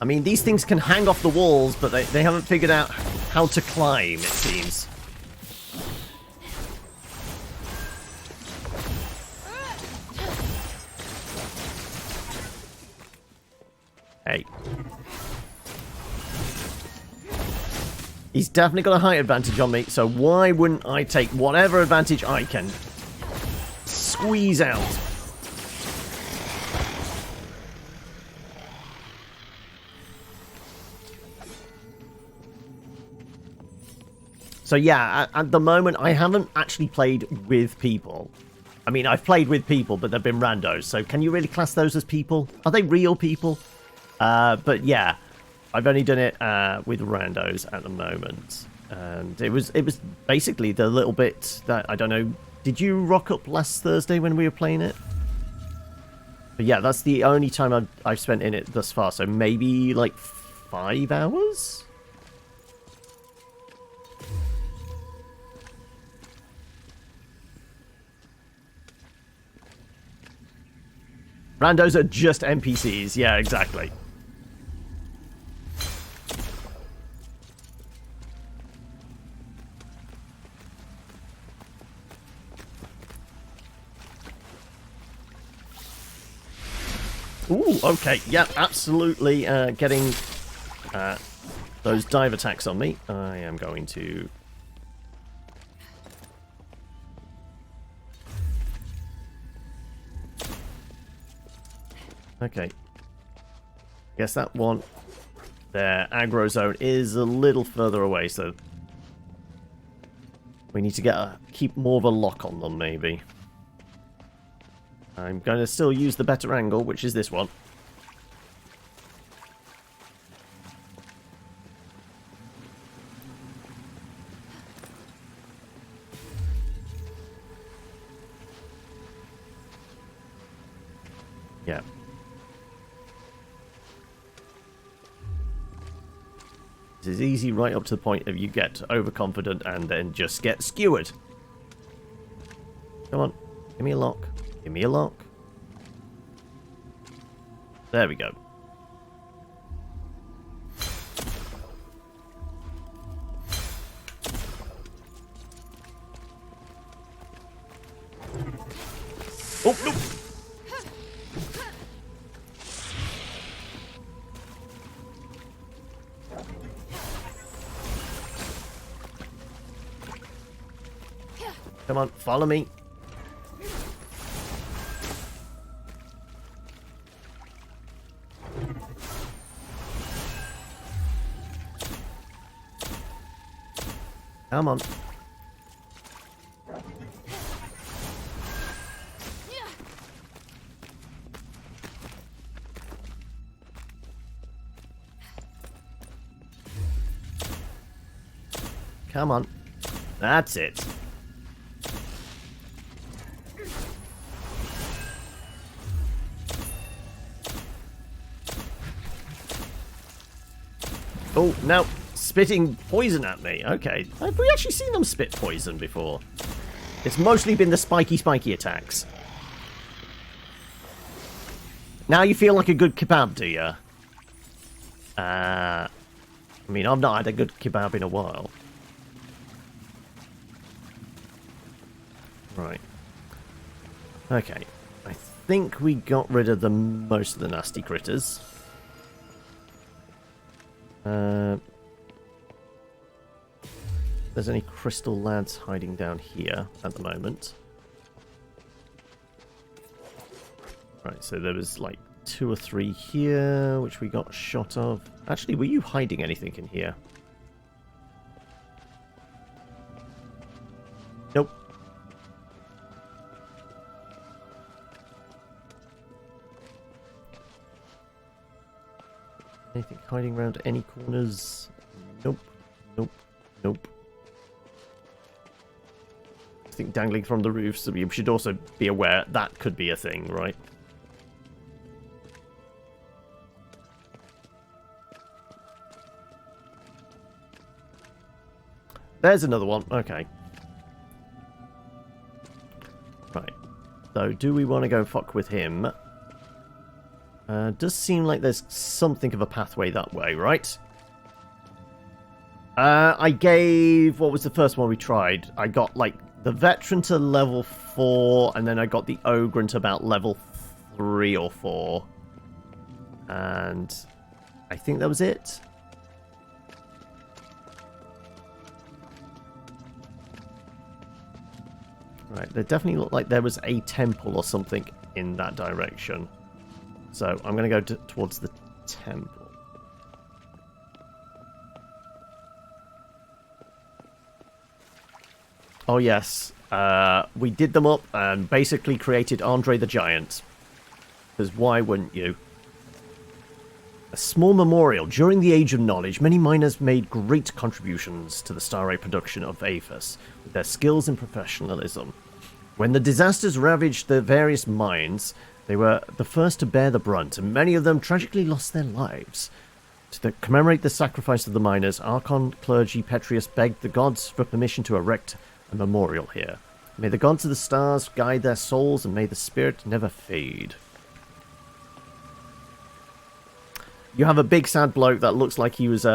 I mean, these things can hang off the walls, but they haven't figured out how to climb, it seems. Hey. He's definitely got a height advantage on me, so why wouldn't I take whatever advantage I can squeeze out? So yeah, at the moment, I haven't actually played with people. I mean, I've played with people, but they've been randos. So can you really class those as people? Are they real people? But yeah, I've only done it with randos at the moment. And it was basically the little bit that, I don't know, did you rock up last Thursday when we were playing it? But yeah, that's the only time I've spent in it thus far. So maybe like 5 hours? Randos are just NPCs. Yeah, exactly. Ooh, okay. Yeah, absolutely getting those dive attacks on me. I am going to... Okay. Guess that one, their aggro zone is a little further away, so we need to keep more of a lock on them, maybe. I'm going to still use the better angle, which is this one. Yeah. This is easy right up to the point of you get overconfident and then just get skewered. Come on, give me a lock. Give me a lock. There we go. Oh, no! Come on, follow me. Come on. Come on. That's it. Oh, now spitting poison at me. Okay. Have we actually seen them spit poison before? It's mostly been the spiky attacks. Now you feel like a good kebab, do you? I mean, I've not had a good kebab in a while. Right. Okay. I think we got rid of most of the nasty critters. There's any crystal lads hiding down here at the moment. Right, so there was like 2 or 3 here, which we got a shot of. Actually, were you hiding anything in here? Nope. Anything hiding around any corners? Nope. Nope. Nope. I think dangling from the roofs, so you should also be aware that could be a thing, right? There's another one. Okay. Right. So, do we want to go fuck with him? Does seem like there's something of a pathway that way, right? I gave... What was the first one we tried? I got, like, the veteran to level 4, and then I got the ogre to about level 3 or 4. And I think that was it. Right, there definitely looked like there was a temple or something in that direction. So I'm going to go towards the temple. Oh yes, we did them up and basically created Andre the Giant. Because why wouldn't you? A small memorial. During the Age of Knowledge, many miners made great contributions to the Star Rail production of Aphis, with their skills and professionalism. When the disasters ravaged the various mines, they were the first to bear the brunt, and many of them tragically lost their lives. To commemorate the sacrifice of the miners, Archon clergy Petrius begged the gods for permission to erect a memorial here. May the gods of the stars guide their souls, and may the spirit never fade. You have a big sad bloke that looks like he was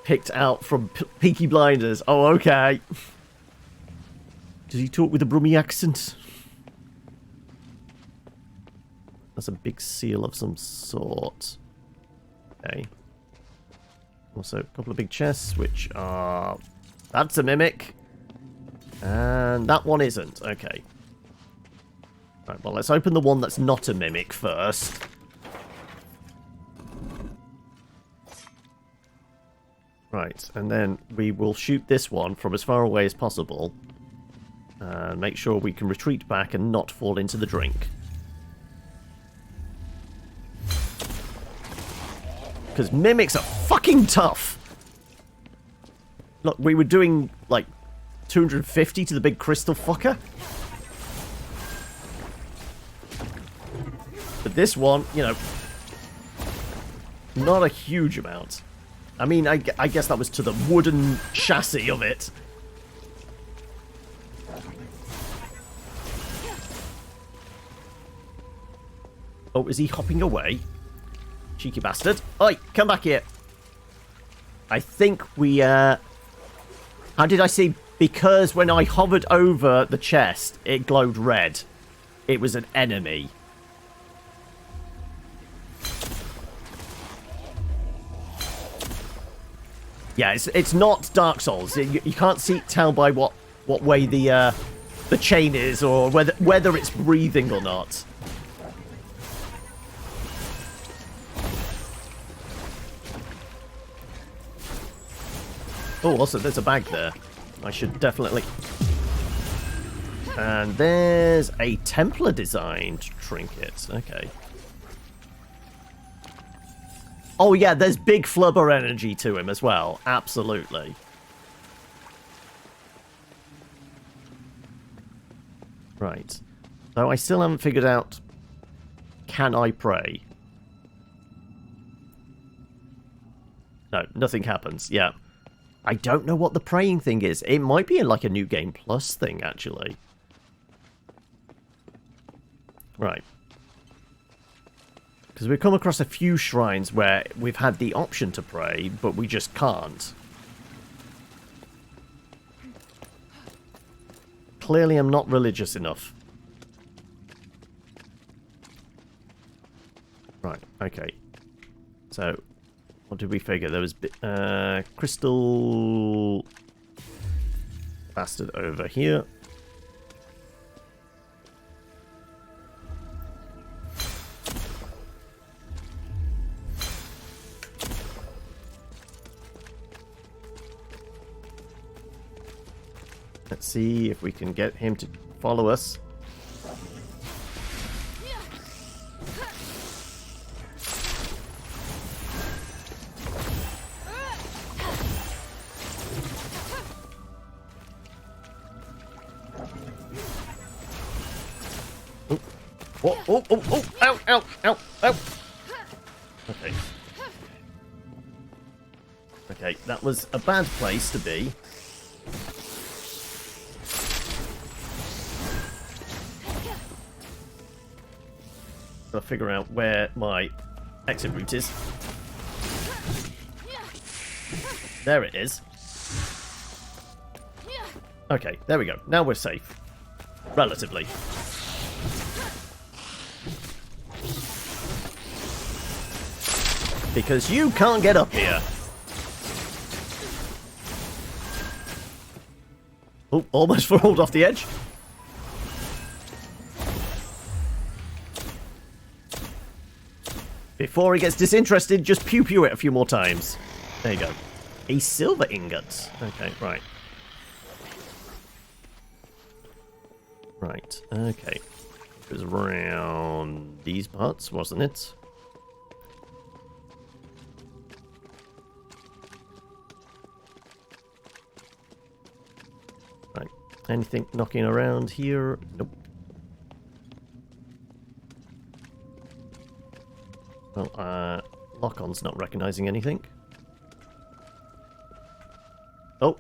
picked out from Peaky Blinders. Oh, okay. Does he talk with a Brummy accent? That's a big seal of some sort. Okay. Also, a couple of big chests, which are... That's a mimic. And that one isn't. Okay. Right, well, let's open the one that's not a mimic first. Right, and then we will shoot this one from as far away as possible. And make sure we can retreat back and not fall into the drink. Because mimics are fucking tough! Look, we were doing, like, 250 to the big crystal fucker. But this one, you know, not a huge amount. I mean, I guess that was to the wooden chassis of it. Oh, is he hopping away? Cheeky bastard. Oi, come back here. I think we, how did I see? Because when I hovered over the chest, it glowed red. It was an enemy. Yeah, it's not Dark Souls. You can't tell by what way the chain is, or whether it's breathing or not. Oh, also, there's a bag there. I should definitely... And there's a Templar-designed trinket. Okay. Oh, yeah, there's big flubber energy to him as well. Absolutely. Right. So I still haven't figured out... Can I pray? No, nothing happens. Yeah. I don't know what the praying thing is. It might be like a New Game Plus thing, actually. Right. Because we've come across a few shrines where we've had the option to pray, but we just can't. Clearly I'm not religious enough. Right, okay. So... What did we figure? There was crystal bastard over here. Let's see if we can get him to follow us. Oh, ow, ow, ow, ow. Okay. Okay, that was a bad place to be. Gotta figure out where my exit route is. There it is. Okay, there we go. Now we're safe. Relatively. Because you can't get up here. Oh, almost rolled off the edge. Before he gets disinterested, just pew-pew it a few more times. There you go. A silver ingot. Okay, right. Right, okay. It was around these parts, wasn't it? Right. Anything knocking around here? Nope. Well, Lock-on's not recognizing anything. Oh!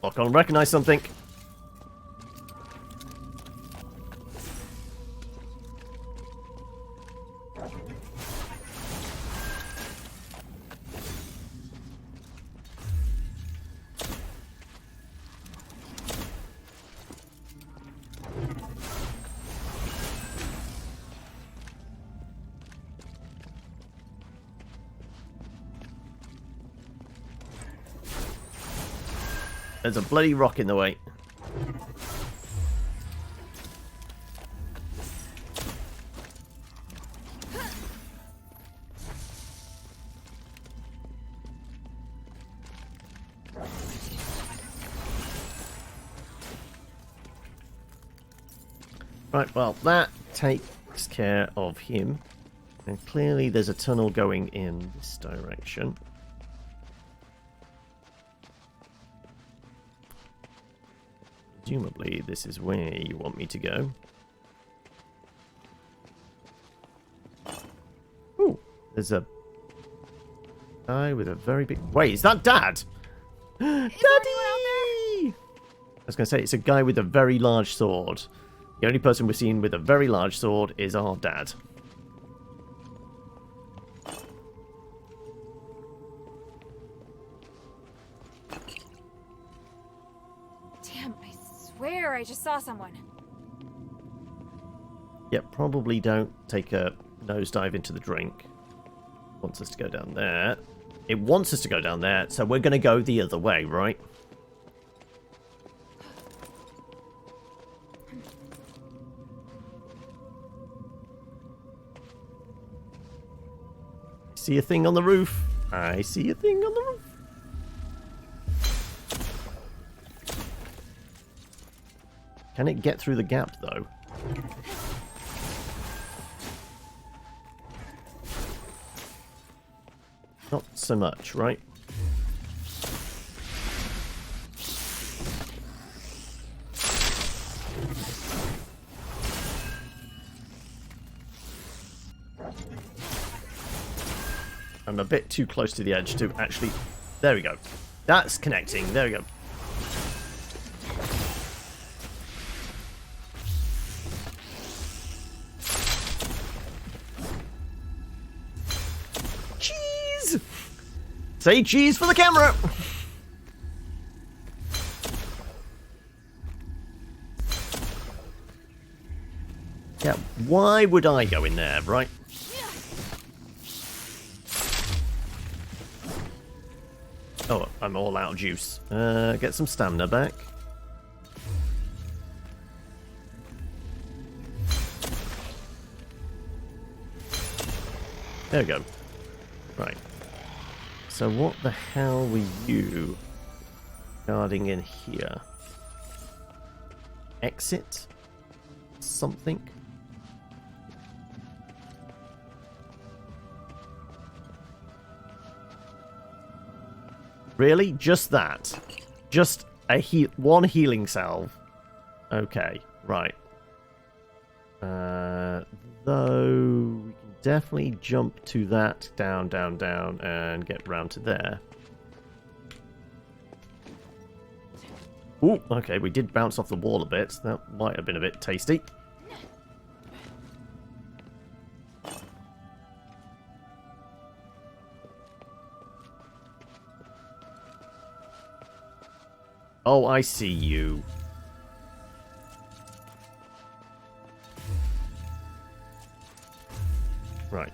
Lock-on recognized something! There's a bloody rock in the way. Right, well, that takes care of him. And clearly there's a tunnel going in this direction. Presumably this is where you want me to go. Ooh, there's a guy with a very big... Wait, is that Dad? Daddy! I was going to say, it's a guy with a very large sword. The only person we've seen with a very large sword is our dad. Damn, I swear I just saw someone. Yep, probably don't take a nosedive into the drink. It wants us to go down there. It wants us to go down there, so we're going to go the other way, right? See a thing on the roof. I see a thing on the roof. Can it get through the gap, though? Not so much, right? I'm a bit too close to the edge to actually... There we go. That's connecting. There we go. Cheese! Say cheese for the camera! Yeah, why would I go in there, right? Oh, I'm all out of juice. Get some stamina back. There we go. Right. So what the hell were you guarding in here? Exit? Something? Really? Just that? Just a one healing salve? Okay, right. Though we can definitely jump to that, down, down, down, and get round to there. Ooh, okay, we did bounce off the wall a bit. That might have been a bit tasty. Oh, I see you. Right.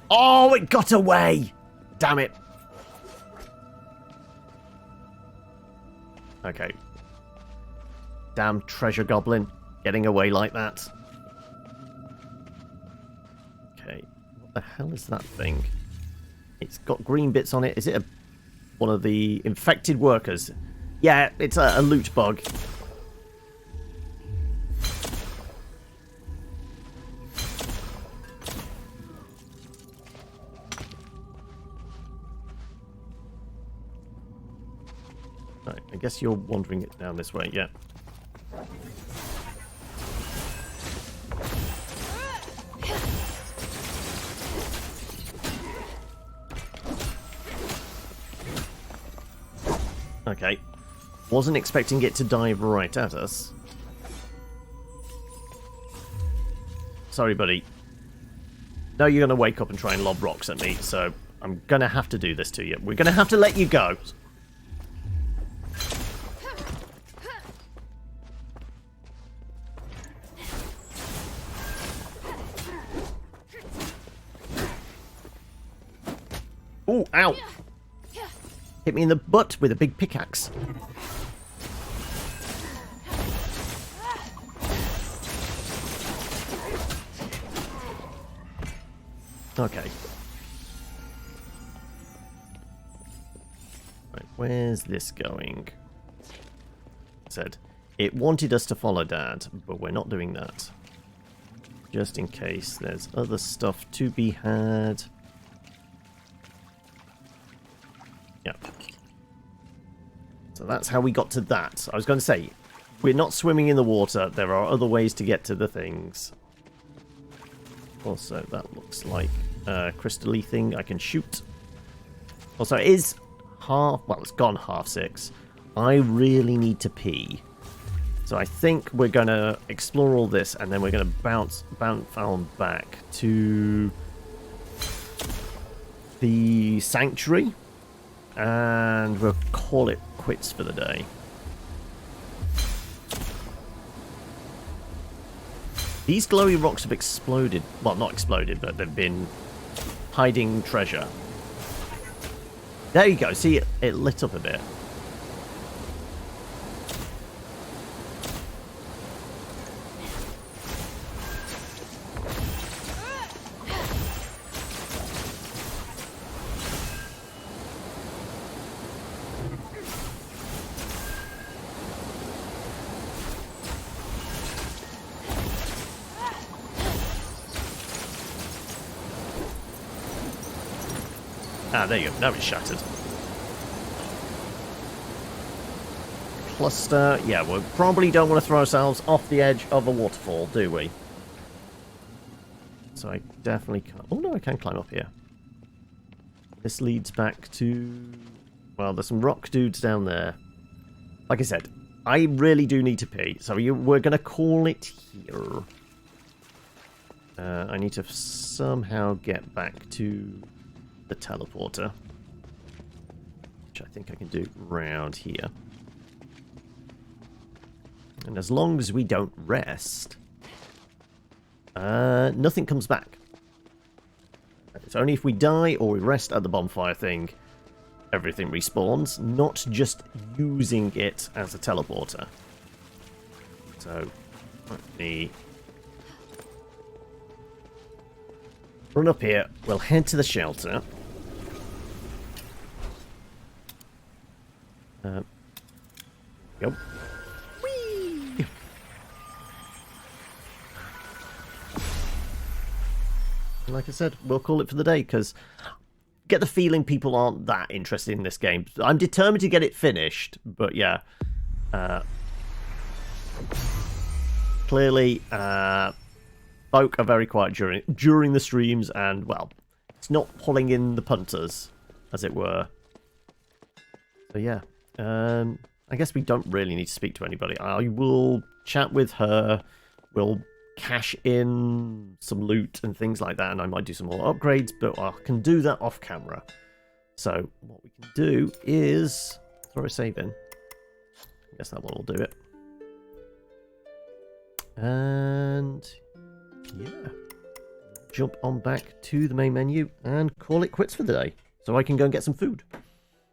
Oh, it got away! Damn it. Okay. Damn treasure goblin. Getting away like that. Okay. What the hell is that thing? It's got green bits on it. Is it one of the infected workers? Yeah, it's a loot bug. Right, I guess you're wandering it down this way, yeah. Okay. Wasn't expecting it to dive right at us. Sorry, buddy. No, you're going to wake up and try and lob rocks at me, so I'm going to have to do this to you. We're going to have to let you go. Oh, ow! Hit me in the butt with a big pickaxe. Okay. Right, where's this going? Said it wanted us to follow Dad, but we're not doing that. Just in case there's other stuff to be had. Yep. So that's how we got to that. I was going to say, we're not swimming in the water. There are other ways to get to the things. Also, that looks like a crystal-y thing I can shoot. Also, it is half... Well, it's gone 6:30. I really need to pee. So I think we're going to explore all this, and then we're going to bounce on back to the sanctuary, and we'll call it quits for the day. These glowy rocks have exploded. Well, not exploded, but they've been hiding treasure. There you go. See, it lit up a bit. Ah, there you go. Now it's shattered. Cluster. Yeah, we probably don't want to throw ourselves off the edge of a waterfall, do we? So I definitely can't... Oh, no, I can climb up here. This leads back to... Well, there's some rock dudes down there. Like I said, I really do need to pee, so we're going to call it here. I need to somehow get back to the teleporter, which I think I can do round here. And as long as we don't rest, nothing comes back. It's only if we die or we rest at the bonfire thing, everything respawns, not just using it as a teleporter. So, let me run up here. We'll head to the shelter. Go. Whee! Like I said, we'll call it for the day, because get the feeling people aren't that interested in this game. I'm determined to get it finished, but yeah. Clearly, folk are very quiet during the streams, and, well, it's not pulling in the punters, as it were. So yeah, I guess we don't really need to speak to anybody. I will chat with her, we'll cash in some loot and things like that, and I might do some more upgrades, but I can do that off camera. So what we can do is throw a save in. I guess that one will do it. And yeah, jump on back to the main menu and call it quits for the day, so I can go and get some food.